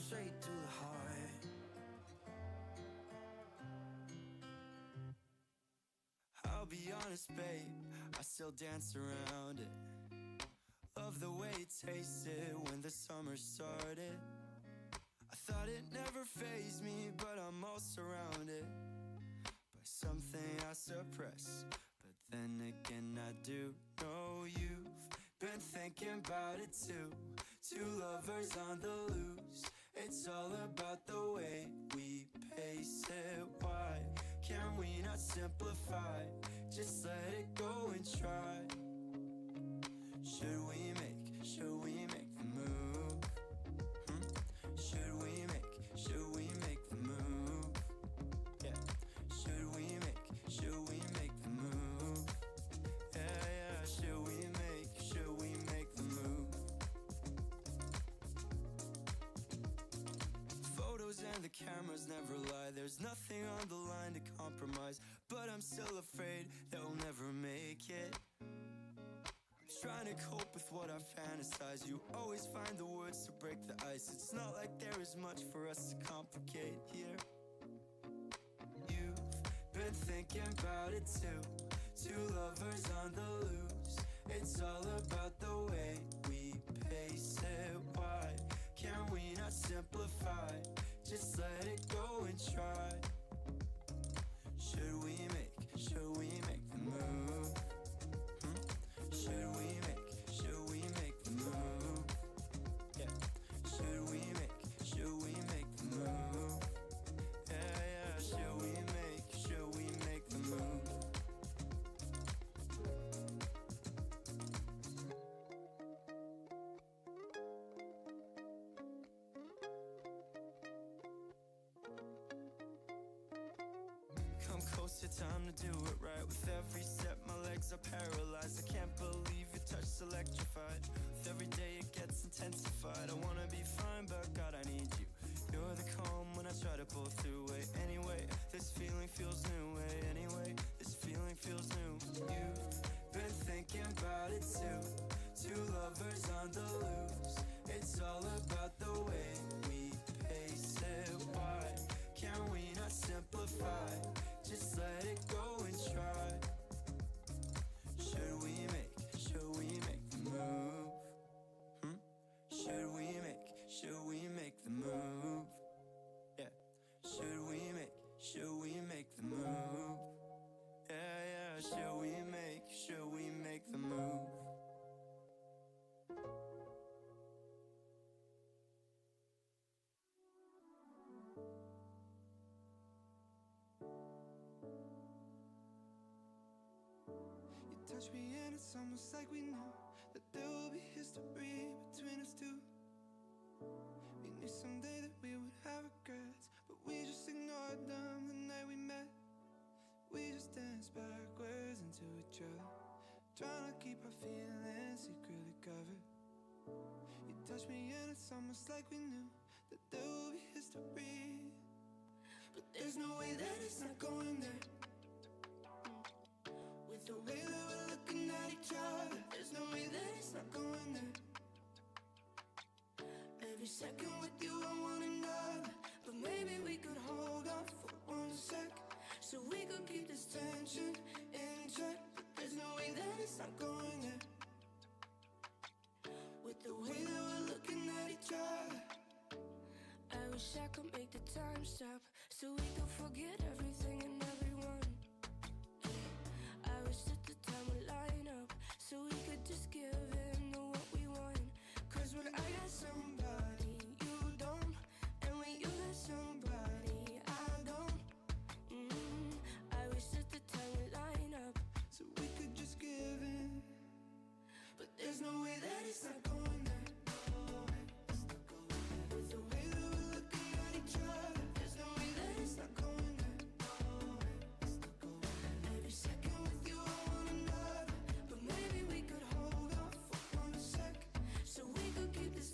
straight to the heart. I'll be honest, babe, I still dance around it. Love the way it tasted when the summer started. I thought it never fazed me, but I'm all surrounded by something I suppress. But then again, I do know you've been thinking about it too. Two lovers on the loose. It's all about the way we pace it. Why can we not simplify? Just let it go and try. Should we make the move? Should we make the move? Yeah. Should we make the move? Yeah. Should we make the move? Photos and the cameras never lie. There's nothing on the line to compromise, but I'm still afraid that we'll never make it. Trying to cope with what I fantasize. You always find the words to break the ice. It's not like there is much for us to complicate here. You've been thinking about it too. Two lovers on the loose. It's all about the way we pace it. Why can we not simplify? Just let it go and try. Should we make the move? Should we make the move? Yeah. Should we make the move? Yeah. Should we make the move? Come closer, time to do it right. With every step, my legs are paralyzed. I can't believe your touch's electrified. With every day, it gets intensified. I wanna be fine, but God, I need you. You're the calm when I try to pull through. Wait, anyway, this feeling feels new. Wait, anyway, this feeling feels new. You've been thinking about it too. Two lovers on the loose. It's all about the way we pace it. Why can we not simplify? Just let it go and try. Should we make the move? Should we make the move? Yeah. Should we make the move? Yeah. Should we make the move? You touch me and it's almost like we knew that there will be history between us two. We knew someday that we would have regrets, but we just ignored them the night we met. We just danced backwards into each other, trying to keep our feelings secretly covered. You touch me and it's almost like we knew that there will be history, but there's no way that it's not going there. With the way that we're looking at each other, there's no way that it's not going there. Every second with you I want another, but maybe we could hold on for 1 sec, so we could keep this tension in check. But there's no way that it's not going there. With the way that we're looking at each other, I wish I could make the time stop, so we could forget everything and everyone. I wish that the time would line up, so we could just give in to what we want. Cause when I got somebody you don't, and when you got somebody I don't. I wish that the time would line up, so we could just give in. But there's no way that it's not going there. With the way that we're looking at each other, there's no way that it's not going there. Every second with you I want another, but maybe we could hold off for 1 sec, so we could keep this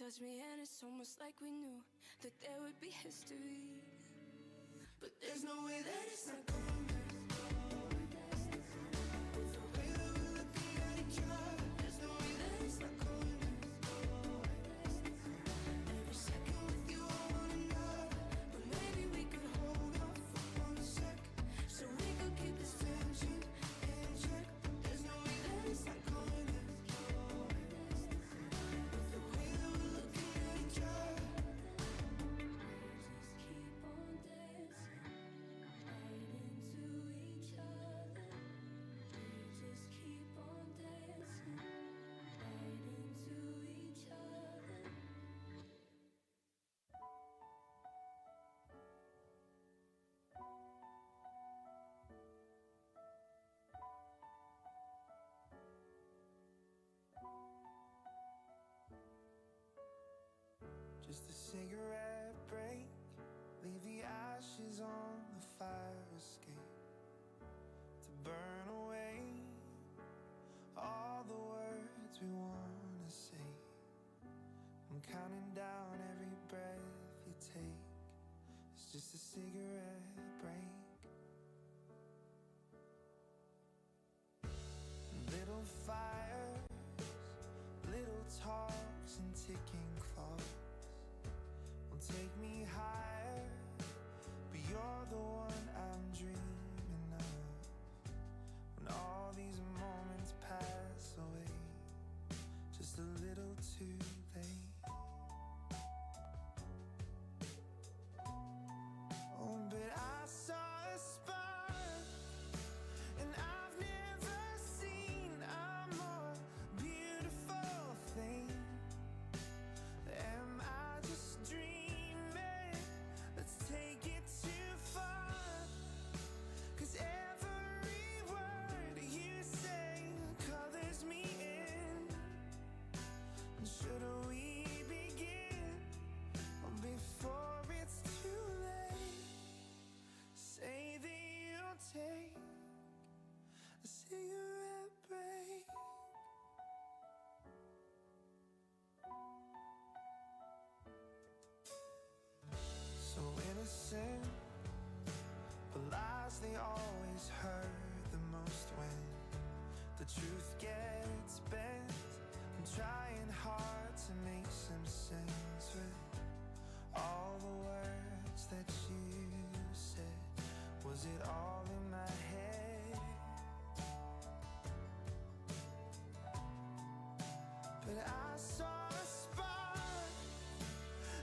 touch me and it's almost like we knew that there would be history. But there's no way that it's not going back. With the way that we're looking at each other, there's no way that it's not going back. Every second with you I wanna know, but maybe we could hold off for 1 sec, so we could keep this tension in check. There's no way that it's not going back. With the way that we're looking at each other, just keep on dancing right into each other. We just keep on dancing right into each other. Just a cigarette break, leave the ashes on the fire escape to burn away all the words we wanna say. I'm counting down every breath you take. It's just a cigarette break. Little fires, little talks and ticking clocks will take me higher, but you're the one I'm dreaming of. When all these moments pass away, just a little too late. Oh, but I saw a spark, and I've never seen a more beautiful thing. Am I just dreaming? Let's take it too far, 'cause every word you say colors me in. And should we begin before it's too late? Say that you'll take a cigarette break. So innocent, but lies they always hurt the most when the truth gets bent. I'm trying hard to make some sense with all the words that you said. Was it all in my head? But I saw a spark,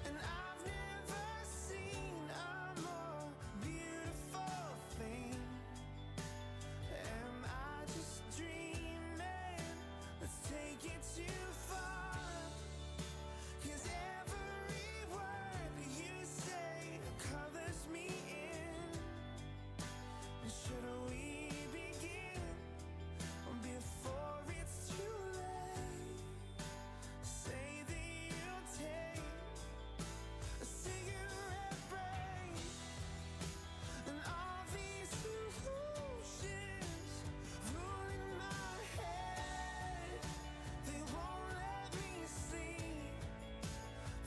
and I've never seen a more beautiful thing. Am I just dreaming? Let's take it too far, 'cause every word you say colors me in. And should we begin before it's too late? Say that you'll take a cigarette break, and all these illusions ruling my head. They won't let me sleep.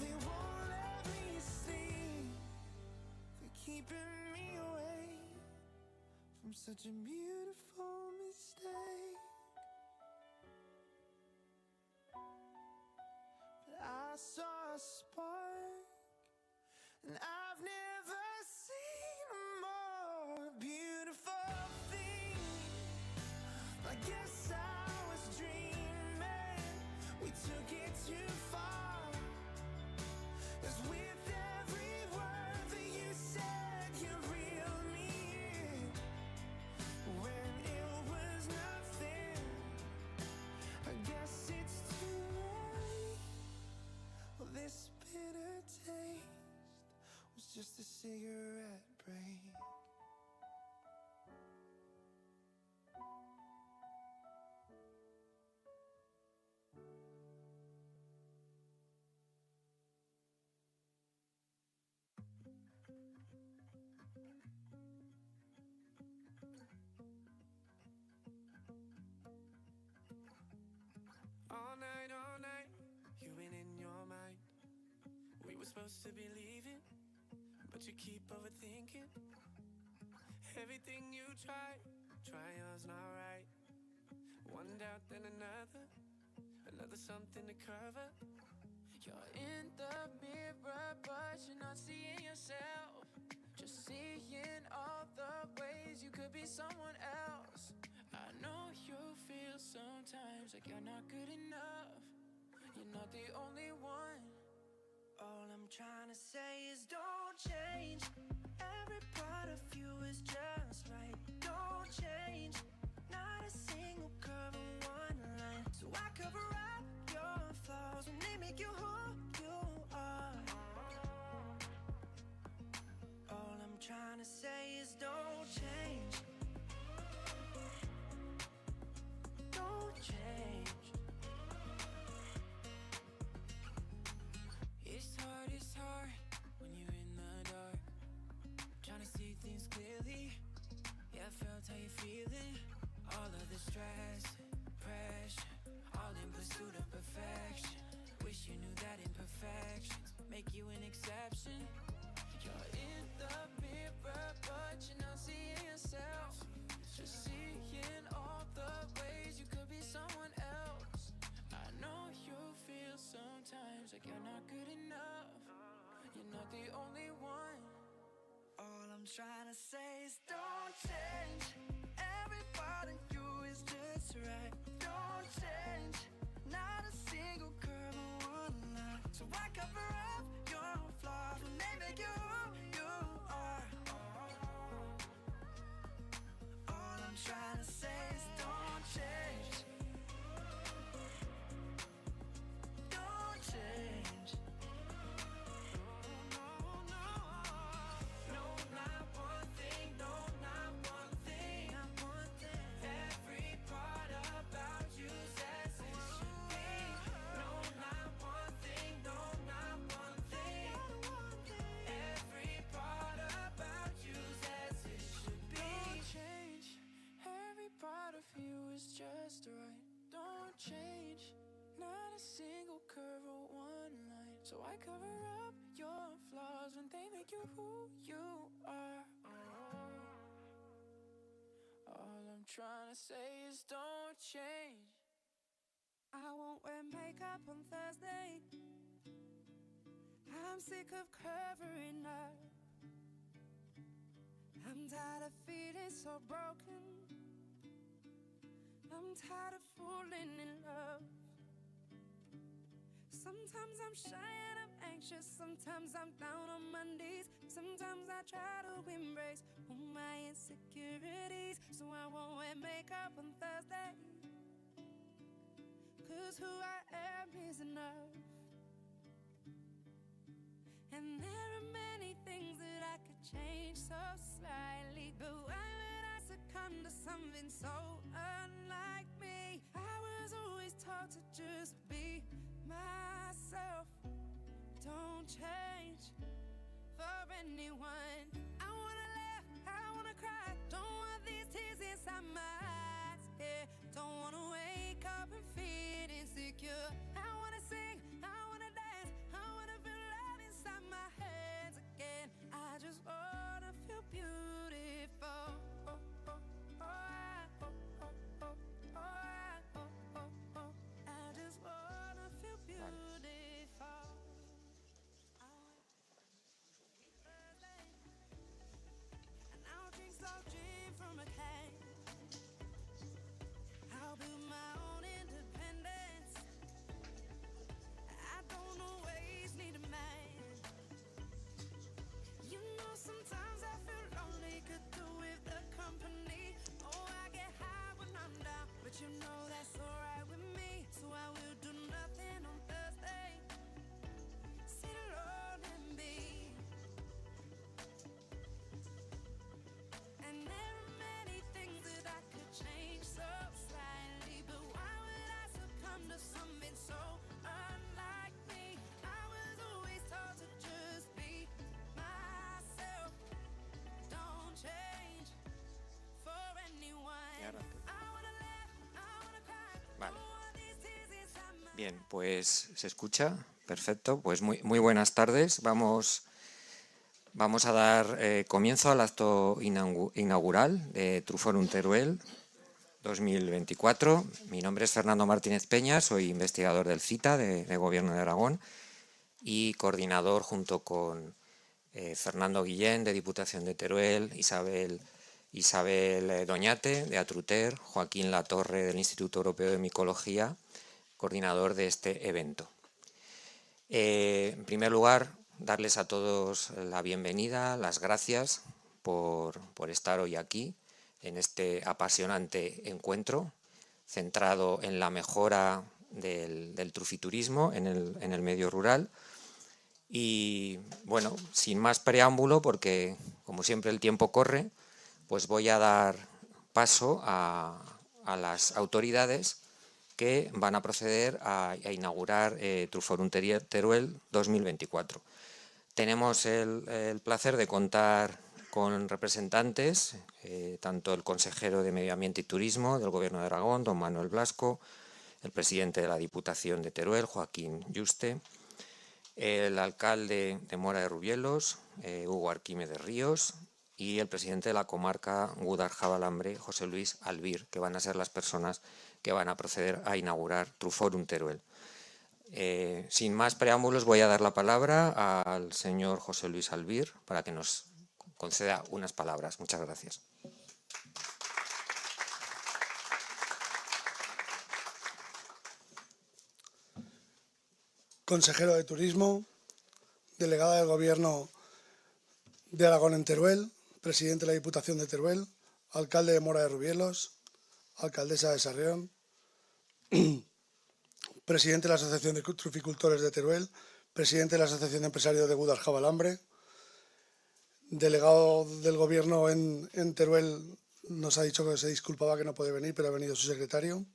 They won't let me sleep. They're keeping me away from such a beautiful mistake. But I saw a spark, and I've never seen a more beautiful thing. I guess I was dreaming, we took it too far. 'Cause with every word that you said, you reeled me in. When it was nothing, I guess it's too late. Well, this bitter taste was just a cigarette break. All night, you've been in your mind. supposed to be leaving, but you keep overthinking. Everything you try yours not right. One doubt, then another something to cover. You're in the mirror, but you're not seeing yourself. Just seeing all the ways you could be someone else. I know you feel sometimes like you're not good enough. You're not the only one. All I'm trying to say is don't change. Every part of you is just right. Don't change. Not a single curve or one line. So I cover up your flaws when they make you who you are. All I'm trying to say is don't change. Don't change. It's hard when you're in the dark, trying to see things clearly. Yeah, I felt how you're feeling. All of the stress, pressure, all in pursuit of perfection. Wish you knew that imperfections make you an exception. You're in the mirror, but you're not seeing yourself. Just seeing all the ways you could be someone else. I know you feel sometimes like you're not good enough. You're not the only one. All I'm trying to say is don't change. Every part of you is just right. Don't change. Not a single curve or one line. So I cover up your flaws when they make you who you are. All I'm trying to say is don't change. Don't change. No, no, no, not one thing. No, not one thing. Not one thing. Every part about you's as it should be. No, not one thing. No, not one thing. Every part about you's as it should be. Don't change. Every part of you is just right. Don't change. Not a single curve or one line. So I cover up your flaws when they make you who you are. All I'm trying to say is don't change. I won't wear makeup on Thursday. I'm sick of covering up. I'm tired of feeling so broken. I'm tired of falling in love. Sometimes I'm shy and I'm anxious. Sometimes I'm down on my knees. Sometimes I try to embrace all my insecurities. So I won't wear makeup on Thursday, 'cause who I am is enough. And there are many things that I could change so slightly, but why would I succumb to something so unlike me? I was always taught to just be myself. Don't change for anyone. I wanna laugh, I wanna cry. Don't want these tears inside my eyes. Yeah, don't wanna wake up and feel insecure. I wanna sing, I wanna dance, I wanna feel love inside my hands again. I just wanna feel beautiful. Oh, oh, oh, oh, oh, oh, oh, oh, oh, oh. I just wanna feel beautiful. And I'll drink slow gin from a can. I'll build my own independence. Bien, pues se escucha, perfecto. Pues muy buenas tardes. Vamos a dar comienzo al acto inaugural de Truforum Teruel 2024. Mi nombre es Fernando Martínez Peña, soy investigador del CITA de Gobierno de Aragón y coordinador junto con Fernando Guillén de Diputación de Teruel, Isabel Doñate de Atruter, Joaquín Latorre del Instituto Europeo de Micología, coordinador de este evento. En primer lugar, darles a todos la bienvenida, las gracias por estar hoy aquí en este apasionante encuentro centrado en la mejora del trufiturismo en el medio rural. Y bueno, sin más preámbulo, porque como siempre el tiempo corre, pues voy a dar paso a las autoridades que van a proceder a inaugurar Truforum Teruel 2024. Tenemos el placer de contar con representantes, tanto el consejero de Medio Ambiente y Turismo del Gobierno de Aragón, don Manuel Blasco, el presidente de la Diputación de Teruel, Joaquín Yuste, el alcalde de Mora de Rubielos, Hugo Arquímedes Ríos, y el presidente de la comarca Gúdar-Jabalambre, José Luis Albir, que van a ser las personas que van a proceder a inaugurar Truforum Teruel. Sin más preámbulos, voy a dar la palabra al señor José Luis Albir para que nos conceda unas palabras. Muchas gracias. Consejero de Turismo, delegada del Gobierno de Aragón en Teruel, presidente de la Diputación de Teruel, alcalde de Mora de Rubielos, alcaldesa de Sarrión, presidente de la Asociación de Truficultores de Teruel, presidente de la Asociación de Empresarios de Gúdar-Jabalambre, delegado del Gobierno en Teruel, nos ha dicho que se disculpaba que no puede venir, pero ha venido su secretario.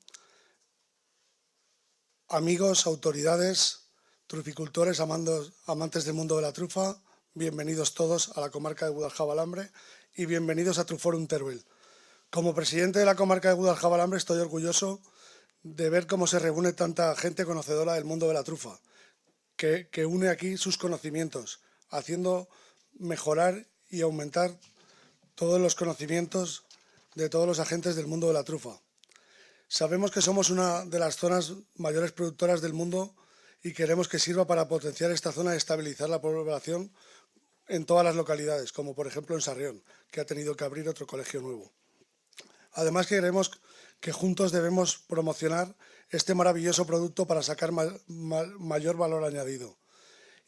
Amigos, autoridades, truficultores, amantes del mundo de la trufa, bienvenidos todos a la comarca de Gúdar-Jabalambre y bienvenidos a Truforum Teruel. Como presidente de la comarca de Gúdar-Jabalambre estoy orgulloso de ver cómo se reúne tanta gente conocedora del mundo de la trufa, que une aquí sus conocimientos, haciendo mejorar y aumentar todos los conocimientos de todos los agentes del mundo de la trufa. Sabemos que somos una de las zonas mayores productoras del mundo y queremos que sirva para potenciar esta zona y estabilizar la población en todas las localidades, como por ejemplo en Sarrión, que ha tenido que abrir otro colegio nuevo. Además, creemos que juntos debemos promocionar este maravilloso producto para sacar mayor valor añadido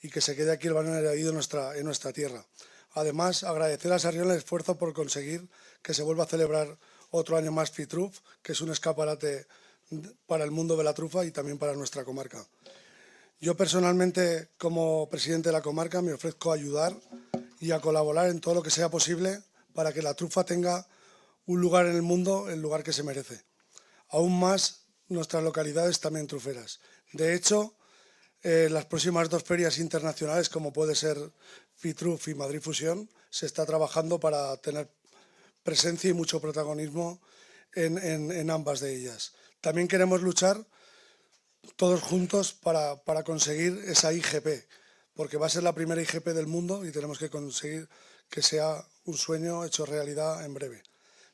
y que se quede aquí el valor añadido en nuestra tierra. Además, agradecer a Sarrión el esfuerzo por conseguir que se vuelva a celebrar otro año más FITRUF, que es un escaparate para el mundo de la trufa y también para nuestra comarca. Yo personalmente, como presidente de la comarca, me ofrezco a ayudar y a colaborar en todo lo que sea posible para que la trufa tenga un lugar en el mundo, el lugar que se merece. Aún más, nuestras localidades también truferas. De hecho, las próximas dos ferias internacionales, como puede ser FITRUF y Madrid Fusión, se está trabajando para tener presencia y mucho protagonismo en ambas de ellas. También queremos luchar todos juntos para conseguir esa IGP, porque va a ser la primera IGP del mundo y tenemos que conseguir que sea un sueño hecho realidad en breve.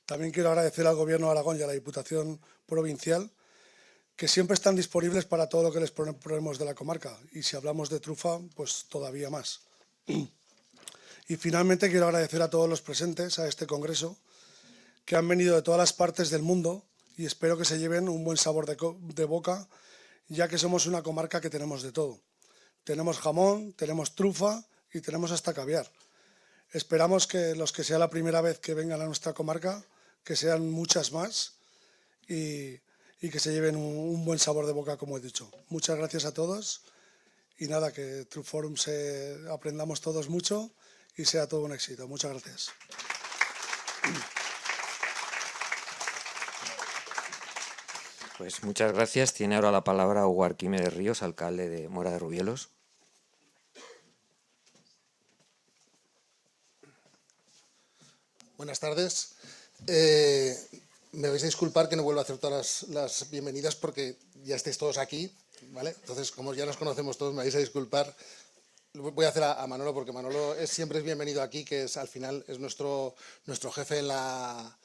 También quiero agradecer al Gobierno de Aragón y a la Diputación Provincial, que siempre están disponibles para todo lo que les proponemos de la comarca, y si hablamos de trufa, pues todavía más. Y finalmente quiero agradecer a todos los presentes a este congreso, que han venido de todas las partes del mundo y espero que se lleven un buen sabor de boca, ya que somos una comarca que tenemos de todo. Tenemos jamón, tenemos trufa y tenemos hasta caviar. Esperamos que los que sea la primera vez que vengan a nuestra comarca, que sean muchas más y que se lleven un buen sabor de boca, como he dicho. Muchas gracias a todos y nada, que Truforum aprendamos todos mucho y sea todo un éxito. Muchas gracias. Pues muchas gracias. Tiene ahora la palabra Hugo Arquímedes Ríos, alcalde de Mora de Rubielos. Buenas tardes. Me vais a disculpar que no vuelva a hacer todas las bienvenidas porque ya estáis todos aquí. ¿vale? Entonces, como ya nos conocemos todos, me vais a disculpar. Voy a hacer a Manolo, porque Manolo siempre es bienvenido aquí, que es al final es nuestro jefe en la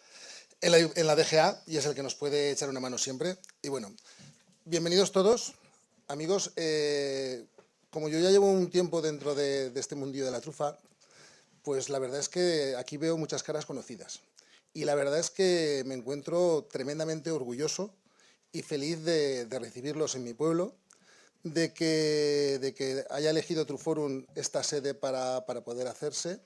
DGA y es el que nos puede echar una mano siempre. Y bueno, bienvenidos todos, amigos. Como yo ya llevo un tiempo dentro de este mundillo de la trufa, pues la verdad es que aquí veo muchas caras conocidas. Y la verdad es que me encuentro tremendamente orgulloso y feliz de recibirlos en mi pueblo, de que haya elegido Truforum esta sede para poder hacerse.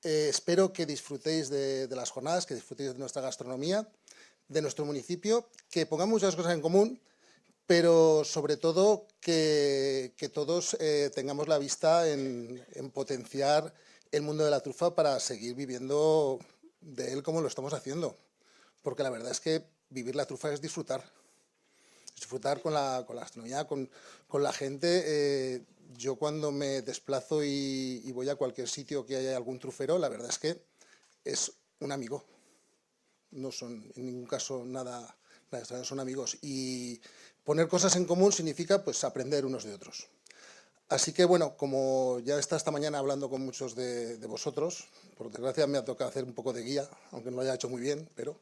Espero que disfrutéis de las jornadas, que disfrutéis de nuestra gastronomía, de nuestro municipio, que pongamos muchas cosas en común, pero sobre todo que todos tengamos la vista en potenciar el mundo de la trufa para seguir viviendo de él como lo estamos haciendo. Porque la verdad es que vivir la trufa es disfrutar. Disfrutar con la gastronomía, con la gente. Yo cuando me desplazo y voy a cualquier sitio que haya algún trufero, la verdad es que es un amigo. No son en ningún caso nada extraño, son amigos. Y poner cosas en común significa pues aprender unos de otros. Así que bueno, como ya está esta mañana hablando con muchos de vosotros, por desgracia me ha tocado hacer un poco de guía, aunque no lo haya hecho muy bien, pero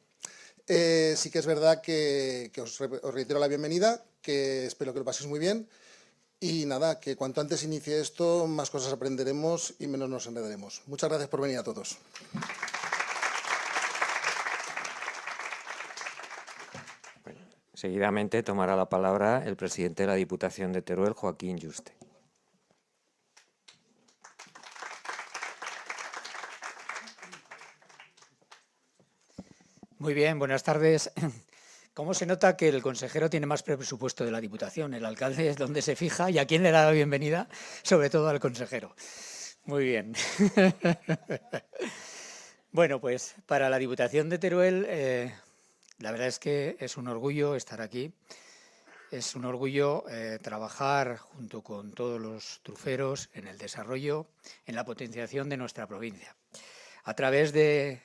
sí que es verdad que os reitero la bienvenida, que espero que lo paséis muy bien y nada, que cuanto antes inicie esto, más cosas aprenderemos y menos nos enredaremos. Muchas gracias por venir a todos. Seguidamente tomará la palabra el presidente de la Diputación de Teruel, Joaquín Yuste. Muy bien, buenas tardes. ¿Cómo se nota que el consejero tiene más presupuesto de la Diputación? El alcalde es donde se fija y a quién le da la bienvenida, sobre todo al consejero. Muy bien. Bueno, pues para la Diputación de Teruel, la verdad es que es un orgullo estar aquí. Es un orgullo trabajar junto con todos los truferos en el desarrollo, en la potenciación de nuestra provincia. A través de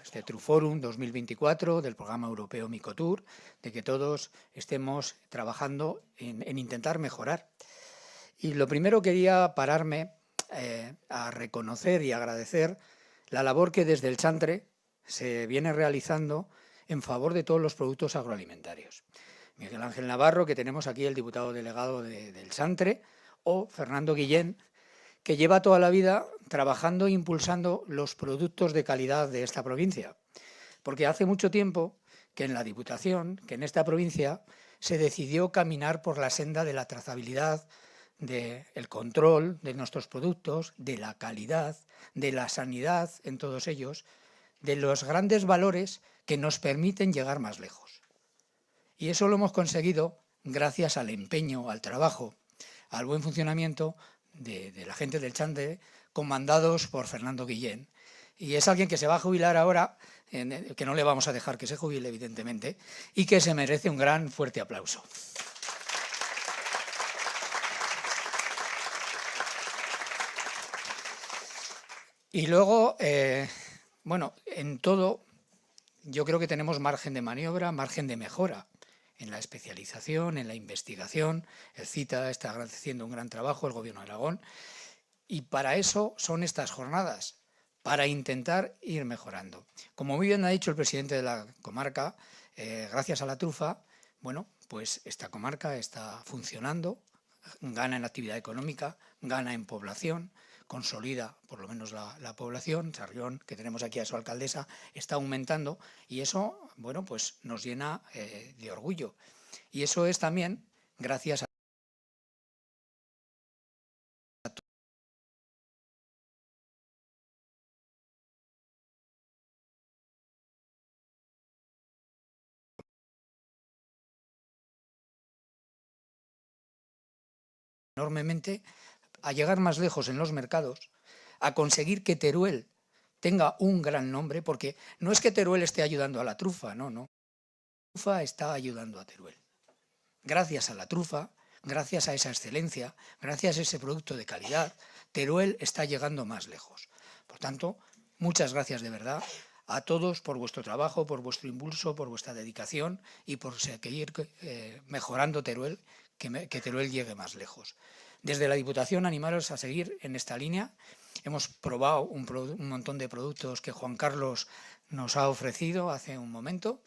este Truforum 2024, del programa europeo Micotur, de que todos estemos trabajando en intentar mejorar. Y lo primero quería pararme a reconocer y agradecer la labor que desde el Chantre se viene realizando en favor de todos los productos agroalimentarios. Miguel Ángel Navarro, que tenemos aquí, el diputado delegado del Chantre, o Fernando Guillén, que lleva toda la vida trabajando e impulsando los productos de calidad de esta provincia. Porque hace mucho tiempo que en la Diputación, que en esta provincia, se decidió caminar por la senda de la trazabilidad, del control de nuestros productos, de la calidad, de la sanidad en todos ellos, de los grandes valores que nos permiten llegar más lejos. Y eso lo hemos conseguido gracias al empeño, al trabajo, al buen funcionamiento de la gente del Chantre, comandados por Fernando Guillén. Y es alguien que se va a jubilar ahora, que no le vamos a dejar que se jubile, evidentemente, y que se merece un gran fuerte aplauso. Y luego, en todo, yo creo que tenemos margen de maniobra, margen de mejora en la especialización, en la investigación. El CITA está haciendo un gran trabajo, el Gobierno de Aragón, y para eso son estas jornadas, para intentar ir mejorando. Como muy bien ha dicho el presidente de la comarca, gracias a la trufa, pues esta comarca está funcionando, gana en actividad económica, gana en población, consolida por lo menos la población. Sarrión, que tenemos aquí a su alcaldesa, está aumentando y eso, pues nos llena de orgullo. Y eso es también gracias a enormemente a llegar más lejos en los mercados, a conseguir que Teruel tenga un gran nombre, porque no es que Teruel esté ayudando a la trufa, no. La trufa está ayudando a Teruel. Gracias a la trufa, gracias a esa excelencia, gracias a ese producto de calidad, Teruel está llegando más lejos. Por tanto, muchas gracias de verdad a todos por vuestro trabajo, por vuestro impulso, por vuestra dedicación y por seguir mejorando Teruel, que Teruel llegue más lejos. Desde la Diputación animaros a seguir en esta línea. Hemos probado un montón de productos que Juan Carlos nos ha ofrecido hace un momento.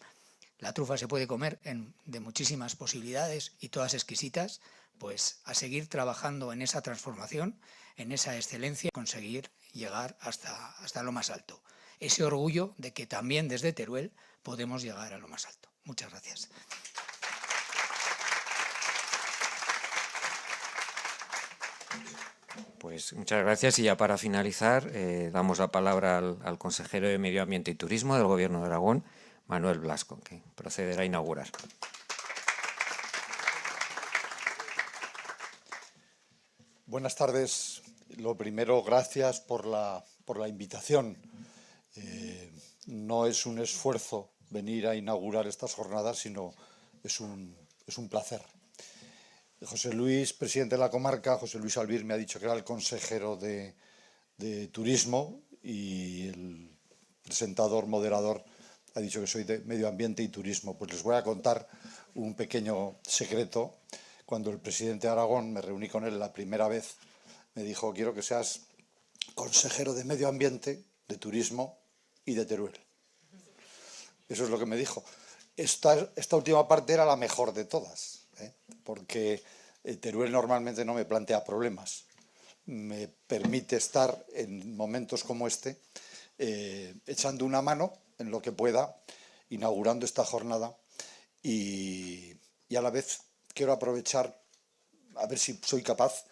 La trufa se puede comer de muchísimas posibilidades y todas exquisitas. Pues a seguir trabajando en esa transformación, en esa excelencia, conseguir llegar hasta lo más alto. Ese orgullo de que también desde Teruel podemos llegar a lo más alto. Muchas gracias. Pues muchas gracias y ya para finalizar damos la palabra al consejero de Medio Ambiente y Turismo del Gobierno de Aragón, Manuel Blasco, que procederá a inaugurar. Buenas tardes. Lo primero, gracias por la invitación. No es un esfuerzo venir a inaugurar estas jornadas, sino es un placer. José Luis, presidente de la comarca, José Luis Albir, me ha dicho que era el consejero de Turismo, y el presentador, moderador, ha dicho que soy de Medio Ambiente y Turismo. Pues les voy a contar un pequeño secreto. Cuando el presidente de Aragón, me reuní con él la primera vez, me dijo: quiero que seas consejero de Medio Ambiente, de Turismo y de Teruel. Eso es lo que me dijo. Esta última parte era la mejor de todas, porque Teruel normalmente no me plantea problemas. Me permite estar en momentos como este, echando una mano en lo que pueda, inaugurando esta jornada, y a la vez quiero aprovechar a ver si soy capaz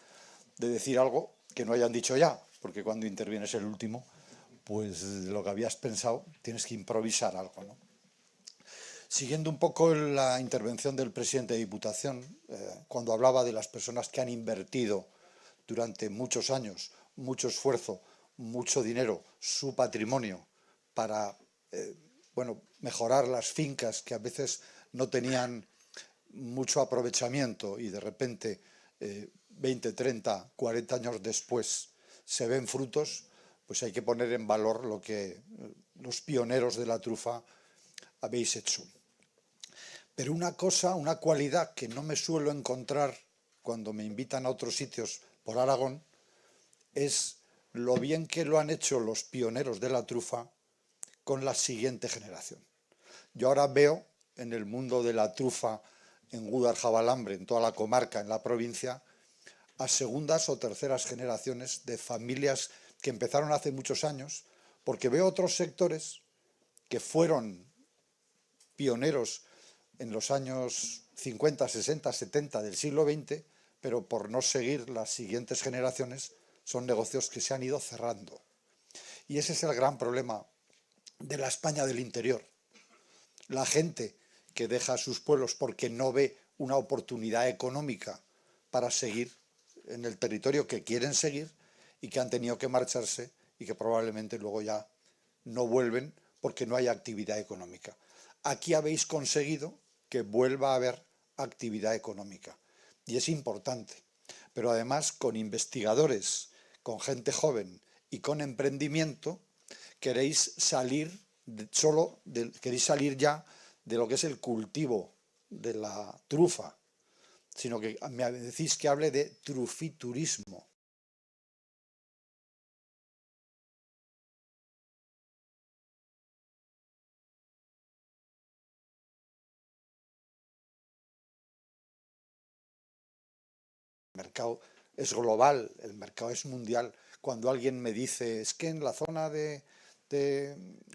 de decir algo que no hayan dicho ya, porque cuando intervienes el último, pues lo que habías pensado tienes que improvisar algo, ¿no? Siguiendo un poco la intervención del presidente de Diputación, cuando hablaba de las personas que han invertido durante muchos años, mucho esfuerzo, mucho dinero, su patrimonio para mejorar las fincas que a veces no tenían mucho aprovechamiento, y de repente 20, 30, 40 años después se ven frutos, pues hay que poner en valor lo que los pioneros de la trufa habéis hecho. Pero una cosa, una cualidad que no me suelo encontrar cuando me invitan a otros sitios por Aragón, es lo bien que lo han hecho los pioneros de la trufa con la siguiente generación. Yo ahora veo en el mundo de la trufa en Gúdar-Jabalambre, en toda la comarca, en la provincia, a segundas o terceras generaciones de familias que empezaron hace muchos años, porque veo otros sectores que fueron pioneros en los años 50, 60, 70 del siglo XX, pero por no seguir las siguientes generaciones son negocios que se han ido cerrando. Y ese es el gran problema de la España del interior. La gente que deja sus pueblos porque no ve una oportunidad económica para seguir en el territorio que quieren seguir, y que han tenido que marcharse y que probablemente luego ya no vuelven porque no hay actividad económica. Aquí habéis conseguido que vuelva a haber actividad económica, y es importante, pero además con investigadores, con gente joven y con emprendimiento, queréis salir ya de lo que es el cultivo de la trufa, sino que me decís que hable de trufiturismo. El mercado es global, el mercado es mundial. Cuando alguien me dice, es que en la zona de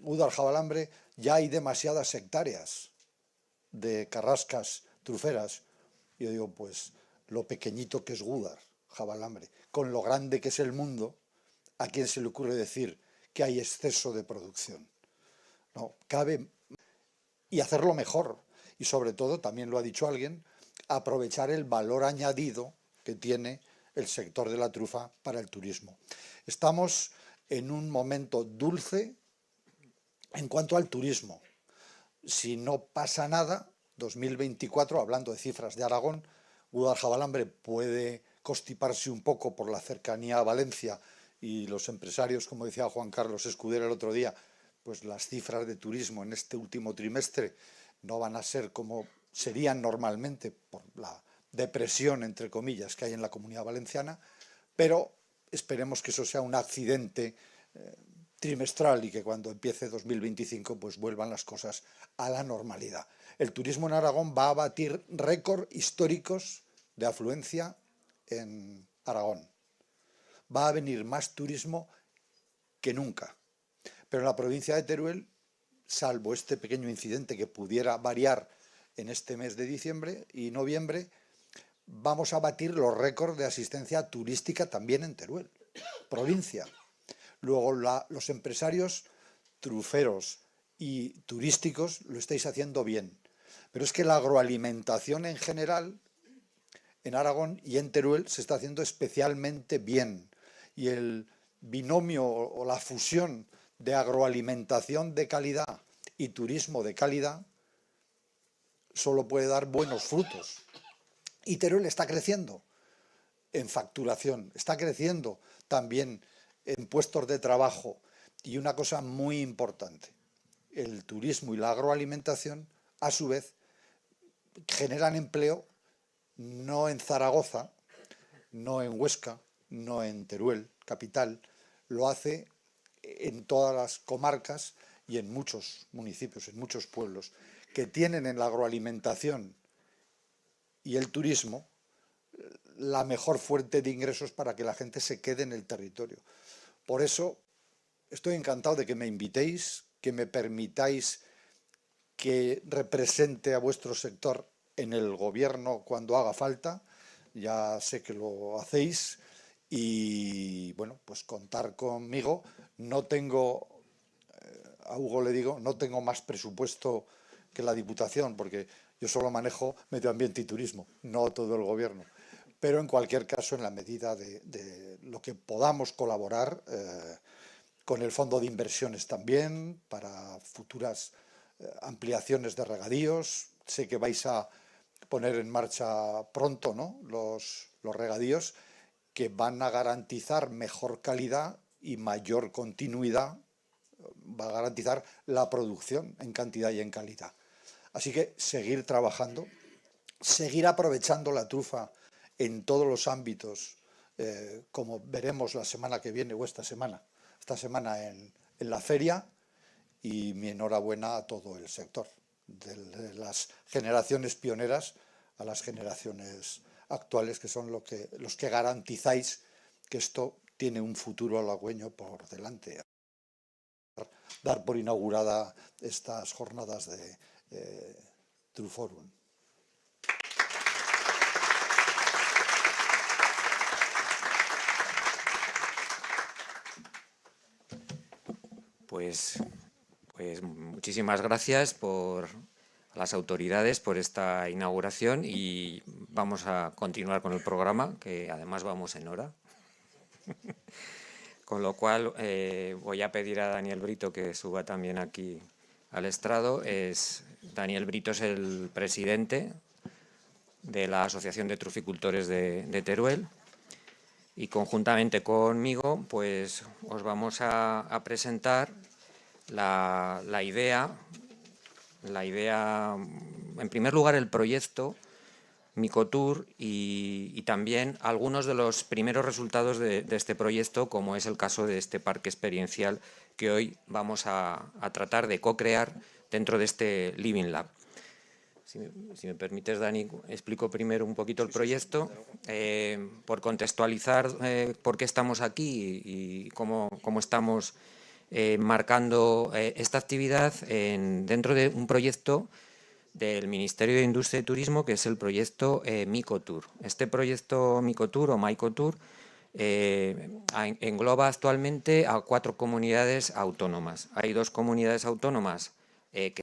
Gúdar-Jabalambre ya hay demasiadas hectáreas de carrascas truferas, yo digo, pues lo pequeñito que es Gúdar-Jabalambre, con lo grande que es el mundo, ¿a quién se le ocurre decir que hay exceso de producción? No, cabe, y hacerlo mejor, y sobre todo, también lo ha dicho alguien, aprovechar el valor añadido que tiene el sector de la trufa para el turismo. Estamos en un momento dulce en cuanto al turismo. Si no pasa nada, 2024, hablando de cifras de Aragón, Gúdar-Jabalambre puede constiparse un poco por la cercanía a Valencia, y los empresarios, como decía Juan Carlos Escudero el otro día, pues las cifras de turismo en este último trimestre no van a ser como serían normalmente por la depresión, entre comillas, que hay en la Comunidad Valenciana, pero esperemos que eso sea un accidente trimestral y que cuando empiece 2025 pues vuelvan las cosas a la normalidad. El turismo en Aragón va a batir récord históricos de afluencia en Aragón. Va a venir más turismo que nunca. Pero en la provincia de Teruel, salvo este pequeño incidente que pudiera variar en este mes de diciembre y noviembre, vamos a batir los récords de asistencia turística también en Teruel, provincia. Luego los empresarios truferos y turísticos lo estáis haciendo bien. Pero es que la agroalimentación en general en Aragón y en Teruel se está haciendo especialmente bien. Y el binomio o la fusión de agroalimentación de calidad y turismo de calidad solo puede dar buenos frutos. Y Teruel está creciendo en facturación, está creciendo también en puestos de trabajo. Y una cosa muy importante, el turismo y la agroalimentación, a su vez, generan empleo no en Zaragoza, no en Huesca, no en Teruel, capital, lo hace en todas las comarcas y en muchos municipios, en muchos pueblos, que tienen en la agroalimentación y el turismo la mejor fuente de ingresos para que la gente se quede en el territorio. Por eso estoy encantado de que me invitéis, que me permitáis que represente a vuestro sector en el gobierno cuando haga falta. Ya sé que lo hacéis y, bueno, pues contar conmigo. No tengo, a Hugo le digo, no tengo más presupuesto que la Diputación, porque yo solo manejo medio ambiente y turismo, no todo el gobierno. Pero en cualquier caso, en la medida de lo que podamos colaborar, con el fondo de inversiones también, para futuras ampliaciones de regadíos. Sé que vais a poner en marcha pronto, ¿no?, los regadíos que van a garantizar mejor calidad y mayor continuidad, va a garantizar la producción en cantidad y en calidad. Así que seguir trabajando, seguir aprovechando la trufa en todos los ámbitos, como veremos la semana que viene o esta semana en la feria, y mi enhorabuena a todo el sector, de las generaciones pioneras a las generaciones actuales, que son los que garantizáis que esto tiene un futuro halagüeño por delante. Dar por inaugurada estas jornadas de Truforum. Pues muchísimas gracias a las autoridades por esta inauguración y vamos a continuar con el programa, que además vamos en hora. Con lo cual voy a pedir a Daniel Brito que suba también aquí al estrado. Daniel Brito es el presidente de la Asociación de Truficultores de Teruel y conjuntamente conmigo pues os vamos a presentar la idea, en primer lugar el proyecto Micotour y también algunos de los primeros resultados de este proyecto, como es el caso de este parque experiencial que hoy vamos a tratar de co-crear dentro de este Living Lab. Si me permites, Dani, explico primero un poquito el proyecto, por contextualizar por qué estamos aquí y cómo estamos marcando esta actividad dentro de un proyecto del Ministerio de Industria y Turismo, que es el proyecto Micotour. Este proyecto Micotour o Mycotour engloba actualmente a 4 comunidades autónomas. Hay 2 comunidades autónomas que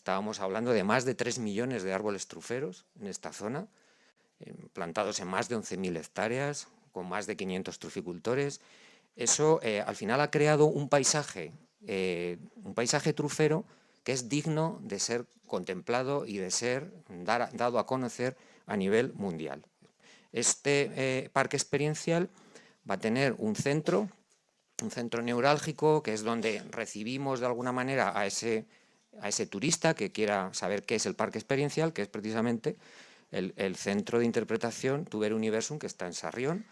estábamos hablando de más de 3 millones de árboles truferos en esta zona, plantados en más de 11.000 hectáreas, con más de 500 truficultores. Eso al final ha creado un paisaje trufero que es digno de ser contemplado y de ser dado a conocer a nivel mundial. Este parque experiencial va a tener un centro neurálgico, que es donde recibimos de alguna manera a ese turista que quiera saber qué es el parque experiencial, que es precisamente el centro de interpretación Tuber Universum, que está en Sarrión,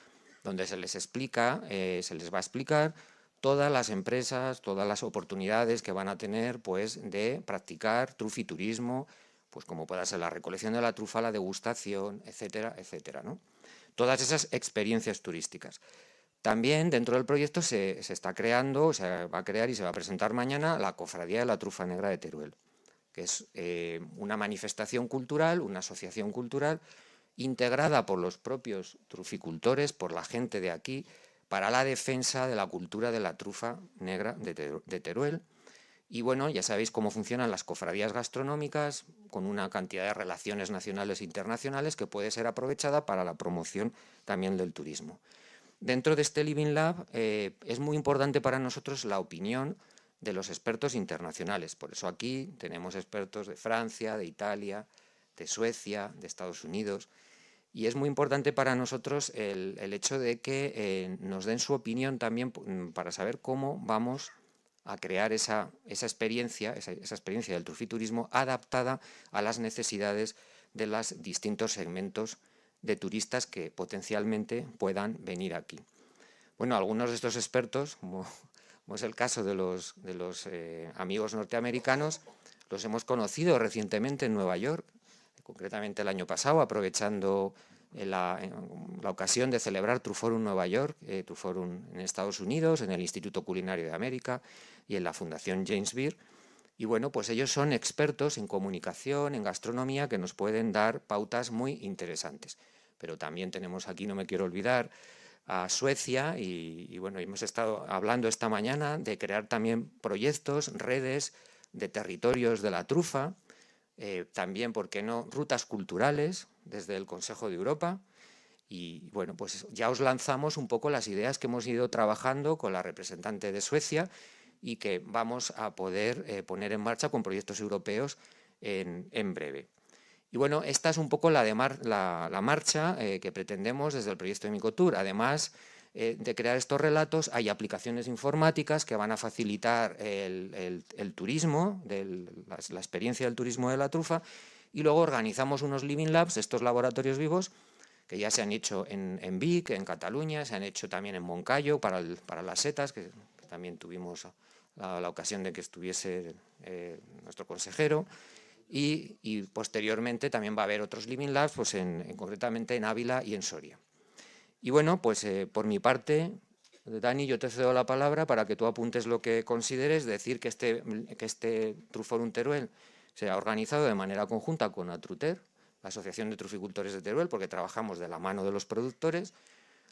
donde se les va a explicar todas las empresas, todas las oportunidades que van a tener pues, de practicar trufiturismo, pues como pueda ser la recolección de la trufa, la degustación, etcétera, etcétera, ¿no? Todas esas experiencias turísticas. También dentro del proyecto se está creando, se va a crear y se va a presentar mañana la Cofradía de la Trufa Negra de Teruel, que es una manifestación cultural, una asociación cultural integrada por los propios truficultores, por la gente de aquí, para la defensa de la cultura de la trufa negra de Teruel. Y bueno, ya sabéis cómo funcionan las cofradías gastronómicas, con una cantidad de relaciones nacionales e internacionales que puede ser aprovechada para la promoción también del turismo. Dentro de este Living Lab es muy importante para nosotros la opinión de los expertos internacionales. Por eso aquí tenemos expertos de Francia, de Italia, de Suecia, de Estados Unidos. Y es muy importante para nosotros el hecho de que nos den su opinión también para saber cómo vamos a crear esa experiencia del trufiturismo adaptada a las necesidades de los distintos segmentos de turistas que potencialmente puedan venir aquí. Bueno, algunos de estos expertos, como es el caso de los amigos norteamericanos, los hemos conocido recientemente en Nueva York, concretamente el año pasado, aprovechando la ocasión de celebrar Truforum Nueva York, Truforum en Estados Unidos, en el Instituto Culinario de América y en la Fundación James Beard. Y bueno, pues ellos son expertos en comunicación, en gastronomía, que nos pueden dar pautas muy interesantes. Pero también tenemos aquí, no me quiero olvidar, a Suecia y bueno, hemos estado hablando esta mañana de crear también proyectos, redes de territorios de la trufa, también, ¿por qué no?, rutas culturales desde el Consejo de Europa. Y bueno, pues ya os lanzamos un poco las ideas que hemos ido trabajando con la representante de Suecia y que vamos a poder poner en marcha con proyectos europeos en breve. Y bueno, esta es un poco la marcha que pretendemos desde el proyecto de Micotour. Además de crear estos relatos, hay aplicaciones informáticas que van a facilitar el turismo, la experiencia del turismo de la trufa, y luego organizamos unos Living Labs, estos laboratorios vivos, que ya se han hecho en Vic, en Cataluña, se han hecho también en Moncayo para las setas, que también tuvimos la ocasión de que estuviese nuestro consejero, y posteriormente también va a haber otros Living Labs, pues concretamente en Ávila y en Soria. Y bueno, pues por mi parte, Dani, yo te cedo la palabra para que tú apuntes lo que consideres, decir que este Truforum Teruel se ha organizado de manera conjunta con Atruter, la Asociación de Truficultores de Teruel, porque trabajamos de la mano de los productores,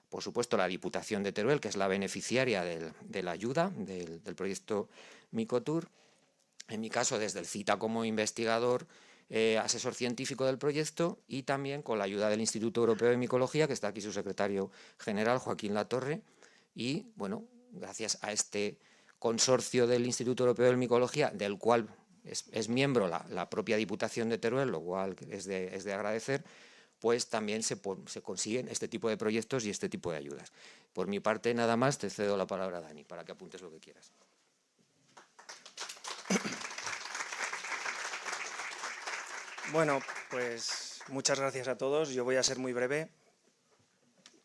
por supuesto la Diputación de Teruel, que es la beneficiaria de la ayuda del proyecto Micotour, en mi caso desde el CITA como investigador, asesor científico del proyecto, y también con la ayuda del Instituto Europeo de Micología, que está aquí su secretario general, Joaquín Latorre, y bueno, gracias a este consorcio del Instituto Europeo de Micología, del cual es miembro la propia Diputación de Teruel, lo cual es de agradecer, pues también se consiguen este tipo de proyectos y este tipo de ayudas. Por mi parte, nada más, te cedo la palabra a Dani, para que apuntes lo que quieras. Bueno, pues muchas gracias a todos. Yo voy a ser muy breve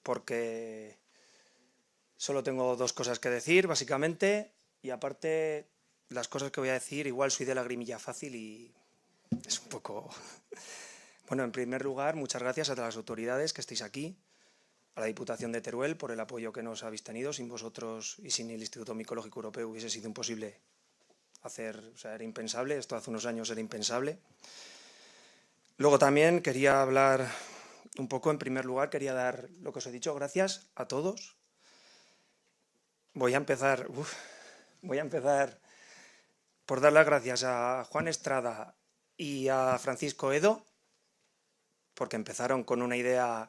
porque solo tengo dos cosas que decir, básicamente, y aparte las cosas que voy a decir, igual soy de lagrimilla fácil y es un poco... Bueno, en primer lugar, muchas gracias a todas las autoridades que estáis aquí, a la Diputación de Teruel por el apoyo que nos habéis tenido. Sin vosotros y sin el Instituto Micológico Europeo hubiese sido imposible hacer, o sea, era impensable, esto hace unos años era impensable. Luego también quería hablar un poco, en primer lugar, quería dar lo que os he dicho, gracias a todos. Voy a empezar por dar las gracias a Juan Estrada, y a Francisco Edo, porque empezaron con una idea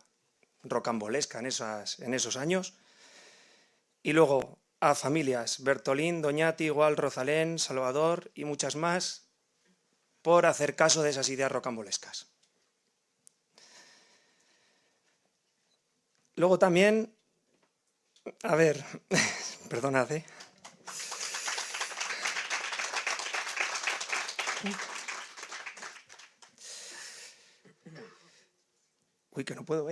rocambolesca en esos años. Y luego a familias Bertolín, Doñati, Gual, Rosalén, Salvador y muchas más por hacer caso de esas ideas rocambolescas. Luego también, a ver, perdonad, Uy, que no puedo,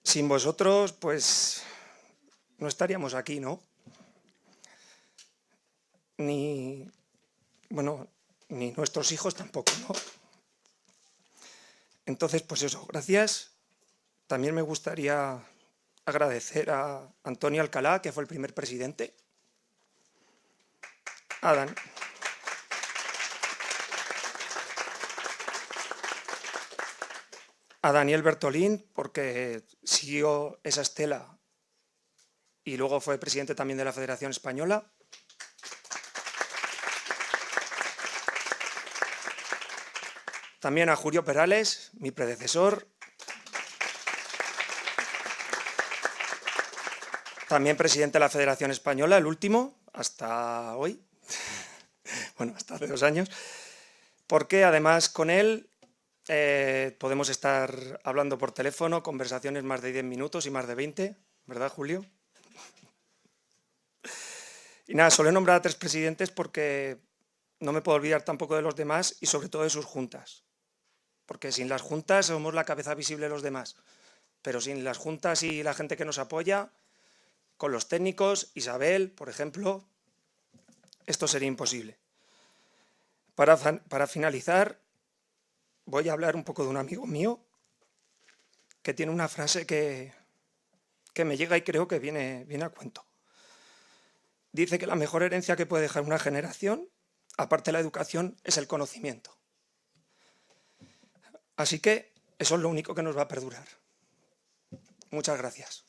Sin vosotros, pues, no estaríamos aquí, ¿no? Ni nuestros hijos tampoco, ¿no? Entonces, pues eso, gracias. También me gustaría agradecer a Antonio Alcalá, que fue el primer presidente. A Daniel Bertolín, porque siguió esa estela y luego fue presidente también de la Federación Española. También a Julio Perales, mi predecesor. También presidente de la Federación Española, el último, hasta hoy. Bueno, hasta hace 2 años. Porque además con él podemos estar hablando por teléfono, conversaciones más de 10 minutos y más de 20, ¿verdad, Julio? Y nada, solo he nombrado a 3 presidentes porque no me puedo olvidar tampoco de los demás y sobre todo de sus juntas. Porque sin las juntas somos la cabeza visible de los demás. Pero sin las juntas y la gente que nos apoya, con los técnicos, Isabel, por ejemplo, esto sería imposible. Para finalizar, voy a hablar un poco de un amigo mío que tiene una frase que me llega y creo que viene a cuento. Dice que la mejor herencia que puede dejar una generación, aparte de la educación, es el conocimiento. Así que eso es lo único que nos va a perdurar. Muchas gracias.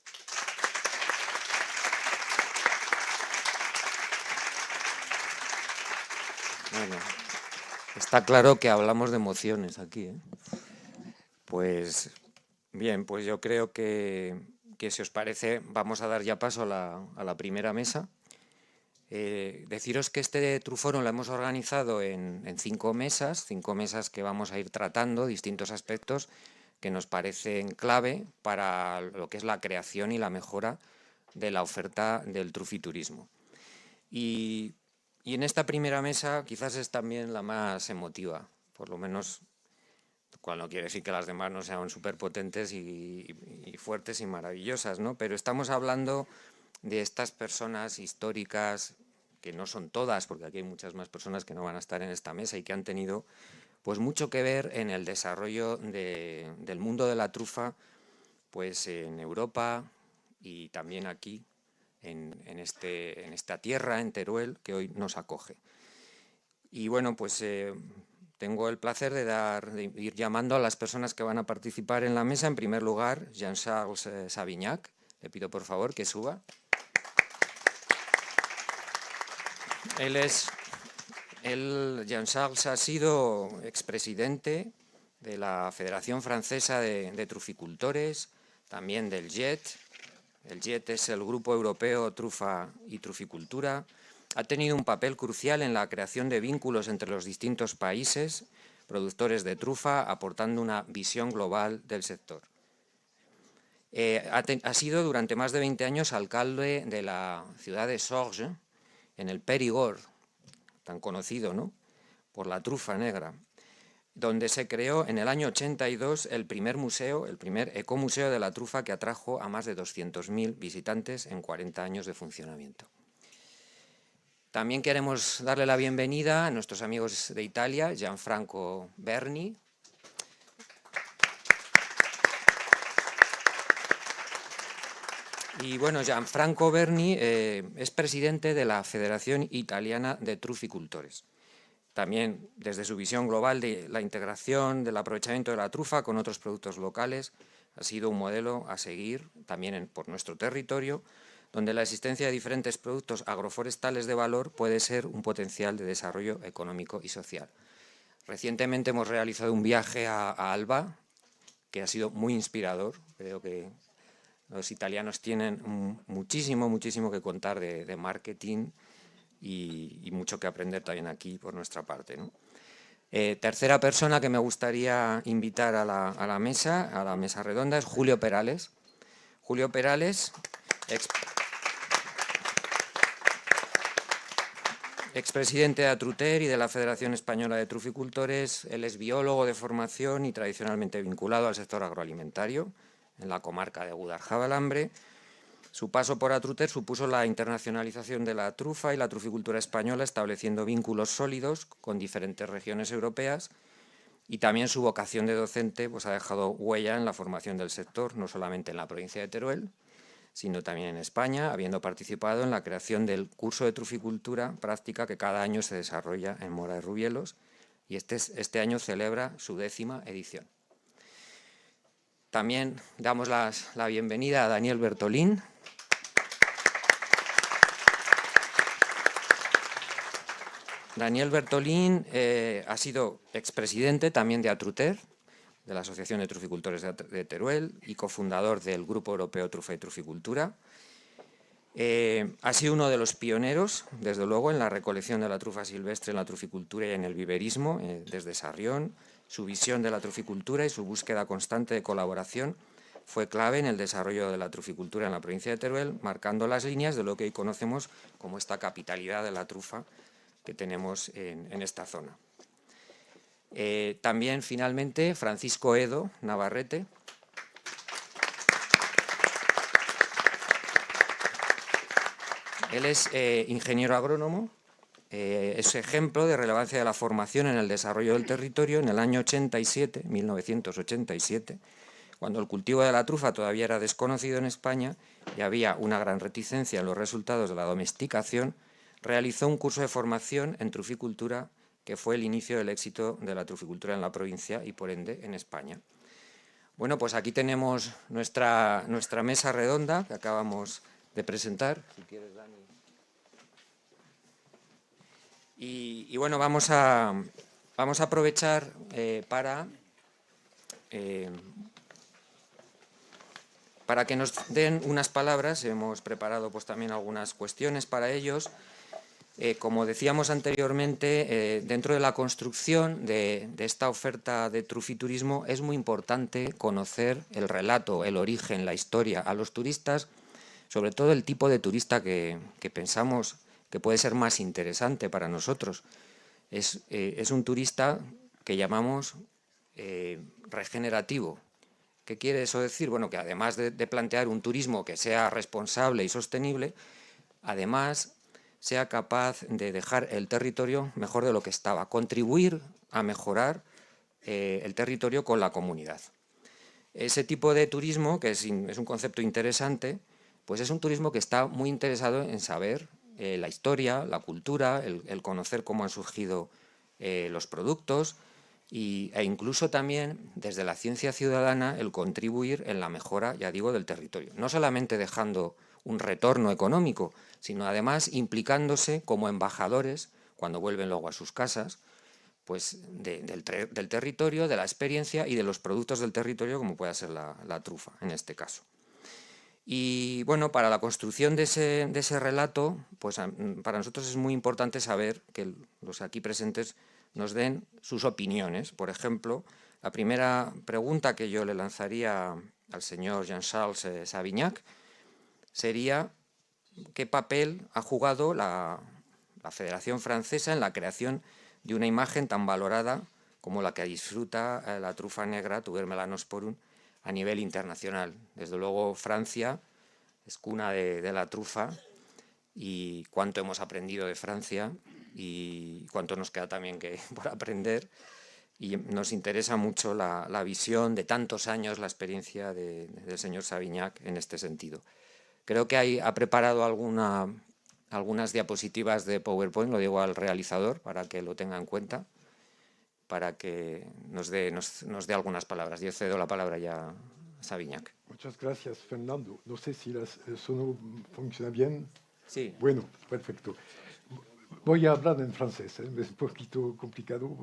Bueno, está claro que hablamos de emociones aquí, Pues bien, pues yo creo que si os parece vamos a dar ya paso a la primera mesa. Deciros que este Truforum lo hemos organizado en 5 mesas que vamos a ir tratando distintos aspectos que nos parecen clave para lo que es la creación y la mejora de la oferta del trufiturismo. Y en esta primera mesa quizás es también la más emotiva, por lo menos, cual no quiere decir que las demás no sean súper potentes y fuertes y maravillosas, ¿no? Pero estamos hablando de estas personas históricas, que no son todas, porque aquí hay muchas más personas que no van a estar en esta mesa y que han tenido pues mucho que ver en el desarrollo del mundo de la trufa, pues en Europa y también aquí, en esta tierra, en Teruel, que hoy nos acoge. Y bueno, pues tengo el placer de ir llamando a las personas que van a participar en la mesa. En primer lugar, Jean-Charles Savignac. Le pido por favor que suba. Jean-Charles ha sido expresidente de la Federación Francesa de Truficultores, también del JET. El JET es el Grupo Europeo Trufa y Truficultura. Ha tenido un papel crucial en la creación de vínculos entre los distintos países productores de trufa, aportando una visión global del sector. Ha sido durante más de 20 años alcalde de la ciudad de Sorges, en el Périgord, tan conocido, ¿no?, por la trufa negra, donde se creó en el año 82 el primer ecomuseo de la trufa, que atrajo a más de 200.000 visitantes en 40 años de funcionamiento. También queremos darle la bienvenida a nuestros amigos de Italia, Gianfranco Berni. Y bueno, Gianfranco Berni es presidente de la Federación Italiana de Truficultores. También desde su visión global de la integración del aprovechamiento de la trufa con otros productos locales, ha sido un modelo a seguir también por nuestro territorio, donde la existencia de diferentes productos agroforestales de valor puede ser un potencial de desarrollo económico y social. Recientemente hemos realizado un viaje a Alba, que ha sido muy inspirador. Creo que los italianos tienen muchísimo que contar de marketing y mucho que aprender también aquí por nuestra parte, ¿no? Tercera persona que me gustaría invitar a la mesa redonda, es Julio Perales. Julio Perales, expresidente de Atruter y de la Federación Española de Truficultores. Él es biólogo de formación y tradicionalmente vinculado al sector agroalimentario en la comarca de Guadalajara-Balambre. Su paso por Atruter supuso la internacionalización de la trufa y la truficultura española, estableciendo vínculos sólidos con diferentes regiones europeas, y también su vocación de docente pues, ha dejado huella en la formación del sector, no solamente en la provincia de Teruel, sino también en España, habiendo participado en la creación del curso de truficultura práctica que cada año se desarrolla en Mora de Rubielos, y este año celebra su 10ª edición. También damos la bienvenida a Daniel Bertolín. Daniel Bertolín ha sido expresidente también de Atruter, de la Asociación de Truficultores de Teruel, y cofundador del Grupo Europeo Trufa y Truficultura. Ha sido uno de los pioneros, desde luego, en la recolección de la trufa silvestre en la truficultura y en el viverismo, desde Sarrión. Su visión de la truficultura y su búsqueda constante de colaboración fue clave en el desarrollo de la truficultura en la provincia de Teruel, marcando las líneas de lo que hoy conocemos como esta capitalidad de la trufa que tenemos en esta zona. También, finalmente, Francisco Edo Navarrete. Él es ingeniero agrónomo, es ejemplo de relevancia de la formación en el desarrollo del territorio en el año 1987, cuando el cultivo de la trufa todavía era desconocido en España y había una gran reticencia en los resultados de la domesticación. Realizó un curso de formación en truficultura que fue el inicio del éxito de la truficultura en la provincia y, por ende, en España. Bueno, pues aquí tenemos nuestra mesa redonda que acabamos de presentar. Si quieres, Dani. Y bueno, vamos a aprovechar para que nos den unas palabras. Hemos preparado pues también algunas cuestiones para ellos. Como decíamos anteriormente, dentro de la construcción de esta oferta de trufiturismo es muy importante conocer el relato, el origen, la historia. A los turistas, sobre todo el tipo de turista que pensamos que puede ser más interesante para nosotros, es un turista que llamamos regenerativo. ¿Qué quiere eso decir? Bueno, que además de plantear un turismo que sea responsable y sostenible, además sea capaz de dejar el territorio mejor de lo que estaba, contribuir a mejorar el territorio con la comunidad. Ese tipo de turismo, que es un concepto interesante, pues es un turismo que está muy interesado en saber la historia, la cultura, el conocer cómo han surgido los productos e incluso también, desde la ciencia ciudadana, el contribuir en la mejora, ya digo, del territorio. No solamente dejando un retorno económico, sino además implicándose como embajadores, cuando vuelven luego a sus casas, pues del territorio, de la experiencia y de los productos del territorio, como pueda ser la trufa, en este caso. Y bueno, para la construcción de ese relato, pues para nosotros es muy importante saber que los aquí presentes nos den sus opiniones. Por ejemplo, la primera pregunta que yo le lanzaría al señor Jean-Charles Savignac sería: ¿qué papel ha jugado la Federación Francesa en la creación de una imagen tan valorada como la que disfruta la trufa negra, Tuber melanosporum, a nivel internacional? Desde luego, Francia es cuna de la trufa, y cuánto hemos aprendido de Francia y cuánto nos queda también por aprender. Y nos interesa mucho la visión de tantos años, la experiencia del señor Savignac en este sentido. Creo que ha preparado algunas diapositivas de PowerPoint, lo digo al realizador para que lo tenga en cuenta, para que nos dé algunas palabras. Yo cedo la palabra ya a Savignac. Muchas gracias, Fernando. No sé si el sonido funciona bien. Sí. Bueno, perfecto. Voy a hablar en francés, mais c'est un poquito complicado.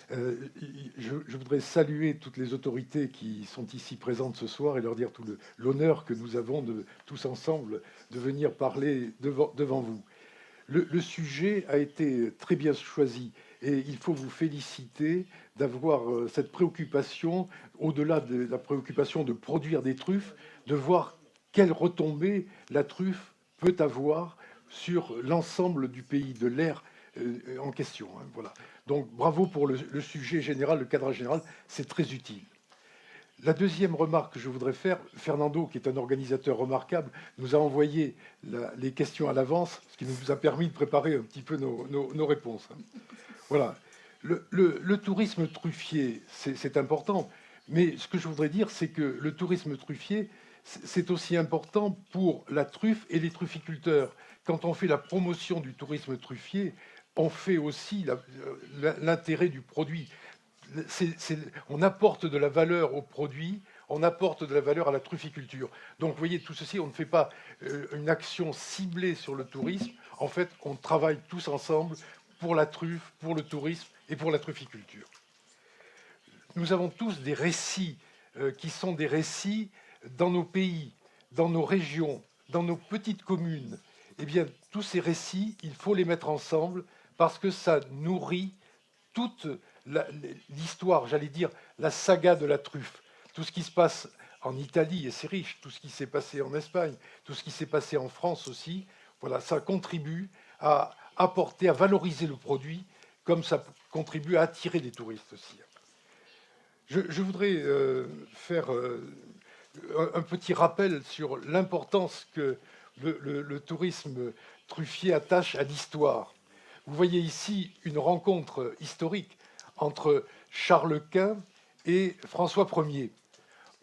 Je voudrais saluer toutes les autorités qui sont ici présentes ce soir et leur dire tout l'honneur que nous avons tous ensemble de venir parler devant vous. Le sujet a été très bien choisi et il faut vous féliciter d'avoir cette préoccupation, au-delà de la préoccupation de produire des truffes, de voir quelle retombée la truffe peut avoir sur l'ensemble du pays, de l'aire en question. Hein, voilà. Donc bravo pour le sujet général, le cadrage général, c'est très utile. La deuxième remarque que je voudrais faire, Fernando, qui est un organisateur remarquable, nous a envoyé les questions à l'avance, ce qui nous a permis de préparer un petit peu nos réponses. Voilà. Le tourisme truffier, c'est important, mais ce que je voudrais dire, c'est que le tourisme truffier, c'est aussi important pour la truffe et les trufficulteurs. Quand on fait la promotion du tourisme truffier, on fait aussi l'intérêt du produit. On apporte de la valeur au produit, on apporte de la valeur à la trufficulture. Donc, vous voyez, tout ceci, on ne fait pas une action ciblée sur le tourisme. En fait, on travaille tous ensemble pour la truffe, pour le tourisme et pour la trufficulture. Nous avons tous des récits qui sont des récits dans nos pays, dans nos régions, dans nos petites communes. Eh bien, tous ces récits, il faut les mettre ensemble parce que ça nourrit toute l'histoire, j'allais dire, la saga de la truffe. Tout ce qui se passe en Italie, et c'est riche, tout ce qui s'est passé en Espagne, tout ce qui s'est passé en France aussi, voilà, ça contribue à apporter, à valoriser le produit, comme ça contribue à attirer des touristes aussi. Je voudrais faire un petit rappel sur l'importance que le tourisme truffier attache à l'histoire. Vous voyez ici une rencontre historique entre Charles Quint et François Ier.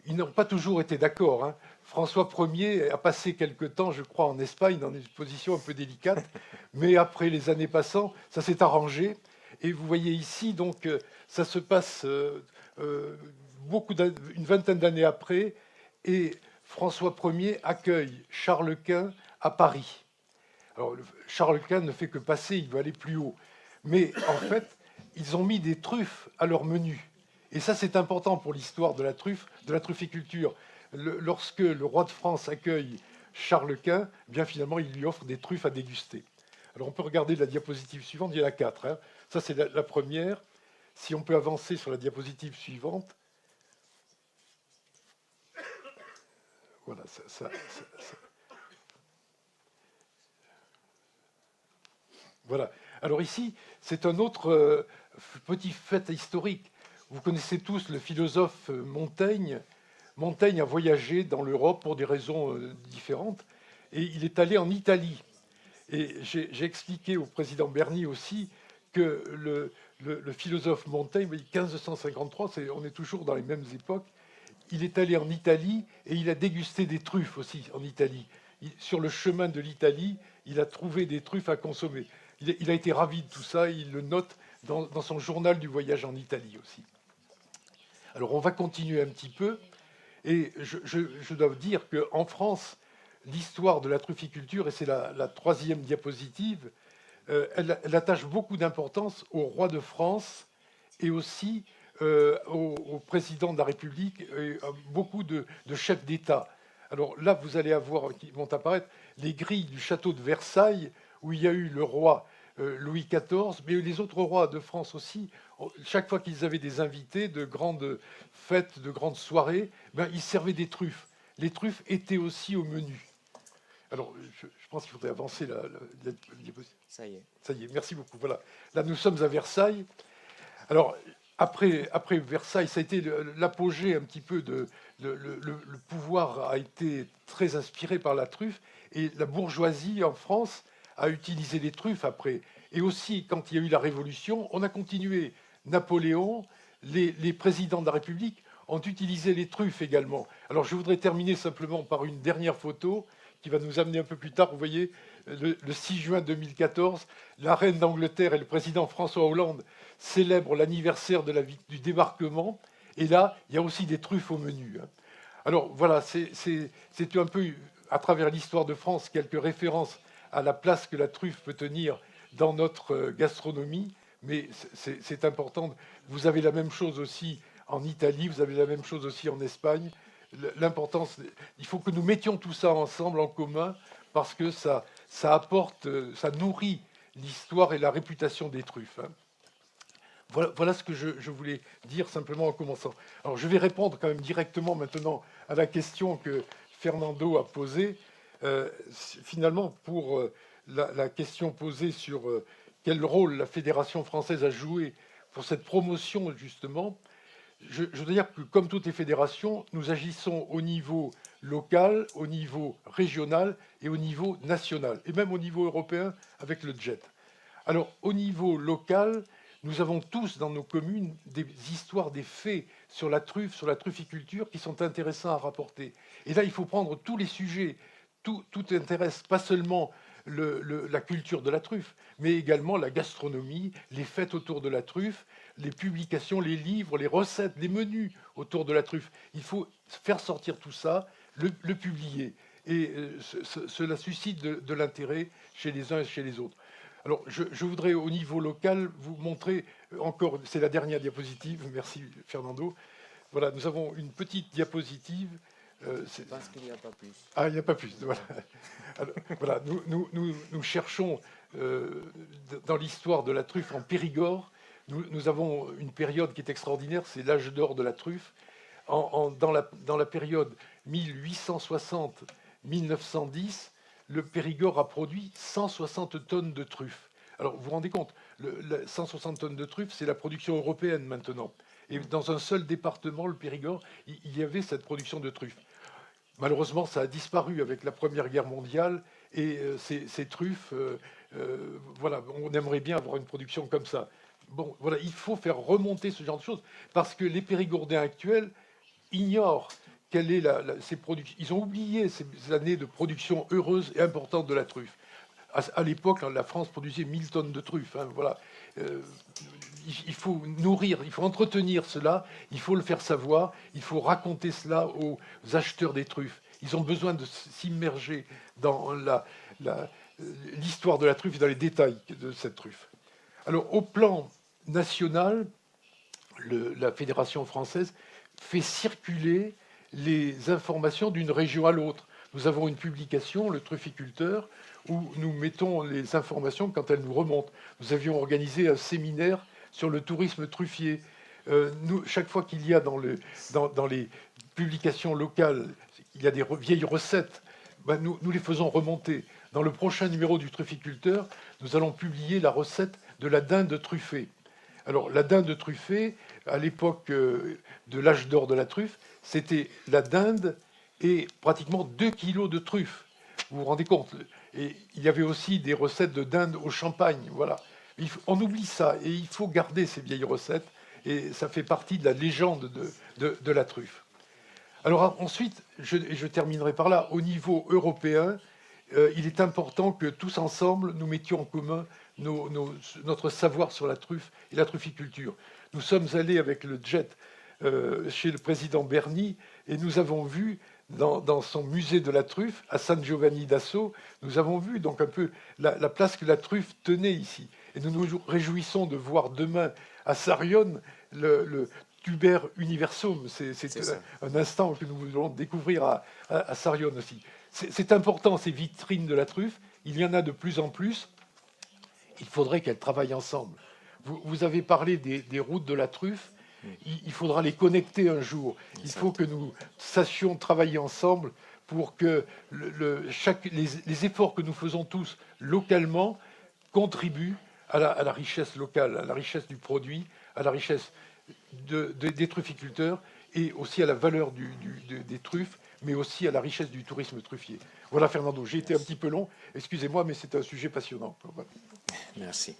Ils n'ont pas toujours été d'accord. Hein. François Ier a passé quelque temps, je crois, en Espagne, dans une position un peu délicate, mais après les années passant, ça s'est arrangé. Et vous voyez ici, donc, ça se passe une vingtaine d'années après, et François Ier accueille Charles Quint à Paris. Alors, Charles Quint ne fait que passer, il veut aller plus haut. Mais en fait, ils ont mis des truffes à leur menu. Et ça, c'est important pour l'histoire de la truffe, de la trufficulture. Lorsque le roi de France accueille Charles Quint, eh bien finalement, il lui offre des truffes à déguster. Alors, on peut regarder la diapositive suivante, il y en a 4. Hein. Ça, c'est la première. Si on peut avancer sur la diapositive suivante. Voilà, ça. Voilà. Alors ici, c'est un autre petit fait historique. Vous connaissez tous le philosophe Montaigne. Montaigne a voyagé dans l'Europe pour des raisons différentes, et il est allé en Italie. Et j'ai expliqué au président Berny aussi que le philosophe Montaigne, 1553, on est toujours dans les mêmes époques, il est allé en Italie et il a dégusté des truffes aussi en Italie. Sur le chemin de l'Italie, il a trouvé des truffes à consommer. Il a été ravi de tout ça, il le note dans son journal du voyage en Italie aussi. Alors on va continuer un petit peu, et je dois dire qu'en France, l'histoire de la trufficulture, et c'est la troisième diapositive, elle attache beaucoup d'importance au roi de France et aussi au président de la République et à beaucoup de chefs d'État. Alors là, vous allez avoir, qui vont apparaître, les grilles du château de Versailles, où il y a eu le roi Louis XIV, mais les autres rois de France aussi. Chaque fois qu'ils avaient des invités, de grandes fêtes, de grandes soirées, ben, ils servaient des truffes. Les truffes étaient aussi au menu. Alors, je pense qu'il faudrait avancer la diapositive. Ça y est. Ça y est, merci beaucoup. Voilà. Là, nous sommes à Versailles. Alors, après Versailles, ça a été l'apogée un petit peu le pouvoir a été très inspiré par la truffe, et la bourgeoisie en France a utilisé les truffes après. Et aussi, quand il y a eu la Révolution, on a continué. Napoléon, les présidents de la République ont utilisé les truffes également. Alors, je voudrais terminer simplement par une dernière photo qui va nous amener un peu plus tard. Vous voyez, le 6 juin 2014, la reine d'Angleterre et le président François Hollande célèbrent l'anniversaire du débarquement. Et là, il y a aussi des truffes au menu. Alors voilà, c'est un peu, à travers l'histoire de France, quelques références à la place que la truffe peut tenir dans notre gastronomie, mais c'est important. Vous avez la même chose aussi en Italie, vous avez la même chose aussi en Espagne. L'importance, il faut que nous mettions tout ça ensemble, en commun, parce que ça apporte, ça nourrit l'histoire et la réputation des truffes. Hein. Voilà ce que je voulais dire simplement en commençant. Alors je vais répondre quand même directement maintenant à la question que Fernando a posée. Finalement, pour la question posée sur quel rôle la Fédération française a joué pour cette promotion, justement, je veux dire que, comme toutes les fédérations, nous agissons au niveau local, au niveau régional et au niveau national, et même au niveau européen avec le JET. Alors, au niveau local, nous avons tous dans nos communes des histoires, des faits sur la trufficulture qui sont intéressants à rapporter. Et là, il faut prendre tous les sujets. Tout intéresse pas seulement la culture de la truffe, mais également la gastronomie, les fêtes autour de la truffe, les publications, les livres, les recettes, les menus autour de la truffe. Il faut faire sortir tout ça, le publier. Et cela suscite de l'intérêt chez les uns et chez les autres. Alors, je voudrais, au niveau local, vous montrer encore, c'est la dernière diapositive, merci Fernando. Voilà, nous avons une petite diapositive. Je pense qu'il n'y a pas plus. Ah, il n'y a pas plus, voilà. Alors, voilà, nous cherchons, dans l'histoire de la truffe en Périgord, nous avons une période qui est extraordinaire, c'est l'âge d'or de la truffe. Dans la période 1860-1910, le Périgord a produit 160 tonnes de truffes. Alors, vous vous rendez compte, 160 tonnes de truffes, c'est la production européenne maintenant. Et dans un seul département, le Périgord, il y avait cette production de truffes. Malheureusement, ça a disparu avec la Première Guerre mondiale. Et ces truffes, voilà, on aimerait bien avoir une production comme ça. Bon, voilà, il faut faire remonter ce genre de choses, parce que les Périgordais actuels ignorent quelle est ces productions. Ils ont oublié ces années de production heureuse et importante de la truffe. À l'époque, la France produisait 1000 tonnes de truffes. Hein, voilà. Il faut nourrir, il faut entretenir cela, il faut le faire savoir, il faut raconter cela aux acheteurs des truffes. Ils ont besoin de s'immerger dans l'histoire de la truffe et dans les détails de cette truffe. Alors, au plan national, la Fédération française fait circuler les informations d'une région à l'autre. Nous avons une publication, le Trufficulteur, où nous mettons les informations quand elles nous remontent. Nous avions organisé un séminaire sur le tourisme truffier. Chaque fois qu'il y a dans les publications locales, il y a des vieilles recettes, ben nous les faisons remonter. Dans le prochain numéro du Trufficulteur, nous allons publier la recette de la dinde truffée. Alors, la dinde truffée, à l'époque de l'âge d'or de la truffe, c'était la dinde et pratiquement 2 kilos de truffes. Vous vous rendez compte? Et il y avait aussi des recettes de dinde au champagne. Voilà. On oublie ça et il faut garder ces vieilles recettes. Et ça fait partie de la légende de la truffe. Alors ensuite, je terminerai par là, au niveau européen, il est important que tous ensemble, nous mettions en commun notre savoir sur la truffe et la trufficulture. Nous sommes allés avec le JET chez le président Berni et nous avons vu dans son musée de la truffe, à San Giovanni d'Asso, nous avons vu donc un peu la place que la truffe tenait ici. Et nous nous réjouissons de voir demain à Sarione le tuber universum. C'est un instant que nous voulons découvrir à Sarione aussi. C'est important, ces vitrines de la truffe. Il y en a de plus en plus. Il faudrait qu'elles travaillent ensemble. Vous avez parlé des routes de la truffe. Il faudra les connecter un jour. Il faut que nous sachions travailler ensemble pour que les efforts que nous faisons tous localement contribuent à la richesse locale, à la richesse du produit, à la richesse des trufficulteurs et aussi à la valeur des truffes, mais aussi à la richesse du tourisme truffier. Voilà, Fernando, j'ai été un petit peu long. Excusez-moi, mais c'est un sujet passionnant. Voilà. Merci.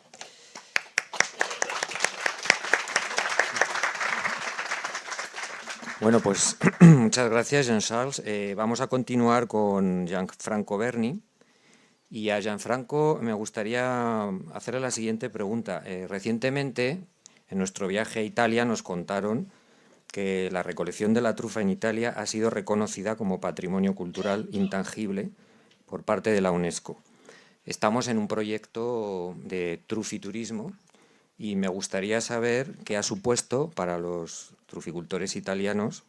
Bueno, pues muchas gracias, Jean-Charles. Vamos a continuar con Gianfranco Berni. Y a Gianfranco me gustaría hacerle la siguiente pregunta. Recientemente, en nuestro viaje a Italia, nos contaron que la recolección de la trufa en Italia ha sido reconocida como patrimonio cultural intangible por parte de la UNESCO. Estamos en un proyecto de trufiturismo y me gustaría saber qué ha supuesto para los truficultores italianos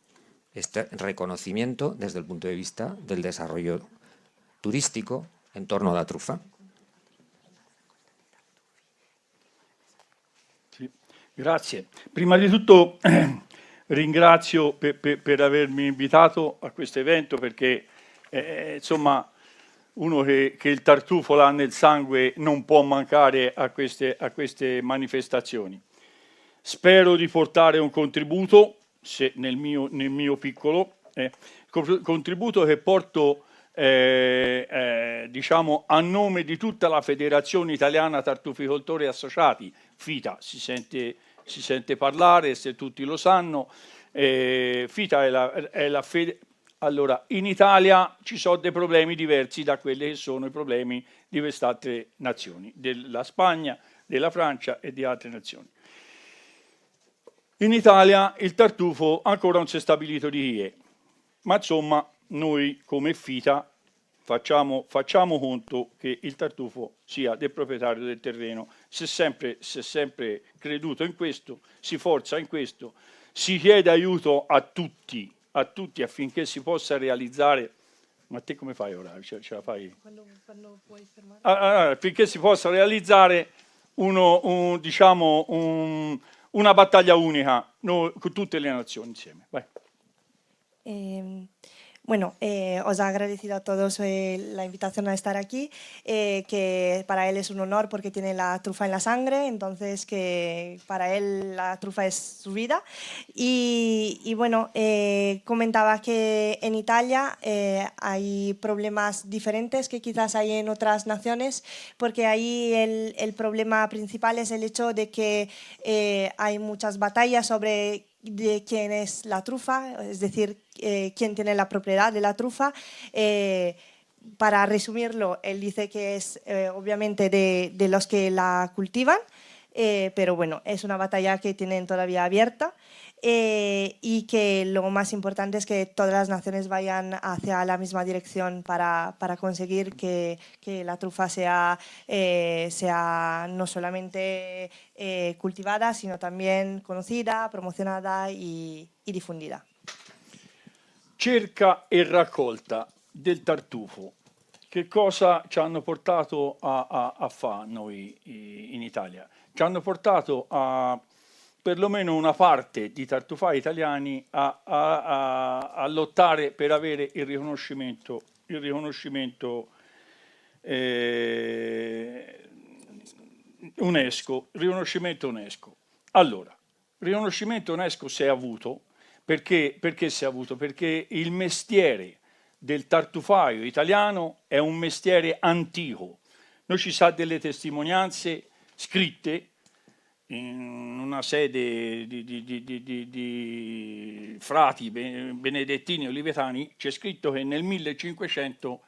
este reconocimiento desde el punto de vista del desarrollo turístico en torno a la trufa. Sì, grazie. Prima di tutto ringrazio per avermi invitato a questo evento perché insomma uno che il tartufo l'ha nel sangue non può mancare a queste manifestazioni. Spero di portare un contributo, nel mio piccolo, contributo che porto diciamo a nome di tutta la Federazione Italiana Tartuficoltori Associati, FITA, si sente parlare, se tutti lo sanno. FITA è la Allora, in Italia ci sono dei problemi diversi da quelli che sono i problemi di queste nazioni, della Spagna, della Francia e di altre nazioni. In Italia il tartufo ancora non si è stabilito di chi è, ma insomma noi come FITA facciamo conto che il tartufo sia del proprietario del terreno. Si è sempre creduto in questo, si forza in questo, si chiede aiuto a tutti affinché si possa realizzare. Ma te come fai ora? Ce la fai? Quando puoi fermare? Affinché si possa realizzare una battaglia unica con tutte le nazioni insieme. Vai. Bueno, os ha agradecido a todos la invitación a estar aquí, que para él es un honor porque tiene la trufa en la sangre, entonces que para él la trufa es su vida. Y bueno, comentaba que en Italia hay problemas diferentes que quizás hay en otras naciones, porque ahí el problema principal es el hecho de que hay muchas batallas sobre de quién es la trufa, es decir, quién tiene la propiedad de la trufa. Para resumirlo, él dice que es obviamente de los que la cultivan, pero bueno, es una batalla que tienen todavía abierta y que lo más importante es que todas las naciones vayan hacia la misma dirección para conseguir que la trufa sea no solamente cultivada, sino también conocida, promocionada y difundida. Cerca e raccolta del tartufo. Che cosa ci hanno portato a fare noi in Italia? Ci hanno portato a perlomeno una parte di tartufai italiani a lottare per avere il riconoscimento UNESCO. Allora, riconoscimento UNESCO si è avuto perché si è avuto? Perché il mestiere del tartufaio italiano è un mestiere antico. Noi ci sa delle testimonianze scritte in una sede di frati benedettini olivetani, c'è scritto che nel 1500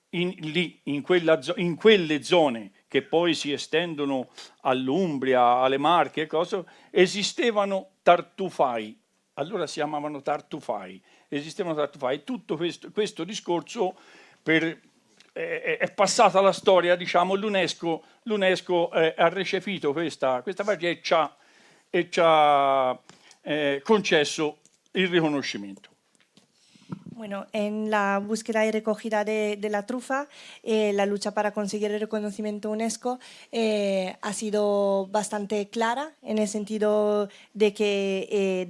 in quelle zone che poi si estendono all'Umbria, alle Marche e cose, esistevano tartufai. Allora si chiamavano tartufai, esistevano tartufai. Tutto questo discorso è passata alla storia, diciamo, l'UNESCO ha recepito questa parte e ci ha concesso il riconoscimento. Bueno, en la búsqueda y recogida de la trufa, la lucha para conseguir el reconocimiento UNESCO ha sido bastante clara, en el sentido de que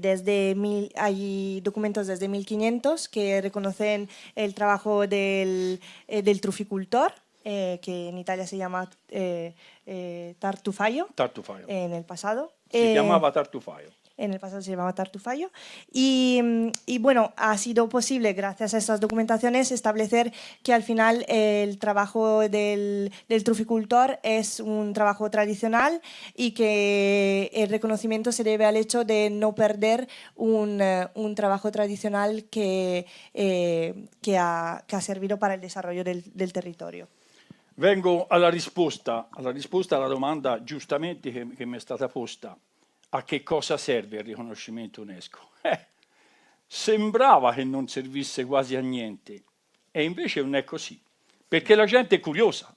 hay documentos desde 1500 que reconocen el trabajo del truficultor, que en Italia se llama tartufaio. Tartufaio. En el pasado. Si chiamava tartufaio. En el pasado se llamaba tartufaio. Y bueno, ha sido posible, gracias a estas documentaciones, establecer que al final el trabajo del truficultor es un trabajo tradicional y que el reconocimiento se debe al hecho de no perder un trabajo tradicional que ha servido para el desarrollo del territorio. Vengo alla risposta alla domanda giustamente che mi è stata posta. A che cosa serve il riconoscimento UNESCO? sembrava che non servisse quasi a niente, e invece non è così, perché la gente è curiosa.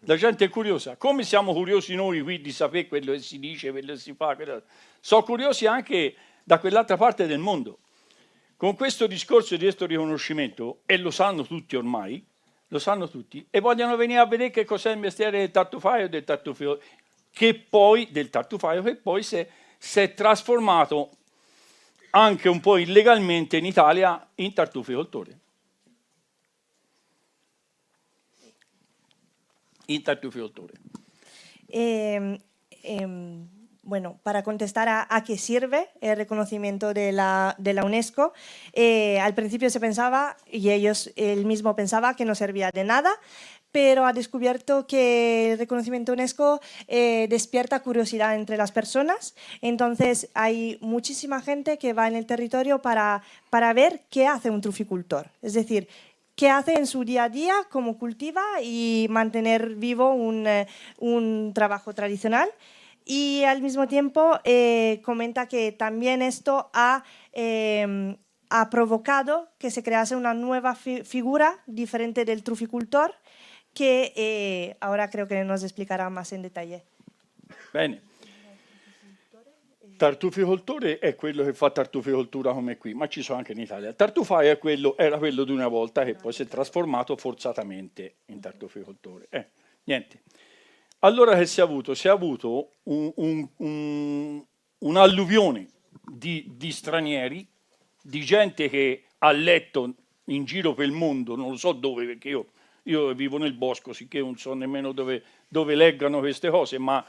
La gente è curiosa. Come siamo curiosi noi qui di sapere quello che si dice, quello che si fa, sono curiosi anche da quell'altra parte del mondo. Con questo discorso di questo riconoscimento, e lo sanno tutti ormai, lo sanno tutti, e vogliono venire a vedere che cos'è il mestiere del tartufaio e del tartufaio, che poi si è trasformato anche un po' illegalmente in Italia in tartuficoltore. Bueno, para contestar a qué sirve el reconocimiento de la UNESCO, al principio se pensaba, y él mismo pensaba, que no servía de nada, pero ha descubierto que el reconocimiento UNESCO despierta curiosidad entre las personas. Entonces hay muchísima gente que va en el territorio para ver qué hace un truficultor. Es decir, qué hace en su día a día, cómo cultiva y mantener vivo un trabajo tradicional. Y al mismo tiempo comenta que también esto ha provocado que se crease una nueva figura diferente del truficultor, che ora credo che nos explicarà más in dettaglio. Bene. Tartuficoltore è quello che fa tartuficoltura come qui, ma ci sono anche in Italia. Tartufaio era quello di una volta che poi si è trasformato forzatamente in tartuficoltore. Niente. Allora che si è avuto? Si è avuto un'alluvione di stranieri, di gente che ha letto in giro per il mondo, non lo so dove, perché io vivo nel bosco, sicché non so nemmeno dove leggano queste cose, ma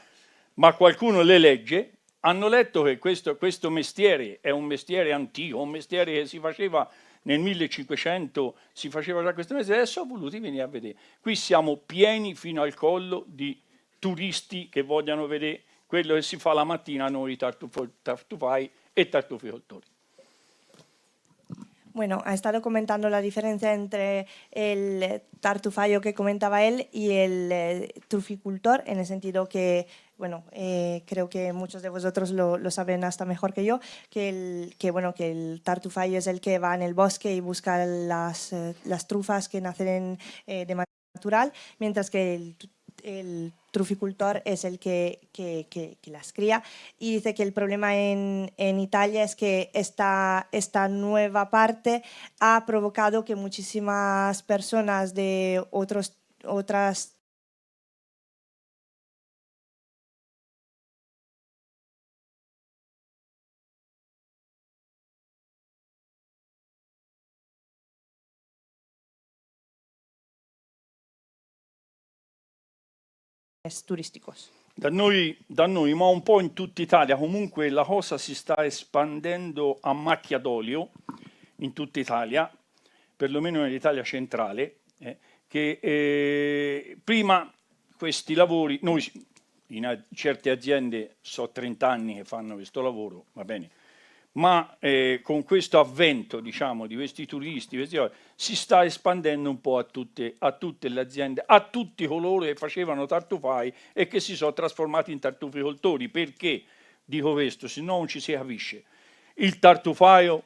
qualcuno le legge. Hanno letto che questo mestiere è un mestiere antico, un mestiere che si faceva nel 1500, si faceva già questo mestiere, adesso ho voluto venire a vedere. Qui siamo pieni fino al collo di turisti che vogliono vedere quello che si fa la mattina noi tartufai e tartuficoltori. Bueno, ha estado comentando la diferencia entre el tartufayo que comentaba él y el truficultor, en el sentido que, bueno, creo que muchos de vosotros lo saben hasta mejor que yo, que el tartufayo es el que va en el bosque y busca las trufas que nacen de manera natural, mientras que el truficultor es el que las cría, y dice que el problema en Italia es que esta nueva parte ha provocado que muchísimas personas de otras turísticos. Da noi, ma un po' in tutta Italia, comunque la cosa si sta espandendo a macchia d'olio in tutta Italia, perlomeno nell'Italia centrale, che prima questi lavori, noi in certe aziende so 30 anni che fanno questo lavoro, va bene, ma con questo avvento, diciamo, di questi turisti, si sta espandendo un po' a tutte le aziende, a tutti coloro che facevano tartufai e che si sono trasformati in tartuficoltori. Perché dico questo? Se no non ci si capisce. Il tartufaio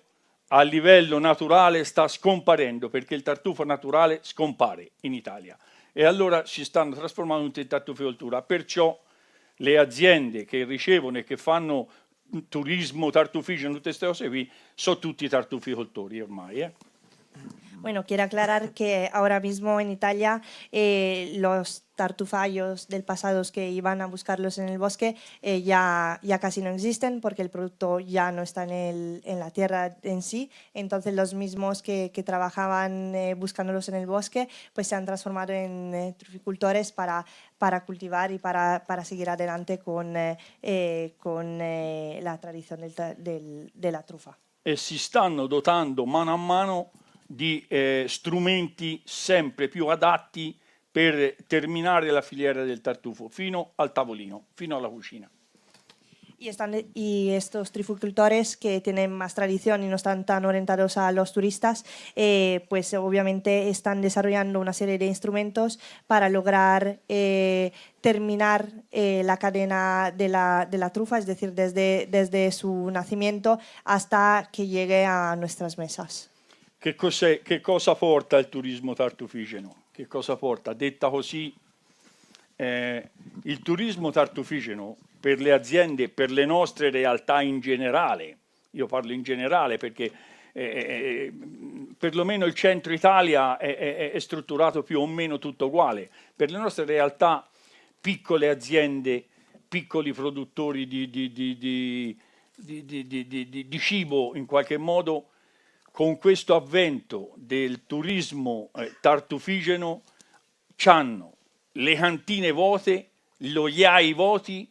a livello naturale sta scomparendo, perché il tartufo naturale scompare in Italia, e allora si stanno trasformando in tartuficoltura. Perciò le aziende che ricevono e che fanno turismo tartuficio, tutte queste cose qui, sono tutti tartuficoltori ormai. Bueno, quiero aclarar que ahora mismo en Italia los tartufayos del pasado que iban a buscarlos en el bosque ya casi no existen, porque el producto ya no está en la tierra en sí. Entonces los mismos que trabajaban buscándolos en el bosque pues se han transformado en truficultores para cultivar y para seguir adelante con la tradición de la trufa. E si stanno dotando mano a mano di strumenti sempre più adatti per terminare la filiera del tartufo, fino al tavolino, fino alla cucina. Y estos trificultores que tienen más tradición y no están tan orientados a los turistas, pues obviamente están desarrollando una serie de instrumentos para lograr terminar la cadena de la trufa, es decir, desde su nacimiento hasta que llegue a nuestras mesas. Che cosa porta il turismo tartufigeno? Che cosa porta? Detta così, il turismo tartufigeno per le aziende, per le nostre realtà in generale, io parlo in generale perché perlomeno il centro Italia è strutturato più o meno tutto uguale, per le nostre realtà, piccole aziende, piccoli produttori di cibo in qualche modo, con questo avvento del turismo tartufigeno c'hanno le cantine vuote, gli ogliai vuoti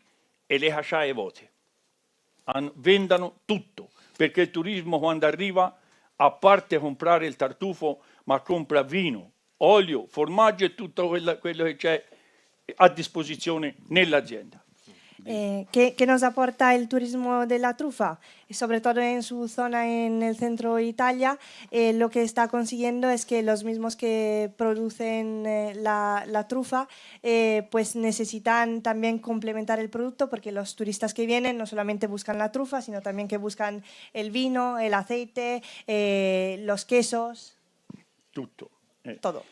e le caciaie vuote. Vendano tutto, perché il turismo quando arriva, a parte comprare il tartufo, ma compra vino, olio, formaggio e tutto quello che c'è a disposizione nell'azienda. ¿Qué nos aporta el turismo de la trufa? Sobre todo en su zona en el centro de Italia, lo que está consiguiendo es que los mismos que producen la trufa pues necesitan también complementar el producto, porque los turistas que vienen no solamente buscan la trufa, sino también que buscan el vino, el aceite, los quesos. Tutto. Todo.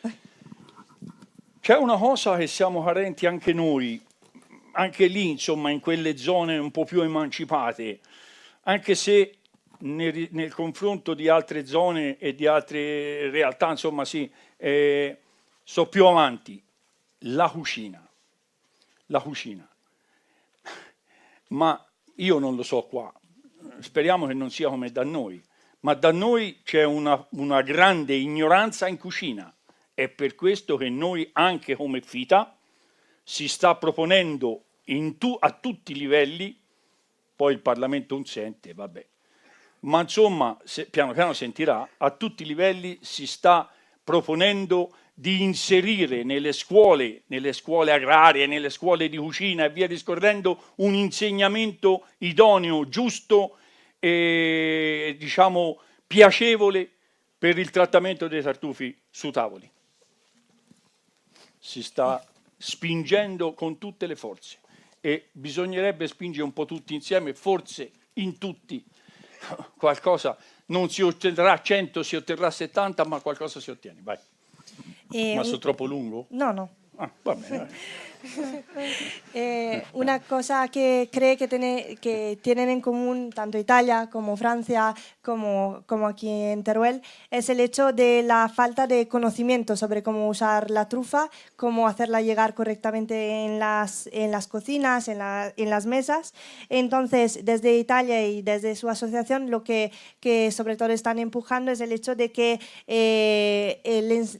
C'è una cosa che siamo carenti anche noi, anche lì, insomma, in quelle zone un po' più emancipate, anche se nel confronto di altre zone e di altre realtà, insomma, sì, so più avanti, la cucina. La cucina. Ma io non lo so qua, speriamo che non sia come da noi, ma da noi c'è una grande ignoranza in cucina. È per questo che noi, anche come FITA, si sta proponendo a tutti i livelli, poi il Parlamento non sente, vabbè, ma insomma piano piano sentirà, a tutti i livelli si sta proponendo di inserire nelle scuole agrarie, nelle scuole di cucina e via discorrendo, un insegnamento idoneo, giusto e diciamo piacevole per il trattamento dei tartufi su tavoli. Si sta spingendo con tutte le forze e bisognerebbe spingere un po' tutti insieme, forse in tutti qualcosa, non si otterrà 100, si otterrà 70, ma qualcosa si ottiene. Vai. Ma sono troppo lungo? No, no. Ah, va bene. Una cosa que cree que tienen en común tanto Italia como Francia como aquí en Teruel es el hecho de la falta de conocimiento sobre cómo usar la trufa, cómo hacerla llegar correctamente en las cocinas, en las mesas. Entonces, desde Italia y desde su asociación, lo que sobre todo están empujando es el hecho de que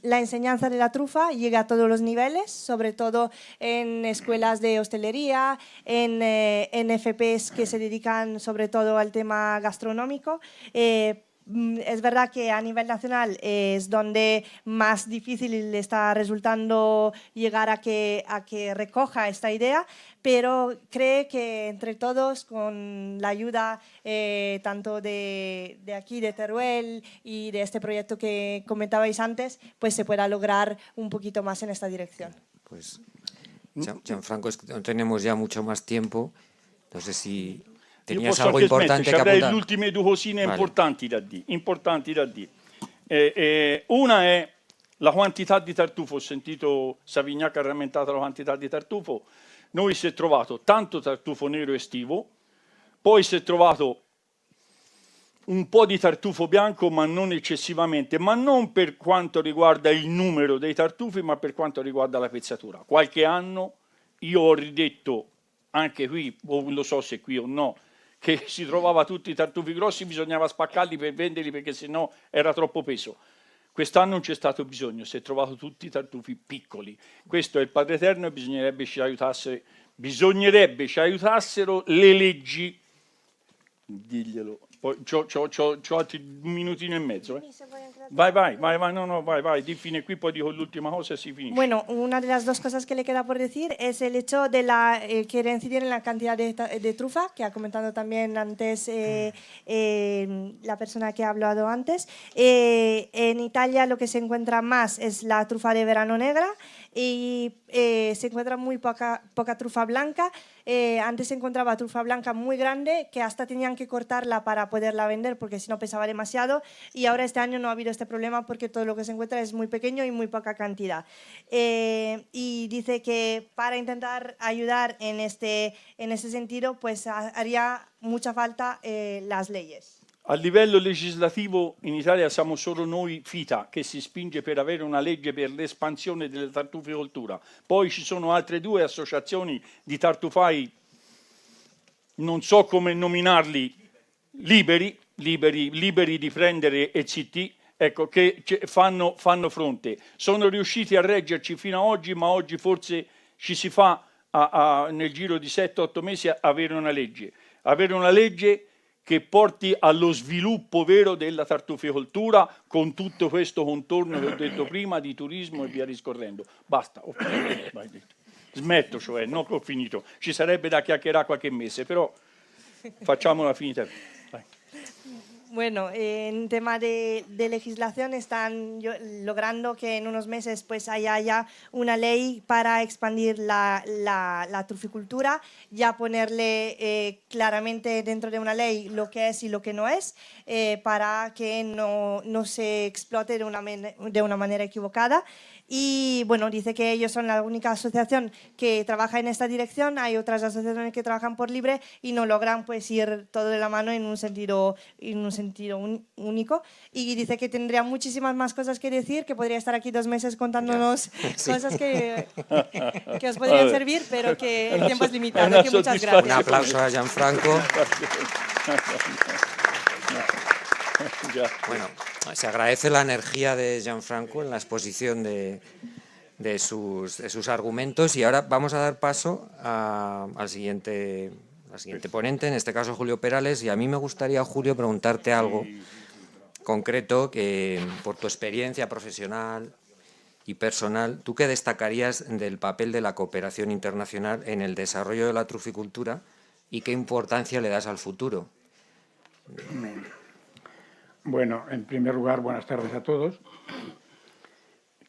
la enseñanza de la trufa llegue a todos los niveles, sobre todo en escuelas de hostelería, en FPs que se dedican sobre todo al tema gastronómico. Es verdad que a nivel nacional es donde más difícil le está resultando llegar a que recoja esta idea, pero cree que entre todos, con la ayuda tanto de aquí, de Teruel, y de este proyecto que comentabais antes, pues se pueda lograr un poquito más en esta dirección. Pues Gianfranco, es que no tenemos ya mucho más tiempo, no sé si tenías algo importante que apuntar. Le ultime due cosine importanti da dire. Una è la quantità di tartufo. Ho sentito Savignac ha rammentato la quantità di tartufo. Noi si è trovato tanto tartufo nero estivo, poi si è trovato un po' di tartufo bianco, ma non eccessivamente, ma non per quanto riguarda il numero dei tartufi, ma per quanto riguarda la pezzatura. Qualche anno io ho ridetto, anche qui, lo so se qui o no, che si trovava tutti i tartufi grossi, bisognava spaccarli per venderli perché sennò era troppo peso. Quest'anno non c'è stato bisogno, si è trovato tutti i tartufi piccoli. Questo è il Padre Eterno e bisognerebbe ci aiutassero le leggi. Diglielo. Poi c'ho altri un minutino e mezzo. Se vogliono Vai, di fine qui, poi dico l'ultima cosa e si finisce. Bueno, una de las dos cosas que le queda por decir es el hecho de quiere incidir en la cantidad de trufa, que ha comentado también antes la persona que ha hablado antes. En Italia lo que se encuentra más es la trufa de verano negra y se encuentra muy poca trufa blanca. Antes se encontraba trufa blanca muy grande que hasta tenían que cortarla para poderla vender porque si no pesaba demasiado, y ahora este año no ha habido este problema porque todo lo que se encuentra es muy pequeño y muy poca cantidad. Y dice que para intentar ayudar en este sentido pues haría mucha falta las leyes. A livello legislativo in Italia siamo solo noi FITA che si spinge per avere una legge per l'espansione della tartuficoltura. Poi ci sono altre 2 associazioni di tartufai, non so come nominarli, liberi di prendere ECT, ecco, che fanno fronte. Sono riusciti a reggerci fino a oggi, ma oggi forse ci si fa nel giro di 7-8 mesi avere una legge che porti allo sviluppo vero della tartuficoltura con tutto questo contorno che ho detto prima di turismo e via discorrendo. Basta, okay. Smetto, cioè, non ho finito. Ci sarebbe da chiacchierare qualche mese, però facciamola finita. Vai. Bueno, en tema de legislación están logrando que en unos meses pues haya ya una ley para expandir la truficultura, ya ponerle claramente dentro de una ley lo que es y lo que no es, para que no se explote de una manera equivocada. Y bueno, dice que ellos son la única asociación que trabaja en esta dirección. Hay otras asociaciones que trabajan por libre y no logran pues ir todo de la mano en un sentido único. Y dice que tendría muchísimas más cosas que decir, que podría estar aquí 2 meses contándonos cosas que os podrían servir, pero que el tiempo es limitado. Que muchas gracias. Un aplauso a Gianfranco. Bueno, se agradece la energía de Gianfranco en la exposición de sus argumentos, y ahora vamos a dar paso al siguiente ponente, en este caso Julio Perales, y a mí me gustaría, Julio, preguntarte algo concreto que por tu experiencia profesional y personal, ¿tú qué destacarías del papel de la cooperación internacional en el desarrollo de la truficultura y qué importancia le das al futuro? Bueno, en primer lugar, buenas tardes a todos.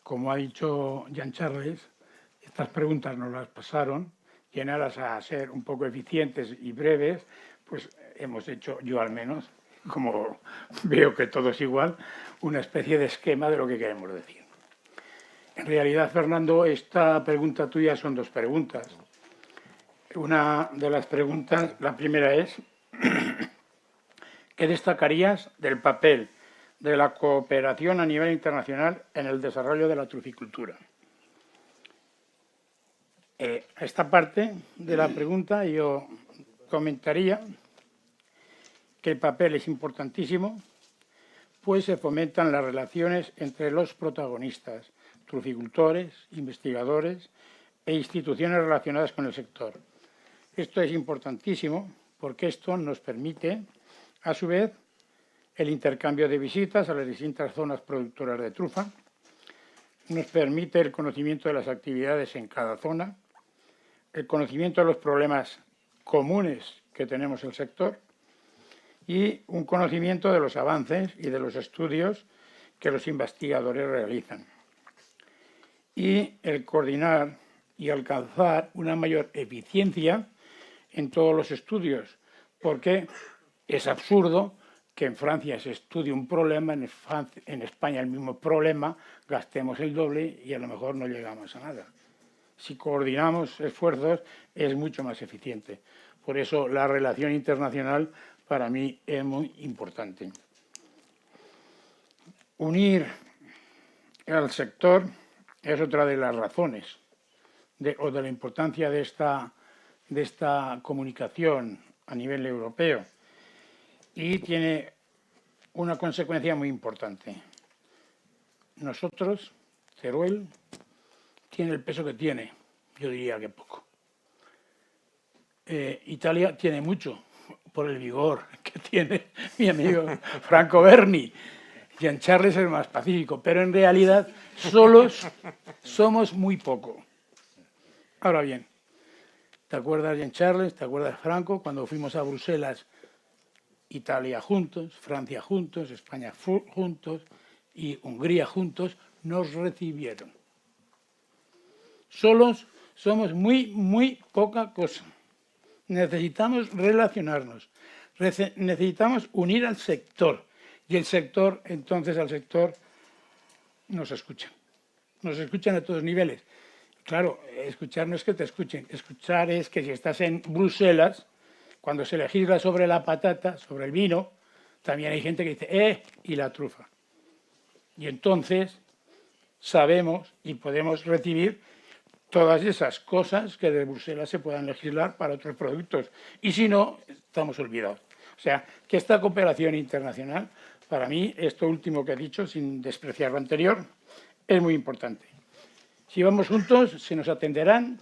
Como ha dicho Jean-Charles, estas preguntas nos las pasaron y en aras a ser un poco eficientes y breves, pues hemos hecho, yo al menos, como veo que todo es igual, una especie de esquema de lo que queremos decir. En realidad, Fernando, esta pregunta tuya son 2 preguntas. Una de las preguntas, la primera es ¿qué destacarías del papel de la cooperación a nivel internacional en el desarrollo de la truficultura? Esta parte de la pregunta yo comentaría que el papel es importantísimo, pues se fomentan las relaciones entre los protagonistas, truficultores, investigadores e instituciones relacionadas con el sector. Esto es importantísimo porque esto nos permite, a su vez, el intercambio de visitas a las distintas zonas productoras de trufa, nos permite el conocimiento de las actividades en cada zona, el conocimiento de los problemas comunes que tenemos en el sector y un conocimiento de los avances y de los estudios que los investigadores realizan. Y el coordinar y alcanzar una mayor eficiencia en todos los estudios, porque es absurdo que en Francia se estudie un problema, en España el mismo problema, gastemos el doble y a lo mejor no llegamos a nada. Si coordinamos esfuerzos es mucho más eficiente. Por eso la relación internacional para mí es muy importante. Unir al sector es otra de las razones o de la importancia de esta comunicación a nivel europeo. Y tiene una consecuencia muy importante. Nosotros, Teruel, tiene el peso que tiene, yo diría que poco. Italia tiene mucho, por el vigor que tiene mi amigo Franco Berni. Jean-Charles es más pacífico, pero en realidad solos somos muy poco. Ahora bien, ¿te acuerdas, Jean-Charles? ¿Te acuerdas, Franco? Cuando fuimos a Bruselas, Italia juntos, Francia juntos, España juntos y Hungría juntos, nos recibieron. Solos somos muy poca cosa. Necesitamos relacionarnos, necesitamos unir al sector. Y el sector, entonces al sector nos escucha. Nos escuchan a todos niveles. Claro, escuchar no es que te escuchen, escuchar es que si estás en Bruselas, cuando se legisla sobre la patata, sobre el vino, también hay gente que dice, y la trufa. Y entonces sabemos y podemos recibir todas esas cosas que de Bruselas se puedan legislar para otros productos. Y si no, estamos olvidados. O sea, que esta cooperación internacional, para mí, esto último que he dicho, sin despreciar lo anterior, es muy importante. Si vamos juntos, se nos atenderán,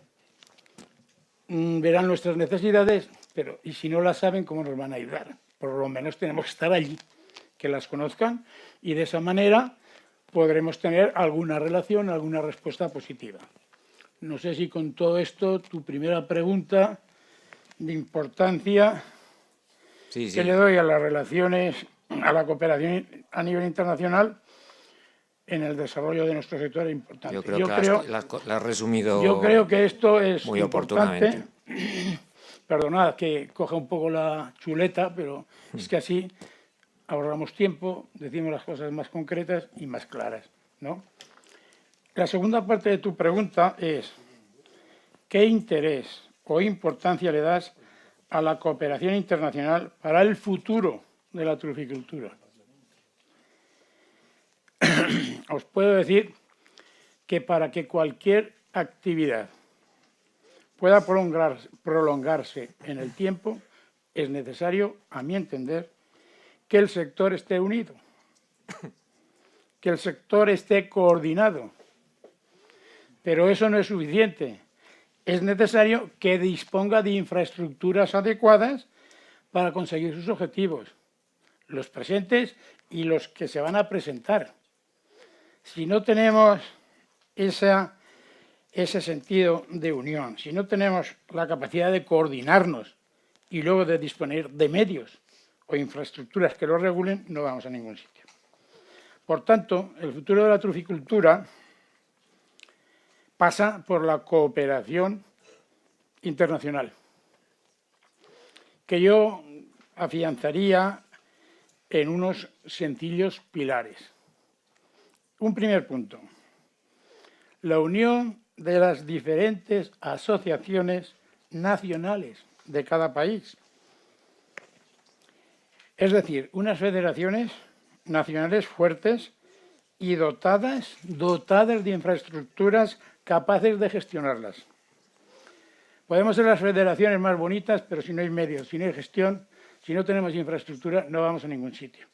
verán nuestras necesidades, pero y si no las saben, ¿cómo nos van a ayudar? Por lo menos tenemos que estar allí, que las conozcan, y de esa manera podremos tener alguna relación, alguna respuesta positiva. No sé si con todo esto, tu primera pregunta de importancia que le doy a las relaciones, a la cooperación a nivel internacional en el desarrollo de nuestro sector es importante. Yo creo que la has resumido yo creo que esto es muy importante. oportunamente. Perdonad que coja un poco la chuleta, pero es que así ahorramos tiempo, decimos las cosas más concretas y más claras, ¿no? La segunda parte de tu pregunta es ¿qué interés o importancia le das a la cooperación internacional para el futuro de la truficultura? Os puedo decir que para que cualquier actividad pueda prolongarse en el tiempo, es necesario, a mi entender, que el sector esté unido, que el sector esté coordinado. Pero eso no es suficiente. Es necesario que disponga de infraestructuras adecuadas para conseguir sus objetivos, los presentes y los que se van a presentar. Si no tenemos ese sentido de unión, si no tenemos la capacidad de coordinarnos y luego de disponer de medios o infraestructuras que lo regulen, no vamos a ningún sitio. Por tanto, el futuro de la truficultura pasa por la cooperación internacional, que yo afianzaría en unos sencillos pilares. Un primer punto, la unión de las diferentes asociaciones nacionales de cada país. Es decir, unas federaciones nacionales fuertes y dotadas de infraestructuras capaces de gestionarlas. Podemos ser las federaciones más bonitas, pero si no hay medios, si no hay gestión, si no tenemos infraestructura, no vamos a ningún sitio.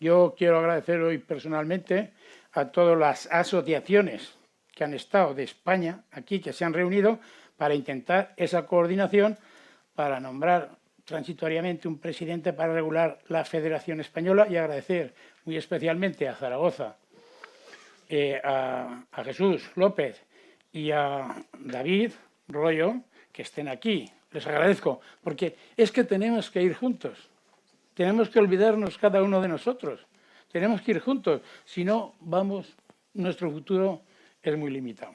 Yo quiero agradecer hoy personalmente a todas las asociaciones que han estado de España aquí, que se han reunido para intentar esa coordinación, para nombrar transitoriamente un presidente para regular la Federación Española y agradecer muy especialmente a Zaragoza, a Jesús López y a David Rollo, que estén aquí. Les agradezco, porque es que tenemos que ir juntos. Tenemos que olvidarnos cada uno de nosotros. Tenemos que ir juntos. Si no, nuestro futuro es muy limitado.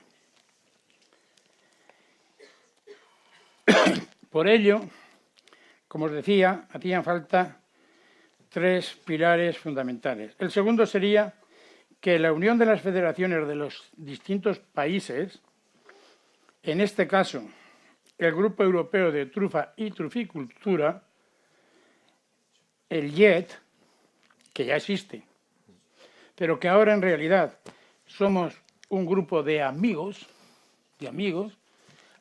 Por ello, como os decía, hacían falta 3 pilares fundamentales. El segundo sería que la unión de las federaciones de los distintos países, en este caso el Grupo Europeo de Trufa y Truficultura, el JET, que ya existe, pero que ahora en realidad somos un grupo de amigos,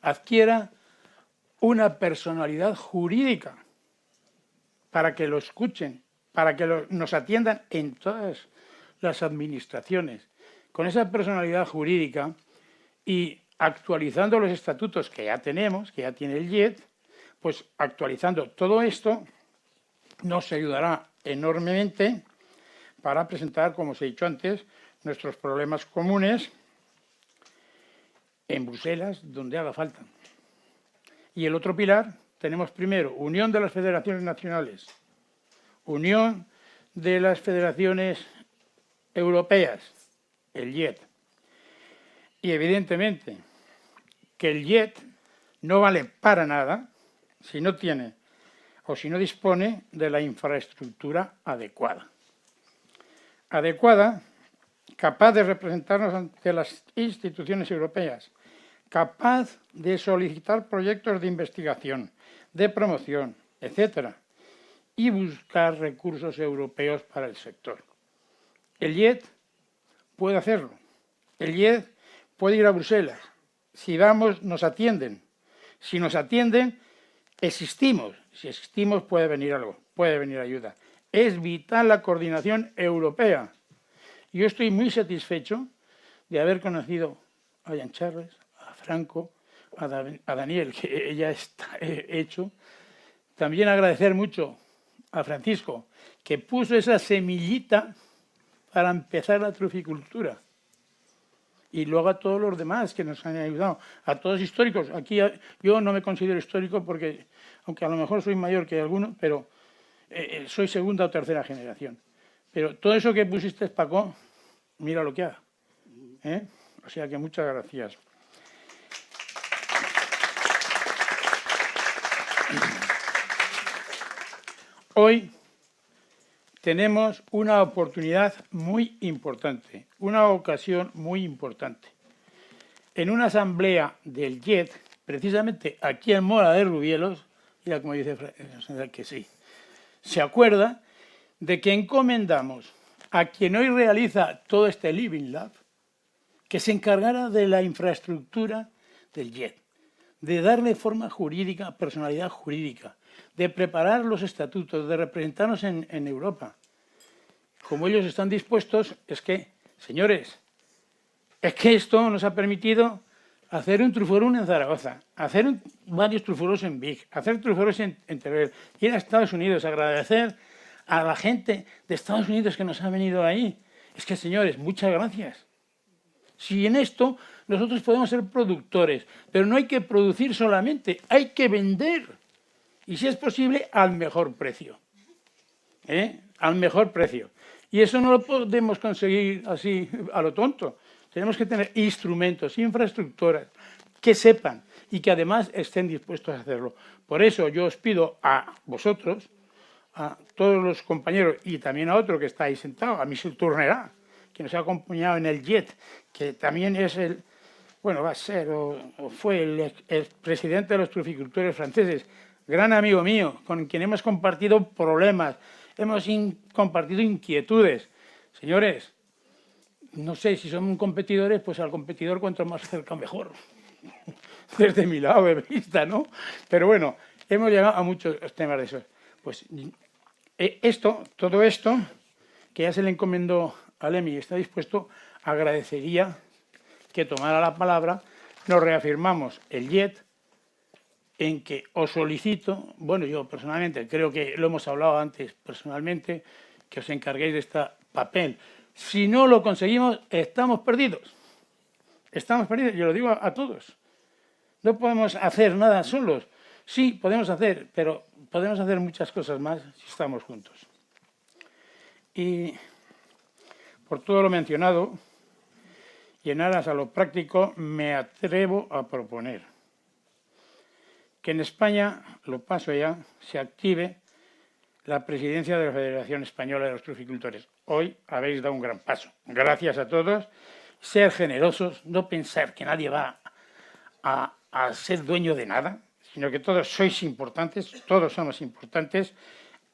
adquiera una personalidad jurídica para que lo escuchen, para que nos atiendan en todas las administraciones. Con esa personalidad jurídica y actualizando los estatutos que ya tenemos, que ya tiene el JET, pues actualizando todo esto nos ayudará enormemente para presentar, como os he dicho antes, nuestros problemas comunes en Bruselas, donde haga falta. Y el otro pilar, tenemos primero Unión de las Federaciones Nacionales, Unión de las Federaciones Europeas, el JET. Y evidentemente que el JET no vale para nada si no tiene o si no dispone de la infraestructura adecuada. Adecuada, capaz de representarnos ante las instituciones europeas, capaz de solicitar proyectos de investigación, de promoción, etcétera, y buscar recursos europeos para el sector. El JET puede hacerlo. El JET puede ir a Bruselas. Si vamos, nos atienden. Si nos atienden, existimos. Si existimos, puede venir algo, puede venir ayuda. Es vital la coordinación europea. Yo estoy muy satisfecho de haber conocido a Jean Charles, a Franco, a Daniel, que ya está hecho. También agradecer mucho a Francisco, que puso esa semillita para empezar la truficultura. Y luego a todos los demás que nos han ayudado, a todos históricos. Aquí yo no me considero histórico porque, aunque a lo mejor soy mayor que alguno, pero soy segunda o tercera generación. Pero todo eso que pusiste, Paco, mira lo que haga. O sea que muchas gracias. Hoy tenemos una oportunidad muy importante, una ocasión muy importante. En una asamblea del JET, precisamente aquí en Mora de Rubielos, ya como dice que sí, se acuerda de que encomendamos a quien hoy realiza todo este Living Lab que se encargara de la infraestructura del JET, de darle forma jurídica, personalidad jurídica, de preparar los estatutos, de representarnos en Europa. Como ellos están dispuestos, es que, señores, es que esto nos ha permitido hacer un Truforum en Zaragoza, hacer varios Truforos en Vic, hacer Truforos en Teruel, ir a Estados Unidos, agradecer a la gente de Estados Unidos que nos ha venido ahí. Es que, señores, muchas gracias. Si en esto nosotros podemos ser productores, pero no hay que producir solamente, hay que vender. Y si es posible, al mejor precio. Al mejor precio. Y eso no lo podemos conseguir así a lo tonto. Tenemos que tener instrumentos, infraestructuras, que sepan y que además estén dispuestos a hacerlo. Por eso yo os pido a vosotros, a todos los compañeros y también a otro que está ahí sentado, a Michel Tournerá, que nos ha acompañado en el JET, que también es el, bueno, va a ser o fue el presidente de los truficultores franceses, gran amigo mío, con quien hemos compartido problemas, hemos compartido inquietudes. Señores, no sé si somos competidores, pues al competidor cuanto más cerca mejor. Desde mi lado de vista, ¿no? Pero bueno, hemos llegado a muchos temas de esos. Pues todo esto, que ya se le encomendó a Lemi y está dispuesto, agradecería que tomara la palabra. Nos reafirmamos el JET, en que os solicito, bueno, yo personalmente, creo que lo hemos hablado antes personalmente, que os encarguéis de este papel. Si no lo conseguimos, estamos perdidos. Estamos perdidos, yo lo digo a todos. No podemos hacer nada solos. Sí, podemos hacer, pero podemos hacer muchas cosas más si estamos juntos. Y por todo lo mencionado, y en aras a lo práctico, me atrevo a proponer que en España, lo paso ya, se active la presidencia de la Federación Española de los Truficultores. Hoy habéis dado un gran paso. Gracias a todos. Ser generosos, no pensar que nadie va a ser dueño de nada, sino que todos sois importantes, todos somos importantes.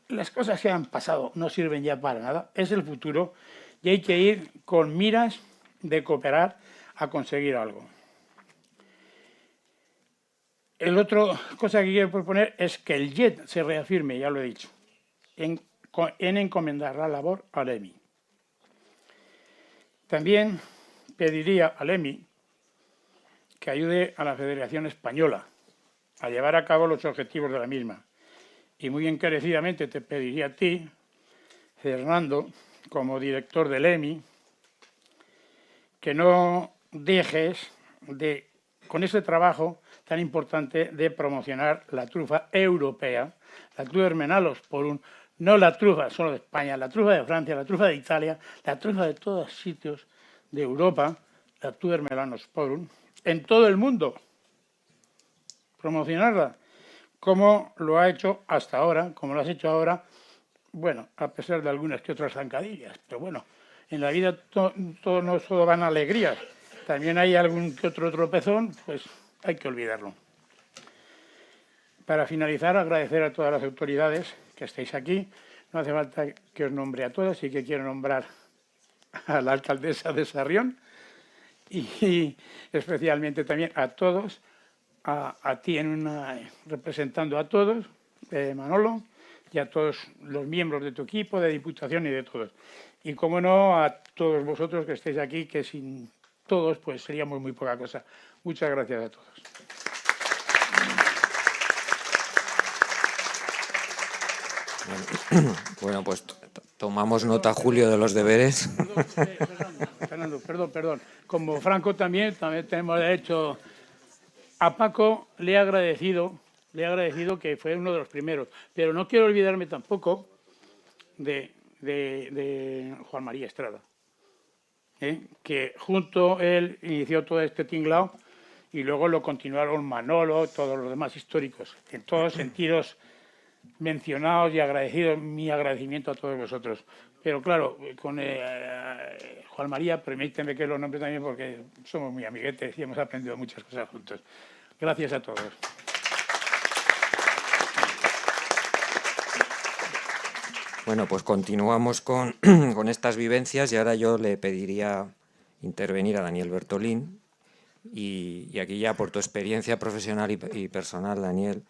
Las cosas que han pasado no sirven ya para nada, es el futuro y hay que ir con miras de cooperar a conseguir algo. El otro cosa que quiero proponer es que el JET se reafirme, ya lo he dicho, en encomendar la labor al EMI. También pediría al EMI que ayude a la Federación Española a llevar a cabo los objetivos de la misma. Y muy encarecidamente te pediría a ti, Fernando, como director del EMI, que no dejes de, con ese trabajo tan importante de promocionar la trufa europea, la trufa Hermenalos Porum, no la trufa solo de España, la trufa de Francia, la trufa de Italia, la trufa de todos sitios de Europa, la trufa Hermenalos Porum, en todo el mundo. Promocionarla, como lo ha hecho hasta ahora, como lo has hecho ahora, bueno, a pesar de algunas que otras zancadillas, pero bueno, en la vida todo no solo van alegrías, también hay algún que otro tropezón, pues hay que olvidarlo. Para finalizar, agradecer a todas las autoridades que estáis aquí. No hace falta que os nombre a todas, sí que quiero nombrar a la alcaldesa de Sarrión y especialmente también a todos, a ti representando a todos, Manolo, y a todos los miembros de tu equipo, de Diputación y de todos. Y, como no, a todos vosotros que estáis aquí, que sin todos pues seríamos muy poca cosa. Muchas gracias a todos. Bueno, pues tomamos nota, Julio, de los deberes. Fernando, perdón. Como Franco también tenemos derecho. A Paco le he agradecido que fue uno de los primeros, pero no quiero olvidarme tampoco de Juan María Estrada, que junto él inició todo este tinglao y luego lo continuaron Manolo, todos los demás históricos, en todos sentidos mencionados y agradecidos. Mi agradecimiento a todos vosotros. Pero claro, con Juan María, permíteme que lo nombre también porque somos muy amiguetes y hemos aprendido muchas cosas juntos. Gracias a todos. Bueno, pues continuamos con estas vivencias y ahora yo le pediría intervenir a Daniel Bertolín y aquí ya por tu experiencia profesional y personal, Daniel,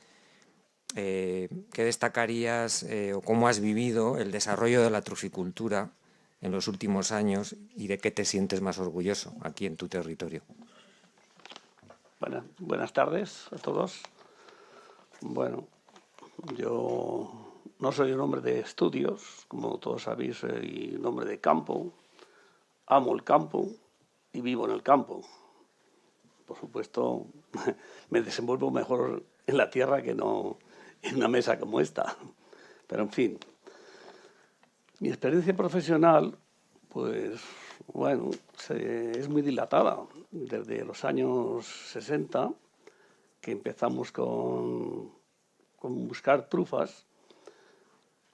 ¿qué destacarías o cómo has vivido el desarrollo de la truficultura en los últimos años y de qué te sientes más orgulloso aquí en tu territorio? Buenas tardes a todos. Bueno, yo no soy un hombre de estudios, como todos sabéis, soy un hombre de campo, amo el campo y vivo en el campo. Por supuesto, me desenvuelvo mejor en la tierra que no en una mesa como esta. Pero en fin, mi experiencia profesional, pues bueno, es muy dilatada. Desde los años 60, que empezamos con buscar trufas,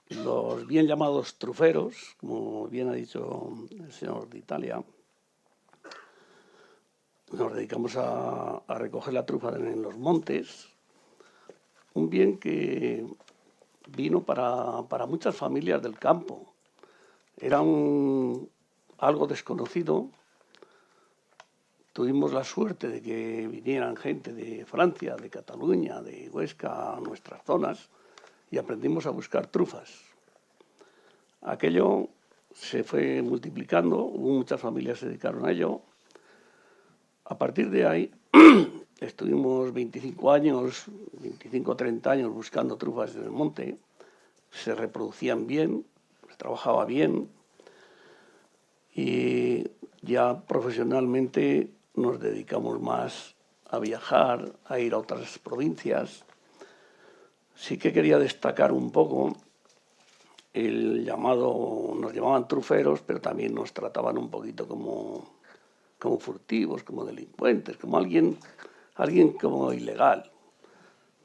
los bien llamados truferos, como bien ha dicho el señor de Italia, nos dedicamos a recoger la trufa en los montes, un bien que vino para muchas familias del campo. Era algo desconocido. Tuvimos la suerte de que vinieran gente de Francia, de Cataluña, de Huesca, a nuestras zonas, y aprendimos a buscar trufas. Aquello se fue multiplicando, muchas familias se dedicaron a ello. A partir de ahí estuvimos 25 o 30 años buscando trufas en el monte, se reproducían bien, se trabajaba bien y ya profesionalmente nos dedicamos más a viajar, a ir a otras provincias. Sí que quería destacar un poco nos llamaban truferos, pero también nos trataban un poquito como furtivos, como delincuentes, como alguien como ilegal.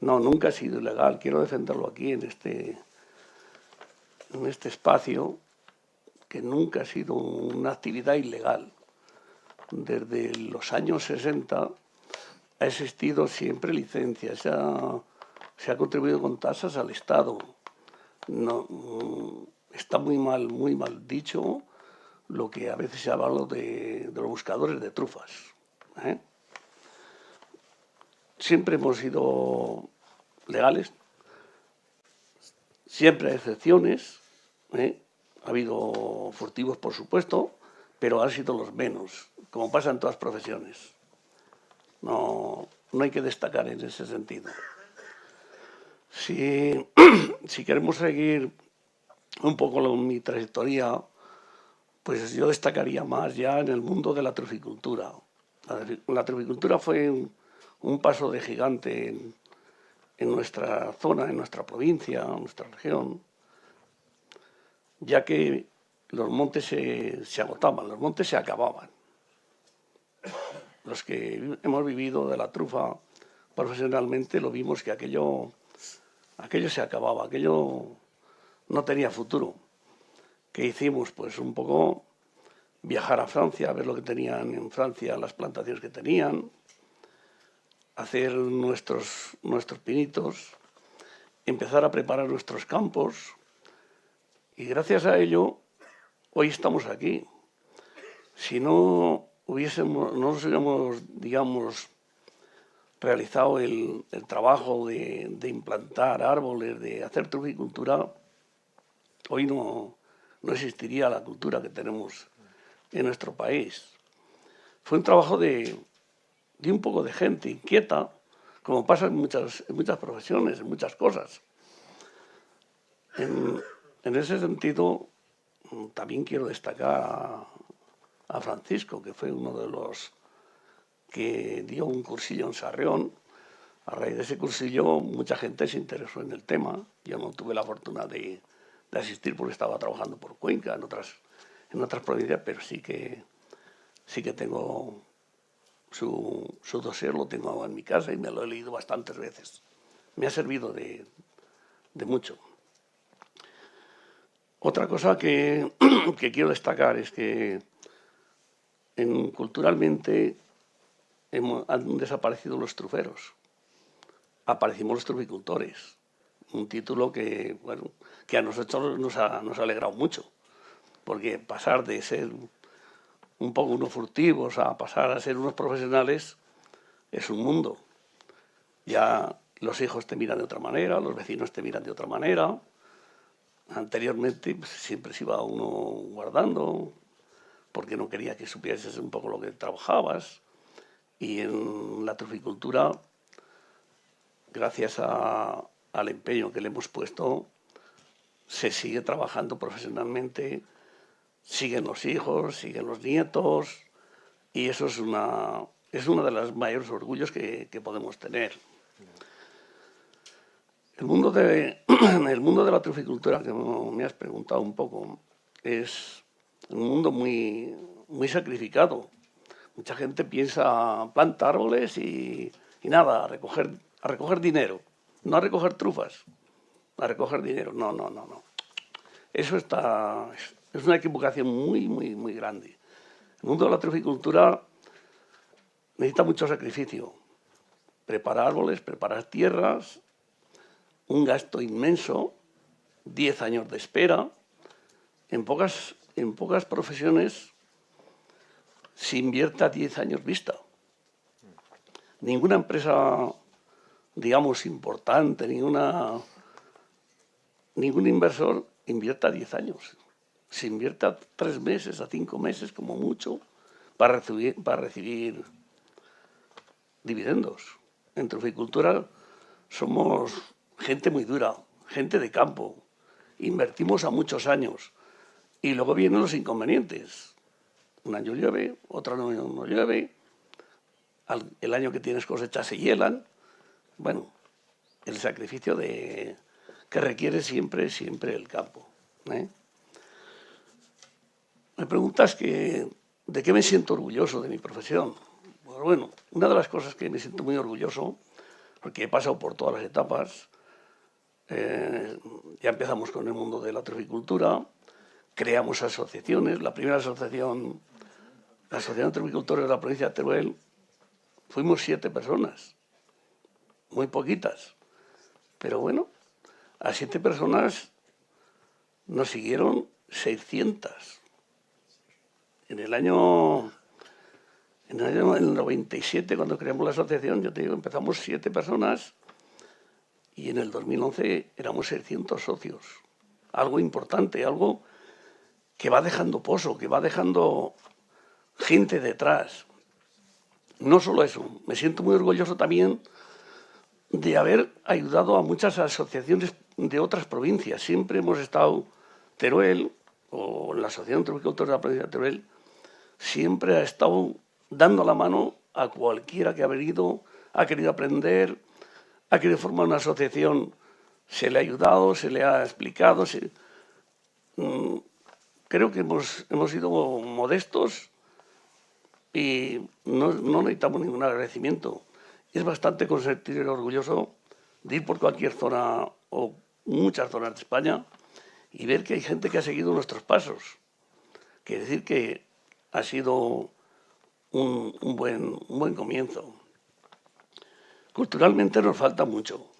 No, nunca he sido ilegal, quiero defenderlo aquí en este espacio, que nunca ha sido una actividad ilegal. Desde los años 60 ha existido siempre licencia, se ha contribuido con tasas al Estado. No, está muy mal dicho lo que a veces se ha hablado de los buscadores de trufas. Siempre hemos sido legales, siempre hay excepciones, ha habido furtivos por supuesto, pero han sido los menos, como pasa en todas profesiones. No hay que destacar en ese sentido. Si queremos seguir un poco mi trayectoria, pues yo destacaría más ya en el mundo de la truficultura. La truficultura fue un paso de gigante en nuestra zona, en nuestra provincia, en nuestra región, ya que los montes se agotaban, los montes se acababan. Los que hemos vivido de la trufa profesionalmente lo vimos que aquello se acababa, aquello no tenía futuro. ¿Qué hicimos? Pues un poco viajar a Francia, ver lo que tenían en Francia, las plantaciones que tenían, hacer nuestros pinitos, empezar a preparar nuestros campos y gracias a ello hoy estamos aquí. Si no nos hubiéramos, digamos, realizado el trabajo de implantar árboles, de hacer truficultura, hoy no existiría la cultura que tenemos en nuestro país. Fue un trabajo de un poco de gente inquieta, como pasa en muchas profesiones, en muchas cosas. En ese sentido, también quiero destacar a Francisco, que fue uno de los que dio un cursillo en Sarrión. A raíz de ese cursillo, mucha gente se interesó en el tema. Yo no tuve la fortuna de asistir porque estaba trabajando por Cuenca, en otras provincias, pero sí que tengo su dossier, lo tengo en mi casa y me lo he leído bastantes veces. Me ha servido de mucho. Otra cosa que quiero destacar es que culturalmente han desaparecido los truferos. Aparecimos los truficultores. Un título que a nosotros nos ha alegrado mucho. Porque pasar de ser un poco unos furtivos a pasar a ser unos profesionales es un mundo. Ya los hijos te miran de otra manera, los vecinos te miran de otra manera. Anteriormente pues, siempre se iba uno guardando porque no quería que supieses un poco lo que trabajabas. Y en la truficultura, gracias al empeño que le hemos puesto, se sigue trabajando profesionalmente. Siguen los hijos, siguen los nietos, y eso es uno de los mayores orgullos que podemos tener. El mundo de la truficultura, que me has preguntado un poco, es un mundo muy, muy sacrificado. Mucha gente piensa planta árboles y nada, a recoger dinero, no a recoger trufas, a recoger dinero, no. Eso es una equivocación muy, muy, muy grande. El mundo de la truficultura necesita mucho sacrificio. Preparar árboles, preparar tierras, un gasto inmenso, 10 años de espera. En pocas profesiones se invierte a 10 años vista. Ninguna empresa, digamos, importante, ningún inversor invierte a 10 años. Se invierte a 3 meses, a 5 meses como mucho para recibir dividendos. En truficultura somos gente muy dura, gente de campo. Invertimos a muchos años y luego vienen los inconvenientes. Un año llueve, otro año no llueve, el año que tienes cosecha se hielan. Bueno, el sacrificio que requiere siempre el campo. Me preguntas de qué me siento orgulloso de mi profesión. Pues bueno, una de las cosas que me siento muy orgulloso, porque he pasado por todas las etapas, ya empezamos con el mundo de la truficultura, creamos asociaciones. La primera asociación, la Asociación de Truficultores de la provincia de Teruel, fuimos 7 personas, muy poquitas, pero bueno, a 7 personas nos siguieron 600. En el 97, cuando creamos la asociación, yo te digo, empezamos 7 personas y en el 2011 éramos 600 socios. Algo importante, algo que va dejando pozo, que va dejando gente detrás. No solo eso, me siento muy orgulloso también de haber ayudado a muchas asociaciones de otras provincias. Siempre hemos estado, Teruel o la Asociación de Truficultores de la provincia de Teruel, siempre ha estado dando la mano a cualquiera que ha venido, ha querido aprender, ha querido formar una asociación, se le ha ayudado, se le ha explicado. Creo que hemos sido modestos y no necesitamos ningún agradecimiento. Es bastante con sentir orgulloso de ir por cualquier zona o muchas zonas de España y ver que hay gente que ha seguido nuestros pasos. Quiere decir que ha sido un buen comienzo. Culturalmente nos falta mucho.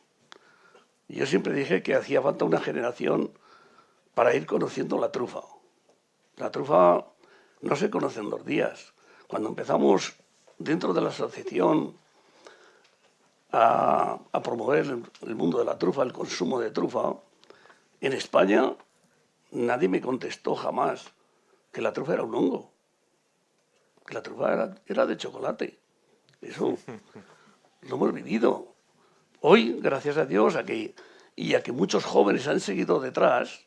Yo siempre dije que hacía falta una generación para ir conociendo la trufa. La trufa no se conoce en 2 días. Cuando empezamos dentro de la asociación a promover el mundo de la trufa, el consumo de trufa, en España nadie me contestó jamás que la trufa era un hongo, que la trufa era de chocolate. Eso lo hemos vivido. Hoy, gracias a Dios, a que muchos jóvenes han seguido detrás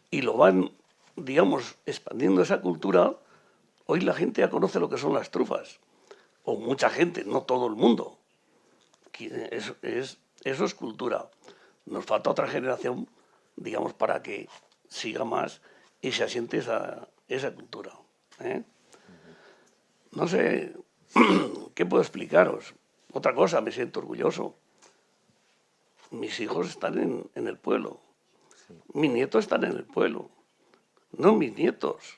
y lo van, digamos, expandiendo esa cultura, hoy la gente ya conoce lo que son las trufas. O mucha gente, no todo el mundo. Eso es cultura. Nos falta otra generación, digamos, para que siga más y se asiente esa cultura. No sé, ¿qué puedo explicaros? Otra cosa, me siento orgulloso. Mis hijos están en el pueblo. Mis nietos están en el pueblo. No mis nietos,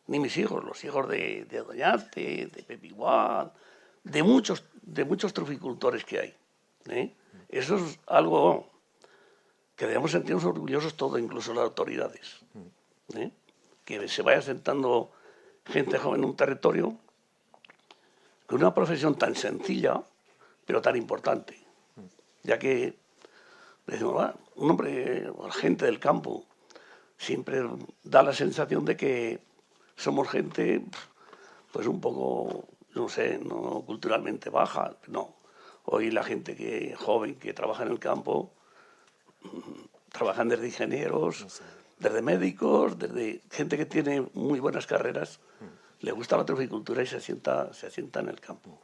ni mis hijos, los hijos de Doñate, de Pepiguá, de muchos truficultores que hay. Eso es algo que debemos sentirnos orgullosos todos, incluso las autoridades. Que se vaya sentando gente joven en un territorio con una profesión tan sencilla, pero tan importante. Ya que, decimos, un hombre, gente del campo, siempre da la sensación de que somos gente, pues un poco, no sé, no culturalmente baja. No. Hoy la gente joven que trabaja en el campo, trabajan desde ingenieros, desde médicos, desde gente que tiene muy buenas carreras, le gusta la truficultura y se asienta en el campo.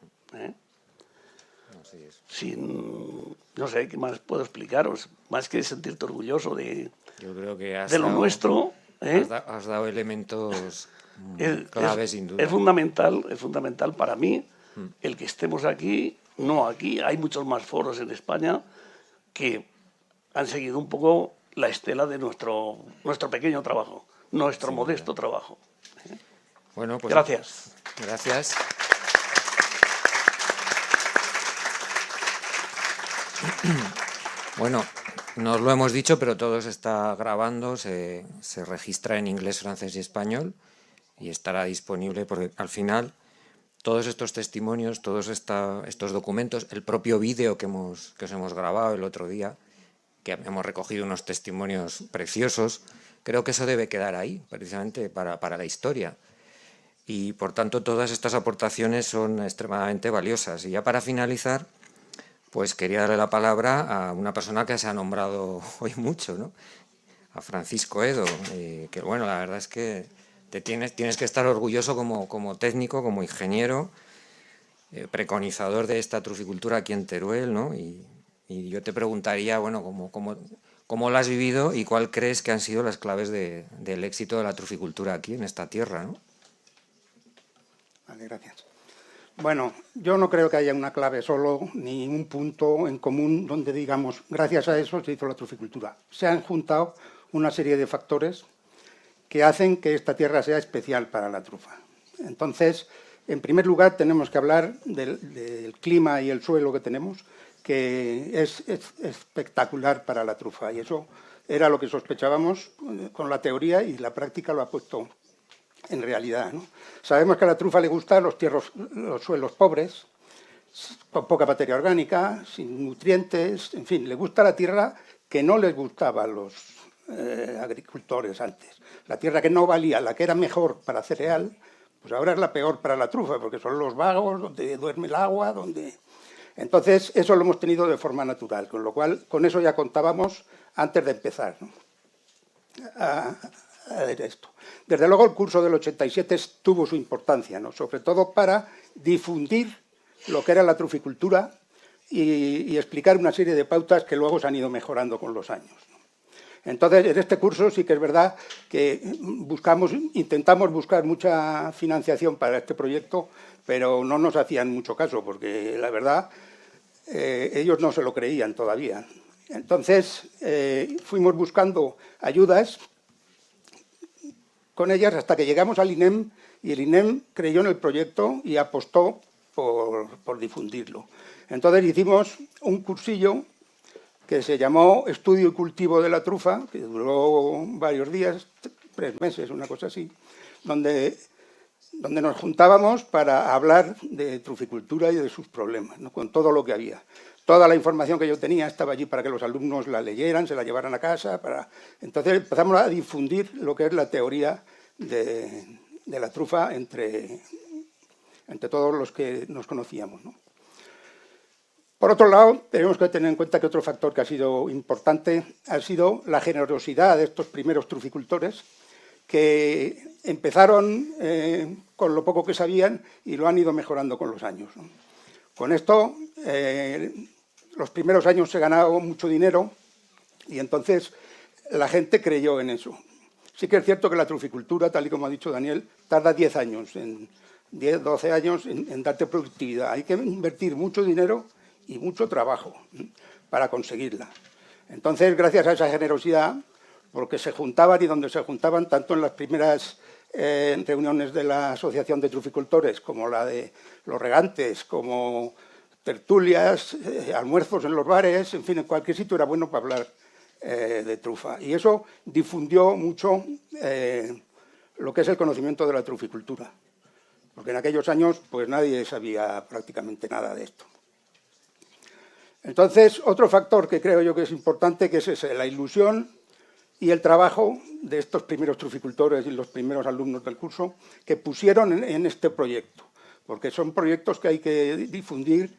No sé, ¿qué más puedo explicaros? Más que sentirte orgulloso de lo nuestro. Has dado elementos claves, sin duda. Es fundamental para mí el que estemos aquí. No aquí, hay muchos más foros en España que han seguido un poco la estela de nuestro pequeño trabajo, nuestro modesto trabajo. Bueno, pues gracias. Gracias. Bueno, nos lo hemos dicho, pero todo se está grabando, se registra en inglés, francés y español y estará disponible porque al final todos estos testimonios, todos estos documentos, el propio vídeo que os hemos grabado el otro día, que hemos recogido unos testimonios preciosos, creo que eso debe quedar ahí, precisamente para la historia. Y por tanto todas estas aportaciones son extremadamente valiosas. Y ya para finalizar, pues quería darle la palabra a una persona que se ha nombrado hoy mucho, ¿no? A Francisco Edo, que bueno, la verdad es que tienes que estar orgulloso como técnico, como ingeniero, preconizador de esta truficultura aquí en Teruel, ¿no? Y yo te preguntaría, bueno, ¿cómo lo has vivido y cuál crees que han sido las claves del éxito de la truficultura aquí en esta tierra, ¿no? Vale, gracias. Bueno, yo no creo que haya una clave solo, ni un punto en común donde digamos, gracias a eso se hizo la truficultura. Se han juntado una serie de factores que hacen que esta tierra sea especial para la trufa. Entonces, en primer lugar, tenemos que hablar del clima y el suelo que tenemos, que es espectacular para la trufa. Y eso era lo que sospechábamos con la teoría y la práctica lo ha puesto en realidad, ¿no? Sabemos que a la trufa le gustan los suelos pobres, con poca materia orgánica, sin nutrientes, en fin, le gusta la tierra que no les gustaba a los agricultores antes. La tierra que no valía, la que era mejor para cereal, pues ahora es la peor para la trufa, porque son los vagos, donde duerme el agua, Entonces, eso lo hemos tenido de forma natural, con lo cual, con eso ya contábamos antes de empezar, ¿no? esto. Desde luego el curso del 87 tuvo su importancia, ¿no? Sobre todo para difundir lo que era la truficultura y explicar una serie de pautas que luego se han ido mejorando con los años, ¿no? Entonces, en este curso sí que es verdad que intentamos buscar mucha financiación para este proyecto, pero no nos hacían mucho caso, porque la verdad ellos no se lo creían todavía. Entonces, fuimos buscando ayudas con ellas hasta que llegamos al INEM, y el INEM creyó en el proyecto y apostó por difundirlo. Entonces hicimos un cursillo que se llamó Estudio y Cultivo de la Trufa, que duró varios días, 3 meses, una cosa así, donde nos juntábamos para hablar de truficultura y de sus problemas, ¿no? Con todo lo que había. Toda la información que yo tenía estaba allí para que los alumnos la leyeran, se la llevaran a casa. Entonces empezamos a difundir lo que es la teoría de la trufa entre todos los que nos conocíamos, ¿no? Por otro lado, tenemos que tener en cuenta que otro factor que ha sido importante ha sido la generosidad de estos primeros truficultores, que empezaron con lo poco que sabían y lo han ido mejorando con los años, ¿no? Con esto, los primeros años se ganaba mucho dinero y entonces la gente creyó en eso. Sí que es cierto que la truficultura, tal y como ha dicho Daniel, tarda 10 años, 12 años en darte productividad. Hay que invertir mucho dinero y mucho trabajo para conseguirla. Entonces, gracias a esa generosidad, porque se juntaban y donde se juntaban, tanto en las primeras reuniones de la Asociación de Truficultores, como la de los regantes, como tertulias, almuerzos en los bares, en fin, en cualquier sitio era bueno para hablar de trufa. Y eso difundió mucho lo que es el conocimiento de la truficultura, porque en aquellos años pues nadie sabía prácticamente nada de esto. Entonces, otro factor que creo yo que es importante, que es ese, la ilusión y el trabajo de estos primeros truficultores y los primeros alumnos del curso que pusieron en este proyecto, porque son proyectos que hay que difundir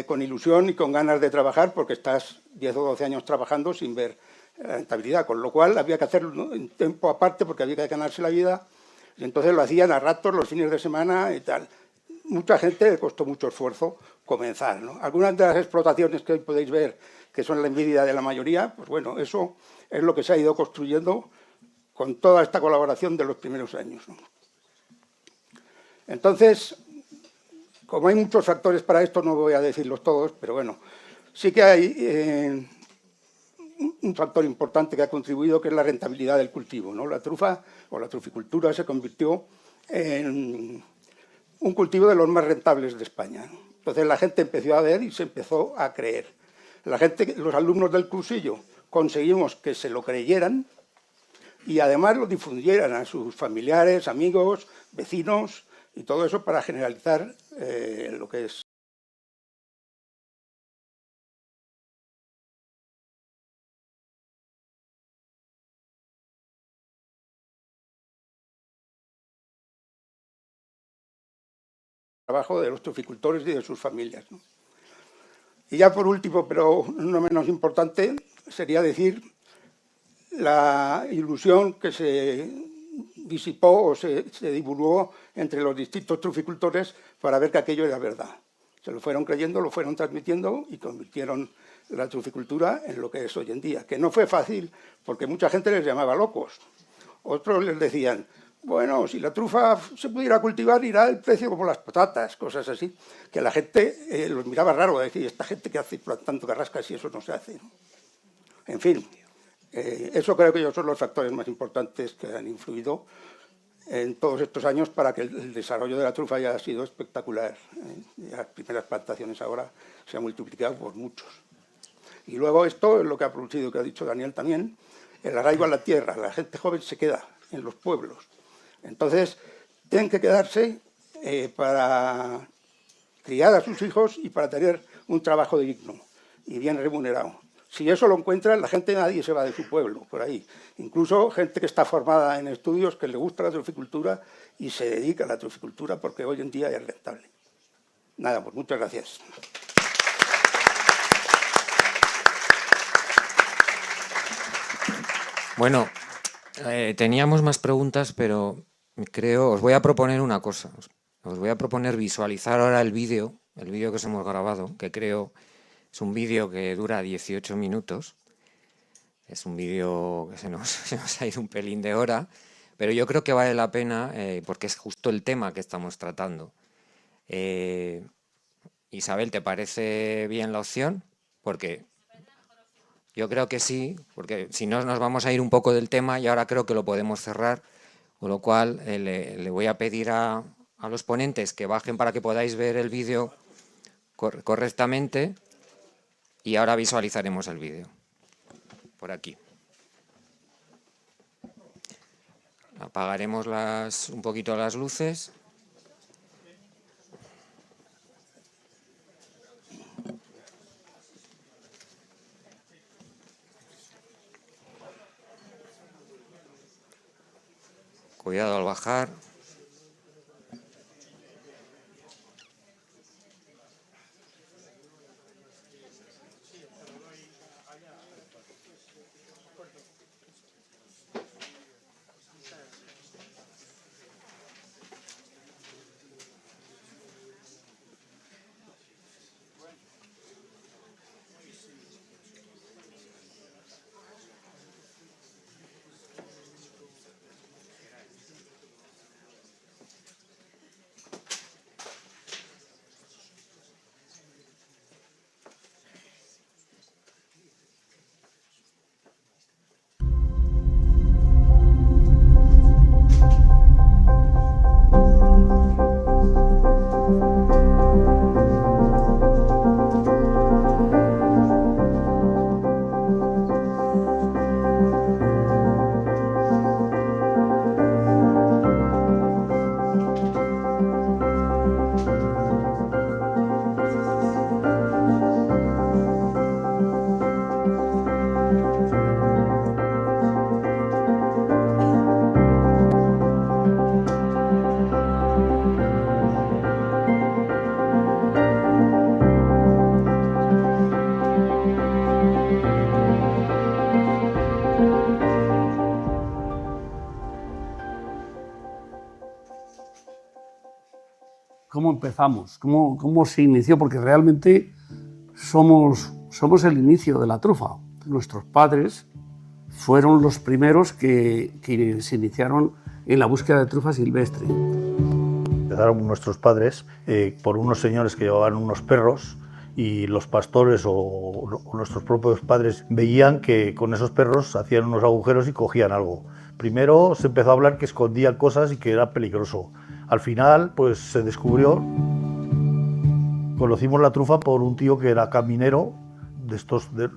con ilusión y con ganas de trabajar, porque estás 10 o 12 años trabajando sin ver rentabilidad, con lo cual había que hacerlo en tiempo aparte porque había que ganarse la vida, y entonces lo hacían a ratos, los fines de semana y tal. Mucha gente le costó mucho esfuerzo comenzar, ¿no? Algunas de las explotaciones que hoy podéis ver, que son la envidia de la mayoría, pues bueno, eso es lo que se ha ido construyendo con toda esta colaboración de los primeros años, ¿no? Entonces, como hay muchos factores para esto, no voy a decirlos todos, pero bueno, sí que hay un factor importante que ha contribuido, que es la rentabilidad del cultivo, ¿no? La trufa o la truficultura se convirtió en un cultivo de los más rentables de España, ¿no? Entonces la gente empezó a ver y se empezó a creer. Los alumnos del cursillo conseguimos que se lo creyeran y además lo difundieran a sus familiares, amigos, vecinos y todo eso para generalizar lo que es el trabajo de los truficultores y de sus familias, ¿no? Y ya por último, pero no menos importante, sería decir la ilusión que se disipó o se divulgó entre los distintos truficultores para ver que aquello era verdad. Se lo fueron creyendo, lo fueron transmitiendo y convirtieron la truficultura en lo que es hoy en día, que no fue fácil porque mucha gente les llamaba locos. Otros les decían, bueno, si la trufa se pudiera cultivar irá el precio como las patatas, cosas así, que la gente los miraba raro, decir, esta gente que hace plantando carrascas y eso no se hace, ¿no? En fin, eso creo que son los factores más importantes que han influido en todos estos años para que el desarrollo de la trufa haya sido espectacular. Las primeras plantaciones ahora se han multiplicado por muchos. Y luego esto es lo que ha producido, que ha dicho Daniel también, el arraigo a la tierra. La gente joven se queda en los pueblos. Entonces, tienen que quedarse para criar a sus hijos y para tener un trabajo digno y bien remunerado. Si eso lo encuentran, la gente, nadie se va de su pueblo, por ahí. Incluso gente que está formada en estudios, que le gusta la truficultura y se dedica a la truficultura porque hoy en día es rentable. Nada, pues muchas gracias. Bueno, Teníamos más preguntas, pero creo, os voy a proponer una cosa. Os voy a proponer visualizar ahora el vídeo que os hemos grabado, que creo es un vídeo que dura 18 minutos. Es un vídeo que se nos ha ido un pelín de hora, pero yo creo que vale la pena porque es justo el tema que estamos tratando. Isabel, ¿te parece bien la opción? Porque yo creo que sí, porque si no nos vamos a ir un poco del tema y ahora creo que lo podemos cerrar, con lo cual le voy a pedir a los ponentes que bajen para que podáis ver el vídeo correctamente y ahora visualizaremos el vídeo. Por aquí. Apagaremos un poquito las luces. Cuidado al bajar. ¿Cómo empezamos? ¿Cómo se inició? Porque realmente somos el inicio de la trufa. Nuestros padres fueron los primeros que se iniciaron en la búsqueda de trufa silvestre. Empezaron nuestros padres por unos señores que llevaban unos perros y los pastores o nuestros propios padres veían que con esos perros hacían unos agujeros y cogían algo. Primero se empezó a hablar que escondían cosas y que era peligroso. Al final, pues se descubrió, conocimos la trufa por un tío que era caminero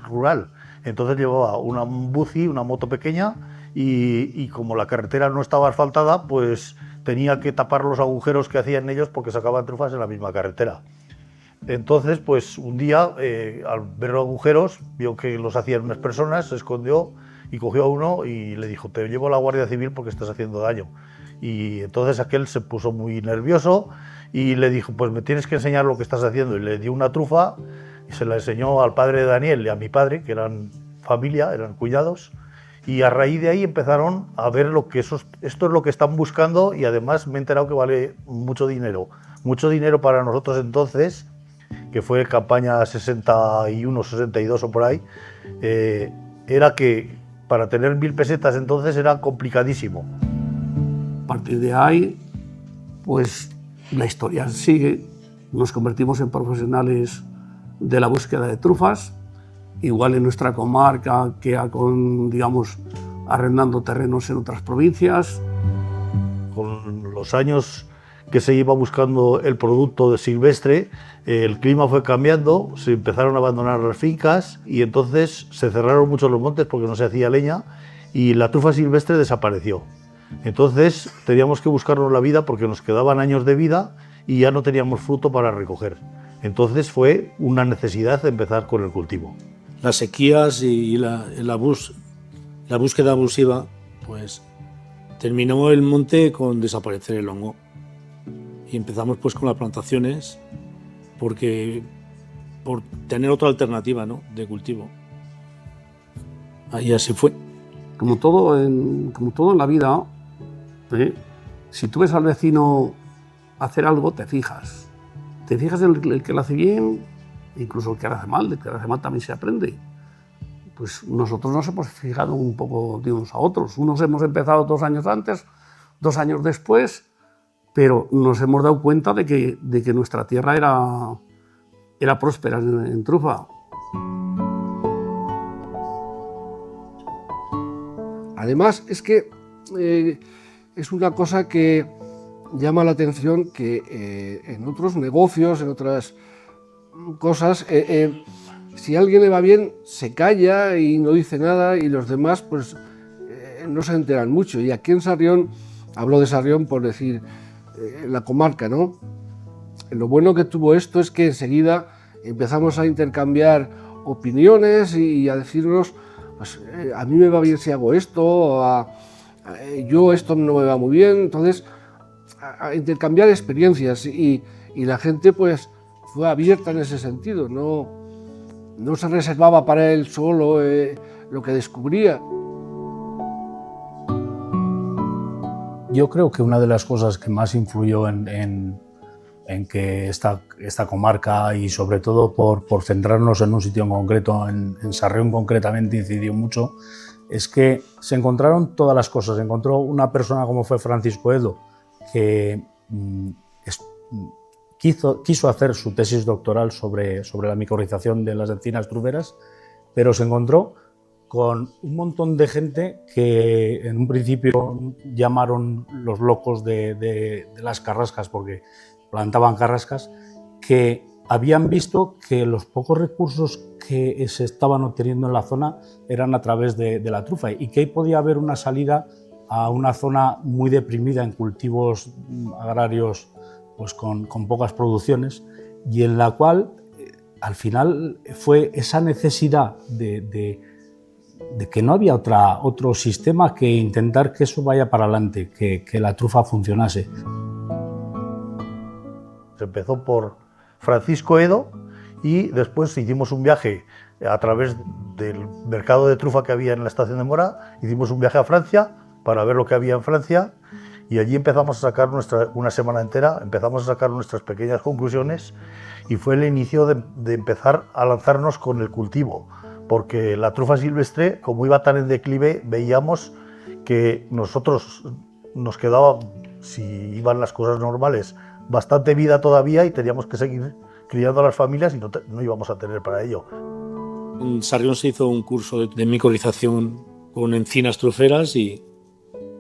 rural. Entonces llevaba un buggy, una moto pequeña, y como la carretera no estaba asfaltada, pues tenía que tapar los agujeros que hacían ellos porque sacaban trufas en la misma carretera. Entonces, pues un día, al ver los agujeros, vio que los hacían unas personas, se escondió y cogió a uno y le dijo: te llevo a la Guardia Civil porque estás haciendo daño. Y entonces aquel se puso muy nervioso y le dijo: pues me tienes que enseñar lo que estás haciendo. Y le dio una trufa y se la enseñó al padre de Daniel y a mi padre, que eran familia, eran cuñados. Y a raíz de ahí empezaron a ver esto es lo que están buscando, y además me he enterado que vale mucho dinero para nosotros entonces, que fue campaña 61, 62 o por ahí. Era que para tener 1000 pesetas entonces era complicadísimo. A partir de ahí, pues la historia sigue. Nos convertimos en profesionales de la búsqueda de trufas, igual en nuestra comarca que arrendando terrenos en otras provincias. Con los años que se iba buscando el producto de silvestre, el clima fue cambiando, se empezaron a abandonar las fincas y entonces se cerraron muchos los montes porque no se hacía leña y la trufa silvestre desapareció. Entonces teníamos que buscarnos la vida porque nos quedaban años de vida y ya no teníamos fruto para recoger. Entonces fue una necesidad de empezar con el cultivo. Las sequías y la búsqueda abusiva, pues terminó el monte con desaparecer el hongo. Y empezamos pues con las plantaciones por tener otra alternativa, ¿no?, de cultivo. Ahí así fue. como todo en la vida, si tú ves al vecino hacer algo, te fijas. Te fijas en el que lo hace bien, incluso el que lo hace mal. El que lo hace mal también se aprende. Pues nosotros nos hemos fijado un poco de unos a otros. Unos hemos empezado 2 años antes, 2 años después, pero nos hemos dado cuenta de que nuestra tierra era próspera en trufa. Además, es que es una cosa que llama la atención que en otros negocios, en otras cosas, si a alguien le va bien, se calla y no dice nada y los demás pues no se enteran mucho. Y aquí en Sarrión, hablo de Sarrión por decir la comarca, ¿no? Lo bueno que tuvo esto es que enseguida empezamos a intercambiar opiniones y a decirnos, pues a mí me va bien si hago esto, yo esto no me va muy bien, entonces a intercambiar experiencias y la gente pues fue abierta en ese sentido, no se reservaba para él solo lo que descubría. Yo creo que una de las cosas que más influyó en que esta comarca, y sobre todo por centrarnos en un sitio en concreto, en Sarrión concretamente incidió mucho, es que se encontraron todas las cosas. Se encontró una persona como fue Francisco Edo, que quiso hacer su tesis doctoral sobre la micorrización de las encinas truferas, pero se encontró con un montón de gente que en un principio llamaron los locos de las carrascas, porque plantaban carrascas, que habían visto que los pocos recursos que se estaban obteniendo en la zona eran a través de la trufa y que ahí podía haber una salida a una zona muy deprimida en cultivos agrarios pues con pocas producciones, y en la cual al final fue esa necesidad de que no había otro sistema que intentar que eso vaya para adelante, que la trufa funcionase. Se empezó por Francisco Edo y después hicimos un viaje a través del mercado de trufa que había en la estación de Mora, hicimos un viaje a Francia para ver lo que había en Francia y allí empezamos a sacar una semana entera, empezamos a sacar nuestras pequeñas conclusiones y fue el inicio de empezar a lanzarnos con el cultivo, porque la trufa silvestre, como iba tan en declive, veíamos que nosotros nos quedaba, si iban las cosas normales, bastante vida todavía y teníamos que seguir criando a las familias y no íbamos a tener para ello. En Sarrión se hizo un curso de micorización con encinas truferas y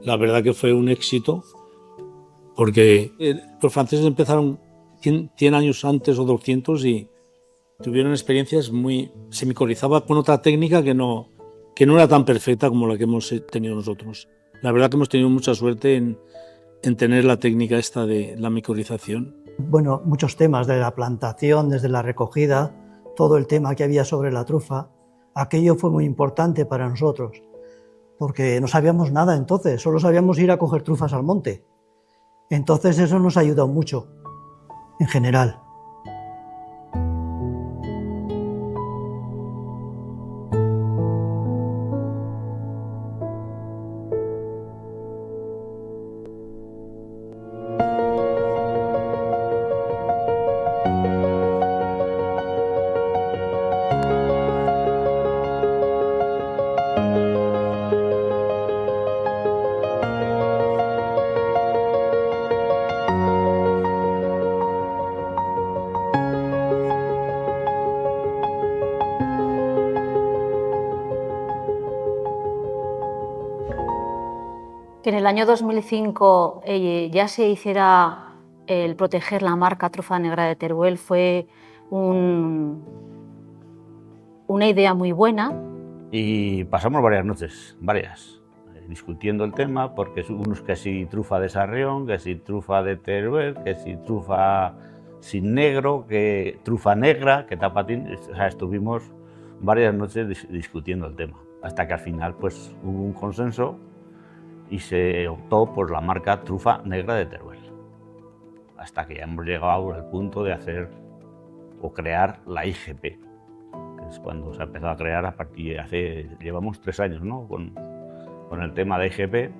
la verdad que fue un éxito porque los franceses empezaron 100 años antes o 200 y tuvieron experiencias se micorizaba con otra técnica que no era tan perfecta como la que hemos tenido nosotros. La verdad que hemos tenido mucha suerte en tener la técnica esta de la micorización. Bueno, muchos temas, de la plantación, desde la recogida, todo el tema que había sobre la trufa, aquello fue muy importante para nosotros, porque no sabíamos nada entonces, solo sabíamos ir a coger trufas al monte. Entonces eso nos ayudó mucho, en general. Que en el año 2005 ya se hiciera el proteger la marca Trufa Negra de Teruel fue una idea muy buena. Y pasamos varias noches, discutiendo el tema, porque unos que si trufa de Sarrión, que si trufa de Teruel, que si trufa sin negro, que trufa negra, que tapatín. O sea, estuvimos varias noches discutiendo el tema, hasta que al final pues hubo un consenso y se optó por la marca Trufa Negra de Teruel, hasta que ya hemos llegado al punto de hacer o crear la IGP, que es cuando se ha empezado a crear a partir de llevamos 3 años, ¿no? con el tema de IGP,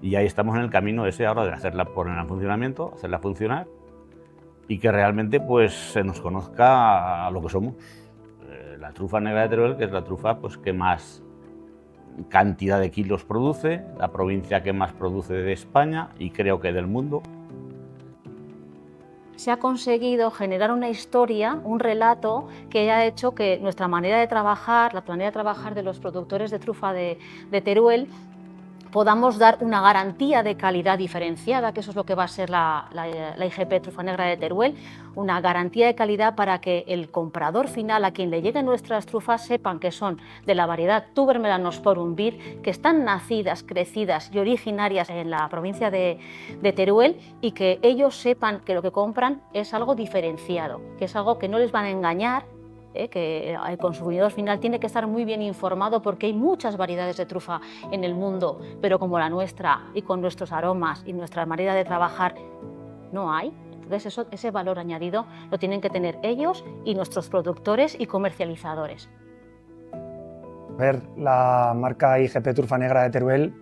y ahí estamos en el camino ese ahora de hacerla poner en funcionamiento, hacerla funcionar y que realmente pues se nos conozca a lo que somos. La trufa negra de Teruel, que es la trufa pues, que más cantidad de kilos produce, la provincia que más produce de España y creo que del mundo. Se ha conseguido generar una historia, un relato que haya hecho que nuestra manera de trabajar, la manera de trabajar de los productores de trufa de Teruel, podamos dar una garantía de calidad diferenciada, que eso es lo que va a ser la IGP Trufa Negra de Teruel, una garantía de calidad para que el comprador final, a quien le lleguen nuestras trufas, sepan que son de la variedad Tuber melanosporum vir, que están nacidas, crecidas y originarias en la provincia de Teruel, y que ellos sepan que lo que compran es algo diferenciado, que es algo que no les van a engañar, que el consumidor final tiene que estar muy bien informado, porque hay muchas variedades de trufa en el mundo, pero como la nuestra y con nuestros aromas y nuestra manera de trabajar no hay. Entonces ese valor añadido lo tienen que tener ellos y nuestros productores y comercializadores. Ver la marca IGP Trufa Negra de Teruel,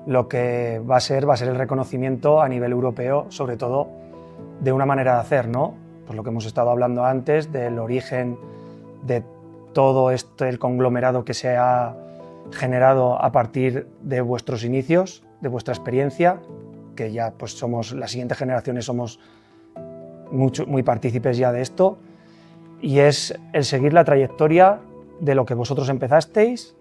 lo que va a ser el reconocimiento a nivel europeo, sobre todo de una manera de hacer, ¿no? Pues lo que hemos estado hablando antes, del origen de todo el conglomerado que se ha generado a partir de vuestros inicios, de vuestra experiencia, que ya pues somos, las siguientes generaciones somos muy partícipes ya de esto, y es el seguir la trayectoria de lo que vosotros empezasteis.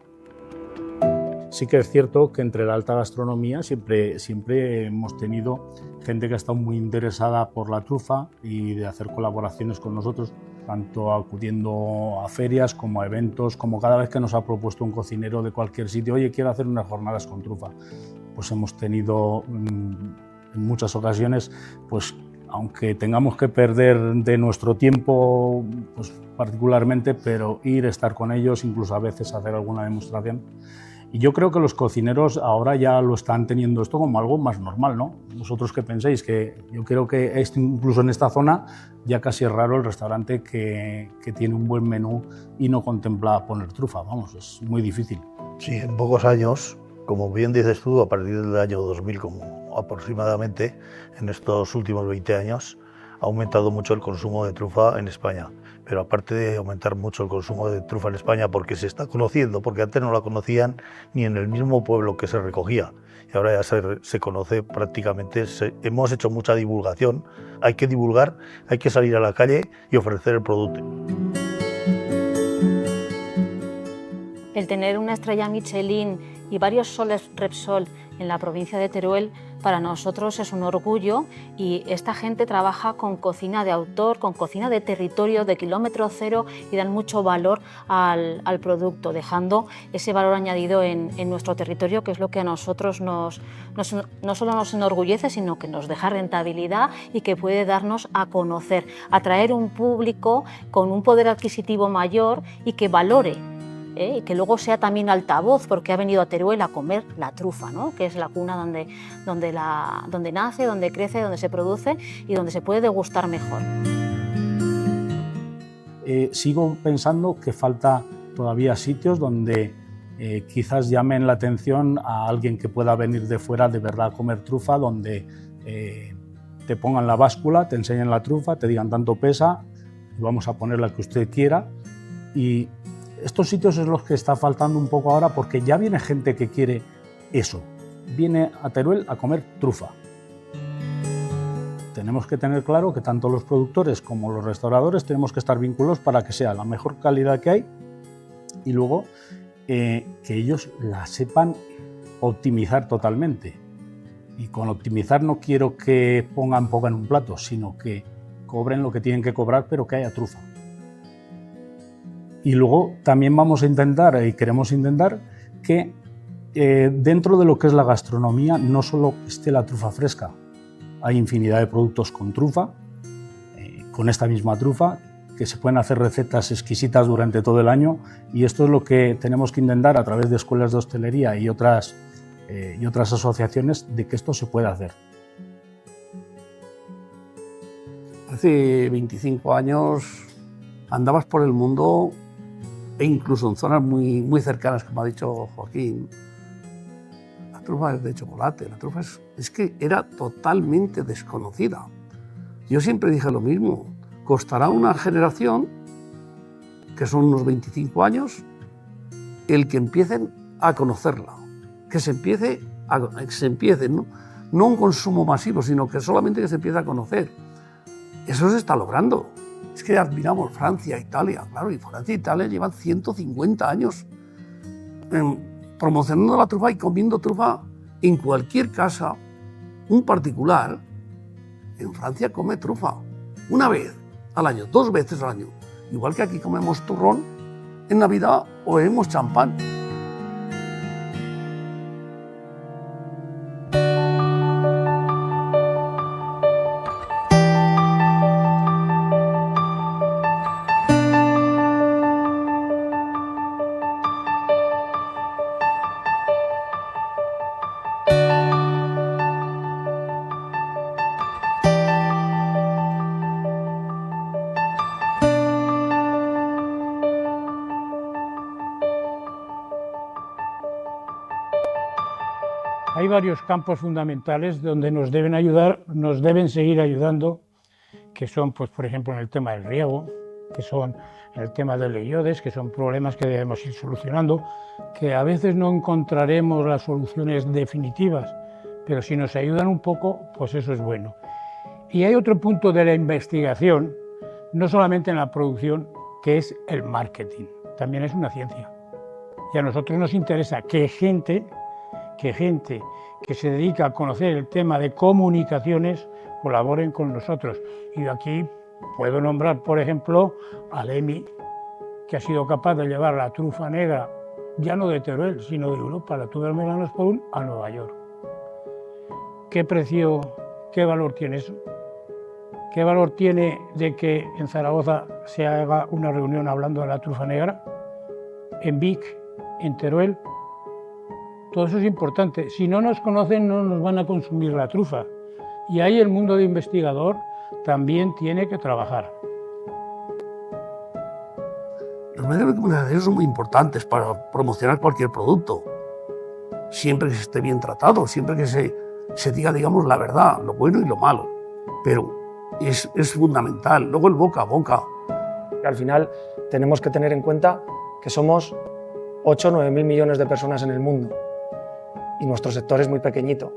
Sí que es cierto que entre la alta gastronomía siempre hemos tenido gente que ha estado muy interesada por la trufa y de hacer colaboraciones con nosotros, tanto acudiendo a ferias como a eventos, como cada vez que nos ha propuesto un cocinero de cualquier sitio, oye, quiero hacer unas jornadas con trufa. Pues hemos tenido en muchas ocasiones, pues aunque tengamos que perder de nuestro tiempo pues, particularmente, pero estar con ellos, incluso a veces hacer alguna demostración. Y yo creo que los cocineros ahora ya lo están teniendo esto como algo más normal, ¿no? ¿Vosotros qué pensáis? Que yo creo que incluso en esta zona ya casi es raro el restaurante que tiene un buen menú y no contempla poner trufa, vamos, es muy difícil. Sí, en pocos años, como bien dices tú, a partir del año 2000 como aproximadamente, en estos últimos 20 años, ha aumentado mucho el consumo de trufa en España. Pero aparte de aumentar mucho el consumo de trufa en España, porque se está conociendo, porque antes no la conocían ni en el mismo pueblo que se recogía, y ahora ya se conoce prácticamente, hemos hecho mucha divulgación, hay que divulgar, hay que salir a la calle y ofrecer el producto. El tener una estrella Michelin y varios soles Repsol en la provincia de Teruel para nosotros es un orgullo, y esta gente trabaja con cocina de autor, con cocina de territorio, de kilómetro cero, y dan mucho valor al producto, dejando ese valor añadido en nuestro territorio, que es lo que a nosotros no solo nos enorgullece, sino que nos deja rentabilidad y que puede darnos a conocer, atraer un público con un poder adquisitivo mayor y que valore. Y que luego sea también altavoz, porque ha venido a Teruel a comer la trufa, ¿no? Que es la cuna donde nace, donde crece, donde se produce y donde se puede degustar mejor. Sigo pensando que falta todavía sitios donde quizás llamen la atención a alguien que pueda venir de fuera de verdad a comer trufa, donde te pongan la báscula, te enseñen la trufa, te digan tanto pesa y vamos a poner la que usted quiera. Y estos sitios es los que está faltando un poco ahora, porque ya viene gente que quiere eso, viene a Teruel a comer trufa. Tenemos que tener claro que tanto los productores como los restauradores tenemos que estar vinculados para que sea la mejor calidad que hay, y luego que ellos la sepan optimizar totalmente. Y con optimizar no quiero que pongan poco en un plato, sino que cobren lo que tienen que cobrar, pero que haya trufa. Y luego también vamos a intentar, y queremos intentar, que dentro de lo que es la gastronomía no solo esté la trufa fresca. Hay infinidad de productos con trufa, con esta misma trufa, que se pueden hacer recetas exquisitas durante todo el año, y esto es lo que tenemos que intentar a través de escuelas de hostelería y otras asociaciones, de que esto se pueda hacer. Hace 25 años andabas por el mundo, e incluso en zonas muy cercanas, como ha dicho Joaquín, trufa es de chocolate, la trufa es que era totalmente desconocida. Yo siempre dije lo mismo, costará una generación, que son unos 25 años, el que empiecen a conocerla, que se empiece, no un consumo masivo, sino que solamente que se empiece a conocer. Eso se está logrando. Es que admiramos Francia, Italia, claro, y Francia e Italia llevan 150 años promocionando la trufa y comiendo trufa en cualquier casa. Un particular en Francia come trufa una vez al año, 2 veces al año, igual que aquí comemos turrón en Navidad o bebemos champán. Hay varios campos fundamentales donde nos deben ayudar, nos deben seguir ayudando, que son, pues, por ejemplo, en el tema del riego, que son en el tema de los iodes, que son problemas que debemos ir solucionando, que a veces no encontraremos las soluciones definitivas, pero si nos ayudan un poco, pues eso es bueno. Y hay otro punto de la investigación, no solamente en la producción, que es el marketing, también es una ciencia. Y a nosotros nos interesa que gente que se dedica a conocer el tema de comunicaciones colaboren con nosotros. Y aquí puedo nombrar, por ejemplo, a Lemi, que ha sido capaz de llevar la trufa negra, ya no de Teruel, sino de Europa, la tuber melanosporum, a Nueva York. ¿Qué precio, qué valor tiene eso? ¿Qué valor tiene de que en Zaragoza se haga una reunión hablando de la trufa negra? En Vic, en Teruel. Todo eso es importante. Si no nos conocen, no nos van a consumir la trufa. Y ahí el mundo de investigador también tiene que trabajar. Los medios de comunicación son muy importantes para promocionar cualquier producto. Siempre que se esté bien tratado, siempre que se diga, digamos, la verdad, lo bueno y lo malo. Pero es fundamental. Luego el boca a boca. Al final tenemos que tener en cuenta que somos 8 o 9 mil millones de personas en el mundo. Y nuestro sector es muy pequeñito.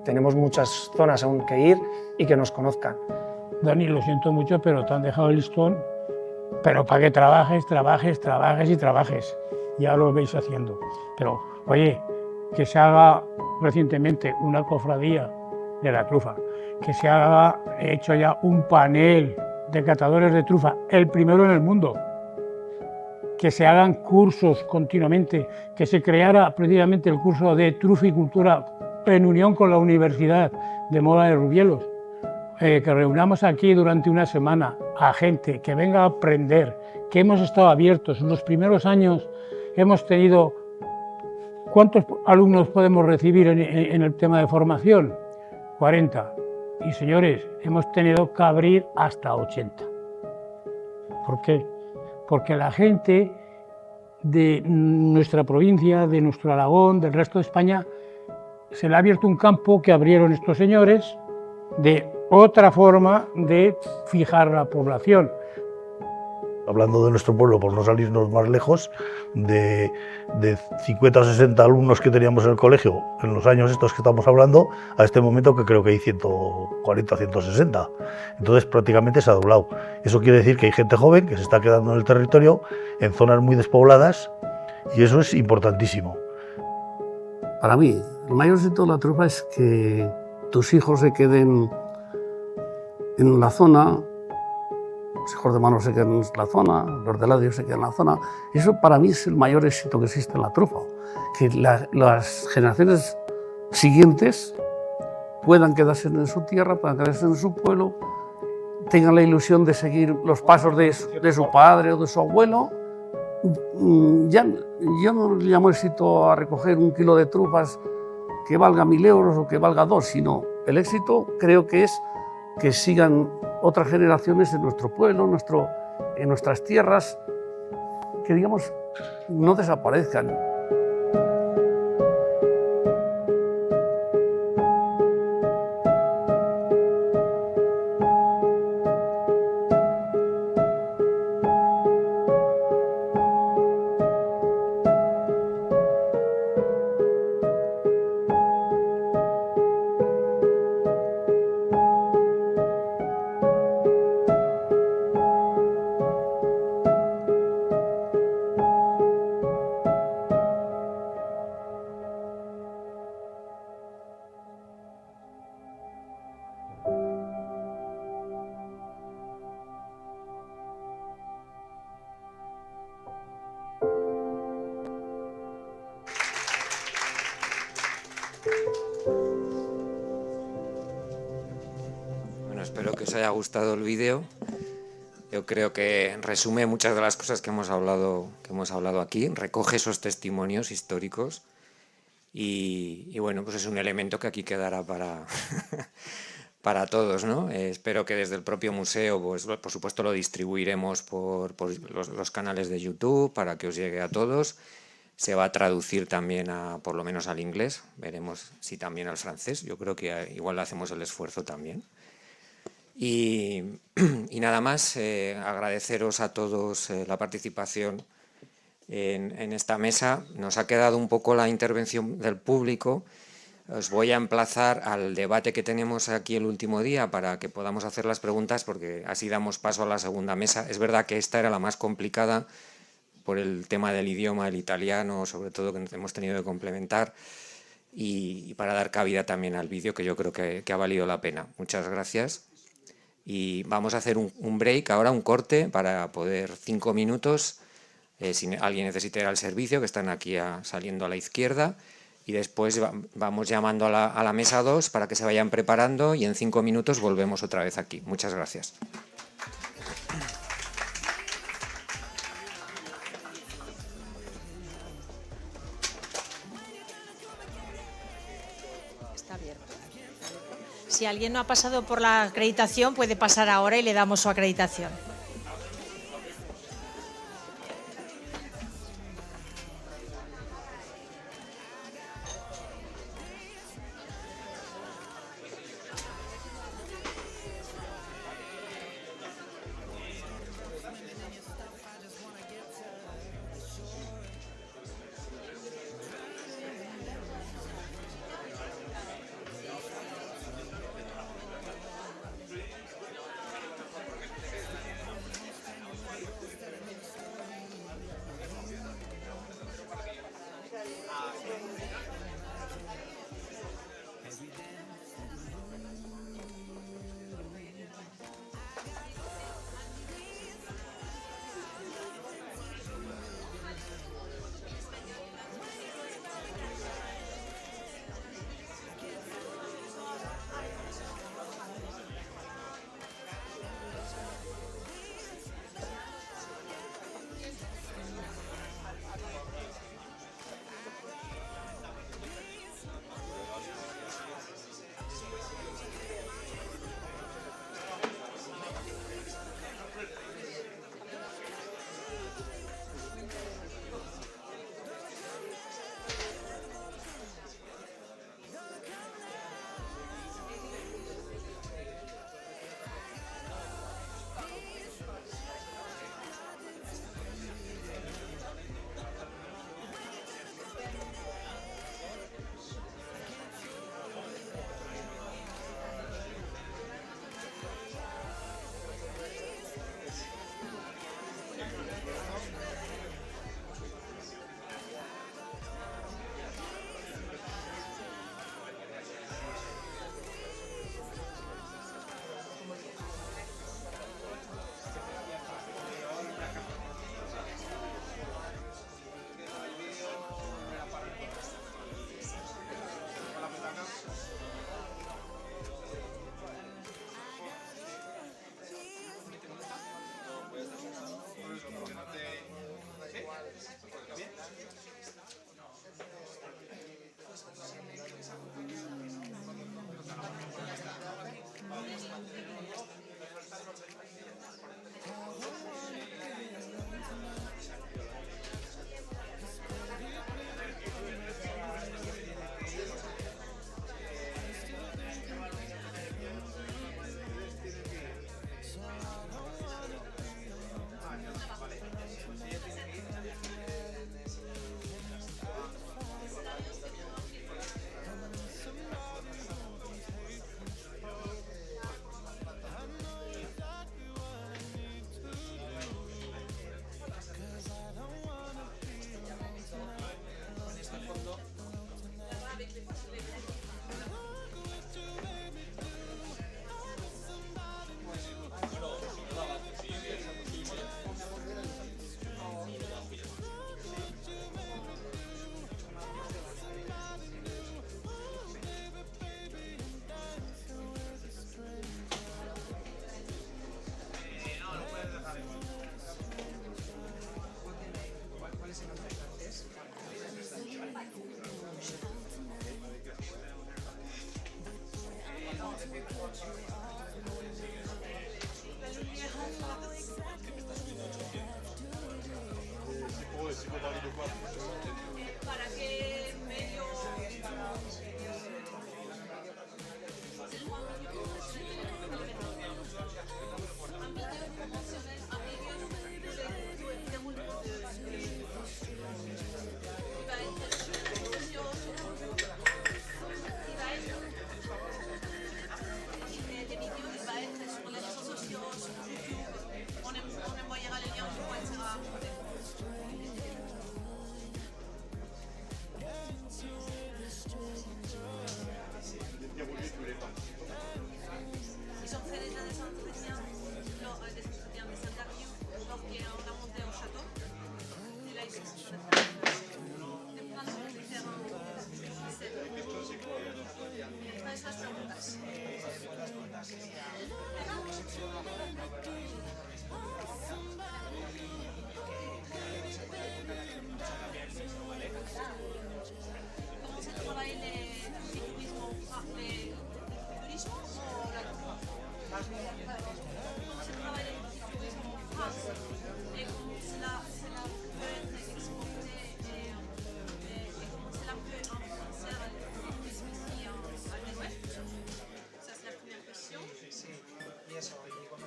Tenemos muchas zonas aún que ir y que nos conozcan. Dani, lo siento mucho, pero te han dejado el listón, pero para que trabajes y trabajes. Ya lo veis haciendo. Pero, oye, que se haga recientemente una cofradía de la trufa, que se haga hecho ya un panel de catadores de trufa, el primero en el mundo, que se hagan cursos continuamente, que se creara precisamente el curso de truficultura en unión con la Universidad de Mola de Rubielos, que reunamos aquí durante una semana a gente que venga a aprender, que hemos estado abiertos. En los primeros años hemos tenido... ¿Cuántos alumnos podemos recibir en el tema de formación? 40. Y señores, hemos tenido que abrir hasta 80. ¿Por qué? Porque la gente de nuestra provincia, de nuestro Aragón, del resto de España, se le ha abierto un campo que abrieron estos señores de otra forma de fijar la población. Hablando de nuestro pueblo, por no salirnos más lejos, de 50 o 60 alumnos que teníamos en el colegio en los años estos que estamos hablando, a este momento que creo que hay 140 o 160. Entonces prácticamente se ha doblado. Eso quiere decir que hay gente joven que se está quedando en el territorio, en zonas muy despobladas, y eso es importantísimo. Para mí, el mayor éxito de la trufa es que tus hijos se queden en la zona, los hijos de mano se quedan en la zona, los de Ladio se quedan en la zona. Eso para mí es el mayor éxito que existe en la trufa. Que las generaciones siguientes puedan quedarse en su tierra, puedan quedarse en su pueblo, tengan la ilusión de seguir los pasos de su padre o de su abuelo. Yo no le llamo éxito a recoger 1 kilo de trufas que valga 1000 euros o que valga 2, sino el éxito creo que es que sigan otras generaciones en nuestro pueblo, en nuestras tierras, que digamos no desaparezcan. espero que os haya gustado el vídeo. Yo creo que resume muchas de las cosas que hemos hablado aquí, recoge esos testimonios históricos y bueno, pues es un elemento que aquí quedará para todos, ¿no? Espero que desde el propio museo, pues por supuesto lo distribuiremos por los canales de YouTube para que os llegue a todos. Se va a traducir también por lo menos al inglés, veremos si también al francés, yo creo que igual hacemos el esfuerzo también. Y nada más, agradeceros a todos la participación en esta mesa. Nos ha quedado un poco la intervención del público. Os voy a emplazar al debate que tenemos aquí el último día para que podamos hacer las preguntas, porque así damos paso a la segunda mesa. Es verdad que esta era la más complicada por el tema del idioma, el italiano, sobre todo, que hemos tenido que complementar, y para dar cabida también al vídeo, que yo creo que ha valido la pena. Muchas gracias. Y vamos a hacer un break ahora, un corte, para poder 5 minutos, si alguien necesita ir al servicio, que están aquí saliendo a la izquierda, y después vamos llamando a la mesa 2 para que se vayan preparando y en 5 minutos volvemos otra vez aquí. Muchas gracias. Está abierto. Si alguien no ha pasado por la acreditación, puede pasar ahora y le damos su acreditación.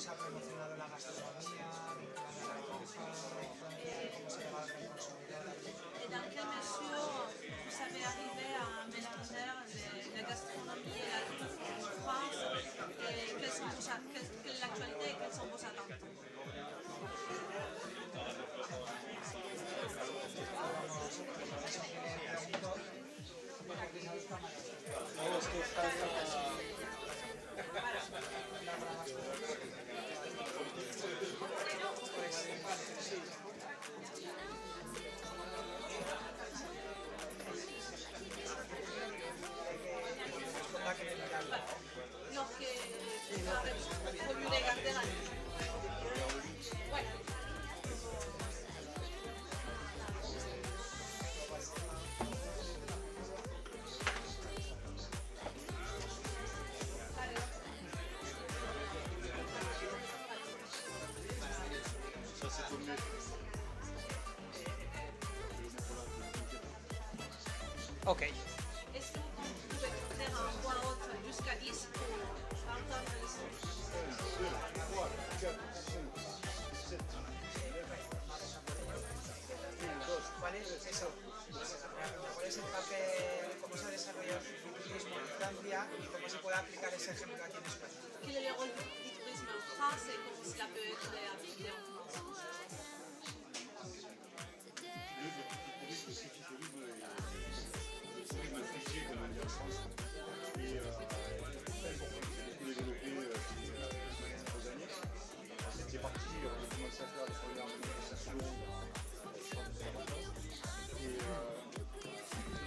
se ha promocionado la gastronomía, vinculada a la trufa, cómo se va a el consumidor. Et dans quelle mesure vous savez arriver à mélanger la gastronomie et la truffe en France et quelle est l'actualité et quelles sont vos attentes? No, que volvió a cartera. Bueno. Ok. Est-ce que vous pouvez faire un point haute jusqu'à 10 pour entendre le son? ¿Cuál es eso? ¿Cuál es el papel, cómo se ha desarrollado el turismo en Francia y cómo se puede aplicar ese ejemplo aquí en España? Quel est le rôle du tourisme en France et comment cela peut être appliqué en France?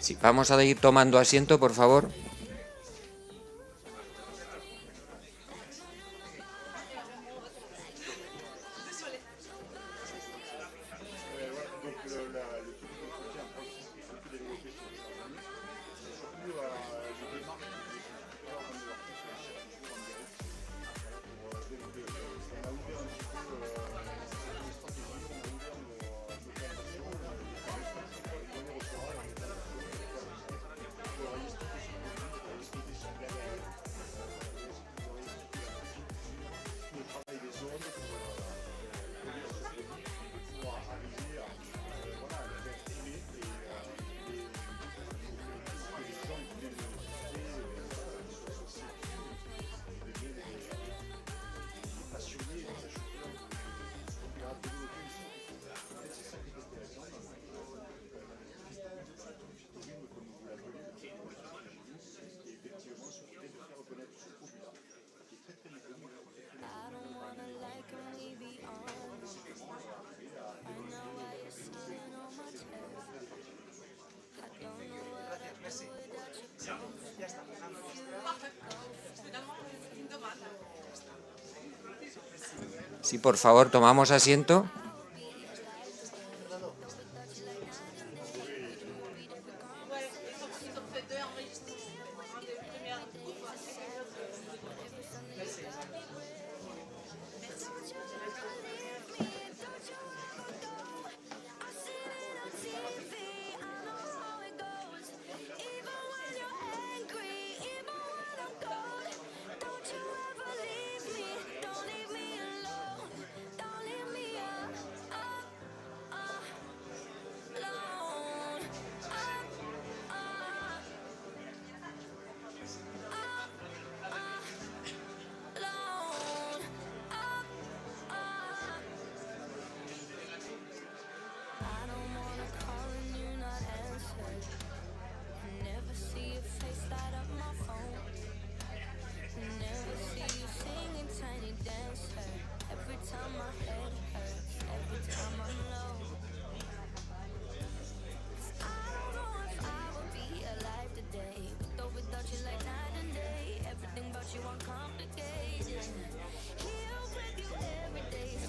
Sí, vamos a ir tomando asiento, por favor. Ya está. Sí, por favor, tomamos asiento.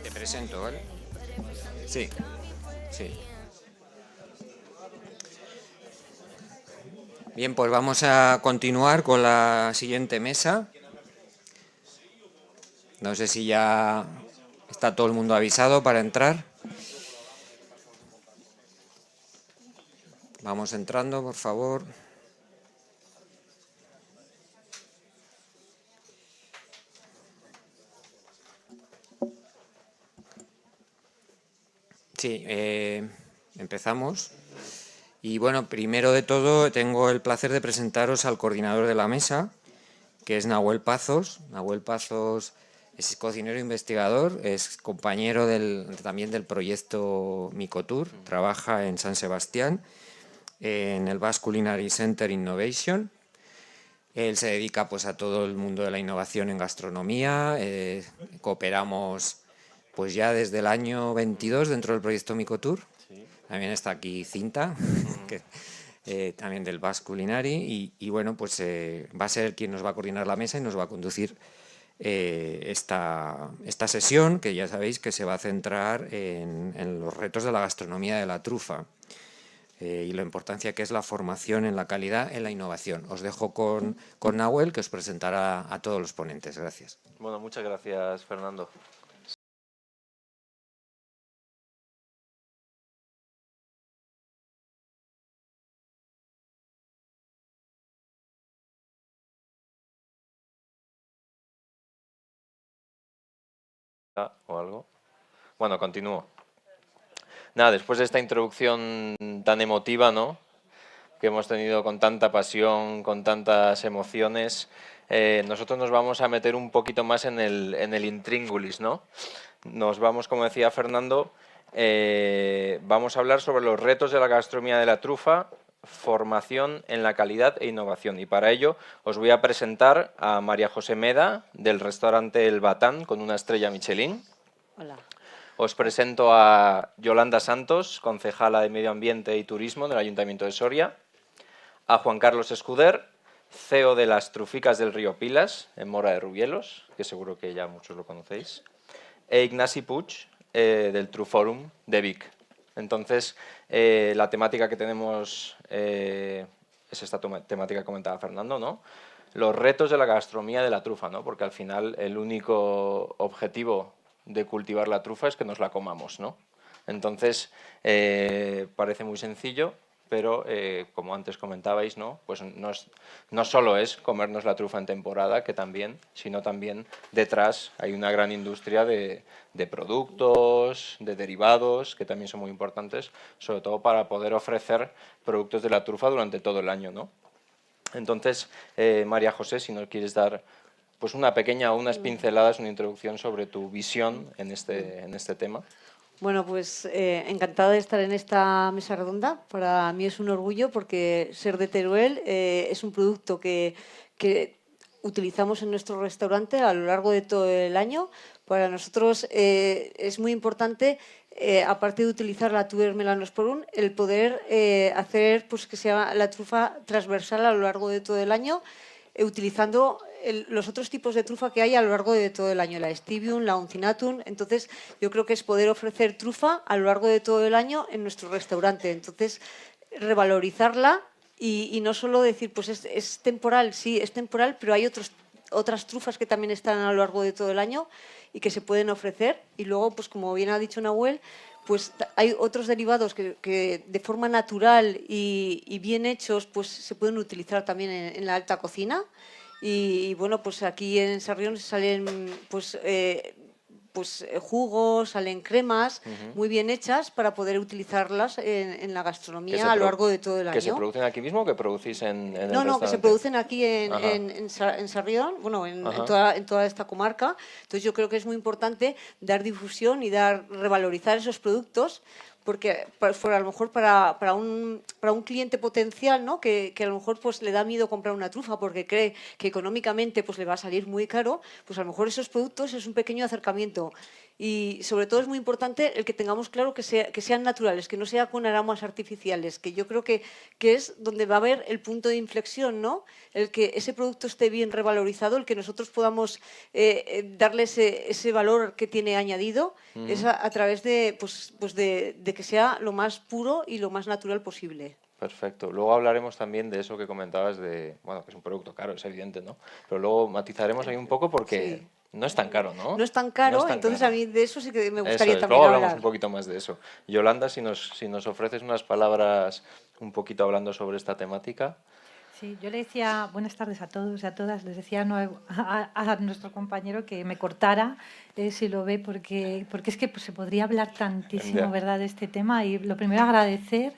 Te presento, ¿vale? Sí, sí. Bien, pues vamos a continuar con la siguiente mesa. No sé si ya está todo el mundo avisado para entrar. Vamos entrando, por favor. Sí, empezamos. Y bueno, primero de todo tengo el placer de presentaros al coordinador de la mesa, que es Nahuel Pazos. Nahuel Pazos es cocinero investigador, es compañero también del proyecto Micotour, trabaja en San Sebastián, en el Basque Culinary Center Innovation. Él se dedica pues a todo el mundo de la innovación en gastronomía, cooperamos pues ya desde el año 22 dentro del proyecto Micotour. Sí. También está aquí Cinta, que, también del Basque Culinary, y bueno, pues va a ser quien nos va a coordinar la mesa y nos va a conducir esta sesión, que ya sabéis que se va a centrar en los retos de la gastronomía de la trufa. Y la importancia que es la formación en la calidad, en la innovación. Os dejo con Nahuel, que os presentará a todos los ponentes. Gracias. Bueno, muchas gracias, Fernando. ¿O algo? Bueno, continúo. Nada, después de esta introducción tan emotiva, ¿no?, que hemos tenido con tanta pasión, con tantas emociones, nosotros nos vamos a meter un poquito más en el intríngulis, ¿no? Nos vamos, como decía Fernando, vamos a hablar sobre los retos de la gastronomía de la trufa, formación en la calidad e innovación. Y para ello os voy a presentar a María José Meda, del restaurante El Batán, con una estrella Michelin. Hola. Os presento a Yolanda Santos, concejala de Medio Ambiente y Turismo del Ayuntamiento de Soria, a Juan Carlos Escuder, CEO de las Truficas del Río Pilas, en Mora de Rubielos, que seguro que ya muchos lo conocéis, e Ignasi Puig, del Truforum de Vic. Entonces, la temática que tenemos es esta temática que comentaba Fernando, ¿no? Los retos de la gastronomía de la trufa, ¿no? Porque al final el único objetivo de cultivar la trufa es que nos la comamos, ¿no? Entonces, parece muy sencillo, pero como antes comentabais, ¿no?, pues no solo es comernos la trufa en temporada, que también, sino también detrás hay una gran industria de productos, de derivados, que también son muy importantes, sobre todo para poder ofrecer productos de la trufa durante todo el año, ¿no? Entonces, María José, si nos quieres dar pues unas pinceladas, una introducción sobre tu visión en este tema. Bueno, pues encantada de estar en esta mesa redonda. Para mí es un orgullo porque ser de Teruel es un producto que utilizamos en nuestro restaurante a lo largo de todo el año. Para nosotros es muy importante, aparte de utilizar la tuber melanosporum, el poder hacer pues, que sea la trufa transversal a lo largo de todo el año, utilizando los otros tipos de trufa que hay a lo largo de todo el año, la Stibium, la Uncinatum. Entonces, yo creo que es poder ofrecer trufa a lo largo de todo el año en nuestro restaurante. Entonces, revalorizarla y no solo decir, pues es temporal, sí, es temporal, pero hay otras trufas que también están a lo largo de todo el año y que se pueden ofrecer. Y luego, pues como bien ha dicho Nahuel, pues hay otros derivados que de forma natural y bien hechos pues se pueden utilizar también en la alta cocina. Y bueno, pues aquí en Sarrión salen pues jugos, salen cremas muy bien hechas para poder utilizarlas en la gastronomía a lo largo de todo el año. ¿Que se producen aquí mismo o que producís en el restaurante? No, que se producen aquí en Sarrión, bueno, en toda esta comarca. Entonces yo creo que es muy importante dar difusión y revalorizar esos productos, porque a lo mejor para un cliente potencial, ¿no?, que a lo mejor pues le da miedo comprar una trufa porque cree que económicamente pues le va a salir muy caro, pues a lo mejor esos productos es un pequeño acercamiento. Y sobre todo es muy importante el que tengamos claro que sean naturales, que no sea con aromas artificiales, que yo creo que es donde va a haber el punto de inflexión, ¿no? El que ese producto esté bien revalorizado, el que nosotros podamos darle ese valor que tiene añadido, es a través de que sea lo más puro y lo más natural posible. Perfecto. Luego hablaremos también de eso que comentabas que es un producto caro, es evidente, ¿no? Pero luego matizaremos ahí un poco porque... Sí. No es tan caro, ¿no? No es tan caro, entonces a mí de eso sí que me gustaría también luego hablar. Hablamos un poquito más de eso. Yolanda, si nos ofreces unas palabras un poquito hablando sobre esta temática. Sí, yo le decía, buenas tardes a todos y a todas, les decía a nuestro compañero que me cortara, si lo ve, porque es que pues, se podría hablar tantísimo, Ya. ¿verdad?, de este tema. Y lo primero, agradecer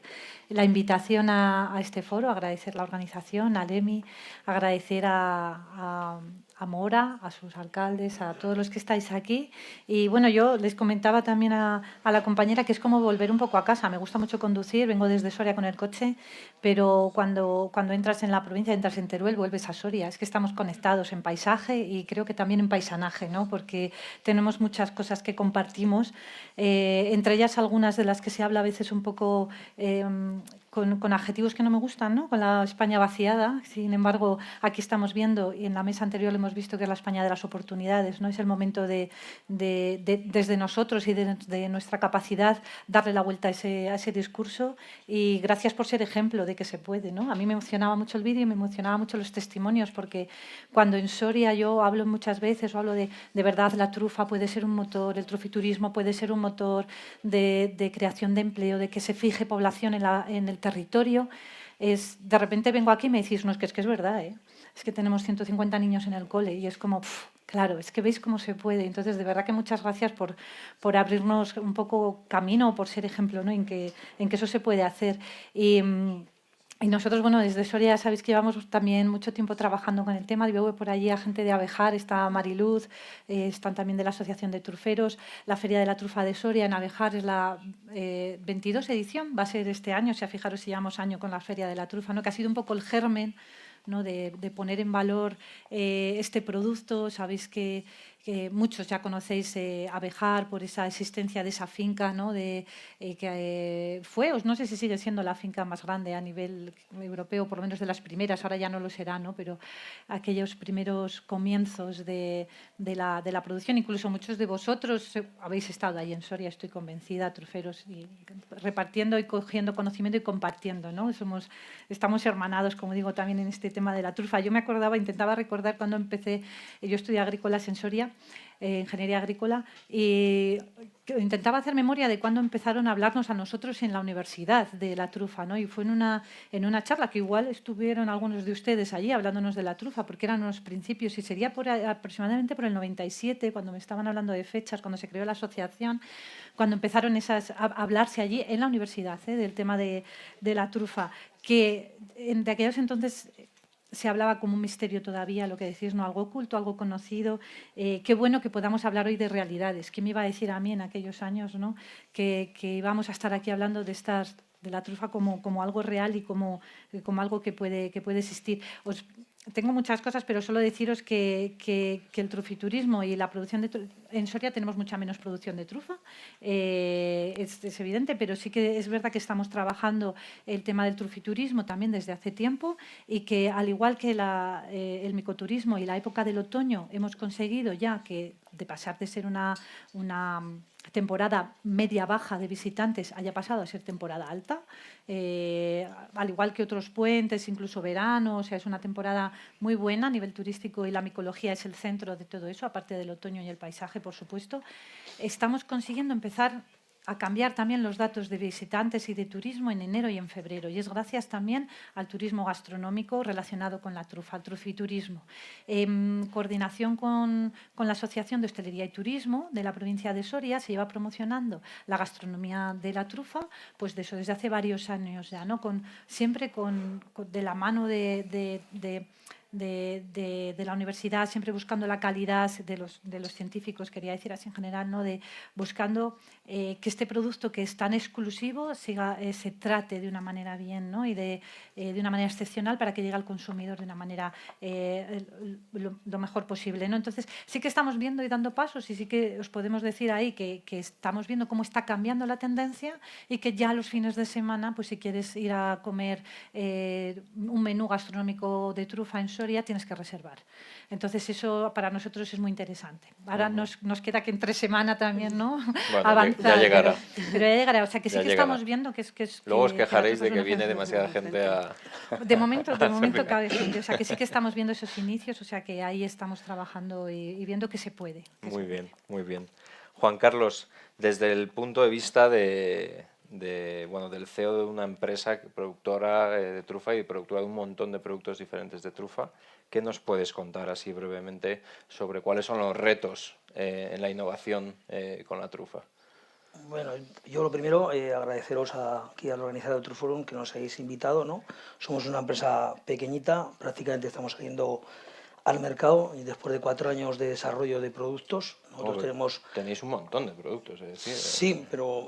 la invitación a este foro, agradecer la organización, al EMI, agradecer a Mora, a sus alcaldes, a todos los que estáis aquí. Y bueno, yo les comentaba también a la compañera que es como volver un poco a casa. Me gusta mucho conducir, vengo desde Soria con el coche, pero cuando entras en la provincia, entras en Teruel, vuelves a Soria. Es que estamos conectados en paisaje y creo que también en paisanaje, ¿no? Porque tenemos muchas cosas que compartimos, entre ellas algunas de las que se habla a veces un poco con adjetivos que no me gustan, ¿no? Con la España vaciada. Sin embargo, aquí estamos viendo, y en la mesa anterior lo hemos visto, que es la España de las oportunidades, ¿no? Es el momento de desde nosotros y de nuestra capacidad, darle la vuelta a ese discurso. Y gracias por ser ejemplo de que se puede, ¿no? A mí me emocionaba mucho el vídeo y me emocionaba mucho los testimonios, porque cuando en Soria yo hablo muchas veces, o hablo de verdad, la trufa puede ser un motor, el trufiturismo puede ser un motor de creación de empleo, de que se fije población en el territorio. De repente vengo aquí y me decís, no, es que es verdad, ¿eh? Es que tenemos 150 niños en el cole y es como, claro, es que veis cómo se puede. Entonces, de verdad que muchas gracias por abrirnos un poco camino, por ser ejemplo, ¿no? en que eso se puede hacer. Y nosotros, bueno, desde Soria ya sabéis que llevamos también mucho tiempo trabajando con el tema. Yo veo por allí a gente de Abejar, está Mariluz, están también de la Asociación de Truferos. La Feria de la Trufa de Soria en Abejar es la 22 edición, va a ser este año. O sea, fijaros si llevamos año con la Feria de la Trufa, ¿no? Que ha sido un poco el germen, ¿no? de poner en valor este producto. Sabéis que muchos ya conocéis Abejar por esa existencia de esa finca, ¿no? Que fue, no sé si sigue siendo la finca más grande a nivel europeo, por lo menos de las primeras, ahora ya no lo será, ¿no? Pero aquellos primeros comienzos de la producción, incluso muchos de vosotros habéis estado ahí en Soria, estoy convencida, truferos, y repartiendo y cogiendo conocimiento y compartiendo, ¿no? Estamos hermanados, como digo, también en este tema de la trufa. Yo me acordaba, intentaba recordar cuando empecé, yo estudié agrícolas en Soria, ingeniería agrícola, y intentaba hacer memoria de cuando empezaron a hablarnos a nosotros en la universidad de la trufa, ¿no? Y fue en una charla que igual estuvieron algunos de ustedes allí hablándonos de la trufa, porque eran unos principios, y sería aproximadamente por el 97, cuando me estaban hablando de fechas, cuando se creó la asociación, cuando empezaron a hablarse allí en la universidad, del tema de la trufa, que de aquellos entonces se hablaba como un misterio todavía, lo que decís, ¿no? Algo oculto, algo conocido. Qué bueno que podamos hablar hoy de realidades. ¿Quién me iba a decir a mí en aquellos años, ¿no? que íbamos a estar aquí hablando de la trufa como algo real y como algo que puede existir? Tengo muchas cosas, pero solo deciros que el trufiturismo y la producción en Soria tenemos mucha menos producción de trufa, es evidente, pero sí que es verdad que estamos trabajando el tema del trufiturismo también desde hace tiempo, y que al igual que el micoturismo y la época del otoño hemos conseguido ya que de pasar de ser una temporada media-baja de visitantes haya pasado a ser temporada alta, al igual que otros puentes, incluso verano. O sea, es una temporada muy buena a nivel turístico y la micología es el centro de todo eso, aparte del otoño y el paisaje, por supuesto. Estamos consiguiendo empezar a cambiar también los datos de visitantes y de turismo en enero y en febrero, y es gracias también al turismo gastronómico relacionado con la trufa, al trufiturismo. En coordinación con la Asociación de Hostelería y Turismo de la provincia de Soria se lleva promocionando la gastronomía de la trufa, pues de eso desde hace varios años ya, ¿no? Siempre de la mano de la universidad, siempre buscando la calidad de los científicos, quería decir así en general, ¿no? Buscando que este producto que es tan exclusivo se trate de una manera bien, ¿no? Y de una manera excepcional para que llegue al consumidor de una manera lo mejor posible, ¿no? Entonces sí que estamos viendo y dando pasos, y sí que os podemos decir ahí que estamos viendo cómo está cambiando la tendencia, y que ya los fines de semana, pues si quieres ir a comer un menú gastronómico de trufa en Soria, tienes que reservar. Entonces eso para nosotros es muy interesante. Ahora nos queda que entre semana también, ¿no? Bueno, avanzar. ya llegará. Pero ya llegará. O sea que sí Ya que llegará. estamos viendo que es Luego os que quejaréis de la trufa que es viene una demasiada gente a... De momento cabe gente. O sea que sí que estamos viendo esos inicios, o sea que ahí estamos trabajando y viendo que se puede. Muy bien, muy bien. Juan Carlos, desde el punto de vista de del CEO de una empresa productora de trufa y productora de un montón de productos diferentes de trufa. ¿Qué nos puedes contar así brevemente sobre cuáles son los retos en la innovación con la trufa? Bueno, yo lo primero, agradeceros aquí al organizador del Truforum que nos hayáis invitado, ¿no? Somos una empresa pequeñita, prácticamente estamos saliendo al mercado y después de 4 años de desarrollo de productos, nosotros tenéis un montón de productos, es decir... Sí, pero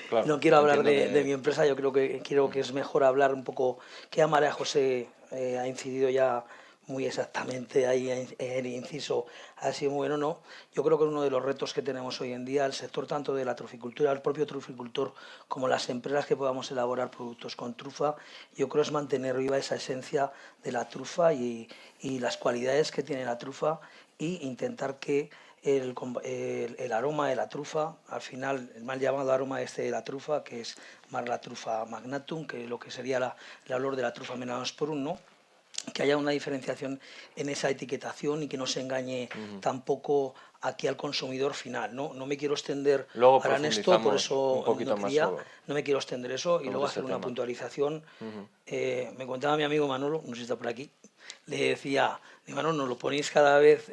claro, no quiero hablar entiendo de mi empresa, yo creo que es mejor hablar un poco, que María José ha incidido ya muy exactamente ahí, el inciso ha sido muy bueno, ¿no? Yo creo que uno de los retos que tenemos hoy en día, el sector tanto de la truficultura, el propio truficultor, como las empresas que podamos elaborar productos con trufa, yo creo es mantener viva esa esencia de la trufa y las cualidades que tiene la trufa y intentar que el aroma de la trufa, al final el mal llamado aroma de la trufa, que es más la trufa magnatum, que lo que sería el olor de la trufa melanosporum, ¿no? Que haya una diferenciación en esa etiquetación y que no se engañe tampoco aquí al consumidor final, ¿no? No me quiero extender luego ahora en esto, por eso un poquito no me quiero extender eso y luego hacer una puntualización. Me contaba mi amigo Manolo, no sé si está por aquí, le decía, Manolo, nos lo ponéis cada vez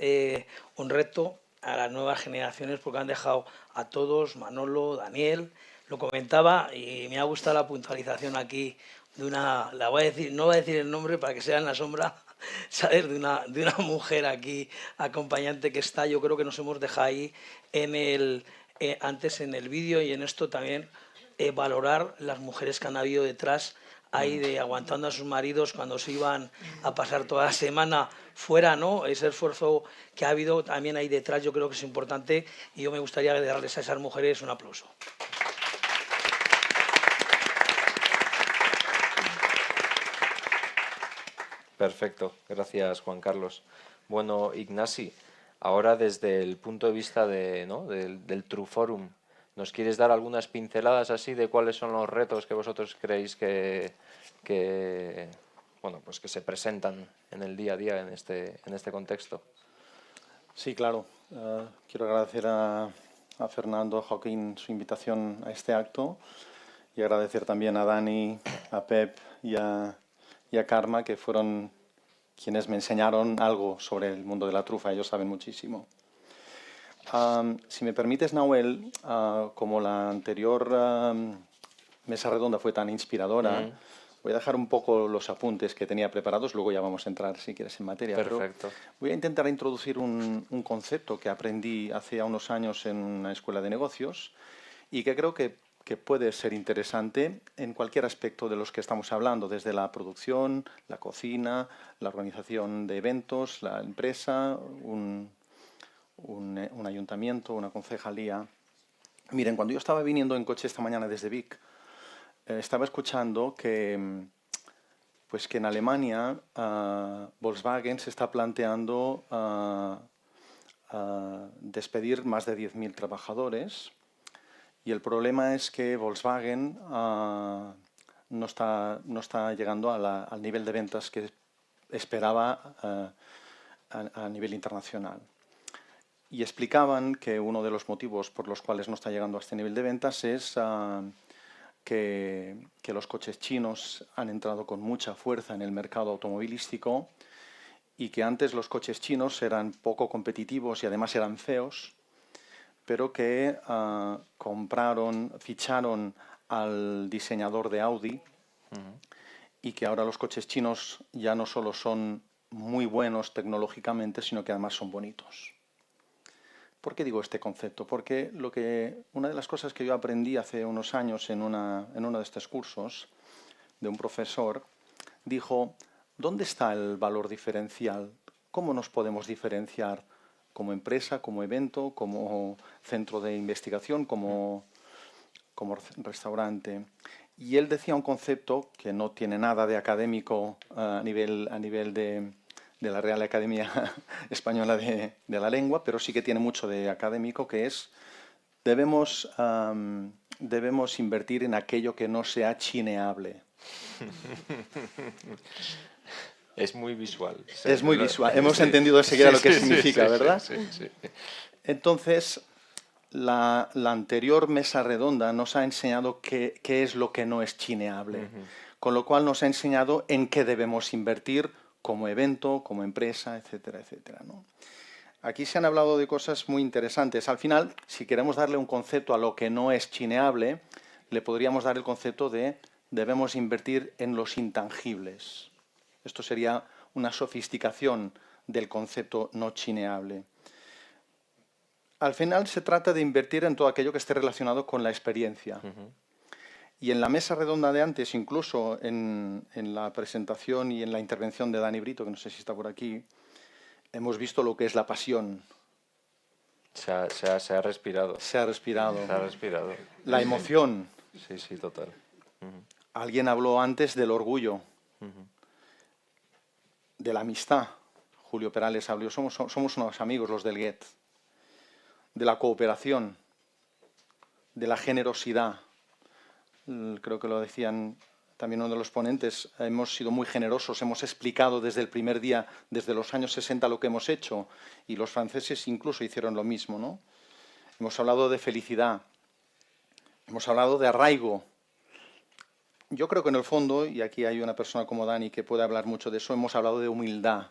un reto a las nuevas generaciones porque han dejado a todos, Manolo, Daniel, lo comentaba y me ha gustado la puntualización aquí de una, la voy a decir, no voy a decir el nombre para que sea en la sombra, ¿sabes? De una mujer aquí acompañante que está, yo creo que nos hemos dejado ahí antes en el vídeo y en esto también valorar las mujeres que han habido detrás ahí de aguantando a sus maridos cuando se iban a pasar toda la semana fuera, ¿no? Ese esfuerzo que ha habido también ahí detrás yo creo que es importante y yo me gustaría darles a esas mujeres un aplauso. Perfecto, gracias Juan Carlos. Bueno, Ignasi, ahora desde el punto de vista del Truforum, ¿nos quieres dar algunas pinceladas así de cuáles son los retos que vosotros creéis que se presentan en el día a día en este contexto? Sí, claro. Quiero agradecer a Fernando, a Joaquín su invitación a este acto y agradecer también a Dani, a Pep y a Karma, que fueron quienes me enseñaron algo sobre el mundo de la trufa. Ellos saben muchísimo. Si me permites, Nahuel, como la anterior mesa redonda fue tan inspiradora, voy a dejar un poco los apuntes que tenía preparados, luego ya vamos a entrar, si quieres, en materia. Perfecto. Pero voy a intentar introducir un concepto que aprendí hace unos años en una escuela de negocios y que creo que puede ser interesante en cualquier aspecto de los que estamos hablando, desde la producción, la cocina, la organización de eventos, la empresa, un ayuntamiento, una concejalía. Miren, cuando yo estaba viniendo en coche esta mañana desde Vic, estaba escuchando que en Alemania Volkswagen se está planteando despedir más de 10.000 trabajadores. Y el problema es que Volkswagen no está llegando al nivel de ventas que esperaba a nivel internacional. Y explicaban que uno de los motivos por los cuales no está llegando a este nivel de ventas es que los coches chinos han entrado con mucha fuerza en el mercado automovilístico y que antes los coches chinos eran poco competitivos y además eran feos, pero que ficharon al diseñador de Audi y que ahora los coches chinos ya no solo son muy buenos tecnológicamente, sino que además son bonitos. ¿Por qué digo este concepto? Porque una de las cosas que yo aprendí hace unos años en uno de estos cursos de un profesor, dijo, ¿dónde está el valor diferencial? ¿Cómo nos podemos diferenciar como empresa, como evento, como centro de investigación, como restaurante? Y él decía un concepto que no tiene nada de académico a nivel de la Real Academia Española de la Lengua, pero sí que tiene mucho de académico, que es debemos invertir en aquello que no sea chineable. Es muy visual. Sí, es muy visual. Hemos entendido enseguida lo que significa, ¿verdad? Sí. Entonces, la anterior mesa redonda nos ha enseñado qué es lo que no es chineable, con lo cual nos ha enseñado en qué debemos invertir como evento, como empresa, etcétera, etcétera, ¿no? Aquí se han hablado de cosas muy interesantes. Al final, si queremos darle un concepto a lo que no es chineable, le podríamos dar el concepto de debemos invertir en los intangibles. Esto sería una sofisticación del concepto no chineable. Al final se trata de invertir en todo aquello que esté relacionado con la experiencia. Y en la mesa redonda de antes, incluso en la presentación y en la intervención de Dani Brito, que no sé si está por aquí, hemos visto lo que es la pasión. Se ha respirado. Se ha respirado. Se ha respirado. La emoción. Sí, sí, total. Alguien habló antes del orgullo, de la amistad. Julio Perales habló, somos unos amigos los del GET. De la cooperación, de la generosidad. Creo que lo decían también uno de los ponentes, hemos sido muy generosos, hemos explicado desde el primer día, desde los años 60, lo que hemos hecho, y los franceses incluso hicieron lo mismo, ¿no? Hemos hablado de felicidad, hemos hablado de arraigo. Yo creo que en el fondo, y aquí hay una persona como Dani que puede hablar mucho de eso, hemos hablado de humildad,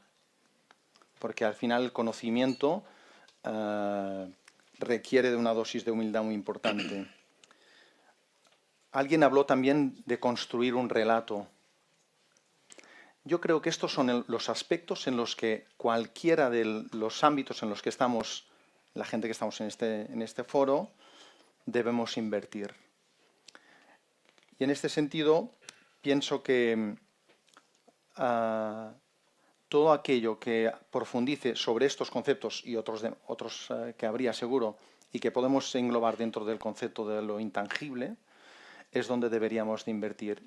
porque al final el conocimiento requiere de una dosis de humildad muy importante. Alguien habló también de construir un relato. Yo creo que estos son los aspectos en los que cualquiera de los ámbitos en los que estamos, la gente que estamos en este foro, debemos invertir. Y en este sentido, pienso que todo aquello que profundice sobre estos conceptos y otros que habría seguro y que podemos englobar dentro del concepto de lo intangible, es donde deberíamos de invertir.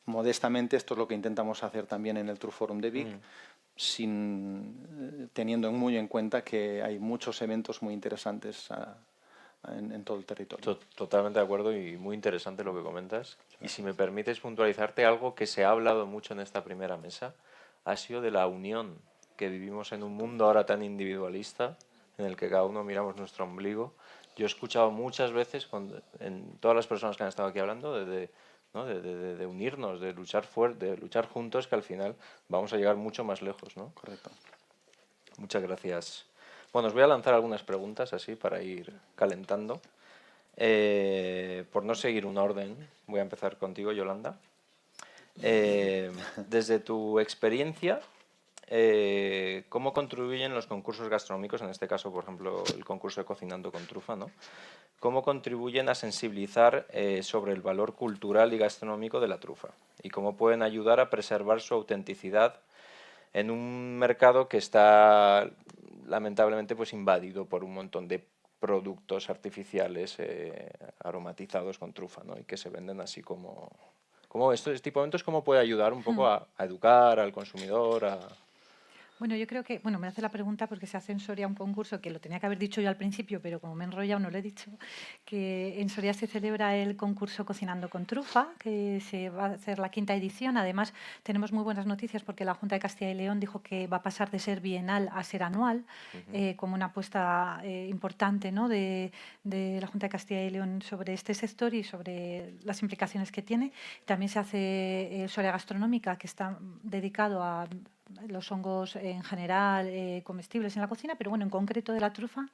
Modestamente, esto es lo que intentamos hacer también en el True Forum de Vic, teniendo muy en cuenta que hay muchos eventos muy interesantes en todo el territorio. Totalmente de acuerdo y muy interesante lo que comentas. Y si me permites puntualizarte, algo que se ha hablado mucho en esta primera mesa ha sido de la unión, que vivimos en un mundo ahora tan individualista, en el que cada uno miramos nuestro ombligo. Yo he escuchado muchas veces en todas las personas que han estado aquí hablando de unirnos, de luchar fuerte, de luchar juntos, que al final vamos a llegar mucho más lejos, ¿no? Correcto. Muchas gracias. Bueno, os voy a lanzar algunas preguntas así para ir calentando. Por no seguir un orden, voy a empezar contigo, Yolanda. Desde tu experiencia, ¿cómo contribuyen los concursos gastronómicos, en este caso, por ejemplo, el concurso de Cocinando con Trufa, ¿no? ¿Cómo contribuyen a sensibilizar sobre el valor cultural y gastronómico de la trufa? ¿Y cómo pueden ayudar a preservar su autenticidad en un mercado que está lamentablemente pues invadido por un montón de productos artificiales aromatizados con trufa, ¿no? Y que se venden así como este tipo de eventos, ¿cómo puede ayudar un poco a educar al consumidor? Bueno, yo creo que, me hace la pregunta porque se hace en Soria un concurso que lo tenía que haber dicho yo al principio, pero como me he enrollado no lo he dicho, que en Soria se celebra el concurso Cocinando con Trufa, que se va a hacer la 5ª edición. Además, tenemos muy buenas noticias porque la Junta de Castilla y León dijo que va a pasar de ser bienal a ser anual, como una apuesta importante, ¿no?, de la Junta de Castilla y León sobre este sector y sobre las implicaciones que tiene. También se hace Soria Gastronómica, que está dedicado a los hongos en general comestibles en la cocina, pero en concreto de la trufa,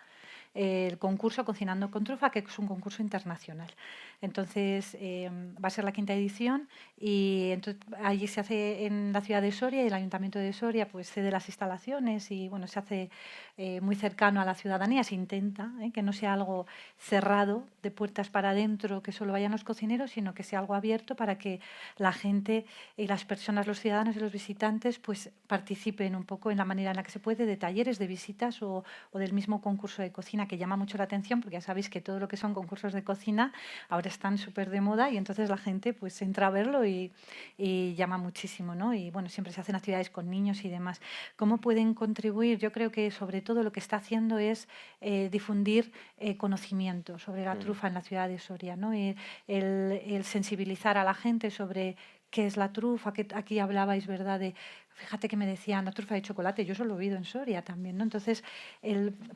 el concurso Cocinando con Trufa, que es un concurso internacional. Entonces, va a ser la 5ª edición y entonces, allí se hace en la ciudad de Soria y el Ayuntamiento de Soria pues cede las instalaciones y se hace muy cercano a la ciudadanía. Se intenta que no sea algo cerrado, de puertas para adentro, que solo vayan los cocineros, sino que sea algo abierto para que la gente y las personas, los ciudadanos y los visitantes pues participen un poco en la manera en la que se puede, de talleres, de visitas o del mismo concurso de cocina, que llama mucho la atención porque ya sabéis que todo lo que son concursos de cocina ahora están súper de moda y entonces la gente pues entra a verlo y llama muchísimo, ¿no? Y siempre se hacen actividades con niños y demás. ¿Cómo pueden contribuir? Yo creo que sobre todo lo que está haciendo es difundir conocimiento sobre la trufa en la ciudad de Soria, ¿no? El sensibilizar a la gente sobre qué es la trufa, que aquí hablabais, ¿verdad?, de Fíjate que me decían la trufa de chocolate, yo eso lo he oído en Soria también, ¿no? Entonces,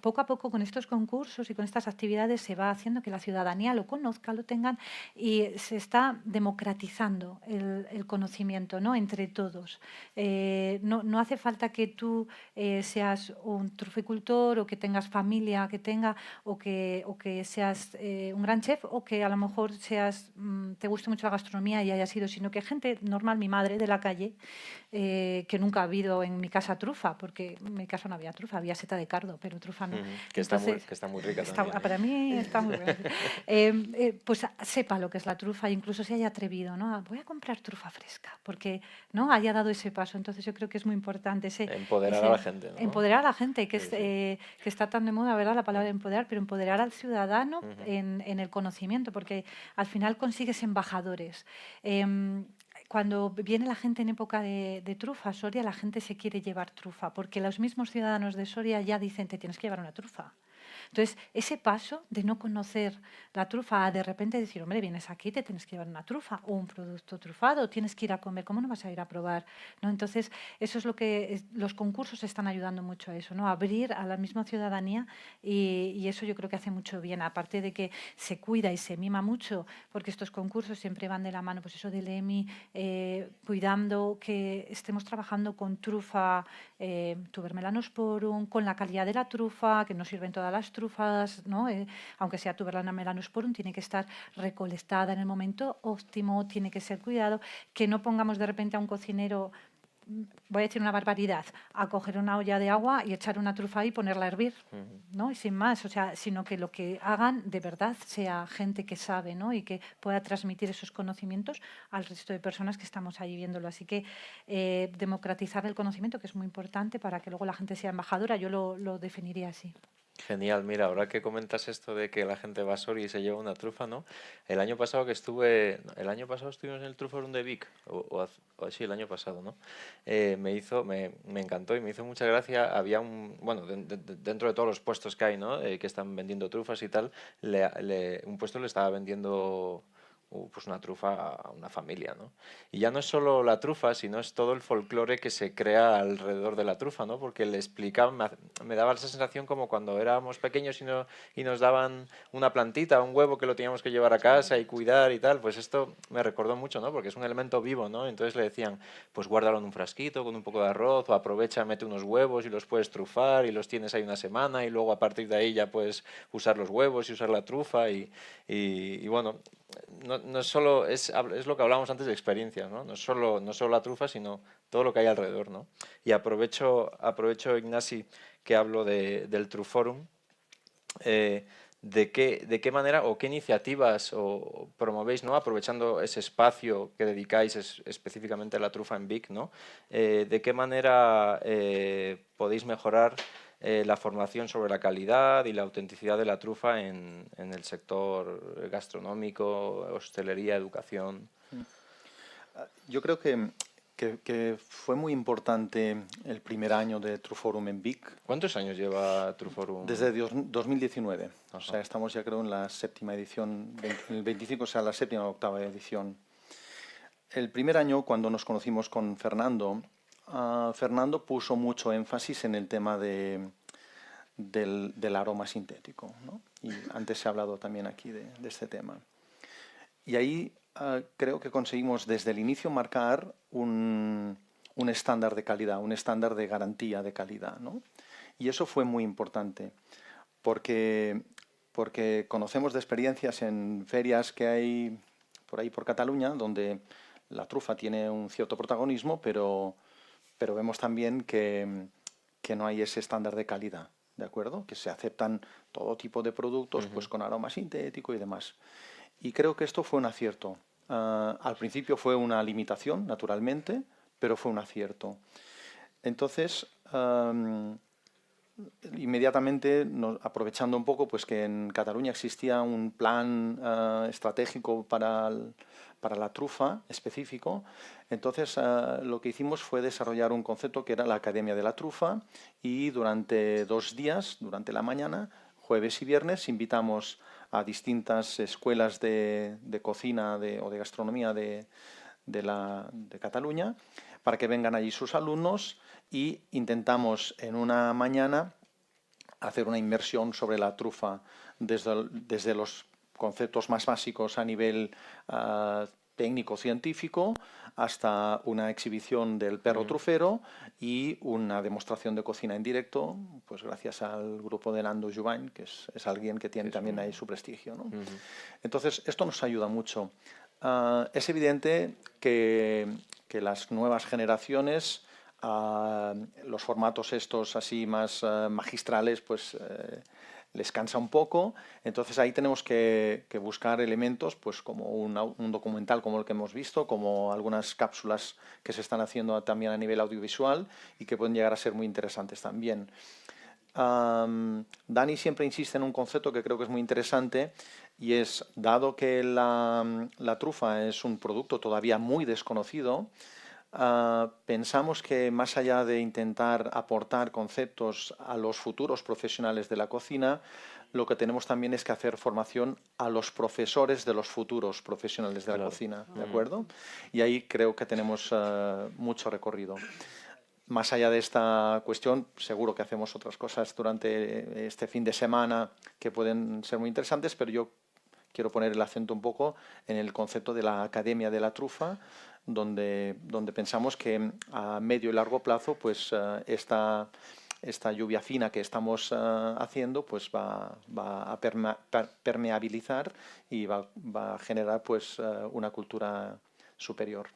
poco a poco con estos concursos y con estas actividades se va haciendo que la ciudadanía lo conozca, lo tengan, y se está democratizando el conocimiento, ¿no? Entre todos. No hace falta que tú seas un truficultor o que tengas familia que tenga o que seas un gran chef o que a lo mejor te guste mucho la gastronomía y hayas ido, sino que gente normal, mi madre de la calle, que nunca ha habido en mi casa trufa, porque en mi casa no había trufa, había seta de cardo, pero trufa no. Que está muy rica también. Para mí está muy buena. Pues sepa lo que es la trufa e incluso se haya atrevido, ¿no? Voy a comprar trufa fresca, porque no haya dado ese paso. Entonces yo creo que es muy importante empoderar a la gente, ¿no? Empoderar a la gente, que está tan de moda, ¿verdad? La palabra empoderar, pero empoderar al ciudadano en el conocimiento, porque al final consigues embajadores. Cuando viene la gente en época de trufa a Soria, la gente se quiere llevar trufa, porque los mismos ciudadanos de Soria ya dicen, te tienes que llevar una trufa. Entonces, ese paso de no conocer la trufa a de repente decir, hombre, vienes aquí, te tienes que llevar una trufa o un producto trufado, tienes que ir a comer, ¿cómo no vas a ir a probar? ¿No? Entonces, eso es lo que los concursos están ayudando mucho a eso, ¿no? A abrir a la misma ciudadanía y eso yo creo que hace mucho bien, aparte de que se cuida y se mima mucho, porque estos concursos siempre van de la mano, pues eso del EMI, cuidando que estemos trabajando con trufa Tuber melanosporum, con la calidad de la trufa, que no sirven todas las trufas, ¿no? Aunque sea Tuber melanosporum, tiene que estar recolectada en el momento óptimo, tiene que ser cuidado, que no pongamos de repente a un cocinero, voy a decir una barbaridad, a coger una olla de agua y echar una trufa ahí y ponerla a hervir, ¿no? Y sin más, o sea, sino que lo que hagan de verdad sea gente que sabe, ¿no? Y que pueda transmitir esos conocimientos al resto de personas que estamos allí viéndolo. Así que democratizar el conocimiento, que es muy importante para que luego la gente sea embajadora, yo lo definiría así. Genial, mira, ahora que comentas esto de que la gente va a Soria y se lleva una trufa, ¿no? El año pasado estuvimos en el Truforum de Vic, sí, el año pasado, ¿no? Me encantó y me hizo mucha gracia. Había dentro de todos los puestos que hay, ¿no? Que están vendiendo trufas y tal, un puesto le estaba vendiendo pues una trufa a una familia, ¿no? Y ya no es solo la trufa, sino es todo el folclore que se crea alrededor de la trufa, ¿no? Porque le explicaban, me daba esa sensación como cuando éramos pequeños y nos daban una plantita, un huevo que lo teníamos que llevar a casa y cuidar y tal. Pues esto me recordó mucho, ¿no? Porque es un elemento vivo, ¿no? Entonces le decían, pues guárdalo en un frasquito con un poco de arroz, o aprovecha, mete unos huevos y los puedes trufar y los tienes ahí una semana y luego a partir de ahí ya puedes usar los huevos y usar la trufa y bueno, no es solo, es lo que hablábamos antes de experiencias, ¿no? No es solo la trufa, sino todo lo que hay alrededor, ¿no? Y aprovecho Ignasi, que hablo del Truforum, de qué manera o qué iniciativas o promovéis, ¿no? Aprovechando ese espacio que dedicáis específicamente a la trufa en Vic, ¿no? De qué manera podéis mejorar la formación sobre la calidad y la autenticidad de la trufa en el sector gastronómico, hostelería, educación. Yo creo que fue muy importante el primer año de Truforum en Vic. ¿Cuántos años lleva Truforum? Desde 2019. O sea, estamos ya creo en la séptima edición, el 25, o sea, la séptima o octava edición. El primer año, cuando nos conocimos con Fernando, Fernando puso mucho énfasis en el tema del aroma sintético, ¿no? Y antes se ha hablado también aquí de este tema. Y ahí creo que conseguimos desde el inicio marcar un estándar de calidad, un estándar de garantía de calidad, ¿no? Y eso fue muy importante porque conocemos de experiencias en ferias que hay por ahí por Cataluña donde la trufa tiene un cierto protagonismo, pero vemos también que no hay ese estándar de calidad, ¿de acuerdo? Que se aceptan todo tipo de productos pues con aroma sintético y demás. Y creo que esto fue un acierto. Al principio fue una limitación, naturalmente, pero fue un acierto. Entonces, inmediatamente, aprovechando un poco pues que en Cataluña existía un plan estratégico para la trufa específico, entonces lo que hicimos fue desarrollar un concepto que era la Academia de la Trufa y durante 2 días, durante la mañana, jueves y viernes, invitamos a distintas escuelas de cocina o de gastronomía de Cataluña para que vengan allí sus alumnos y intentamos en una mañana hacer una inmersión sobre la trufa desde los conceptos más básicos a nivel técnico-científico hasta una exhibición del perro trufero y una demostración de cocina en directo, pues gracias al grupo de Nando Jubany, que es alguien que tiene también ahí su prestigio, ¿no? Entonces, esto nos ayuda mucho. Es evidente que las nuevas generaciones, los formatos estos así más magistrales, pues les cansa un poco. Entonces ahí tenemos que buscar elementos, pues como un documental como el que hemos visto, como algunas cápsulas que se están haciendo también a nivel audiovisual y que pueden llegar a ser muy interesantes también. Dani siempre insiste en un concepto que creo que es muy interesante, y es, dado que la trufa es un producto todavía muy desconocido, pensamos que más allá de intentar aportar conceptos a los futuros profesionales de la cocina, lo que tenemos también es que hacer formación a los profesores de los futuros profesionales de la cocina, ¿de acuerdo? Y ahí creo que tenemos mucho recorrido. Más allá de esta cuestión, seguro que hacemos otras cosas durante este fin de semana que pueden ser muy interesantes, pero yo quiero poner el acento un poco en el concepto de la Academia de la Trufa, donde pensamos que a medio y largo plazo, pues esta lluvia fina que estamos haciendo, pues va a permeabilizar y va a generar pues una cultura superior.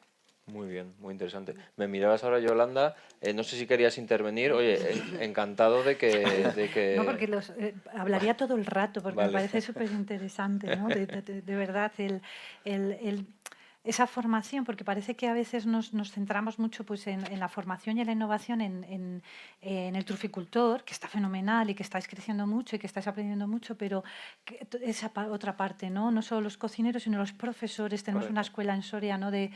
Muy bien, muy interesante. Me mirabas ahora, Yolanda, no sé si querías intervenir. Oye, encantado de que... No, porque hablaría todo el rato, porque Vale. me parece súper interesante, ¿no? De verdad, esa formación, porque parece que a veces nos centramos mucho pues, en la formación y en la innovación en el truficultor, que está fenomenal y que estáis creciendo mucho y que estáis aprendiendo mucho, pero esa otra parte, no solo los cocineros, sino los profesores. Tenemos Correcto. una escuela en Soria, ¿no? de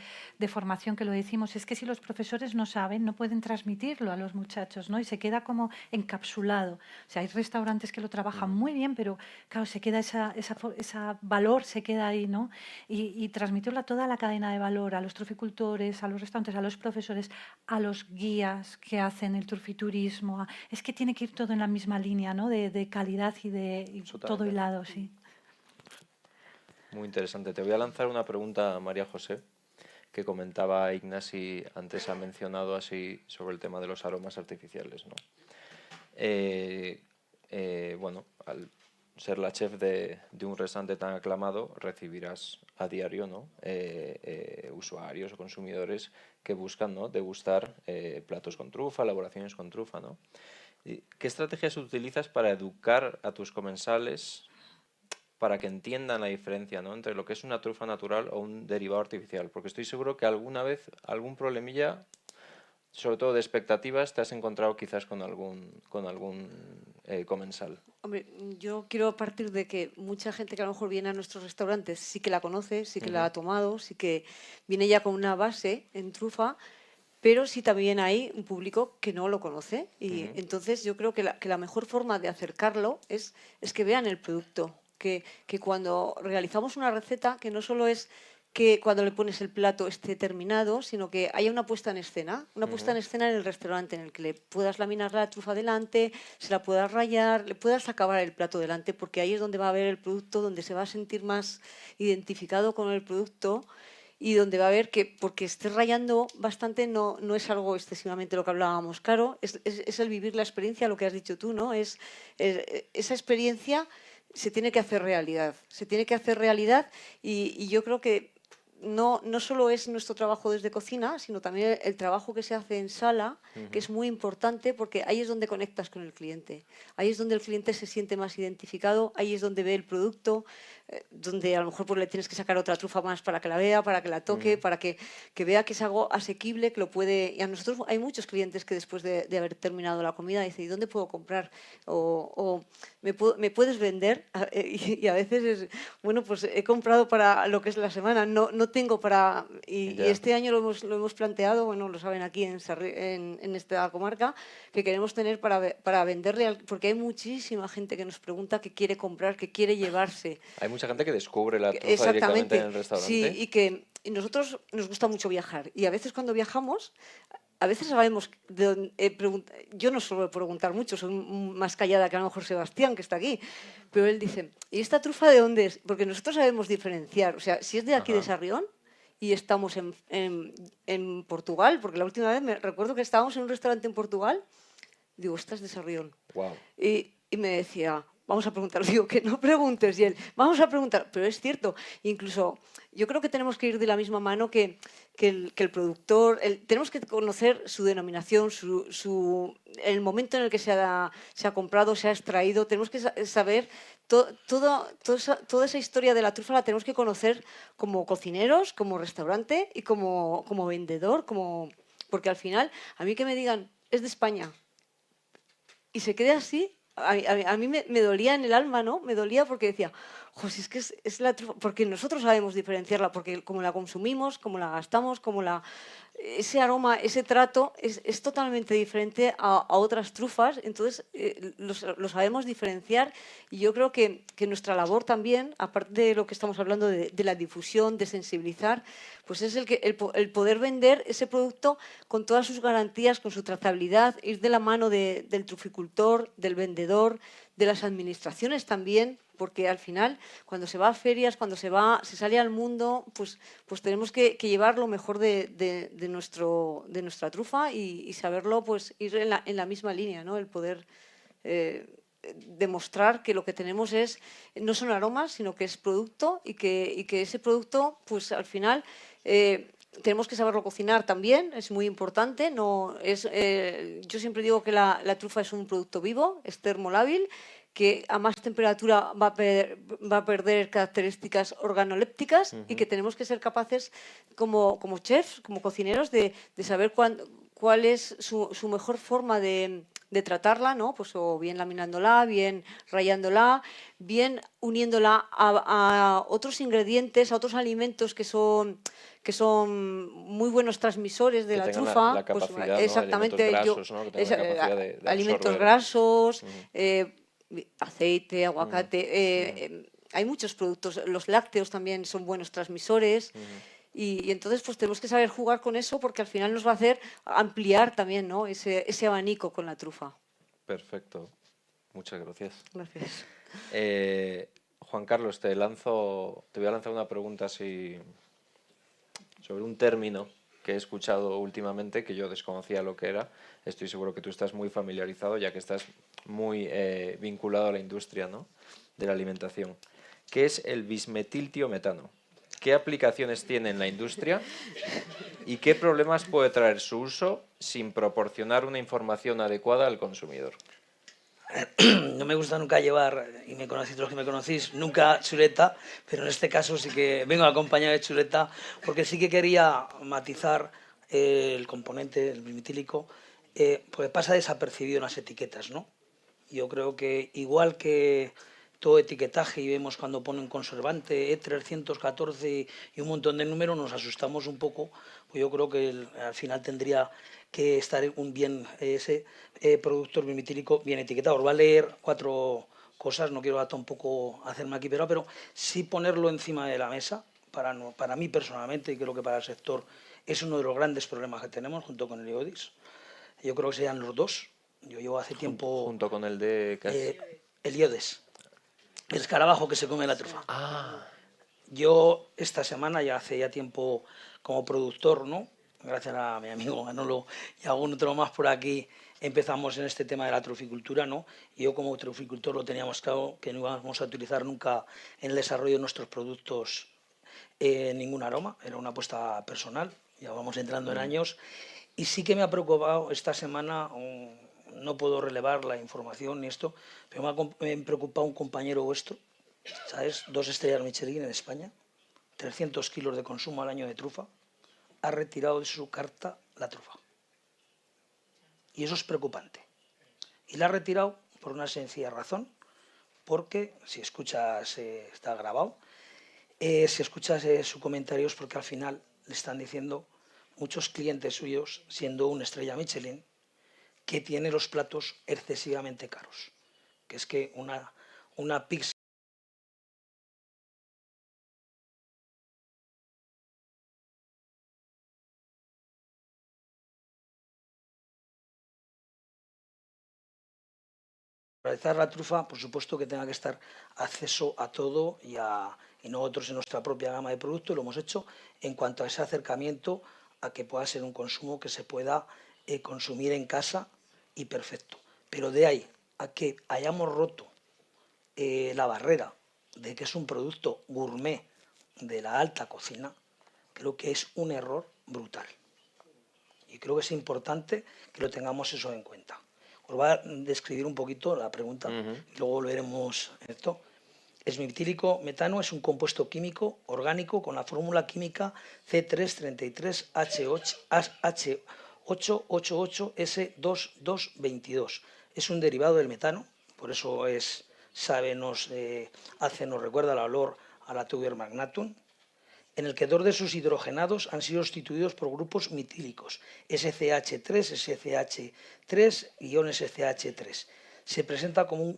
formación que lo decimos. Es que si los profesores no saben, no pueden transmitirlo a los muchachos, ¿no? Y se queda como encapsulado. O sea, hay restaurantes que lo trabajan muy bien, pero claro, se queda esa valor, se queda ahí, ¿no? Y transmitirlo a toda la cadena de valor, a los truficultores, a los restaurantes, a los profesores, a los guías que hacen el trufiturismo. Es que tiene que ir todo en la misma línea, ¿no? De calidad y todo hilado, sí. Muy interesante. Te voy a lanzar una pregunta a María José, que comentaba Ignasi, antes ha mencionado así sobre el tema de los aromas artificiales, ¿no? Bueno, al ser la chef de un restaurante tan aclamado, recibirás a diario, ¿no? Usuarios o consumidores que buscan, ¿no? degustar platos con trufa, elaboraciones con trufa, ¿no? ¿Qué estrategias utilizas para educar a tus comensales para que entiendan la diferencia, ¿no? entre lo que es una trufa natural o un derivado artificial? Porque estoy seguro que alguna vez algún problemilla, sobre todo de expectativas, te has encontrado quizás con algún comensal. Hombre, yo quiero partir de que mucha gente que a lo mejor viene a nuestros restaurantes sí que la conoce, sí que la ha tomado, sí que viene ya con una base en trufa, pero sí también hay un público que no lo conoce. Y entonces yo creo que la mejor forma de acercarlo es que vean el producto, que cuando realizamos una receta, que no solo es que cuando le pones el plato esté terminado, sino que haya una puesta en escena, una puesta en escena en el restaurante en el que le puedas laminar la trufa delante, se la puedas rayar, le puedas acabar el plato delante, porque ahí es donde va a ver el producto, donde se va a sentir más identificado con el producto y donde va a ver que porque estés rayando bastante no es algo excesivamente lo que hablábamos, claro, es el vivir la experiencia, lo que has dicho tú, ¿no? Esa experiencia se tiene que hacer realidad, y yo creo que no solo es nuestro trabajo desde cocina, sino también el trabajo que se hace en sala, que es muy importante porque ahí es donde conectas con el cliente. Ahí es donde el cliente se siente más identificado, ahí es donde ve el producto, donde a lo mejor pues, le tienes que sacar otra trufa más para que la vea, para que la toque, para que vea que es algo asequible, que lo puede... Y a nosotros hay muchos clientes que después de haber terminado la comida dicen, ¿y dónde puedo comprar? O ¿me puedes vender? Y a veces es, bueno, pues he comprado para lo que es la semana, no tengo para... Y este año lo hemos planteado, bueno, lo saben aquí en esta comarca, que queremos tener para vender, porque hay muchísima gente que nos pregunta que quiere comprar, que quiere llevarse. Hay mucha gente que descubre la trufa directamente en el restaurante. Sí, y que y nosotros nos gusta mucho viajar y a veces cuando viajamos, a veces sabemos de dónde, yo no suelo preguntar mucho, soy más callada que a lo mejor Sebastián, que está aquí, pero él dice, ¿y esta trufa de dónde es? Porque nosotros sabemos diferenciar, o sea, si es de aquí de Sarrión y estamos en Portugal, porque la última vez me recuerdo que estábamos en un restaurante en Portugal, digo, esta es de Sarrión. Wow. Y me decía, vamos a preguntar, digo, que no preguntes, y él, vamos a preguntar, pero es cierto, incluso yo creo que tenemos que ir de la misma mano que el productor, tenemos que conocer su denominación, el momento en el que se ha comprado, se ha extraído, tenemos que saber toda esa historia de la trufa la tenemos que conocer como cocineros, como restaurante y como vendedor, porque al final, a mí que me digan, es de España, y se quede así, a mí me dolía en el alma, ¿no? Me dolía porque decía, si es que es la trufa, porque nosotros sabemos diferenciarla, porque como la consumimos, como la gastamos, ese aroma, ese trato es totalmente diferente a otras trufas, entonces lo sabemos diferenciar y yo creo que nuestra labor también, aparte de lo que estamos hablando de la difusión, de sensibilizar, pues es el poder vender ese producto con todas sus garantías, con su trazabilidad, ir de la mano del truficultor, del vendedor, de las administraciones también, porque al final, cuando se va a ferias, cuando se sale al mundo, pues tenemos que llevar lo mejor de nuestra trufa y saberlo, pues ir en la misma línea, ¿no? El poder demostrar que lo que tenemos no son aromas, sino que es producto y que ese producto, pues al final tenemos que saberlo cocinar también, es muy importante. Yo siempre digo que la trufa es un producto vivo, es termolábil, que a más temperatura va a perder características organolépticas y que tenemos que ser capaces como chefs, como cocineros, de saber cuál es su mejor forma de tratarla, ¿no? Pues o bien laminándola, bien rayándola, bien uniéndola a otros ingredientes, a otros alimentos que son muy buenos transmisores de la trufa. La capacidad, exactamente, alimentos grasos, ¿no? Que tengan la capacidad de alimentos absorber. grasos, aceite, aguacate, hay muchos productos, los lácteos también son buenos transmisores. Y entonces pues tenemos que saber jugar con eso porque al final nos va a hacer ampliar también, ¿no? ese abanico con la trufa. Perfecto. Muchas gracias. Gracias. Juan Carlos, te voy a lanzar una pregunta sobre un término que he escuchado últimamente, que yo desconocía lo que era. Estoy seguro que tú estás muy familiarizado, ya que estás muy vinculado a la industria, ¿no? De la alimentación. ¿Qué es el bismetiltiometano? ¿Qué aplicaciones tiene en la industria y qué problemas puede traer su uso sin proporcionar una información adecuada al consumidor? No me gusta nunca llevar, y me conocéis los que me conocéis, nunca chuleta, pero en este caso sí que vengo acompañado de chuleta, porque sí que quería matizar el componente, el bismetílico, porque pasa desapercibido en las etiquetas, ¿no? Yo creo que igual que todo etiquetaje y vemos cuando ponen conservante, E314 y un montón de números, nos asustamos un poco, pues yo creo que al final tendría que estar ese producto bismetílico bien etiquetado. Os va a leer 4 cosas, no quiero tampoco hacerme aquí, pero sí ponerlo encima de la mesa, para mí personalmente, y creo que para el sector es uno de los grandes problemas que tenemos, junto con el IODIS. Yo creo que serían los dos. Yo llevo hace tiempo... Junto con el de... el IODIS. El escarabajo que se come la trufa. Ah. Yo esta semana, ya hace tiempo como productor, ¿no? Gracias a mi amigo Manolo y a algún otro más por aquí, empezamos en este tema de la truficultura, ¿no? Y yo como truficultor lo teníamos claro que no íbamos a utilizar nunca en el desarrollo de nuestros productos ningún aroma, era una apuesta personal, ya vamos entrando en años. Y sí que me ha preocupado esta semana, no puedo relevar la información ni esto, pero me ha preocupado un compañero vuestro, ¿sabes? 2 estrellas Michelin en España, 300 kilos de consumo al año de trufa, ha retirado de su carta la trufa. Y eso es preocupante. Y la ha retirado por una sencilla razón, porque si escuchas, está grabado, si escuchas sus comentarios, porque al final le están diciendo muchos clientes suyos, siendo una estrella Michelin, que tiene los platos excesivamente caros. Que es que una pizza Realizar la trufa, por supuesto que tenga que estar acceso a todo y nosotros en nuestra propia gama de productos lo hemos hecho en cuanto a ese acercamiento a que pueda ser un consumo que se pueda consumir en casa y perfecto. Pero de ahí a que hayamos roto la barrera de que es un producto gourmet de la alta cocina, creo que es un error brutal. Y creo que es importante que lo tengamos eso en cuenta. Os voy a describir un poquito la pregunta y luego volveremos a esto. Esmetílico metano es un compuesto químico orgánico con la fórmula química C333H888S2222. Es un derivado del metano, por eso nos recuerda el olor a la tuber magnatum, en el que 2 de sus hidrogenados han sido sustituidos por grupos metílicos, SCH3, SCH3, ion SCH3. Se presenta como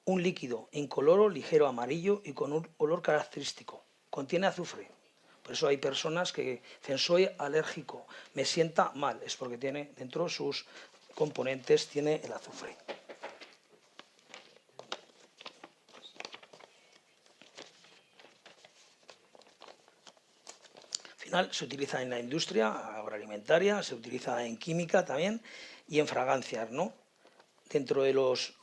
un líquido incoloro, ligero amarillo y con un olor característico. Contiene azufre. Por eso hay personas que dicen soy alérgico, me sienta mal. Es porque tiene dentro de sus componentes tiene el azufre. Se utiliza en la industria agroalimentaria, se utiliza en química también y en fragancias, ¿no? Dentro de los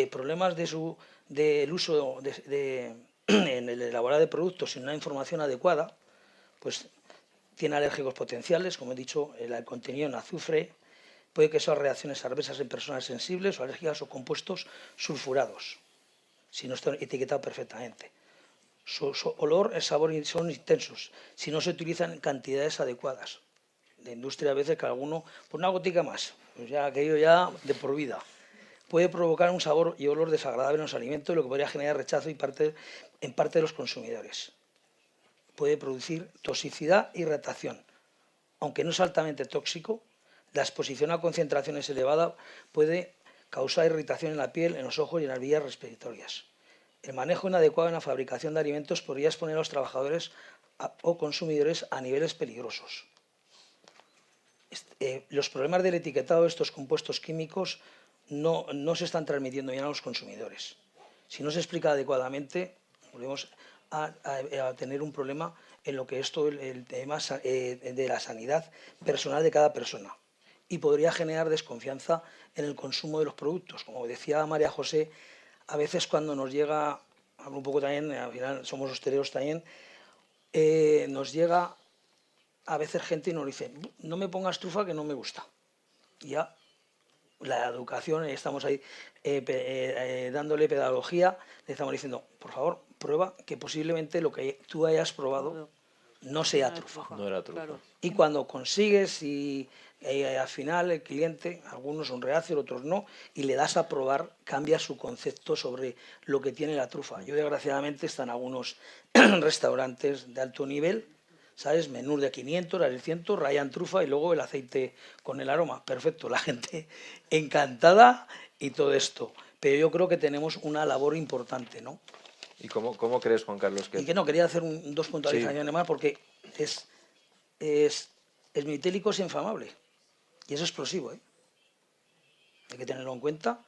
problemas del uso en el elaborado de productos sin una información adecuada, pues tiene alérgicos potenciales, como he dicho, el contenido en azufre, puede causar reacciones adversas en personas sensibles o alérgicas o compuestos sulfurados, si no está etiquetado perfectamente. Su olor, el sabor son intensos, si no se utilizan en cantidades adecuadas. La industria a veces que alguno, pues una gotica más, pues ya aquello ya de por vida. Puede provocar un sabor y olor desagradable en los alimentos, lo que podría generar rechazo en parte de los consumidores. Puede producir toxicidad e irritación. Aunque no es altamente tóxico, la exposición a concentraciones elevadas puede causar irritación en la piel, en los ojos y en las vías respiratorias. El manejo inadecuado en la fabricación de alimentos podría exponer a los trabajadores o consumidores a niveles peligrosos. Los problemas del etiquetado de estos compuestos químicos no se están transmitiendo bien a los consumidores. Si no se explica adecuadamente, volvemos a tener un problema en lo que es todo el tema de la sanidad personal de cada persona. Y podría generar desconfianza en el consumo de los productos. Como decía María José, a veces cuando nos llega, hablo un poco también, al final somos hosteleros también, nos llega a veces gente y nos dice, no me pongas trufa que no me gusta. Ya la educación, estamos ahí dándole pedagogía, le estamos diciendo, por favor, prueba que posiblemente lo que tú hayas probado no sea trufa. No era trufa. Y cuando consigues y al final el cliente, algunos son reacios, otros no, y le das a probar, cambia su concepto sobre lo que tiene la trufa. Yo desgraciadamente están algunos restaurantes de alto nivel, ¿sabes? Menús de 500, de 600, rayan trufa y luego el aceite con el aroma. Perfecto, la gente encantada y todo esto. Pero yo creo que tenemos una labor importante, ¿no? ¿Y cómo crees, Juan Carlos? Y que no, quería hacer dos puntualizaciones más porque es metílico, es inflamable y es explosivo, ¿eh? Hay que tenerlo en cuenta.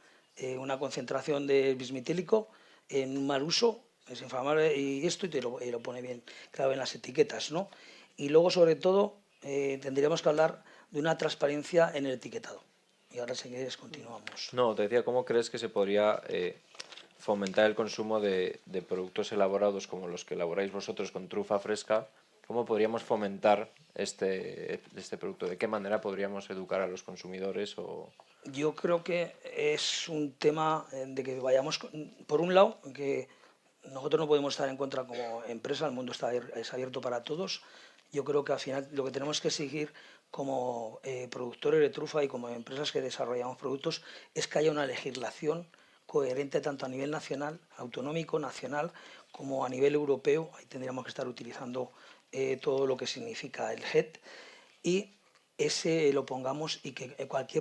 Una concentración de bismetílico en un mal uso es inflamable y esto y te lo pone bien claro en las etiquetas, ¿no? Y luego, sobre todo, tendríamos que hablar de una transparencia en el etiquetado. Y ahora, si quieres, continuamos. No, te decía, ¿cómo crees que se podría fomentar el consumo de productos elaborados como los que elaboráis vosotros con trufa fresca? ¿Cómo podríamos fomentar este producto? ¿De qué manera podríamos educar a los consumidores? Yo creo que es un tema de que vayamos, por un lado, que nosotros no podemos estar en contra como empresa, el mundo es abierto para todos. Yo creo que al final lo que tenemos que exigir como productores de trufa y como empresas que desarrollamos productos es que haya una legislación coherente tanto a nivel nacional, autonómico, nacional, como a nivel europeo. Ahí tendríamos que estar utilizando todo lo que significa el GET y ese lo pongamos y que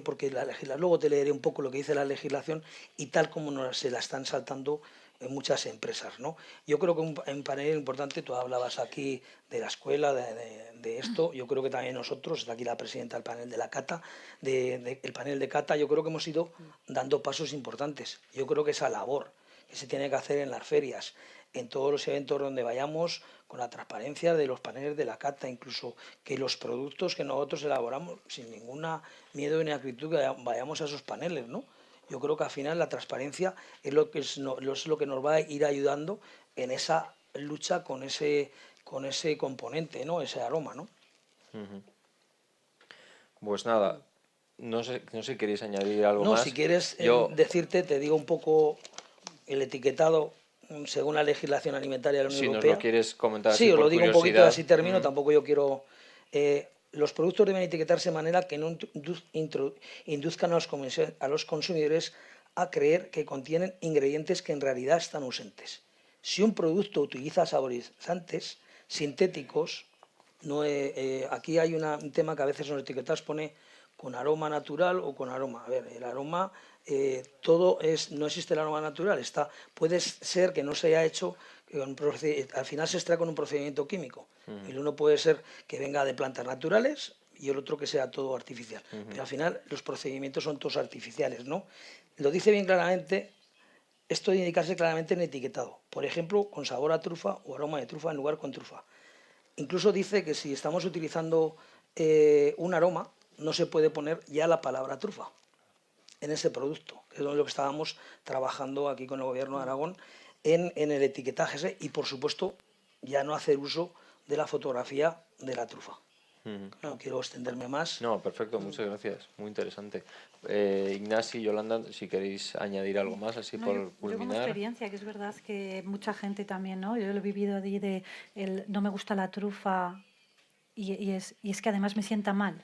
porque la legislación, luego te leeré un poco lo que dice la legislación y tal como se la están saltando muchas empresas, ¿no? Yo creo que un panel importante, tú hablabas aquí de la escuela, de esto, yo creo que también nosotros, está aquí la presidenta del panel de la cata, el panel de cata, yo creo que hemos ido dando pasos importantes. Yo creo que esa labor que se tiene que hacer en las ferias, en todos los eventos donde vayamos, con la transparencia de los paneles de la cata, incluso que los productos que nosotros elaboramos sin ninguna miedo ni acritud, que vayamos a esos paneles, ¿no? Yo creo que al final la transparencia es lo que nos va a ir ayudando en esa lucha con ese componente, ¿no? Ese aroma, ¿no? Pues nada, no sé si queréis añadir algo No, más. si quieres decirte, te digo un poco el etiquetado según la legislación alimentaria de la Unión Europea. Si nos lo quieres comentar así Sí, os por lo digo un poquito, curiosidad. así termino, tampoco yo quiero... los productos deben etiquetarse de manera que no induzcan a los consumidores a creer que contienen ingredientes que en realidad están ausentes. Si un producto utiliza saborizantes sintéticos, aquí hay un tema que a veces en los etiquetados pone con aroma natural o con aroma. A ver, el aroma, no existe el aroma natural. Puede ser que no se haya hecho, al final se extrae con un procedimiento químico. El uno puede ser que venga de plantas naturales y el otro que sea todo artificial. Pero al final los procedimientos son todos artificiales, ¿no? Lo dice bien claramente, esto debe indicarse claramente en el etiquetado. Por ejemplo, con sabor a trufa o aroma de trufa en lugar con trufa. Incluso dice que si estamos utilizando un aroma, no se puede poner ya la palabra trufa en ese producto, que es lo que estábamos trabajando aquí con el Gobierno de Aragón en el etiquetaje ese, y por supuesto ya no hacer uso de la fotografía de la trufa. No quiero extenderme más. No, perfecto, muchas gracias, muy interesante. Ignasi, Yolanda, si queréis añadir algo más, así No, por yo como culminar. experiencia, que es verdad que mucha gente también, ¿no? Yo lo he vivido allí no me gusta la trufa. Y es que además me sienta mal,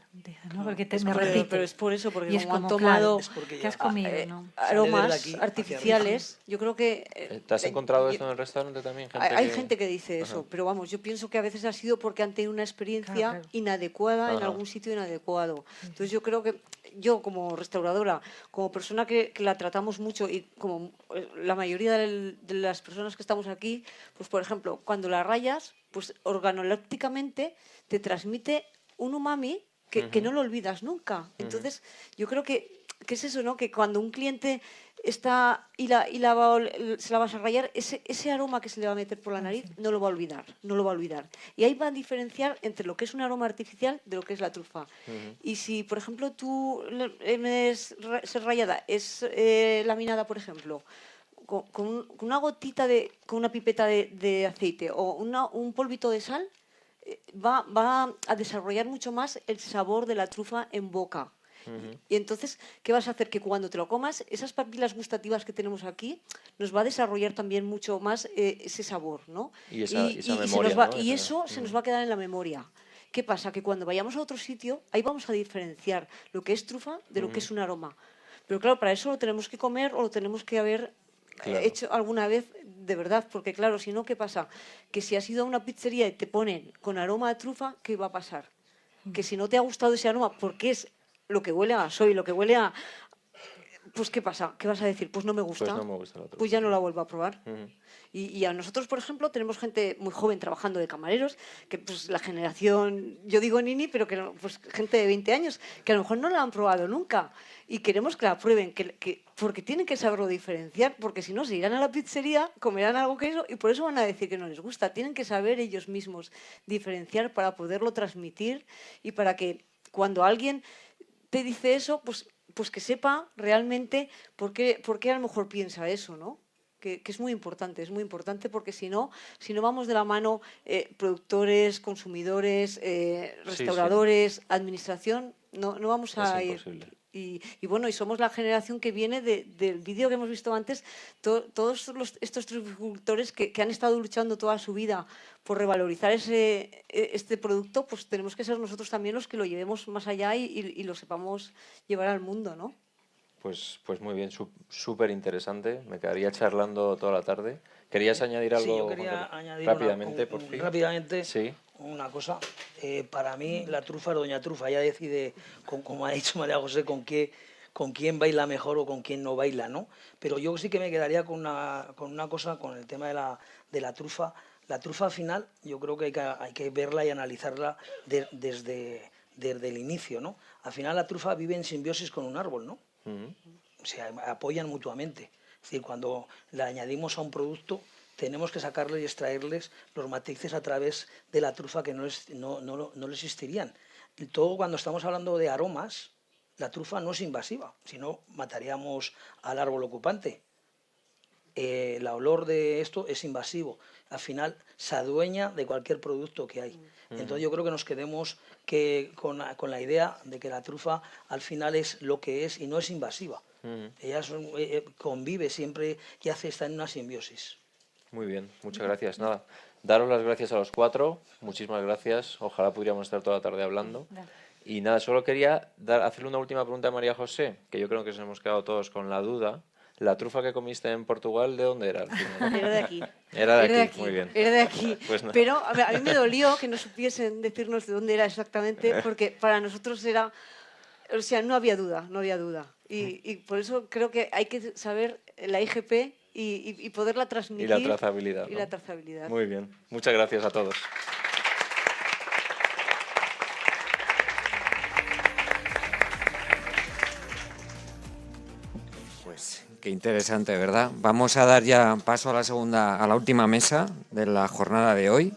¿no? Porque me repite. Pero es por eso, porque y es como han como, tomado claro, ¿qué has comido? ¿No? aromas artificiales, yo creo que... ¿Te has encontrado esto en el restaurante también? Hay gente que dice eso, Ajá. pero vamos, yo pienso que a veces ha sido porque han tenido una experiencia inadecuada en Ajá. algún sitio inadecuado. Entonces yo creo que yo como restauradora, como persona que la tratamos mucho y como la mayoría de las personas que estamos aquí, pues por ejemplo, cuando la rayas, pues organolépticamente te transmite un umami que no lo olvidas nunca. Entonces yo creo que es eso, ¿no? Que cuando un cliente está se la vas a rayar, ese aroma que se le va a meter por la nariz no lo va a olvidar. Y ahí va a diferenciar entre lo que es un aroma artificial de lo que es la trufa. Y si, por ejemplo, ser rayada es laminada, por ejemplo, con una gotita con una pipeta de aceite o un polvito de sal, va a desarrollar mucho más el sabor de la trufa en boca. Y entonces, ¿qué vas a hacer? Que cuando te lo comas, esas papilas gustativas que tenemos aquí, nos va a desarrollar también mucho más ese sabor, ¿no? Y esa memoria, ¿no? Y eso se nos va a quedar en la memoria. ¿Qué pasa? Que cuando vayamos a otro sitio, ahí vamos a diferenciar lo que es trufa de lo que es un aroma. Pero claro, para eso lo tenemos que comer o lo tenemos que haber hecho alguna vez de verdad, porque claro, si no, ¿qué pasa? Que si has ido a una pizzería y te ponen con aroma de trufa, ¿qué va a pasar? Que si no te ha gustado ese aroma, porque es lo que huele a gasoil, lo que huele a... Pues ¿qué pasa? ¿Qué vas a decir? Pues no me gusta. Pues no me gusta la trufa. Pues ya no la vuelvo a probar. Y a nosotros, por ejemplo, tenemos gente muy joven trabajando de camareros, que pues la generación, yo digo nini, pero que pues gente de 20 años, que a lo mejor no la han probado nunca. Y queremos que la prueben, porque tienen que saberlo diferenciar, porque si no, se irán a la pizzería, comerán algo que eso, y por eso van a decir que no les gusta. Tienen que saber ellos mismos diferenciar para poderlo transmitir y para que cuando alguien te dice eso, pues que sepa realmente por qué a lo mejor piensa eso, ¿no? Que es muy importante porque si no vamos de la mano productores, consumidores, restauradores, administración, no vamos a ir. Y bueno, y somos la generación que viene del vídeo que hemos visto antes, todos estos trificultores que han estado luchando toda su vida por revalorizar este producto, pues tenemos que ser nosotros también los que lo llevemos más allá y lo sepamos llevar al mundo, ¿no? Pues muy bien, súper interesante. Me quedaría charlando toda la tarde. ¿Querías añadir algo? Sí, yo quería añadir rápidamente, por fin. Rápidamente, sí. Una cosa. Para mí la trufa es doña trufa. Ella decide, como ha dicho María José, con qué con quién baila mejor o con quién no baila, ¿no? Pero yo sí que me quedaría con una cosa, con el tema de la trufa. La trufa al final yo creo que hay que verla y analizarla desde el inicio, ¿no? Al final la trufa vive en simbiosis con un árbol, ¿no? Se apoyan mutuamente. Es decir, cuando la añadimos a un producto, tenemos que sacarle y extraerles los matices a través de la trufa que no existirían. Y todo cuando estamos hablando de aromas, la trufa no es invasiva, si no mataríamos al árbol ocupante. El olor de esto es invasivo. Al final se adueña de cualquier producto que hay. Entonces yo creo que nos quedemos con la idea de que la trufa al final es lo que es y no es invasiva. Ella convive siempre y está en una simbiosis. Muy bien, muchas gracias. Nada, daros las gracias a los cuatro, muchísimas gracias. Ojalá pudiéramos estar toda la tarde hablando. Y nada, solo quería hacerle una última pregunta a María José, que yo creo que nos hemos quedado todos con la duda. ¿La trufa que comiste en Portugal, de dónde era? Al final? Era de aquí. Era de aquí, muy bien. Era de aquí. Pues no. Pero a mí me dolió que no supiesen decirnos de dónde era exactamente, porque para nosotros era... O sea, no había duda, no había duda. Y por eso creo que hay que saber la IGP y poderla transmitir. Y la trazabilidad. Y ¿no? la trazabilidad. Muy bien. Muchas gracias a todos. Pues qué interesante, ¿verdad? Vamos a dar ya paso a la última mesa de la jornada de hoy.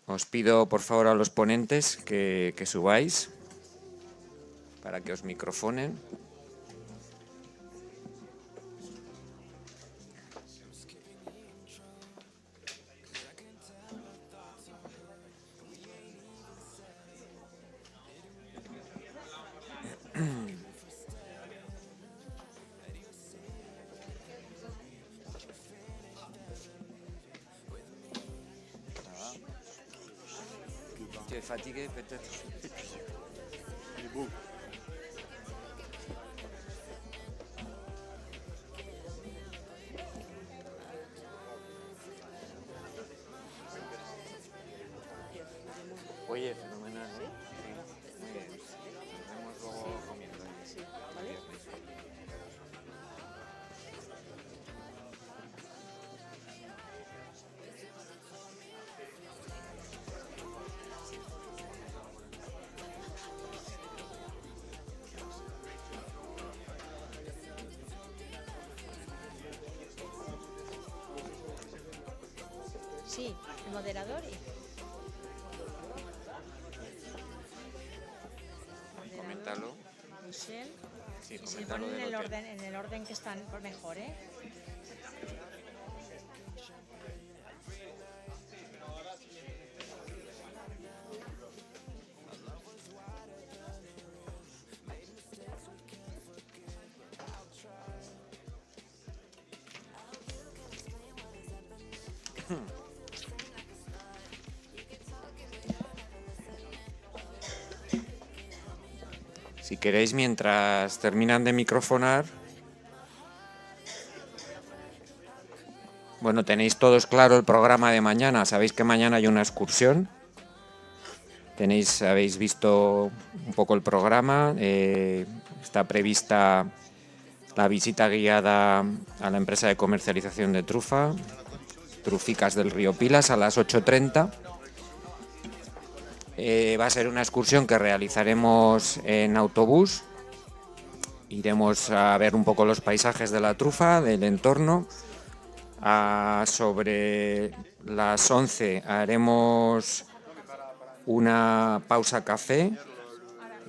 Os pido, por favor, a los ponentes que subáis para que os microfonen. Tu es fatigué, peut-être. Oye, fenomenal, ¿no? Muy bien. Nos vemos luego comiendo. Sí, el moderador y... Coméntalo. Michelle. Sí, Y si coméntalo ponen del hotel. en el orden que están mejor, ¿eh? Si queréis, mientras terminan de microfonar, bueno, tenéis todos claro el programa de mañana. Sabéis que mañana hay una excursión. Habéis visto un poco el programa. Está prevista la visita guiada a la empresa de comercialización de trufa, Truficas del Río Pilas, a las 8:30. Va a ser una excursión que realizaremos en autobús. Iremos a ver un poco los paisajes de la trufa, del entorno. Sobre las 11 haremos una pausa café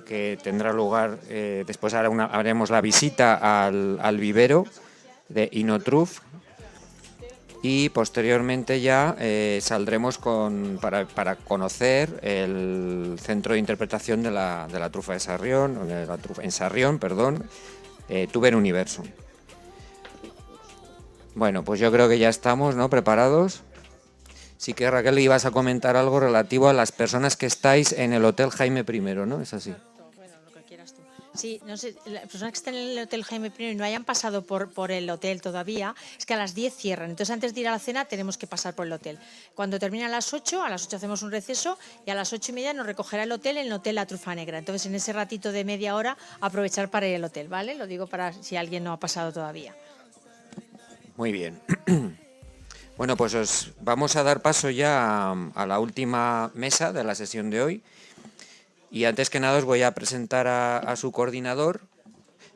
que tendrá lugar, después haremos la visita al vivero de Inotruf. Y posteriormente ya saldremos para conocer el centro de interpretación de la trufa de Sarrión, en Sarrión, perdón, Tuber Universo. Bueno, pues yo creo que ya estamos, ¿no? Preparados. Sí que, Raquel, ibas a comentar algo relativo a las personas que estáis en el Hotel Jaime I, ¿no? Es así. Bueno, lo que quieras tú. Sí, no sé, las personas que están en el Hotel Jaime I y no hayan pasado por el hotel todavía, es que a las 10 cierran. Entonces, antes de ir a la cena, tenemos que pasar por el hotel. Cuando termina a las 8 hacemos un receso y a las 8:30 nos recogerá el hotel en el Hotel La Trufa Negra. Entonces, en ese ratito de media hora, aprovechar para ir al hotel, ¿vale? Lo digo para si alguien no ha pasado todavía. Muy bien. Bueno, pues os vamos a dar paso ya a la última mesa de la sesión de hoy. Y antes que nada os voy a presentar a su coordinador,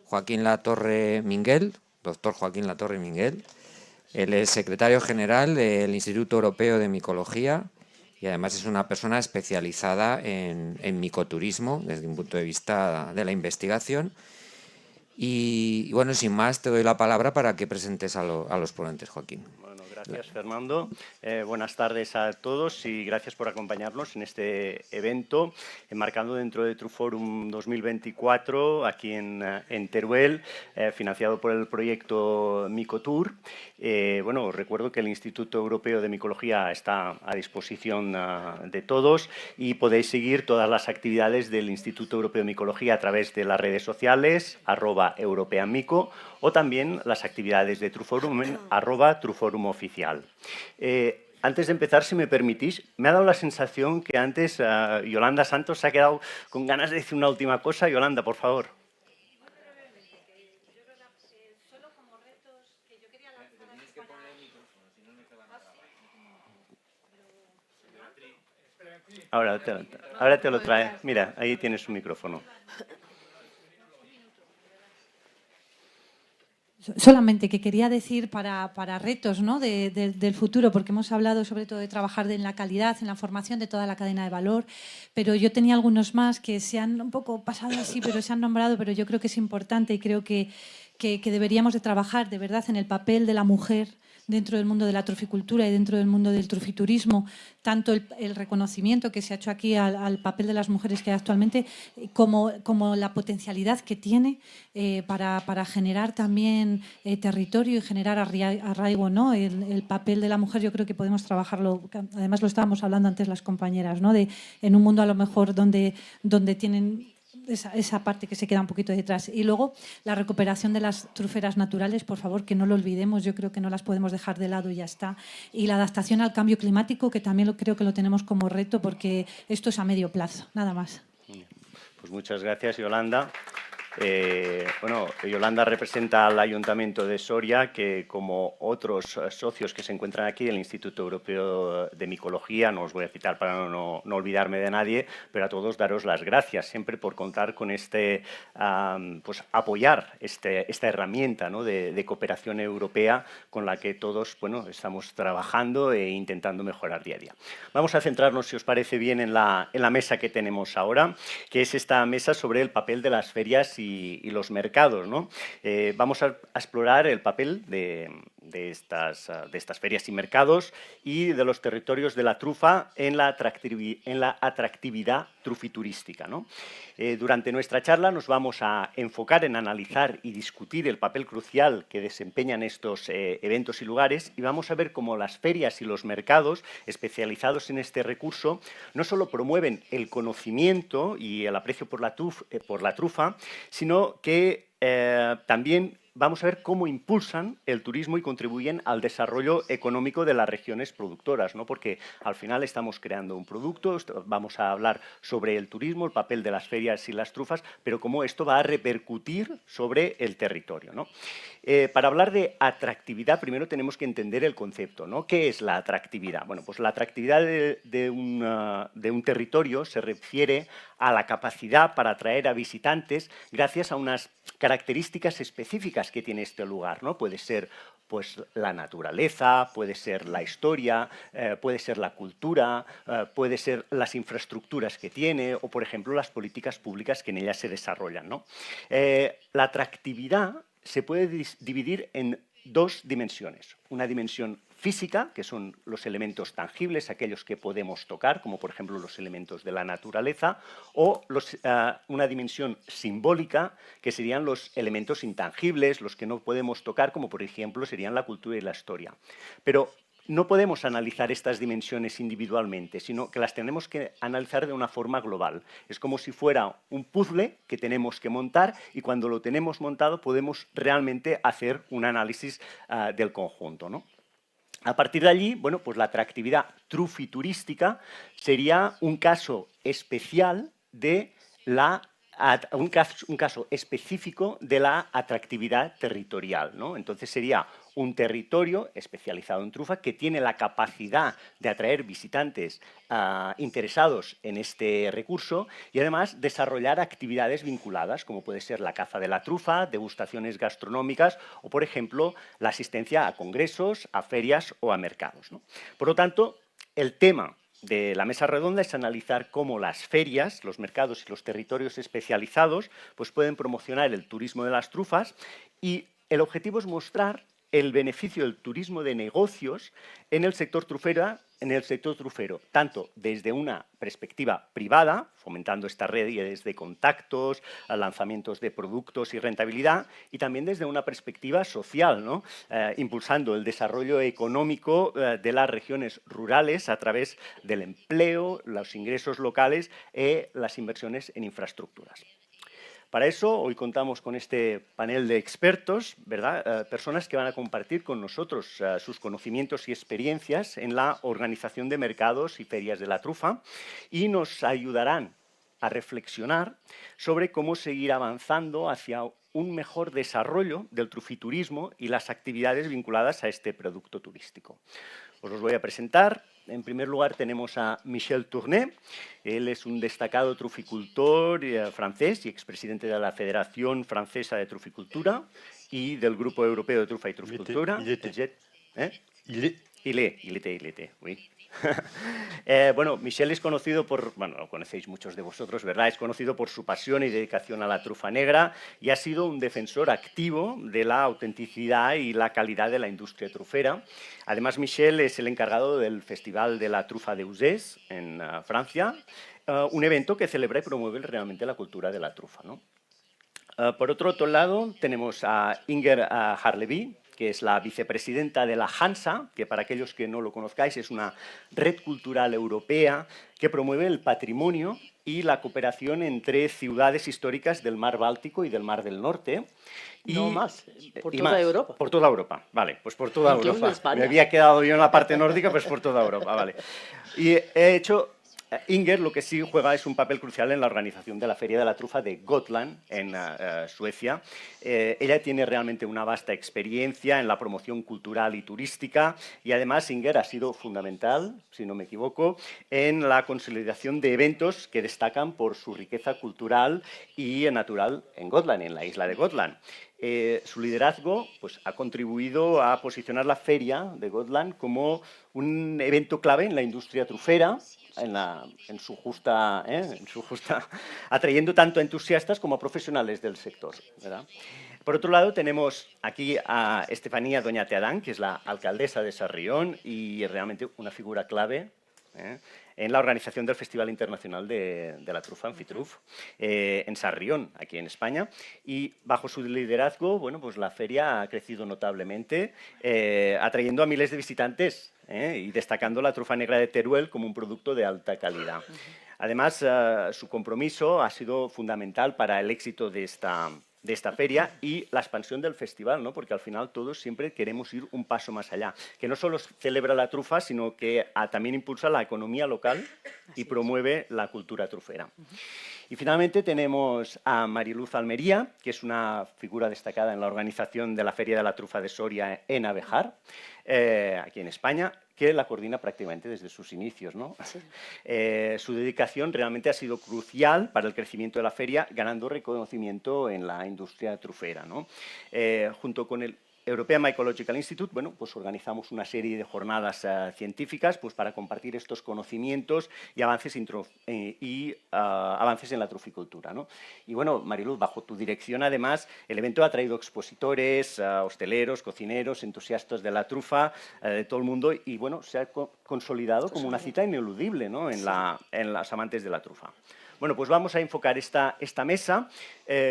Joaquín Latorre Minguel, doctor Joaquín Latorre Minguel. Él es secretario general del Instituto Europeo de Micología y además es una persona especializada en micoturismo desde un punto de vista de la investigación. Y bueno, sin más, te doy la palabra para que presentes a los ponentes, Joaquín. Bueno, gracias, Fernando. Buenas tardes a todos y gracias por acompañarnos en este evento, enmarcando dentro de Truforum 2024, aquí en Teruel, financiado por el proyecto Micotour. Bueno, os recuerdo que el Instituto Europeo de Micología está a disposición de todos y podéis seguir todas las actividades del Instituto Europeo de Micología a través de las redes sociales, @europeanmico, o también las actividades de Truforum en @truforumoficial. Antes de empezar, si me permitís, me ha dado la sensación que antes Yolanda Santos se ha quedado con ganas de decir una última cosa. Yolanda, por favor. Ahora te lo trae. Mira, ahí tienes su micrófono. Solamente que quería decir para retos, ¿no?, del futuro, porque hemos hablado sobre todo de trabajar en la calidad, en la formación de toda la cadena de valor, pero yo tenía algunos más que se han un poco pasado así, pero se han nombrado, pero yo creo que es importante y creo que deberíamos de trabajar de verdad en el papel de la mujer dentro del mundo de la truficultura y dentro del mundo del trufiturismo, tanto el reconocimiento que se ha hecho aquí al papel de las mujeres que hay actualmente, como la potencialidad que tiene para generar también territorio y generar arraigo, ¿no? El papel de la mujer yo creo que podemos trabajarlo, además lo estábamos hablando antes las compañeras, ¿no?, en un mundo a lo mejor donde tienen esa parte que se queda un poquito detrás. Y luego la recuperación de las truferas naturales, por favor, que no lo olvidemos, yo creo que no las podemos dejar de lado y ya está. Y la adaptación al cambio climático, que también creo que lo tenemos como reto, porque esto es a medio plazo, nada más. Pues muchas gracias, Yolanda. Bueno, Yolanda representa al Ayuntamiento de Soria, que como otros socios que se encuentran aquí, el Instituto Europeo de Micología, no os voy a citar para no olvidarme de nadie, pero a todos daros las gracias siempre por contar con pues apoyar esta herramienta, ¿no?, de cooperación europea con la que todos, bueno, estamos trabajando e intentando mejorar día a día. Vamos a centrarnos, si os parece bien, en la mesa que tenemos ahora, que es esta mesa sobre el papel de las ferias y los mercados, ¿no? Vamos a explorar el papel de estas ferias y mercados y de los territorios de la trufa en la atractividad trufiturística, ¿no? Durante nuestra charla nos vamos a enfocar en analizar y discutir el papel crucial que desempeñan estos eventos y lugares, y vamos a ver cómo las ferias y los mercados especializados en este recurso no solo promueven el conocimiento y el aprecio por la trufa, sino que también vamos a ver cómo impulsan el turismo y contribuyen al desarrollo económico de las regiones productoras, ¿no? Porque al final estamos creando un producto, vamos a hablar sobre el turismo, el papel de las ferias y las trufas, pero cómo esto va a repercutir sobre el territorio, ¿no? Para hablar de atractividad, primero tenemos que entender el concepto, ¿no? ¿Qué es la atractividad? Bueno, pues la atractividad de un territorio se refiere a la capacidad para atraer a visitantes gracias a unas características específicas que tiene este lugar, ¿no? Puede ser pues la naturaleza, puede ser la historia, puede ser la cultura, puede ser las infraestructuras que tiene o, por ejemplo, las políticas públicas que en ellas se desarrollan, ¿no? La atractividad se puede dividir en dos dimensiones. Una dimensión física, que son los elementos tangibles, aquellos que podemos tocar, como por ejemplo los elementos de la naturaleza, o una dimensión simbólica, que serían los elementos intangibles, los que no podemos tocar, como por ejemplo serían la cultura y la historia. Pero no podemos analizar estas dimensiones individualmente, sino que las tenemos que analizar de una forma global. Es como si fuera un puzzle que tenemos que montar y cuando lo tenemos montado podemos realmente hacer un análisis del conjunto, ¿no? A partir de allí, bueno, pues la atractividad trufiturística sería un caso especial de un caso específico de la atractividad territorial, ¿no? Entonces sería un territorio especializado en trufa que tiene la capacidad de atraer visitantes interesados en este recurso y además desarrollar actividades vinculadas, como puede ser la caza de la trufa, degustaciones gastronómicas o, por ejemplo, la asistencia a congresos, a ferias o a mercados, ¿no? Por lo tanto, el tema de la mesa redonda es analizar cómo las ferias, los mercados y los territorios especializados pues pueden promocionar el turismo de las trufas y el objetivo es mostrar el beneficio del turismo de negocios en el sector trufero, tanto desde una perspectiva privada, fomentando estas redes de contactos, lanzamientos de productos y rentabilidad, y también desde una perspectiva social, ¿no? Impulsando el desarrollo económico de las regiones rurales a través del empleo, los ingresos locales y las inversiones en infraestructuras. Para eso, hoy contamos con este panel de expertos, ¿verdad? Personas que van a compartir con nosotros sus conocimientos y experiencias en la organización de mercados y ferias de la trufa y nos ayudarán a reflexionar sobre cómo seguir avanzando hacia un mejor desarrollo del trufiturismo y las actividades vinculadas a este producto turístico. Os los voy a presentar. En primer lugar tenemos a Michel Tourné. Él es un destacado truficultor francés y expresidente de la Federación Francesa de Truficultura y del Grupo Europeo de Trufa y Truficultura. Il était, oui. Bueno, Michel es conocido por, bueno, lo conocéis muchos de vosotros, ¿verdad? Es conocido por su pasión y dedicación a la trufa negra y ha sido un defensor activo de la autenticidad y la calidad de la industria trufera. Además, Michel es el encargado del Festival de la Trufa de Uzès en Francia, un evento que celebra y promueve realmente la cultura de la trufa, ¿no? Por otro lado, tenemos a Inger Harleby, que es la vicepresidenta de la Hansa, que para aquellos que no lo conozcáis es una red cultural europea que promueve el patrimonio y la cooperación entre ciudades históricas del mar Báltico y del mar del Norte. No más, por y toda más. Europa. Por toda Europa, vale, pues por toda Incluso Europa. España. Me había quedado yo en la parte nórdica, pues por toda Europa, vale. Y he hecho... Inger lo que sí juega es un papel crucial en la organización de la Feria de la Trufa de Gotland, en Suecia. Ella tiene realmente una vasta experiencia en la promoción cultural y turística y además Inger ha sido fundamental, si no me equivoco, en la consolidación de eventos que destacan por su riqueza cultural y natural en Gotland, en la isla de Gotland. Su liderazgo pues, ha contribuido a posicionar la Feria de Gotland como un evento clave en la industria trufera, en su justa, atrayendo tanto a entusiastas como a profesionales del sector, ¿verdad? Por otro lado, tenemos aquí a Estefanía Doñate Adán, que es la alcaldesa de Sarrión y realmente una figura clave en la organización del Festival Internacional de la Trufa, Amfitruf, en Sarrión, aquí en España. Y bajo su liderazgo, bueno, pues la feria ha crecido notablemente, atrayendo a miles de visitantes y destacando la trufa negra de Teruel como un producto de alta calidad. Además, su compromiso ha sido fundamental para el éxito de esta feria y la expansión del festival, ¿no? Porque al final todos siempre queremos ir un paso más allá, que no solo celebra la trufa, sino que también impulsa la economía local y promueve la cultura trufera. Y finalmente tenemos a Mariluz Almería, que es una figura destacada en la organización de la Feria de la Trufa de Soria en Abejar, aquí en España, que la coordina prácticamente desde sus inicios, ¿no? Sí. Su dedicación realmente ha sido crucial para el crecimiento de la feria, ganando reconocimiento en la industria trufera, ¿no? Junto con el European Mycological Institute, bueno, pues organizamos una serie de jornadas científicas pues, para compartir estos conocimientos y avances en la truficultura, ¿no? Y bueno, Mariluz, bajo tu dirección, además, el evento ha traído expositores, hosteleros, cocineros, entusiastas de la trufa, de todo el mundo, y bueno, se ha consolidado como una cita ineludible, ¿no? en las amantes de la trufa. Bueno, pues vamos a enfocar esta mesa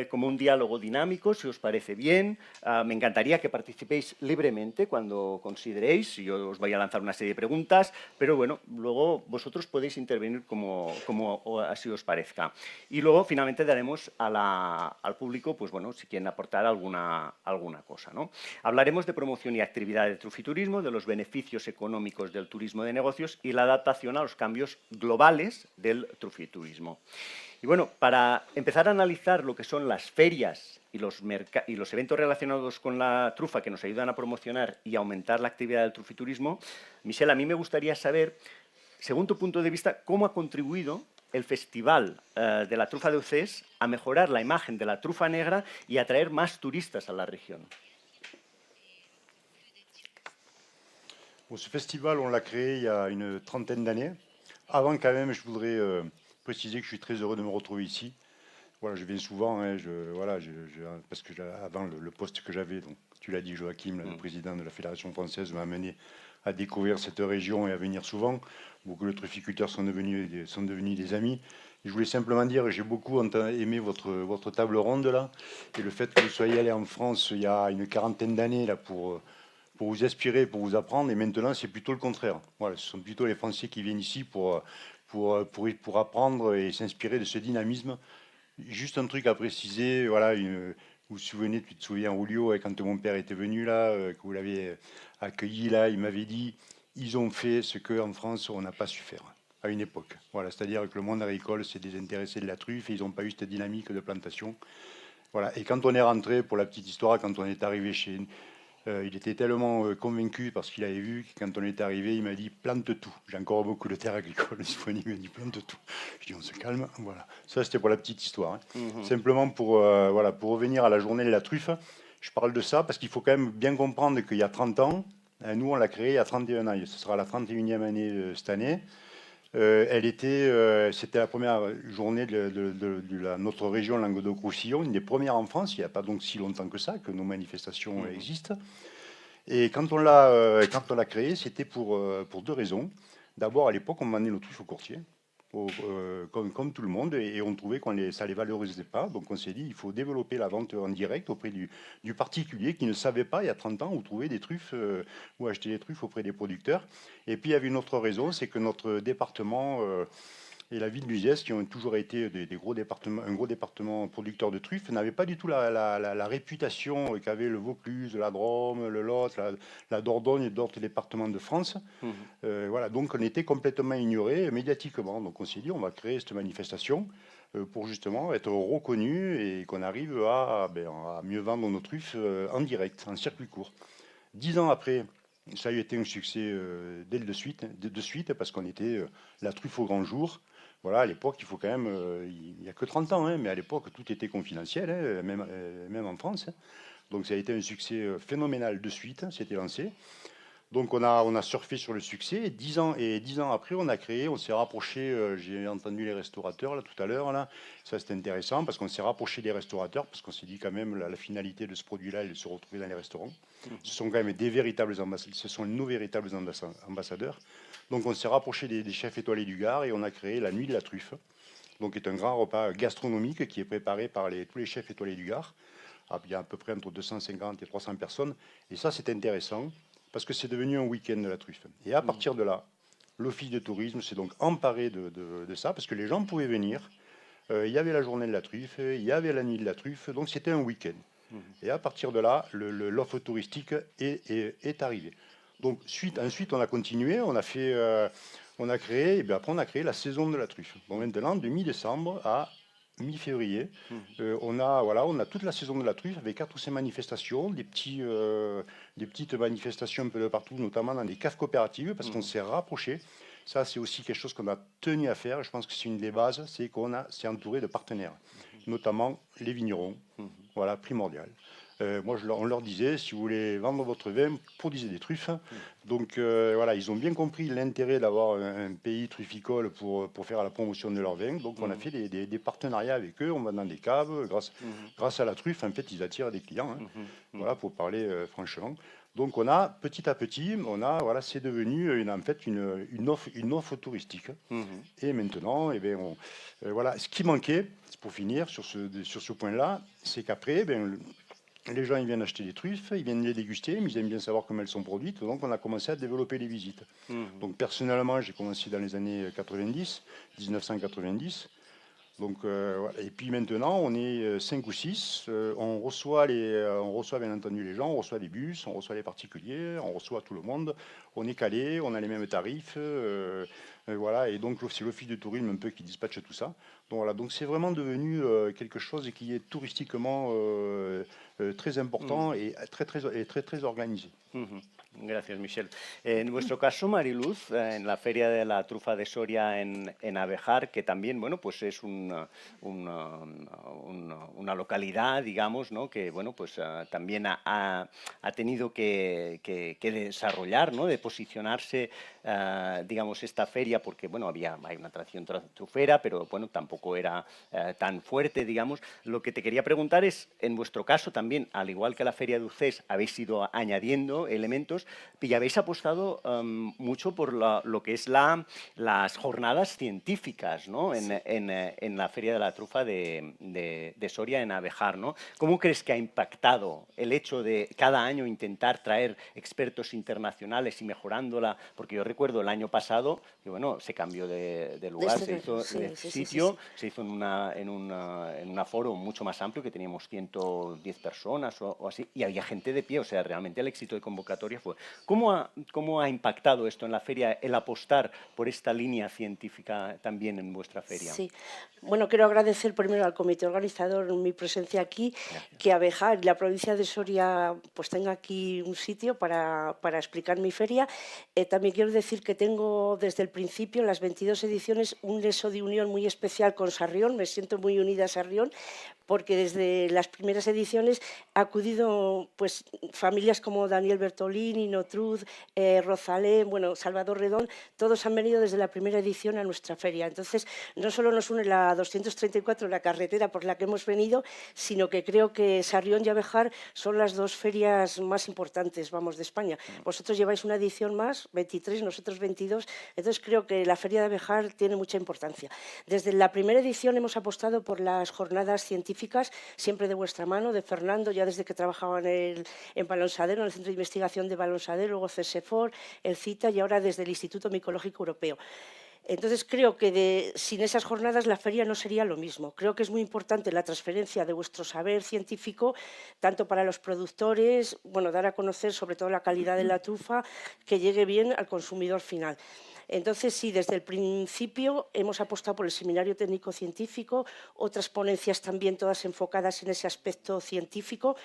como un diálogo dinámico, si os parece bien. Me encantaría que participéis libremente cuando consideréis. Yo os voy a lanzar una serie de preguntas, pero bueno, luego vosotros podéis intervenir como así os parezca. Y luego, finalmente, daremos al público, pues bueno, si quieren aportar alguna cosa, ¿no? Hablaremos de promoción y actividad de trufiturismo, de los beneficios económicos del turismo de negocios y la adaptación a los cambios globales del trufiturismo. Y bueno, para empezar a analizar lo que son las ferias y los eventos relacionados con la trufa que nos ayudan a promocionar y aumentar la actividad del trufiturismo, Michelle, a mí me gustaría saber, según tu punto de vista, cómo ha contribuido el Festival de la Trufa de Ucés a mejorar la imagen de la trufa negra y atraer más turistas a la región. Bon, ce festival, on l'a créé il y a une trentaine d'années. Avant, quand même, je voudrais préciser que je suis très heureux de me retrouver ici. Voilà, je viens souvent, hein, parce que avant le poste que j'avais, donc tu l'as dit, Joachim, le président de la Fédération française, m'a amené à découvrir cette région et à venir souvent. Beaucoup de trufficulteurs sont devenus des amis. Et je voulais simplement dire, j'ai beaucoup aimé votre table ronde là, et le fait que vous soyez allé en France il y a une quarantaine d'années là pour vous inspirer, pour vous apprendre, et maintenant c'est plutôt le contraire. Voilà, ce sont plutôt les Français qui viennent ici pour apprendre et s'inspirer de ce dynamisme. Juste un truc à préciser, voilà, vous tu te souviens, Julio, quand mon père était venu là, que vous l'avez accueilli là, il m'avait dit, ils ont fait ce qu'en France on n'a pas su faire à une époque. Voilà, c'est-à-dire que le monde agricole s'est désintéressé de la truffe et ils n'ont pas eu cette dynamique de plantation. Voilà, et quand on est rentré, pour la petite histoire, quand on est arrivé chez nous, il était tellement convaincu parce qu'il avait vu que quand on est arrivé, il m'a dit plante tout. J'ai encore beaucoup de terres agricoles disponibles. Il m'a dit plante tout. Je dis on se calme. Voilà. Ça c'était pour la petite histoire. Hein. Simplement pour revenir à la journée de la truffe, je parle de ça parce qu'il faut quand même bien comprendre qu'il y a 30 ans, nous on l'a créé il y a 31 ans. Ce sera la 31e année cette année. C'était la première journée de notre région Languedoc-Roussillon, une des premières en France. Il n'y a pas donc si longtemps que ça que nos manifestations existent. Et quand on l'a créé, c'était pour deux raisons. D'abord, à l'époque, on vendait nos truffes aux courtiers, comme tout le monde, et on trouvait ça ne les valorisait pas. Donc on s'est dit, il faut développer la vente en direct auprès du particulier qui ne savait pas, il y a 30 ans, où trouver des truffes, ou acheter des truffes auprès des producteurs. Et puis il y avait une autre raison, c'est que notre département et la ville d'Uzès, qui ont toujours été un gros département producteur de truffes, n'avaient pas du tout la réputation qu'avaient le Vaucluse, la Drôme, le Lot, la Dordogne et d'autres départements de France. Voilà, donc on était complètement ignorés médiatiquement. Donc on s'est dit, on va créer cette manifestation pour justement être reconnus et qu'on arrive à mieux vendre nos truffes en direct, en circuit court. 10 ans après, ça a été un succès de suite, parce qu'on était la truffe au grand jour. Voilà, à l'époque, il faut quand même, il n'y a que 30 ans, hein, mais à l'époque, tout était confidentiel, hein, même en France. Hein. Donc ça a été un succès phénoménal de suite, hein, c'était lancé. Donc on a surfé sur le succès, et 10 ans après, on s'est rapproché, j'ai entendu les restaurateurs là, tout à l'heure, là. Ça c'était intéressant, parce qu'on s'est rapproché des restaurateurs, parce qu'on s'est dit quand même, la finalité de ce produit-là, elle se retrouver dans les restaurants. Ce sont quand même des véritables ambassadeurs, ce sont nos véritables ambassadeurs. Donc on s'est rapproché des chefs étoilés du Gard, et on a créé la Nuit de la Truffe, donc qui est un grand repas gastronomique qui est préparé par tous les chefs étoilés du Gard. Il y a à peu près entre 250 et 300 personnes, et ça c'est intéressant, parce que c'est devenu un week-end de la truffe. Et à partir de là, l'Office de tourisme s'est donc emparé de ça, parce que les gens pouvaient venir. Il y avait la journée de la truffe, il y avait la nuit de la truffe, donc c'était un week-end. Et à partir de là, l'offre touristique est arrivée. Donc ensuite, on a continué, on a créé, et bien après on a créé la saison de la truffe. Bon, maintenant, de mi-décembre à mi-février, on a toute la saison de la truffe avec 4 ou 5 manifestations, des petites manifestations un peu de partout, notamment dans des caves coopératives, parce qu'on s'est rapprochés. Ça, c'est aussi quelque chose qu'on a tenu à faire. Je pense que c'est une des bases, c'est qu'on s'est entouré de partenaires, notamment les vignerons, voilà, primordial. Moi, on leur disait, si vous voulez vendre votre vin, produisez des truffes. Donc voilà, ils ont bien compris l'intérêt d'avoir un pays trufficole pour faire la promotion de leur vin. Donc on a fait des partenariats avec eux, on va dans des caves. Grâce à la truffe, en fait, ils attirent des clients. Voilà, pour parler franchement. Donc on a petit à petit, voilà, c'est devenu en fait une offre touristique. Et maintenant, eh bien, voilà, ce qui manquait, pour finir sur ce point-là, c'est qu'après, les gens ils viennent acheter des truffes, ils viennent les déguster, mais ils aiment bien savoir comment elles sont produites. Donc on a commencé à développer les visites. Donc personnellement, j'ai commencé dans les années 1990. Donc, voilà. Et puis maintenant, on est 5 ou 6. On reçoit bien entendu les gens, on reçoit les bus, on reçoit les particuliers, on reçoit tout le monde. On est calé, on a les mêmes tarifs. Voilà. Et donc, c'est l'office de tourisme un peu qui dispatche tout ça. Donc, voilà. Donc, c'est vraiment devenu quelque chose qui est touristiquement très important et très organisé. Gracias, Michel. En vuestro caso, Mariluz, en la Feria de la Trufa de Soria en Abejar, que también, bueno, pues es una localidad, digamos, ¿no? Que, bueno, pues también ha tenido que desarrollar, ¿no? De posicionarse, digamos, esta feria, porque, bueno, hay una atracción trufera, pero, bueno, tampoco era tan fuerte, digamos. Lo que te quería preguntar es, en vuestro caso también, al igual que la Feria de Ucés, habéis ido añadiendo elementos y habéis apostado mucho por lo que es las jornadas científicas, ¿no? En la Feria de la Trufa de Soria en Abejar, ¿no? ¿Cómo crees que ha impactado el hecho de cada año intentar traer expertos internacionales y mejorándola? Porque yo recuerdo el año pasado que, bueno, se cambió de lugar, se hizo de sitio, se hizo en un aforo mucho más amplio, que teníamos 110 personas o así, y había gente de pie. O sea, realmente el éxito de convocatoria fue... ¿Cómo ha impactado esto en la feria, el apostar por esta línea científica también en vuestra feria? Sí, bueno, quiero agradecer primero al comité organizador mi presencia aquí, que Abejar y la provincia de Soria pues tenga aquí un sitio para explicar mi feria. También quiero decir que tengo desde el principio, en las 22 ediciones, un nexo de unión muy especial con Sarrión. Me siento muy unida a Sarrión, porque desde las primeras ediciones ha acudido pues familias como Daniel Bertolini, Notruz, Rosalén, bueno, Salvador Redón, todos han venido desde la primera edición a nuestra feria. Entonces, no solo nos une la 234, la carretera por la que hemos venido, sino que creo que Sarrión y Abejar son las dos ferias más importantes, vamos, de España. Vosotros lleváis una edición más, 23, nosotros 22, entonces creo que la feria de Abejar tiene mucha importancia. Desde la primera edición hemos apostado por las jornadas científicas, siempre de vuestra mano, de Fernando, ya desde que trabajaba en Balonsadero, en el Centro de Investigación de Balonsadero, luego CSEFOR, el CITA y ahora desde el Instituto Micológico Europeo. Entonces creo que sin esas jornadas la feria no sería lo mismo. Creo que es muy importante la transferencia de vuestro saber científico, tanto para los productores, bueno, dar a conocer sobre todo la calidad de la trufa, que llegue bien al consumidor final. Entonces, sí, desde el principio hemos apostado por el seminario técnico-científico, otras ponencias también todas enfocadas en ese aspecto científico.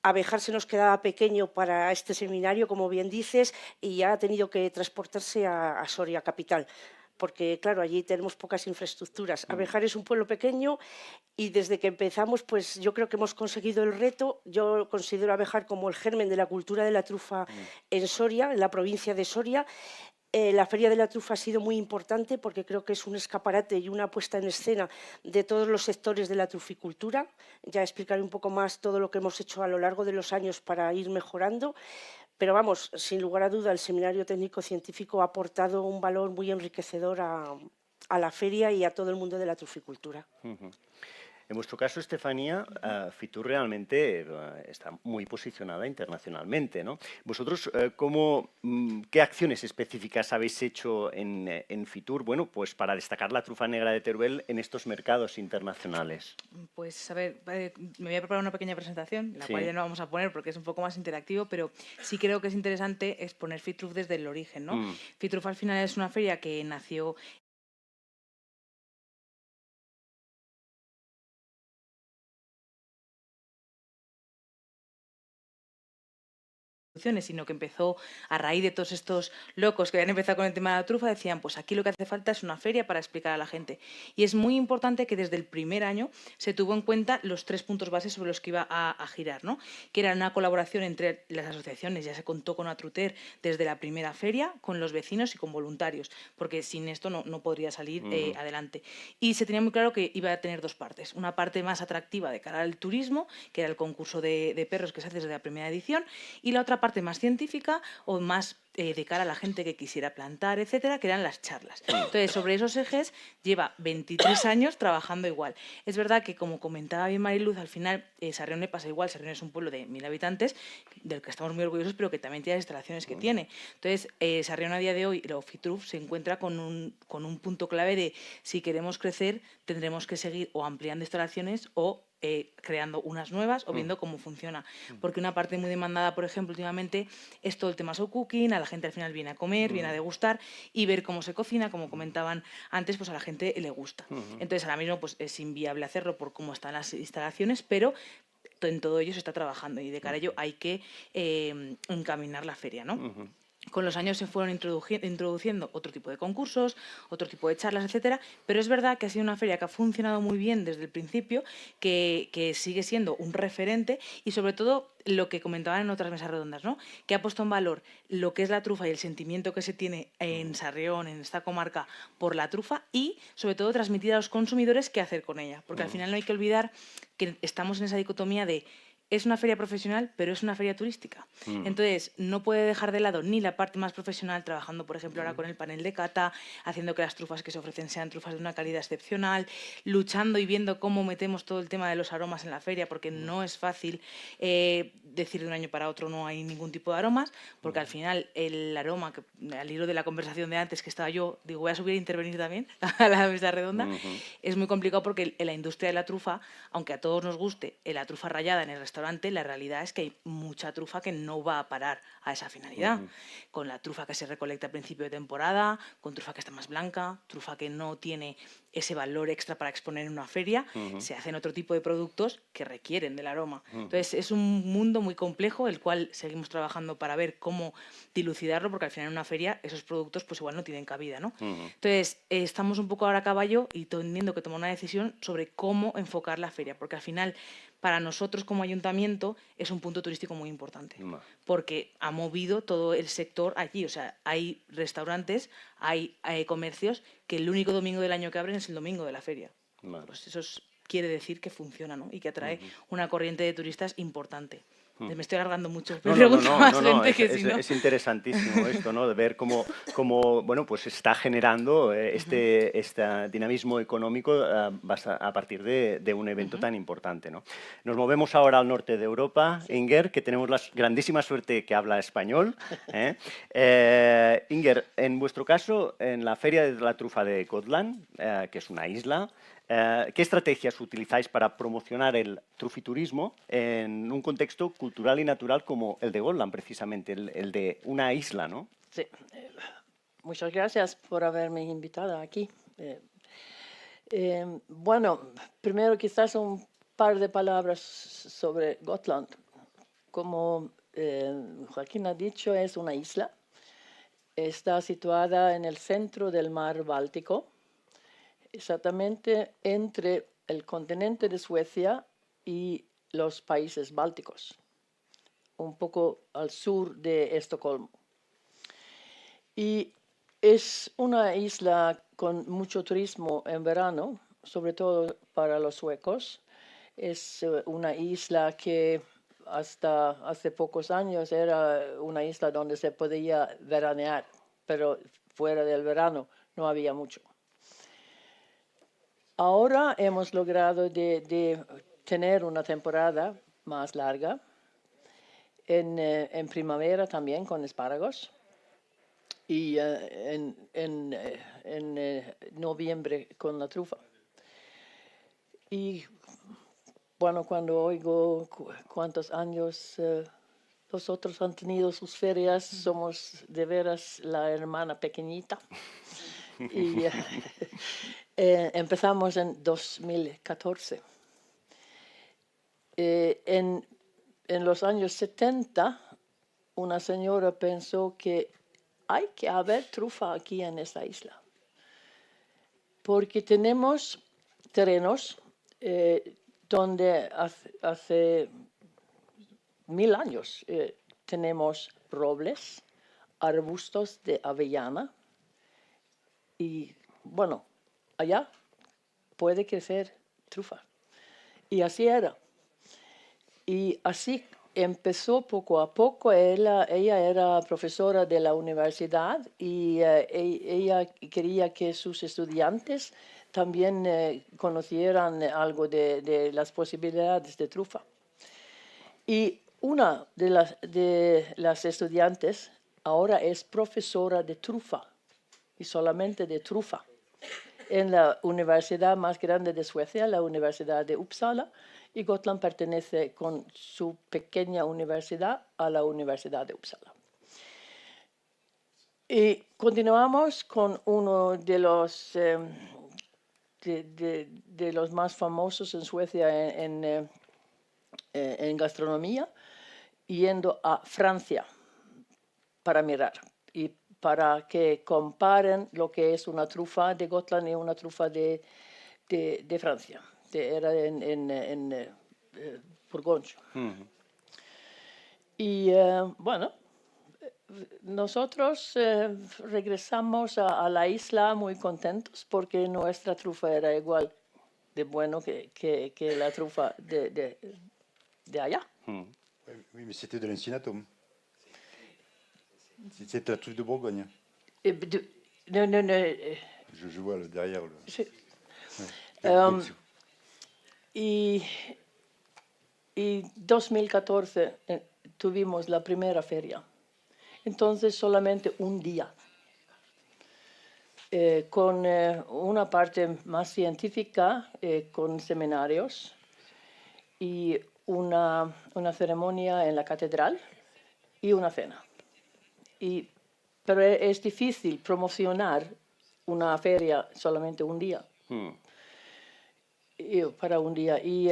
Abejar se nos quedaba pequeño para este seminario, como bien dices, y ya ha tenido que transportarse a Soria capital, porque, claro, allí tenemos pocas infraestructuras. Abejar es un pueblo pequeño y desde que empezamos, pues yo creo que hemos conseguido el reto. Yo considero Abejar como el germen de la cultura de la trufa en Soria, en la provincia de Soria. La Feria de la Trufa ha sido muy importante porque creo que es un escaparate y una puesta en escena de todos los sectores de la truficultura. Ya explicaré un poco más todo lo que hemos hecho a lo largo de los años para ir mejorando. Pero vamos, sin lugar a duda, el Seminario Técnico-Científico ha aportado un valor muy enriquecedor a la feria y a todo el mundo de la truficultura. En vuestro caso, Estefanía, Fitur realmente está muy posicionada internacionalmente, ¿no? Vosotros, ¿qué acciones específicas habéis hecho en Fitur, bueno, pues para destacar la trufa negra de Teruel en estos mercados internacionales? Pues, a ver, me voy a preparar una pequeña presentación, la cual ya no vamos a poner porque es un poco más interactivo, pero sí creo que es interesante exponer Fitur desde el origen, ¿no? Fitur al final es una feria que nació sino que empezó a raíz de todos estos locos que habían empezado con el tema de la trufa, decían, pues aquí lo que hace falta es una feria para explicar a la gente. Y es muy importante que desde el primer año se tuvo en cuenta los 3 puntos bases sobre los que iba a girar, ¿no? Que era una colaboración entre las asociaciones, ya se contó con Atruter desde la primera feria, con los vecinos y con voluntarios, porque sin esto no podría salir adelante. Y se tenía muy claro que iba a tener 2 partes, una parte más atractiva de cara al turismo, que era el concurso de perros que se hace desde la primera edición, y la otra parte más científica o más de cara a la gente que quisiera plantar, etcétera, que eran las charlas. Entonces, sobre esos ejes lleva 23 años trabajando igual. Es verdad que, como comentaba bien Mariluz, al final Sarrión le pasa igual. Sarrión es un pueblo de 1000 habitantes, del que estamos muy orgullosos, pero que también tiene las instalaciones que tiene. Entonces, Sarrión a día de hoy, el FITRUF, se encuentra con un punto clave de si queremos crecer, tendremos que seguir o ampliando instalaciones o creando unas nuevas o viendo cómo funciona. Porque una parte muy demandada, por ejemplo, últimamente es todo el tema show cooking, a la gente al final viene a comer, viene a degustar y ver cómo se cocina, como comentaban antes, pues a la gente le gusta. Entonces ahora mismo pues es inviable hacerlo por cómo están las instalaciones, pero en todo ello se está trabajando y de cara a ello hay que encaminar la feria, ¿no? Con los años se fueron introduciendo otro tipo de concursos, otro tipo de charlas, etcétera, pero es verdad que ha sido una feria que ha funcionado muy bien desde el principio, que sigue siendo un referente y sobre todo lo que comentaban en otras mesas redondas, ¿no? Que ha puesto en valor lo que es la trufa y el sentimiento que se tiene en Sarrión, en esta comarca, por la trufa y sobre todo transmitir a los consumidores qué hacer con ella, porque al final no hay que olvidar que estamos en esa dicotomía de es una feria profesional, pero es una feria turística. Entonces, no puede dejar de lado ni la parte más profesional, trabajando, por ejemplo, ahora con el panel de cata, haciendo que las trufas que se ofrecen sean trufas de una calidad excepcional, luchando y viendo cómo metemos todo el tema de los aromas en la feria, porque no es fácil decir de un año para otro no hay ningún tipo de aromas, porque al final el aroma, que, al hilo de la conversación de antes que estaba yo, digo, voy a subir a intervenir también a la mesa redonda, es muy complicado porque en la industria de la trufa, aunque a todos nos guste la trufa rallada en el restaurante, la realidad es que hay mucha trufa que no va a parar a esa finalidad. Con la trufa que se recolecta a principio de temporada, con trufa que está más blanca, trufa que no tiene ese valor extra para exponer en una feria, se hacen otro tipo de productos que requieren del aroma. Entonces es un mundo muy complejo, el cual seguimos trabajando para ver cómo dilucidarlo, porque al final en una feria esos productos pues igual no tienen cabida, ¿no? Entonces estamos un poco ahora a caballo y teniendo que tomar una decisión sobre cómo enfocar la feria, porque al final para nosotros como ayuntamiento es un punto turístico muy importante, porque ha movido todo el sector allí. O sea, hay restaurantes, hay comercios que el único domingo del año que abren es el domingo de la feria. Pues eso quiere decir que funciona, ¿no? Y que atrae una corriente de turistas importante. Me estoy alargando mucho, pero es interesantísimo esto, ¿no? De ver cómo bueno, pues está generando este dinamismo económico a partir de un evento tan importante, ¿no? Nos movemos ahora al norte de Europa, Inger, que tenemos la grandísima suerte que habla español. Inger, en vuestro caso, en la Feria de la Trufa de Gotland, que es una isla, ¿qué estrategias utilizáis para promocionar el trufiturismo en un contexto cultural y natural como el de Gotland, precisamente, el de una isla, ¿no? Sí. Muchas gracias por haberme invitado aquí. Bueno, primero quizás un par de palabras sobre Gotland. Como Joaquín ha dicho, es una isla. Está situada en el centro del mar Báltico, exactamente entre el continente de Suecia y los países bálticos, un poco al sur de Estocolmo. Y es una isla con mucho turismo en verano, sobre todo para los suecos. Es una isla que hasta hace pocos años era una isla donde se podía veranear, pero fuera del verano no había mucho. Ahora hemos logrado de tener una temporada más larga, en primavera también con espárragos y en noviembre con la trufa. Y bueno, cuando oigo cuántos años los otros han tenido sus ferias, somos de veras la hermana pequeñita. Y empezamos en 2014. En los años 70 una señora pensó que hay que haber trufa aquí en esta isla, porque tenemos terrenos donde hace 1000 años tenemos robles, arbustos de avellana y, bueno, allá puede crecer trufa. Y así era. Y así empezó poco a poco. Ella era profesora de la universidad y ella quería que sus estudiantes también conocieran algo de las posibilidades de trufa. Y una de las estudiantes ahora es profesora de trufa, y solamente de trufa, en la universidad más grande de Suecia, la Universidad de Uppsala, y Gotland pertenece con su pequeña universidad a la Universidad de Uppsala. Y continuamos con uno de los, de los más famosos en Suecia en gastronomía, yendo a Francia para mirar y para que comparen lo que es una trufa de Gotland y una trufa de Francia. Era en Bourgogne. Y bueno, nosotros regresamos a la isla muy contentos porque nuestra trufa era igual de bueno que la trufa de allá. Oui, mais c'était de l'Encinatum. C'était la truffe de Bourgogne. No. Je vois derrière. Sí. Ouais. Y 2014 tuvimos la primera feria. Entonces solamente un día. Con una parte más científica, con seminarios y una ceremonia en la catedral y una cena. Pero es difícil promocionar una feria solamente un día. Para un día. Y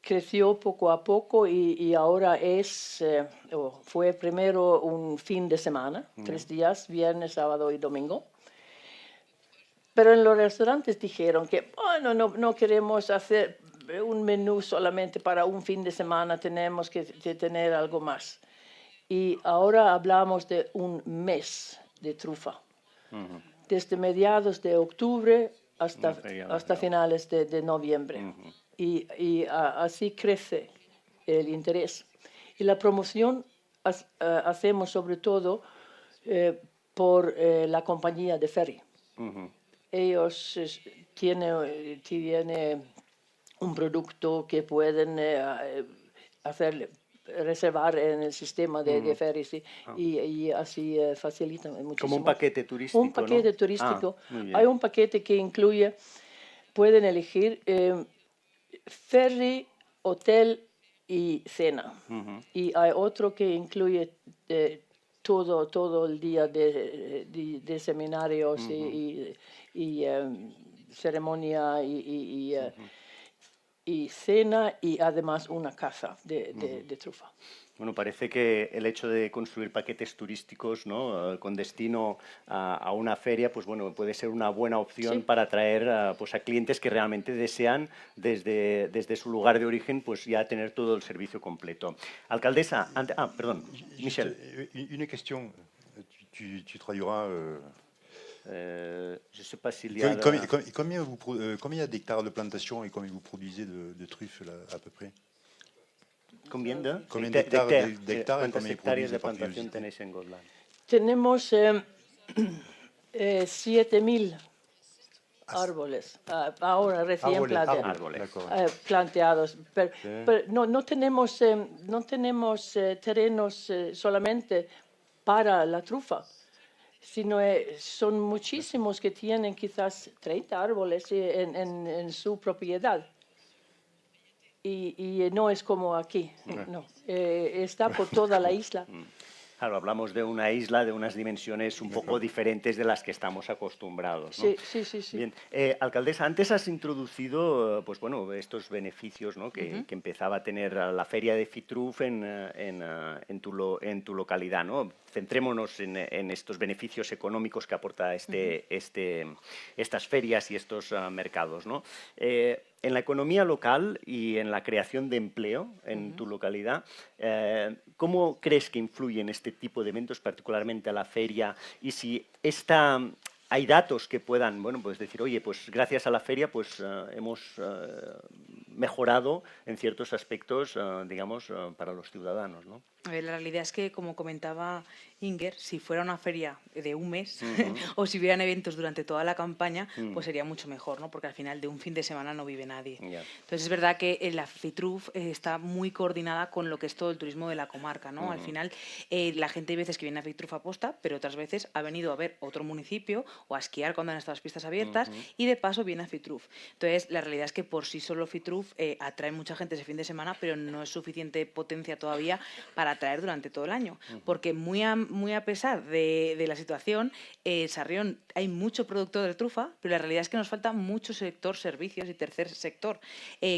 creció poco a poco y ahora fue primero un fin de semana, 3 días, viernes, sábado y domingo. Pero en los restaurantes dijeron que bueno, no queremos hacer un menú solamente para un fin de semana, tenemos que tener algo más. Y ahora hablamos de un mes de trufa, desde mediados de octubre hasta finales de noviembre. Y así crece el interés. Y la promoción hacemos sobre todo por la compañía de ferry. Ellos tienen un producto que pueden reservar en el sistema de ferries y así facilitan muchísimo. Como un paquete turístico, Un paquete ¿no? turístico. Muy bien. Hay un paquete que incluye, pueden elegir ferry, hotel y cena. Y hay otro que incluye todo el día de seminarios y ceremonia y cena y además una caza de trufa. Bueno, parece que el hecho de construir paquetes turísticos, ¿no?, con destino a una feria, pues bueno, puede ser una buena opción para atraer pues a clientes que realmente desean desde su lugar de origen pues ya tener todo el servicio completo. Alcaldesa, perdón, Michel. Une question, tu traduiras... je ne sais pas s'il y a... Combien d'hectares de plantation et combien vous produisez de truffes là, à peu près? Combien d'hectares ¿Cuántas hectáreas de plantación tenéis en Gotland? Tenemos 7.000 árboles, ahora recién planteados. Pero no tenemos terrenos solamente para la trufa, sino son muchísimos que tienen quizás 30 árboles en su propiedad. Y no es como aquí, no. Está por toda la isla. Claro, hablamos de una isla de unas dimensiones un poco diferentes de las que estamos acostumbrados, ¿no? Sí. Bien, alcaldesa, antes has introducido, pues bueno, estos beneficios, ¿no? que empezaba a tener la feria de Fitruf en tu localidad, ¿no? Centrémonos en estos beneficios económicos que aporta estas ferias y estos mercados, ¿no? En la economía local y en la creación de empleo en tu localidad, ¿cómo crees que influyen este tipo de eventos, particularmente a la feria? Y si hay datos que puedan, bueno, pues decir, oye, pues gracias a la feria pues hemos mejorado en ciertos aspectos, digamos, para los ciudadanos, ¿no? A ver, la realidad es que, como comentaba Inger, si fuera una feria de un mes o si hubieran eventos durante toda la campaña, pues sería mucho mejor, ¿no? Porque al final de un fin de semana no vive nadie. Entonces es verdad que la Fitruf está muy coordinada con lo que es todo el turismo de la comarca, ¿no? Al final la gente hay veces que viene a Fitruf a posta, pero otras veces ha venido a ver otro municipio o a esquiar cuando han estado las pistas abiertas y de paso viene a Fitruf. Entonces la realidad es que por sí solo Fitruf atrae mucha gente ese fin de semana, pero no es suficiente potencia todavía para atraer durante todo el año, porque muy a pesar de la situación, Sarrión hay mucho productor de trufa, pero la realidad es que nos falta mucho sector servicios y tercer sector.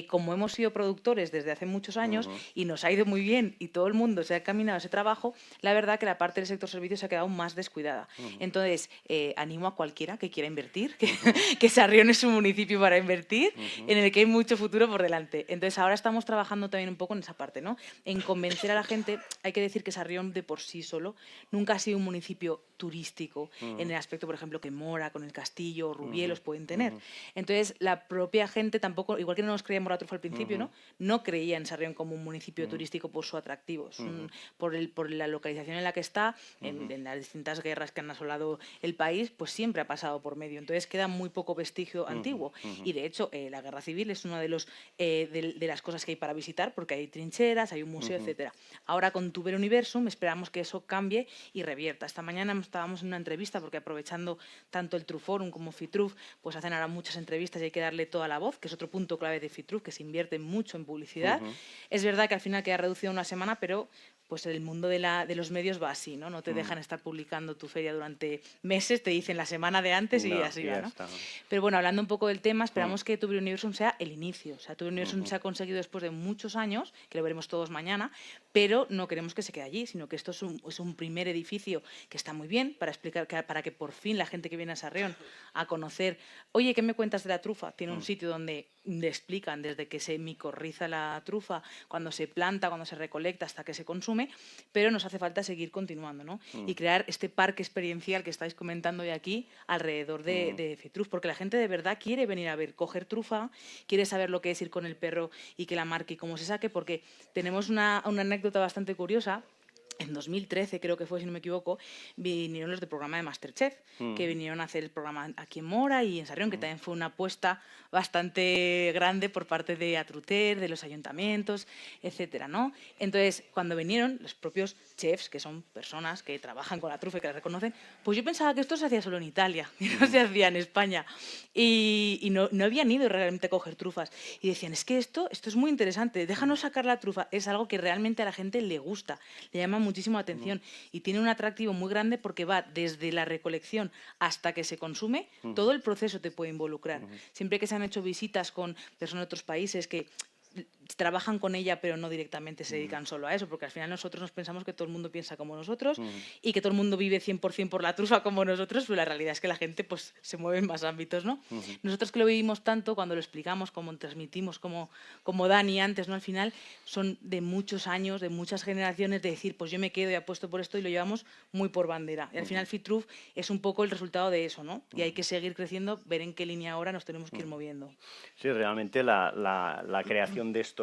Como hemos sido productores desde hace muchos años y nos ha ido muy bien y todo el mundo se ha caminado ese trabajo, la verdad que la parte del sector servicios se ha quedado más descuidada. Entonces, animo a cualquiera que quiera invertir, que Sarrión es un municipio para invertir, en el que hay mucho futuro por delante. Entonces, ahora estamos trabajando también un poco en esa parte, ¿no? En convencer a la gente. Hay que decir que Sarrión de por sí solo nunca ha sido un municipio turístico en el aspecto, por ejemplo, que Mora con el castillo o Rubielos pueden tener. Entonces, la propia gente tampoco, igual que no nos creíamos la trufa al principio, no creía en Sarrión como un municipio turístico por su atractivo, por la localización en la que está, en las distintas guerras que han asolado el país, pues siempre ha pasado por medio. Entonces, queda muy poco vestigio antiguo. Y, de hecho, la guerra civil es una de las cosas que hay para visitar, porque hay trincheras, hay un museo, etcétera. Ahora, con Tuber Universum, esperamos que eso cambie y revierta. Esta mañana estábamos en una entrevista, porque aprovechando tanto el Truforum como Fitruf, pues hacen ahora muchas entrevistas y hay que darle toda la voz, que es otro punto clave de Fitruf, que se invierte mucho en publicidad. Es verdad que al final queda reducido una semana, pero pues el mundo de los medios va así, ¿no? No te dejan estar publicando tu feria durante meses, te dicen la semana de antes y así va, ¿no? Pero bueno, hablando un poco del tema, esperamos que Tuber Universum sea el inicio. O sea, Tuber Universum se ha conseguido después de muchos años, que lo veremos todos mañana, pero no queremos que se quede allí, sino que esto es un primer edificio que está muy bien para que por fin la gente que viene a Sarrión a conocer, oye, ¿qué me cuentas de la trufa? Tiene un sitio donde explican desde que se micorriza la trufa, cuando se planta, cuando se recolecta, hasta que se consume, pero nos hace falta seguir continuando, ¿no? Y crear este parque experiencial que estáis comentando hoy aquí alrededor de Fitruf, porque la gente de verdad quiere venir a ver, coger trufa, quiere saber lo que es ir con el perro y que la marque y cómo se saque, porque tenemos una anécdota bastante curiosa. En 2013, creo que fue, si no me equivoco, vinieron los del programa de Masterchef, que vinieron a hacer el programa aquí en Mora y en Sarrión, que también fue una apuesta bastante grande por parte de Atruter, de los ayuntamientos, etcétera, ¿no? Entonces, cuando vinieron los propios chefs, que son personas que trabajan con la trufa y que la reconocen, pues yo pensaba que esto se hacía solo en Italia, que no se hacía en España. Y no habían ido realmente a coger trufas. Y decían, es que esto es muy interesante, déjanos sacar la trufa. Es algo que realmente a la gente le gusta, le llama muchísimo atención y tiene un atractivo muy grande porque va desde la recolección hasta que se consume, todo el proceso te puede involucrar. Siempre que se han hecho visitas con personas de otros países que trabajan con ella pero no directamente se dedican solo a eso, porque al final nosotros nos pensamos que todo el mundo piensa como nosotros y que todo el mundo vive 100% por la trufa como nosotros, pero la realidad es que la gente pues se mueve en más ámbitos, ¿no? Nosotros que lo vivimos tanto, cuando lo explicamos, como transmitimos, como Dani antes, ¿no? Al final son de muchos años, de muchas generaciones de decir, pues yo me quedo y apuesto por esto y lo llevamos muy por bandera. Y al final Fitruf es un poco el resultado de eso, ¿no? Y hay que seguir creciendo, ver en qué línea ahora nos tenemos que ir moviendo. Sí, realmente la creación de estos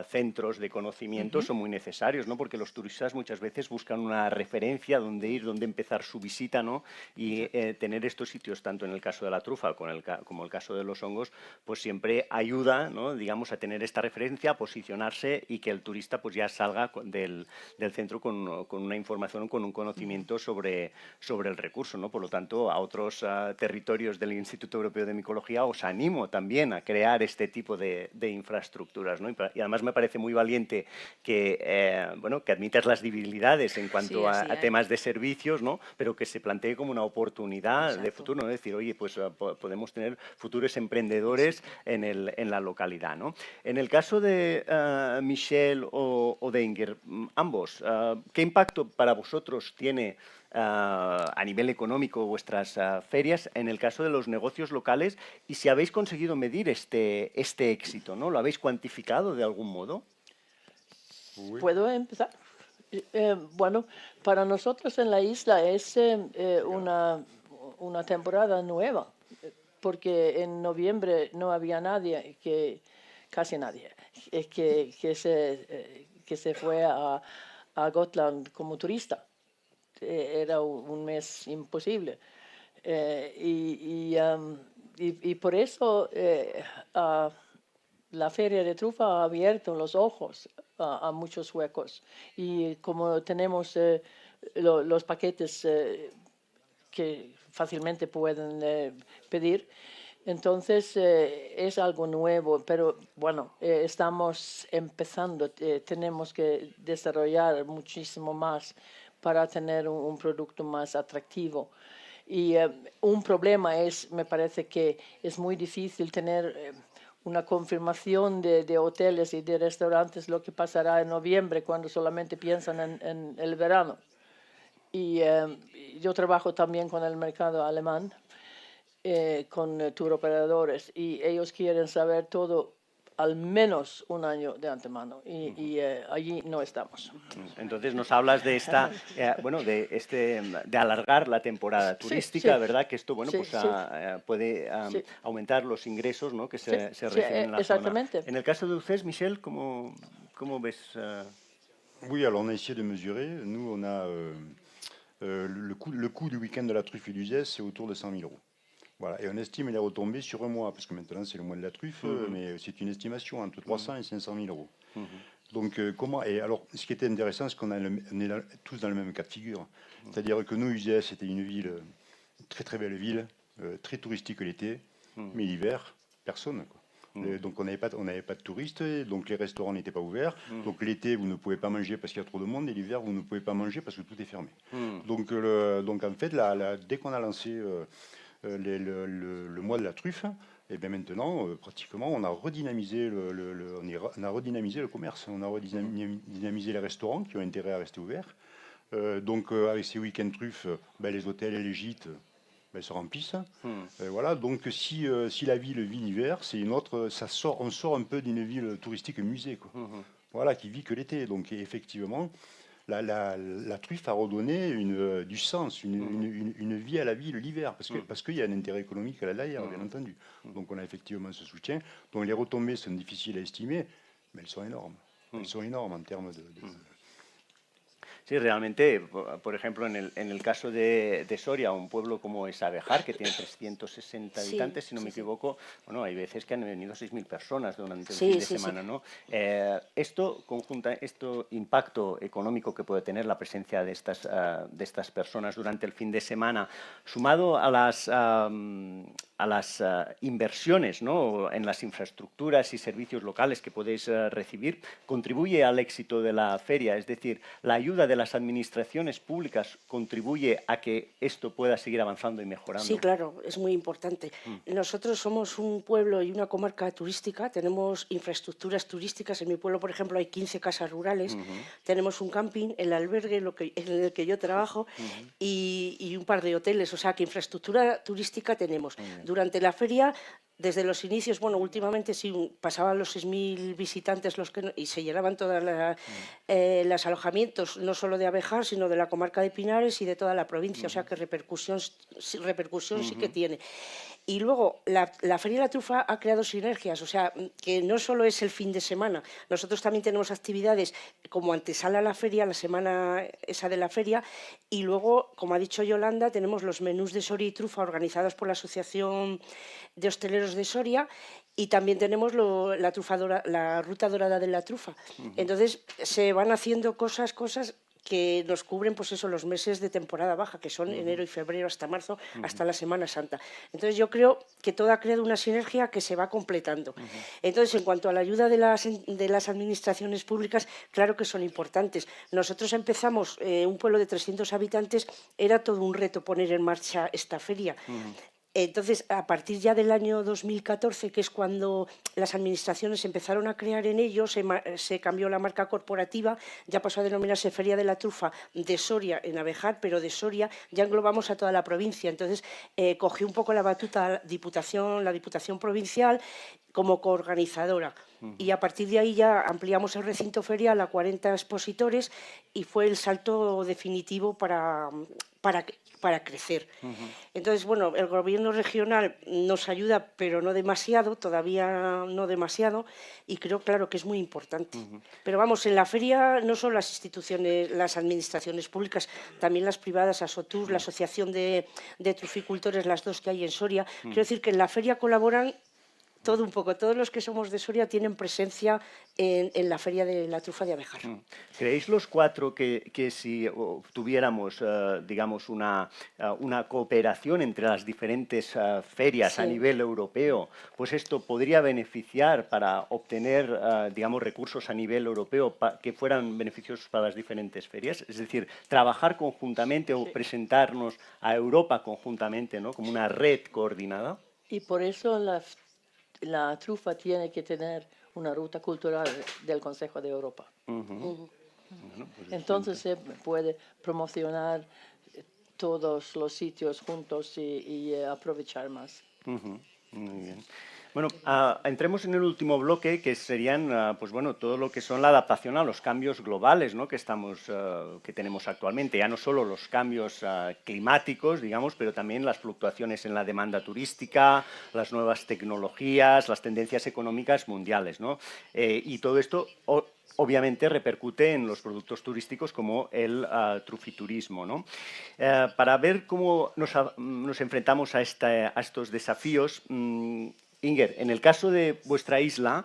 centros de conocimiento son muy necesarios, ¿no? Porque los turistas muchas veces buscan una referencia donde ir, donde empezar su visita, ¿no? Y tener estos sitios, tanto en el caso de la trufa como el caso de los hongos, pues siempre ayuda, ¿no? Digamos, a tener esta referencia, a posicionarse y que el turista pues ya salga del centro con una información, con un conocimiento sobre el recurso, ¿no? Por lo tanto, a otros territorios del Instituto Europeo de Micología os animo también a crear este tipo de infraestructuras, ¿no? Y además me parece muy valiente que, bueno, que admitas las debilidades en cuanto a temas de servicios, ¿no? Pero que se plantee como una oportunidad de futuro, ¿no? Es decir, oye, pues podemos tener futuros emprendedores en la localidad, ¿no? En el caso de Michel o de Inger, ambos, ¿qué impacto para vosotros tiene a nivel económico vuestras ferias en el caso de los negocios locales y si habéis conseguido medir este éxito, ¿no? ¿Lo habéis cuantificado de algún modo? ¿Puedo empezar? Bueno, para nosotros en la isla es una temporada nueva, porque en noviembre no había nadie, casi nadie, que se fue a Gotland como turista. Era un mes imposible. Y por eso la Feria de Trufa ha abierto los ojos a muchos huecos. Y como tenemos los paquetes que fácilmente pueden pedir, entonces es algo nuevo, pero bueno, estamos empezando, tenemos que desarrollar muchísimo más para tener un producto más atractivo. Y un problema me parece que es muy difícil tener una confirmación de hoteles y de restaurantes lo que pasará en noviembre cuando solamente piensan en el verano. Y yo trabajo también con el mercado alemán, con tour operadores, y ellos quieren saber todo al menos un año de antemano y allí no estamos. Entonces nos hablas de esta, bueno, de alargar la temporada turística, ¿verdad? Que esto, bueno, pues puede aumentar los ingresos, ¿no? Que se reciben en la exactamente. zona. En el caso de ustedes, Michel, ¿cómo ves? Oui, alors on a essayé de mesurer. Nous, on a le coût du week-end de la truffe et du zeste, c'est autour de 100 000 euros. Voilà, et on estime les retombées sur un mois, parce que maintenant c'est le mois de la truffe, mais c'est une estimation entre 300 et 500 000 euros. Donc comment... Et alors, ce qui était intéressant, c'est qu'on est tous dans le même cas de figure. C'est-à-dire que nous, Uzès, c'était une ville, très très belle ville, très touristique l'été, mais l'hiver, personne, quoi. Donc on n'avait pas de touristes, donc les restaurants n'étaient pas ouverts. Donc l'été, vous ne pouvez pas manger parce qu'il y a trop de monde, et l'hiver, vous ne pouvez pas manger parce que tout est fermé. Donc en fait, dès qu'on a lancé... le mois de la truffe, et bien maintenant, pratiquement, on a redynamisé on a redynamisé le commerce, on a redynamisé les restaurants qui ont intérêt à rester ouverts. Donc avec ces week-ends truffes, les hôtels et les gîtes se remplissent. Voilà, donc si la ville vit l'hiver, c'est une autre, on sort un peu d'une ville touristique musée, quoi. Voilà, qui vit que l'été. Donc effectivement, la truffe a redonné du sens, une vie à la ville l'hiver, parce qu'il y a un intérêt économique à la derrière, bien entendu. Donc on a effectivement ce soutien. Donc les retombées sont difficiles à estimer, mais elles sont énormes. Elles sont énormes en termes de... Sí, realmente, por ejemplo, en el caso de Soria, un pueblo como Esabejar, que tiene 360 habitantes, si no me equivoco, bueno, hay veces que han venido 6.000 personas durante el fin de semana, ¿no? Esto impacto económico que puede tener la presencia de estas personas durante el fin de semana, sumado a las inversiones, ¿no?, en las infraestructuras y servicios locales que podéis recibir, contribuye al éxito de la feria. Es decir, la ayuda de las administraciones públicas contribuye a que esto pueda seguir avanzando y mejorando. Sí, claro, es muy importante. Nosotros somos un pueblo y una comarca turística, tenemos infraestructuras turísticas. En mi pueblo, por ejemplo, hay 15 casas rurales, tenemos un camping, el albergue en el que yo trabajo y un par de hoteles, o sea que infraestructura turística tenemos. Durante la feria, desde los inicios, bueno, últimamente sí pasaban los 6.000 visitantes y se llenaban todos los alojamientos, no solo de Abejar, sino de la comarca de Pinares y de toda la provincia, o sea que repercusión sí que tiene. Y luego, la Feria de la Trufa ha creado sinergias, o sea, que no solo es el fin de semana. Nosotros también tenemos actividades como antesala a la feria, la semana esa de la feria, y luego, como ha dicho Yolanda, tenemos los menús de Soria y Trufa organizados por la Asociación de Hosteleros de Soria, y también tenemos la Ruta Dorada de la Trufa. Entonces, se van haciendo cosas que nos cubren pues eso, los meses de temporada baja, que son enero y febrero hasta marzo, hasta la Semana Santa. Entonces yo creo que todo ha creado una sinergia que se va completando. Entonces, en cuanto a la ayuda de las administraciones públicas, claro que son importantes. Nosotros empezamos, un pueblo de 300 habitantes, era todo un reto poner en marcha esta feria. Entonces, a partir ya del año 2014, que es cuando las administraciones empezaron a crear en ello, se cambió la marca corporativa, ya pasó a denominarse Feria de la Trufa de Soria en Abejar, pero de Soria ya englobamos a toda la provincia. Entonces, cogió un poco la batuta la Diputación Provincial como coorganizadora. Y a partir de ahí ya ampliamos el recinto ferial a 40 expositores y fue el salto definitivo para crecer. Entonces, bueno, el gobierno regional nos ayuda, pero no demasiado, todavía no demasiado, y creo, claro, que es muy importante. Pero vamos, en la feria no son las instituciones, las administraciones públicas, también las privadas, Asotur, la Asociación de Truficultores, las dos que hay en Soria. Quiero decir que en la feria colaboran todo un poco, todos los que somos de Soria tienen presencia en la Feria de la Trufa de Abejar. ¿Creéis los cuatro que si tuviéramos, digamos, una cooperación entre las diferentes ferias a nivel europeo, pues esto podría beneficiar para obtener, digamos, recursos a nivel europeo que fueran beneficiosos para las diferentes ferias? Es decir, trabajar conjuntamente o presentarnos a Europa conjuntamente, ¿no?, como una red coordinada. Y por eso la trufa tiene que tener una ruta cultural del Consejo de Europa. Entonces se puede promocionar todos los sitios juntos y aprovechar más. Muy bien. Bueno, entremos en el último bloque, que serían, pues bueno, todo lo que son la adaptación a los cambios globales, ¿no?, que tenemos actualmente. Ya no solo los cambios climáticos, digamos, pero también las fluctuaciones en la demanda turística, las nuevas tecnologías, las tendencias económicas mundiales, ¿no? Y todo esto obviamente repercute en los productos turísticos como el trufiturismo, ¿no? Para ver cómo nos enfrentamos a estos desafíos, Inger, en el caso de vuestra isla,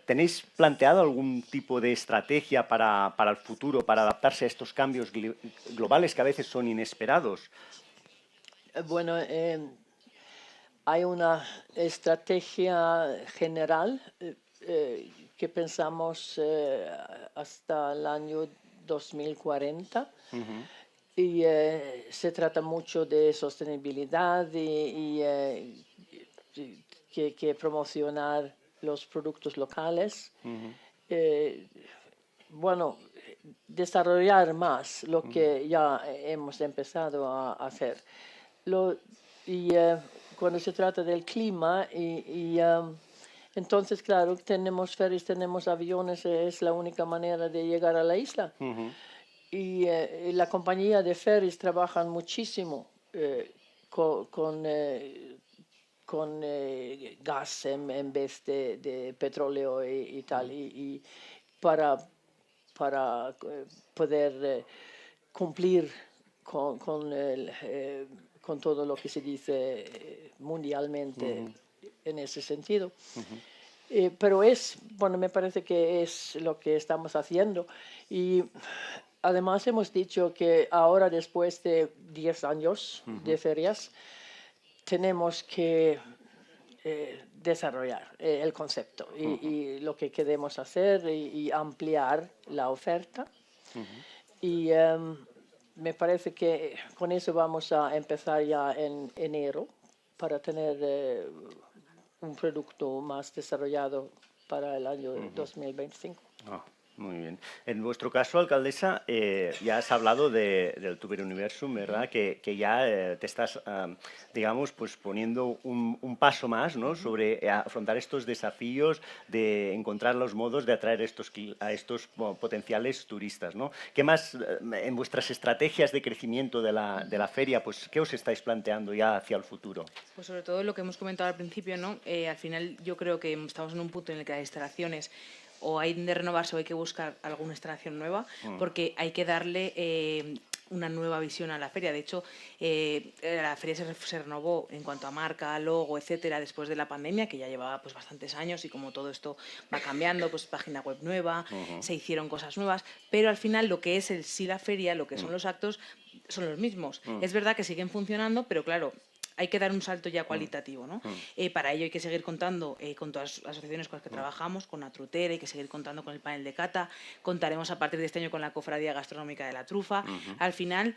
¿tenéis planteado algún tipo de estrategia para el futuro, para adaptarse a estos cambios globales que a veces son inesperados? Bueno, hay una estrategia general que pensamos hasta el año 2040. Y se trata mucho de sostenibilidad y que promocionar los productos locales. Bueno, desarrollar más lo que ya hemos empezado a hacer. Cuando se trata del clima, entonces, claro, tenemos ferries, tenemos aviones, es la única manera de llegar a la isla. Y la compañía de ferries trabajan muchísimo con gas en vez de petróleo y tal, y para poder cumplir con todo lo que se dice mundialmente en ese sentido. Pero bueno, me parece que es lo que estamos haciendo. Y además hemos dicho que ahora, después de 10 años de ferias, tenemos que desarrollar el concepto y lo que queremos hacer y ampliar la oferta. Y me parece que con eso vamos a empezar ya en enero para tener un producto más desarrollado para el año 2025. Muy bien. En vuestro caso, alcaldesa, ya has hablado del Tuber Universum, ¿verdad? Que ya te estás, digamos, pues poniendo un paso más, ¿no?, sobre afrontar estos desafíos de encontrar los modos de atraer a estos potenciales turistas, ¿no? ¿Qué más en vuestras estrategias de crecimiento de la feria, pues qué os estáis planteando ya hacia el futuro? Pues sobre todo lo que hemos comentado al principio, ¿no? Al final yo creo que estamos en un punto en el que las instalaciones o hay de renovarse o hay que buscar alguna instalación nueva, porque hay que darle una nueva visión a la feria. De hecho, la feria se renovó en cuanto a marca, logo, etcétera, después de la pandemia, que ya llevaba pues bastantes años, y como todo esto va cambiando, pues página web nueva, se hicieron cosas nuevas, pero al final lo que es el sí la feria, lo que son los actos, son los mismos. Es verdad que siguen funcionando, pero claro, hay que dar un salto ya cualitativo, ¿no? Para ello hay que seguir contando con todas las asociaciones con las que trabajamos, con Natrutera, hay que seguir contando con el panel de cata, contaremos a partir de este año con la Cofradía Gastronómica de la Trufa. Al final,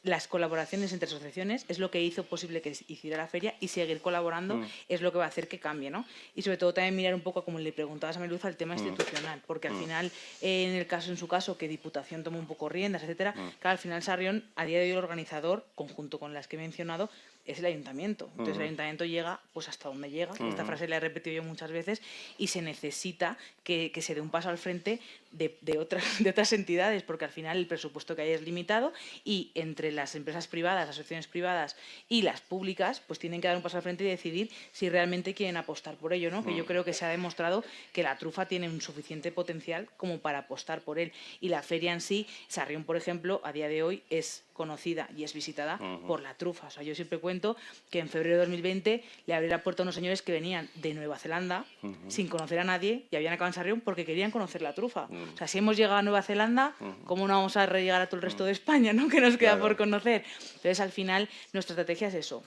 las colaboraciones entre asociaciones es lo que hizo posible que hiciera la feria, y seguir colaborando es lo que va a hacer que cambie, ¿no? Y sobre todo también mirar un poco, como le preguntabas a Meluza, el tema institucional, porque al final, en su caso, que Diputación toma un poco riendas, etcétera, claro, al final Sarrión, a día de hoy el organizador, conjunto con las que he mencionado, es el ayuntamiento. Entonces el ayuntamiento llega pues hasta donde llega. Esta frase la he repetido yo muchas veces, y se necesita que se dé un paso al frente de otras entidades, porque al final el presupuesto que hay es limitado, y entre las empresas privadas, las asociaciones privadas y las públicas, pues tienen que dar un paso al frente y decidir si realmente quieren apostar por ello, ¿no? Que yo creo que se ha demostrado que la trufa tiene un suficiente potencial como para apostar por él. Y la feria en sí, Sarrión, por ejemplo, a día de hoy es conocida y es visitada por la trufa. O sea, yo siempre cuento que en febrero de 2020 le abrí la puerta a unos señores que venían de Nueva Zelanda sin conocer a nadie, y habían acabado en Sarrión porque querían conocer la trufa. O sea, si hemos llegado a Nueva Zelanda, ¿cómo no vamos a llegar a todo el resto de España, ¿no? Que nos queda por conocer. Entonces, al final, nuestra estrategia es eso: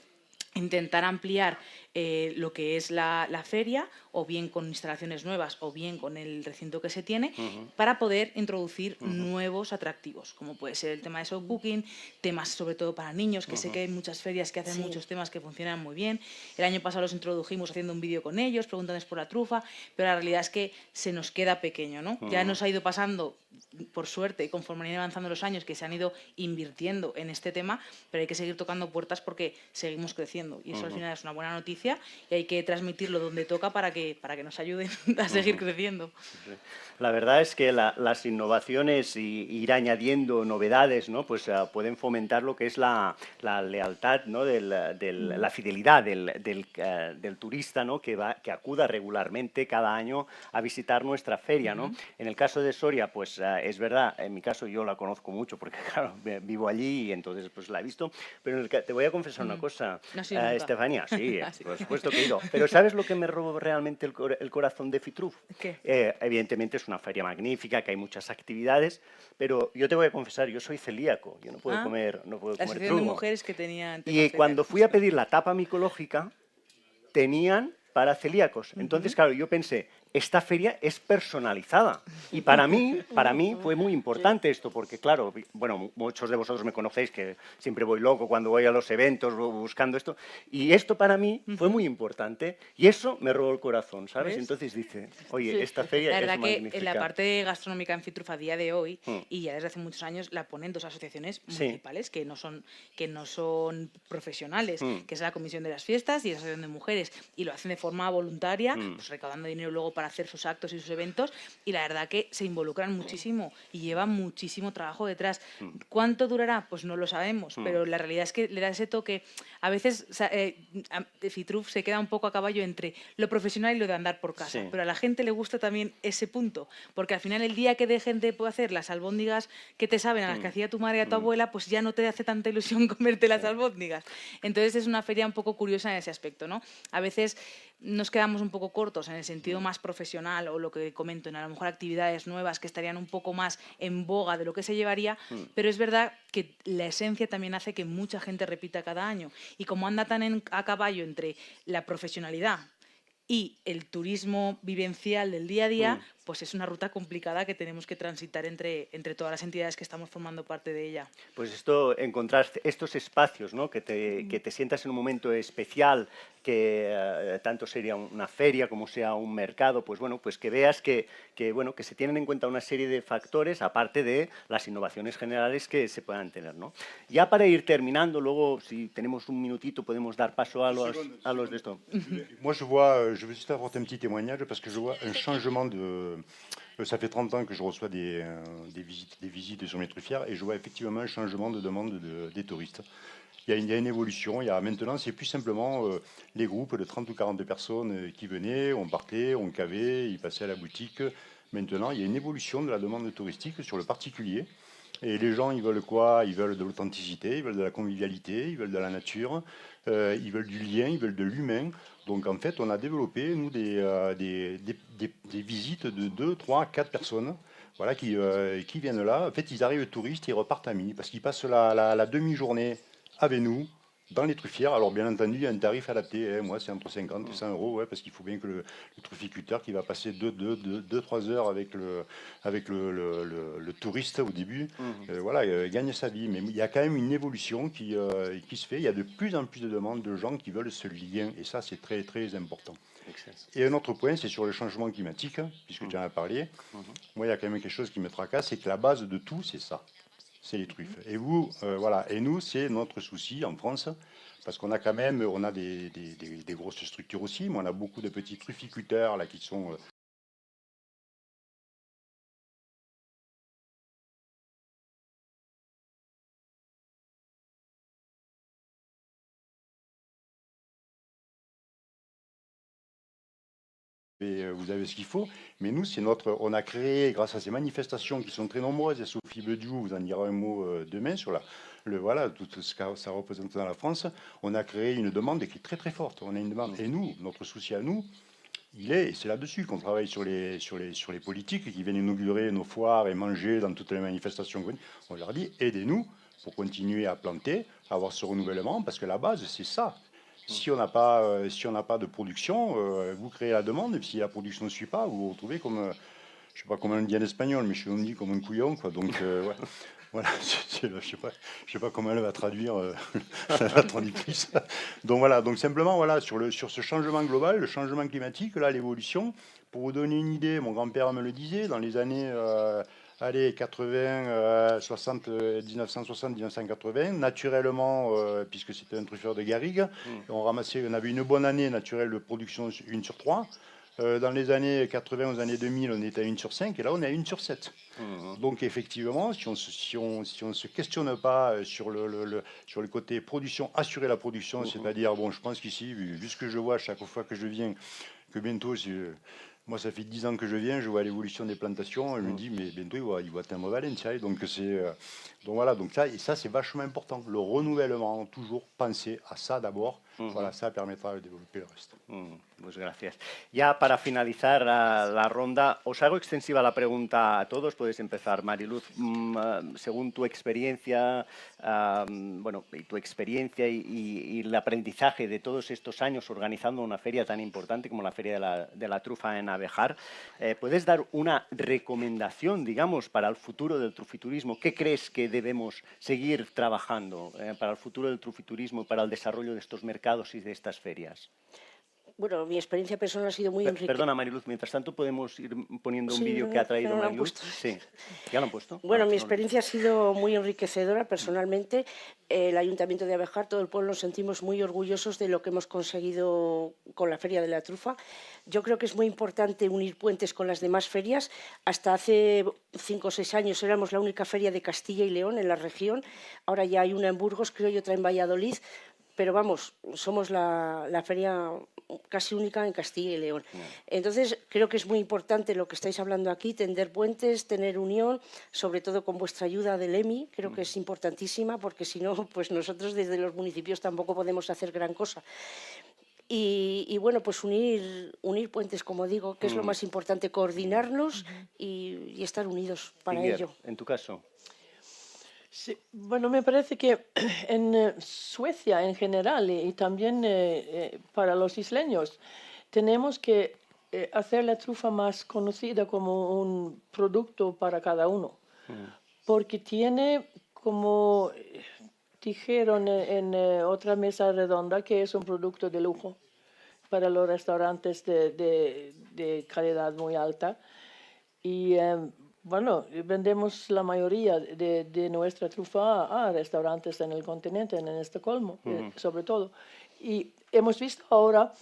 intentar ampliar lo que es la feria, o bien con instalaciones nuevas, o bien con el recinto que se tiene, para poder introducir nuevos atractivos, como puede ser el tema de soft cooking, temas sobre todo para niños, que sé que hay muchas ferias que hacen muchos temas que funcionan muy bien. El año pasado los introdujimos haciendo un vídeo con ellos, preguntándoles por la trufa, pero la realidad es que se nos queda pequeño, ¿no? Ya nos ha ido pasando, por suerte, y conforme han ido avanzando los años, que se han ido invirtiendo en este tema, pero hay que seguir tocando puertas porque seguimos creciendo, y eso al final es una buena noticia, y hay que transmitirlo donde toca para que nos ayuden a seguir creciendo. La verdad es que las innovaciones y ir añadiendo novedades, ¿no? Pues pueden fomentar lo que es la lealtad, ¿no? La fidelidad del turista, ¿no? que acuda regularmente cada año a visitar nuestra feria, ¿no? En el caso de Soria, pues es verdad, en mi caso yo la conozco mucho porque claro, vivo allí y entonces pues la he visto, pero te voy a confesar una cosa, Estefanía, sí, por supuesto que he ido, pero ¿sabes lo que me robó realmente el corazón de Fitruf? Evidentemente es una feria magnífica, que hay muchas actividades, pero yo te voy a confesar, yo soy celíaco, yo no puedo comer La asociación de mujeres que tenían... Y cuando fui a pedir la tapa micológica, tenían para celíacos. Entonces, claro, yo pensé, esta feria es personalizada. Y para mí fue muy importante esto, porque claro, bueno, muchos de vosotros me conocéis que siempre voy loco cuando voy a los eventos buscando esto, y esto para mí fue muy importante, y eso me robó el corazón, ¿sabes? ¿Ves? Entonces dice, oye, esta feria es magnífica. La verdad que en la parte gastronómica en Fitruf a día de hoy, y ya desde hace muchos años, la ponen dos asociaciones municipales que no son profesionales, que es la Comisión de las Fiestas y la Asociación de Mujeres, y lo hacen de forma voluntaria, pues recaudando dinero luego para hacer sus actos y sus eventos, y la verdad que se involucran muchísimo y llevan muchísimo trabajo detrás. ¿Cuánto durará? Pues no lo sabemos, pero la realidad es que le da ese toque. A veces Fitruf se queda un poco a caballo entre lo profesional y lo de andar por casa, pero a la gente le gusta también ese punto, porque al final el día que dejen de poder hacer las albóndigas que te saben, a las que hacía tu madre y a tu abuela, pues ya no te hace tanta ilusión comerte las albóndigas. Entonces es una feria un poco curiosa en ese aspecto, ¿no? A veces nos quedamos un poco cortos en el sentido más profesional, o lo que comento, en a lo mejor actividades nuevas que estarían un poco más en boga de lo que se llevaría, pero es verdad que la esencia también hace que mucha gente repita cada año, y como anda tan a caballo entre la profesionalidad y el turismo vivencial del día a día, pues es una ruta complicada que tenemos que transitar entre todas las entidades que estamos formando parte de ella. Pues encontrar estos espacios, ¿no? que te sientas en un momento especial, que tanto sería una feria como sea un mercado, pues bueno, pues que veas que se tienen en cuenta una serie de factores, aparte de las innovaciones generales que se puedan tener, ¿no? Ya para ir terminando, luego si tenemos un minutito podemos dar paso a los de esto. Moi je veux juste apporter un petit témoignage parce que je vois un changement de... Ça fait 30 ans que je reçois des visites sur mes truffières, et je vois effectivement un changement de demande des touristes. Il y a une évolution. Maintenant, c'est plus simplement les groupes de 30 ou 40 personnes qui venaient, on partait, on cavait, ils passaient à la boutique. Maintenant, il y a une évolution de la demande touristique sur le particulier. Et les gens, ils veulent quoi? Ils veulent de l'authenticité, ils veulent de la convivialité, ils veulent de la nature, ils veulent du lien, ils veulent de l'humain. Donc en fait, on a développé, nous, des visites de 2, 3, 4 personnes, voilà, qui viennent là. En fait, ils arrivent touristes, ils repartent amis, parce qu'ils passent la demi-journée avec nous, dans les truffières. Alors bien entendu, il y a un tarif adapté, hein. Moi c'est entre 50 et 100 euros, ouais, parce qu'il faut bien que le trufficulteur qui va passer 2-3 heures avec le touriste au début, voilà, gagne sa vie. Mais il y a quand même une évolution qui se fait. Il y a de plus en plus de demandes de gens qui veulent ce lien, et ça c'est très très important. Et un autre point, c'est sur le changement climatique, puisque tu en as parlé. Moi, il y a quand même quelque chose qui me tracasse, c'est que la base de tout, c'est ça. C'est les truffes. Et vous, voilà. Et nous, c'est notre souci en France, parce qu'on a quand même, on a des grosses structures aussi, mais on a beaucoup de petits trufficulteurs là qui sont vous avez ce qu'il faut, mais nous, on a créé, grâce à ces manifestations qui sont très nombreuses, et Sophie Bediou vous en dira un mot demain sur voilà, tout ce que ça représente dans la France, on a créé une demande qui est très très forte. On a une demande, et nous, notre souci à nous, et c'est là-dessus qu'on travaille sur les politiques qui viennent inaugurer nos foires et manger dans toutes les manifestations. On leur dit, aidez-nous pour continuer à planter, à avoir ce renouvellement, parce que la base, c'est ça. Si on n'a pas de production, vous créez la demande, et puis si la production ne suit pas, vous vous retrouvez comme, je sais pas comment on dit en espagnol, mais chez nous on dit comme un couillon, quoi. Donc ouais. Voilà, je sais pas comment elle va traduire la traductrice. Donc voilà, donc simplement voilà sur ce changement global, le changement climatique, là l'évolution. Pour vous donner une idée, mon grand-père me le disait, dans les années 80, 60, 1960, 1980, naturellement, puisque c'était un truffeur de garrigues, on avait une bonne année naturelle de production 1 sur 3. Dans les années 80, aux années 2000, on était à 1 sur 5, et là on est à 1 sur 7. Donc effectivement, si on se questionne pas sur le côté production, assurer la production, c'est-à-dire, bon, je pense qu'ici, vu ce que je vois chaque fois que je viens, que bientôt, moi ça fait 10 ans que je viens, je vois l'évolution des plantations, je me dis, mais bientôt il va atteindre Valencia, donc voilà, donc ça c'est vachement important, le renouvellement, toujours penser à ça d'abord, voilà, ça permettra de développer le reste. Pues gracias. Ya para finalizar la ronda, os hago extensiva la pregunta a todos. Puedes empezar, Mariluz. Según tu experiencia, bueno, y tu experiencia y el aprendizaje de todos estos años organizando una feria tan importante como la Feria de la Trufa en Abejar, ¿puedes dar una recomendación, digamos, para el futuro del trufiturismo? ¿Qué crees que debemos seguir trabajando para el futuro del trufiturismo y para el desarrollo de estos mercados y de estas ferias? Bueno, mi experiencia personal ha sido muy enriquecedora. Perdona, Mariluz, mientras tanto podemos ir poniendo un vídeo que ha traído Mariluz. Sí, ya lo han puesto. Bueno, mi experiencia ha sido muy enriquecedora personalmente. El Ayuntamiento de Abejar, todo el pueblo, nos sentimos muy orgullosos de lo que hemos conseguido con la Feria de la Trufa. Yo creo que es muy importante unir puentes con las demás ferias. Hasta hace 5 o 6 años éramos la única feria de Castilla y León en la región. Ahora ya hay una en Burgos, creo, y otra en Valladolid. Pero vamos, somos la feria casi única en Castilla y León. Entonces, creo que es muy importante lo que estáis hablando aquí, tender puentes, tener unión, sobre todo con vuestra ayuda del EMI, creo que es importantísima, porque si no, pues nosotros desde los municipios tampoco podemos hacer gran cosa. Y bueno, pues unir puentes, como digo, que es lo más importante, coordinarnos y estar unidos para ello. En tu caso. Sí, bueno, me parece que en Suecia en general y también para los isleños tenemos que hacer la trufa más conocida como un producto para cada uno, porque tiene, como dijeron en otra mesa redonda, que es un producto de lujo para los restaurantes de calidad muy alta. Y bueno, vendemos la mayoría de nuestra trufa a restaurantes en el continente, en Estocolmo, sobre todo. Y hemos visto ahora,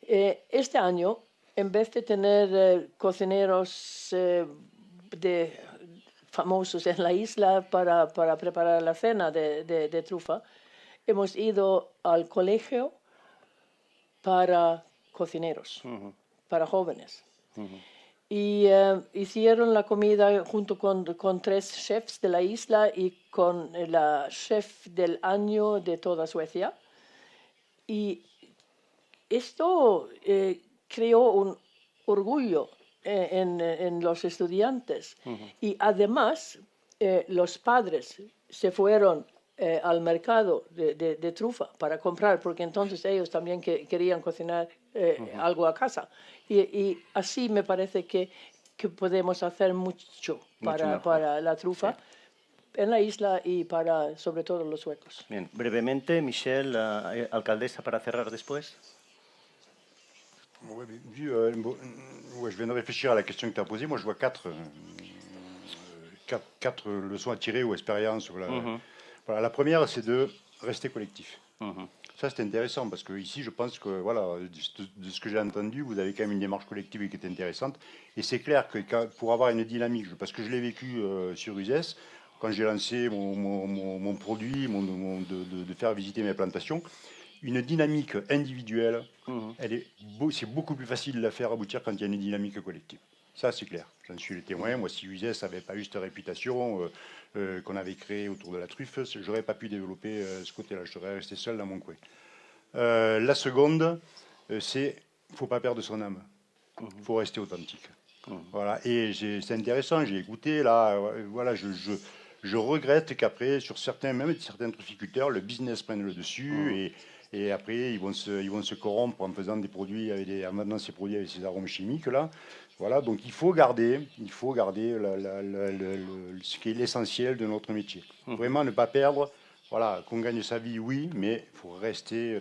este año, en vez de tener cocineros famosos en la isla para preparar la cena de trufa, hemos ido al colegio para cocineros, para jóvenes. y hicieron la comida junto con 3 chefs de la isla y con la chef del año de toda Suecia. Y esto creó un orgullo en los estudiantes. Y además los padres se fueron al mercado de trufa para comprar, porque entonces ellos también querían cocinar algo a casa. Y así me parece que podemos hacer mucho para la trufa en la isla y para sobre todo los suecos. Bien, brevemente, Michelle, alcaldesa, para cerrar después. Ouais, je viens de réfléchir à la question que tu as posée. Moi, je vois quatre leçons à tirer ou expériences. Voilà, la première, c'est de rester collectif. Ça, c'est intéressant parce que ici, je pense que, voilà, de ce que j'ai entendu, vous avez quand même une démarche collective qui est intéressante. Et c'est clair que pour avoir une dynamique, parce que je l'ai vécu sur USES, quand j'ai lancé mon produit, de faire visiter mes plantations, une dynamique individuelle, c'est beaucoup plus facile de la faire aboutir quand il y a une dynamique collective. Ça, c'est clair. J'en suis le témoin. Moi, si USES n'avait pas eu cette réputation qu'on avait créée autour de la truffe, je n'aurais pas pu développer ce côté-là. Je serais resté seul dans mon coin. La seconde, c'est qu'il ne faut pas perdre son âme. Il faut rester authentique. Voilà. Et c'est intéressant, j'ai écouté, là, voilà, je regrette qu'après, sur certains trufficulteurs, le business prenne le dessus et après, ils vont se corrompre en faisant des produits, en vendant ces produits avec ces arômes chimiques, là. Voilà, donc il faut garder ce qui est l'essentiel de notre métier. Vraiment ne pas perdre, voilà, qu'on gagne sa vie, oui, mais il faut rester,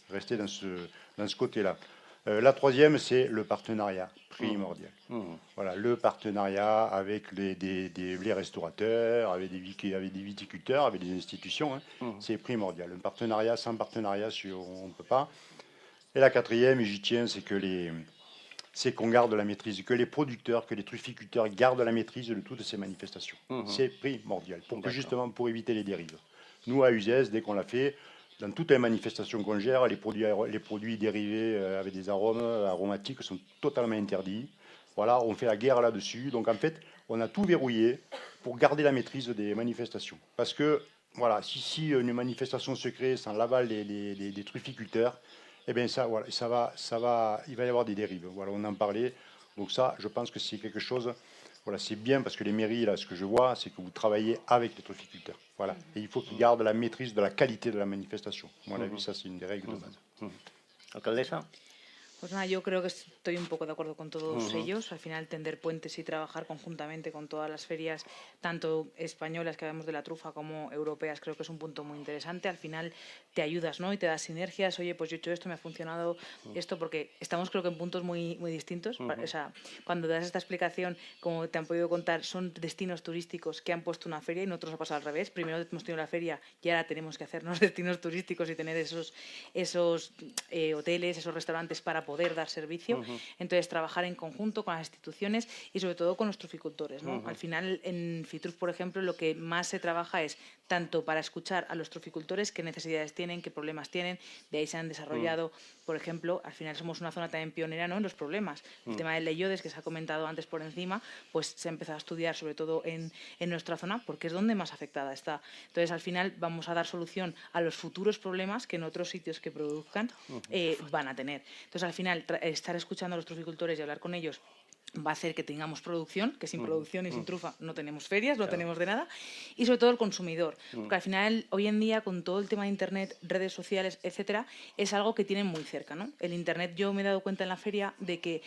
rester dans ce côté-là. La troisième, c'est le partenariat primordial. Voilà, le partenariat avec les restaurateurs, avec des viticulteurs, avec des institutions, c'est primordial. Un partenariat, sans partenariat, on ne peut pas. Et la quatrième, et j'y tiens, c'est qu'on garde la maîtrise, que les producteurs, que les trufficulteurs gardent la maîtrise de toutes ces manifestations. C'est primordial, justement pour éviter les dérives. Nous, à USES, dès qu'on l'a fait, dans toutes les manifestations qu'on gère, les produits dérivés avec des arômes aromatiques sont totalement interdits. Voilà, on fait la guerre là-dessus. Donc en fait, on a tout verrouillé pour garder la maîtrise des manifestations. Parce que, voilà, si une manifestation se crée sans l'aval des trufficulteurs, eh bien ça, voilà, il va y avoir des dérives. Voilà, on en parlait. Donc ça, je pense que c'est quelque chose. Voilà, c'est bien parce que les mairies, là, ce que je vois, c'est que vous travaillez avec les trufficulteurs. Voilà. Et il faut qu'ils gardent la maîtrise de la qualité de la manifestation. À mon avis, ça, c'est une des règles de base. Alcaldesa. Pues nada, yo creo que estoy un poco de acuerdo con todos ellos. Al final, tender puentes y trabajar conjuntamente con todas las ferias, tanto españolas que hablamos de la trufa como europeas, creo que es un punto muy interesante. Al final te ayudas, ¿no? Y te das sinergias. Oye, pues yo he hecho esto, me ha funcionado esto, porque estamos creo que en puntos muy distintos. O sea, cuando das esta explicación, como te han podido contar, son destinos turísticos que han puesto una feria y nosotros ha pasado al revés. Primero hemos tenido la feria y ahora tenemos que hacernos destinos turísticos y tener esos hoteles, esos restaurantes para poder dar servicio. Entonces, trabajar en conjunto con las instituciones y sobre todo con los truficultores, ¿no? Al final, en Fitruf, por ejemplo, lo que más se trabaja es tanto para escuchar a los truficultores qué necesidades tienen, qué problemas tienen. De ahí se han desarrollado, por ejemplo, al final somos una zona también pionera, ¿no?, en los problemas. El tema del leiodes, que se ha comentado antes por encima, pues se ha empezado a estudiar sobre todo en nuestra zona porque es donde más afectada está. Entonces, al final, vamos a dar solución a los futuros problemas que en otros sitios que produzcan van a tener. Entonces, al final, estar escuchando a los truficultores y hablar con ellos va a hacer que tengamos producción, que sin producción y sin trufa no tenemos ferias, no tenemos de nada, y sobre todo el consumidor, porque al final, hoy en día, con todo el tema de Internet, redes sociales, etcétera, es algo que tienen muy cerca, ¿no? El Internet, yo me he dado cuenta en la feria de que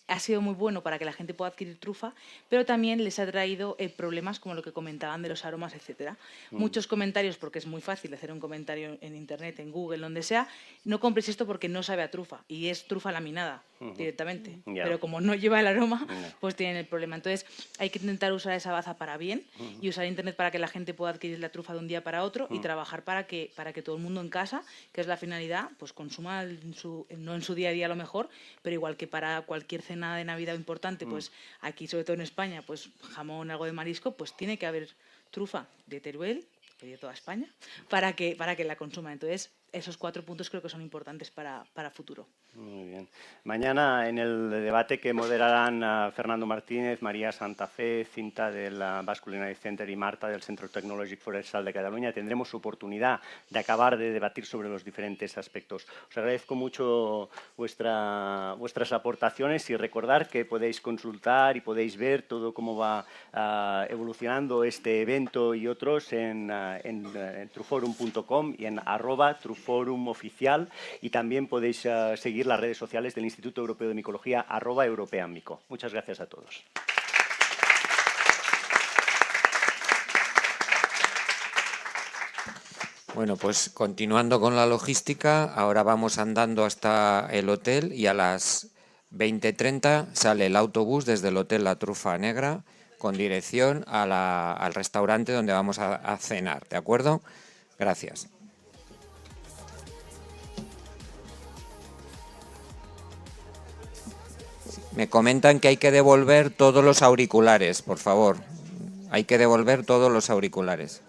ha sido muy bueno para que la gente pueda adquirir trufa, pero también les ha traído problemas como lo que comentaban de los aromas, etcétera. Muchos comentarios, porque es muy fácil hacer un comentario en Internet, en Google, donde sea, no compres esto porque no sabe a trufa, y es trufa laminada directamente. Pero como no lleva el aroma, pues tienen el problema. Entonces, hay que intentar usar esa baza para bien y usar Internet para que la gente pueda adquirir la trufa de un día para otro y trabajar para que todo el mundo en casa, que es la finalidad, pues consuma no en su día a día a lo mejor, pero igual que para cualquier cena de Navidad importante, pues aquí, sobre todo en España, pues jamón, algo de marisco, pues tiene que haber trufa de Teruel, de toda España, para que la consuma. Entonces, esos 4 puntos creo que son importantes para futuro. Muy bien. Mañana en el debate que moderarán Fernando Martínez, María Santa Fe, Cinta del Basque Culinary Center y Marta del Centro Tecnològic Forestal de Cataluña, tendremos oportunidad de acabar de debatir sobre los diferentes aspectos. Os agradezco mucho vuestras aportaciones y recordar que podéis consultar y podéis ver todo cómo va evolucionando este evento y otros en truforum.com y en @truforumoficial, y también podéis seguir las redes sociales del Instituto Europeo de Micología @europeanmico. Muchas gracias a todos. Bueno, pues continuando con la logística, ahora vamos andando hasta el hotel y a las 20:30 sale el autobús desde el Hotel La Trufa Negra con dirección al restaurante donde vamos a cenar, ¿de acuerdo? Gracias. Me comentan que hay que devolver todos los auriculares, por favor. Hay que devolver todos los auriculares.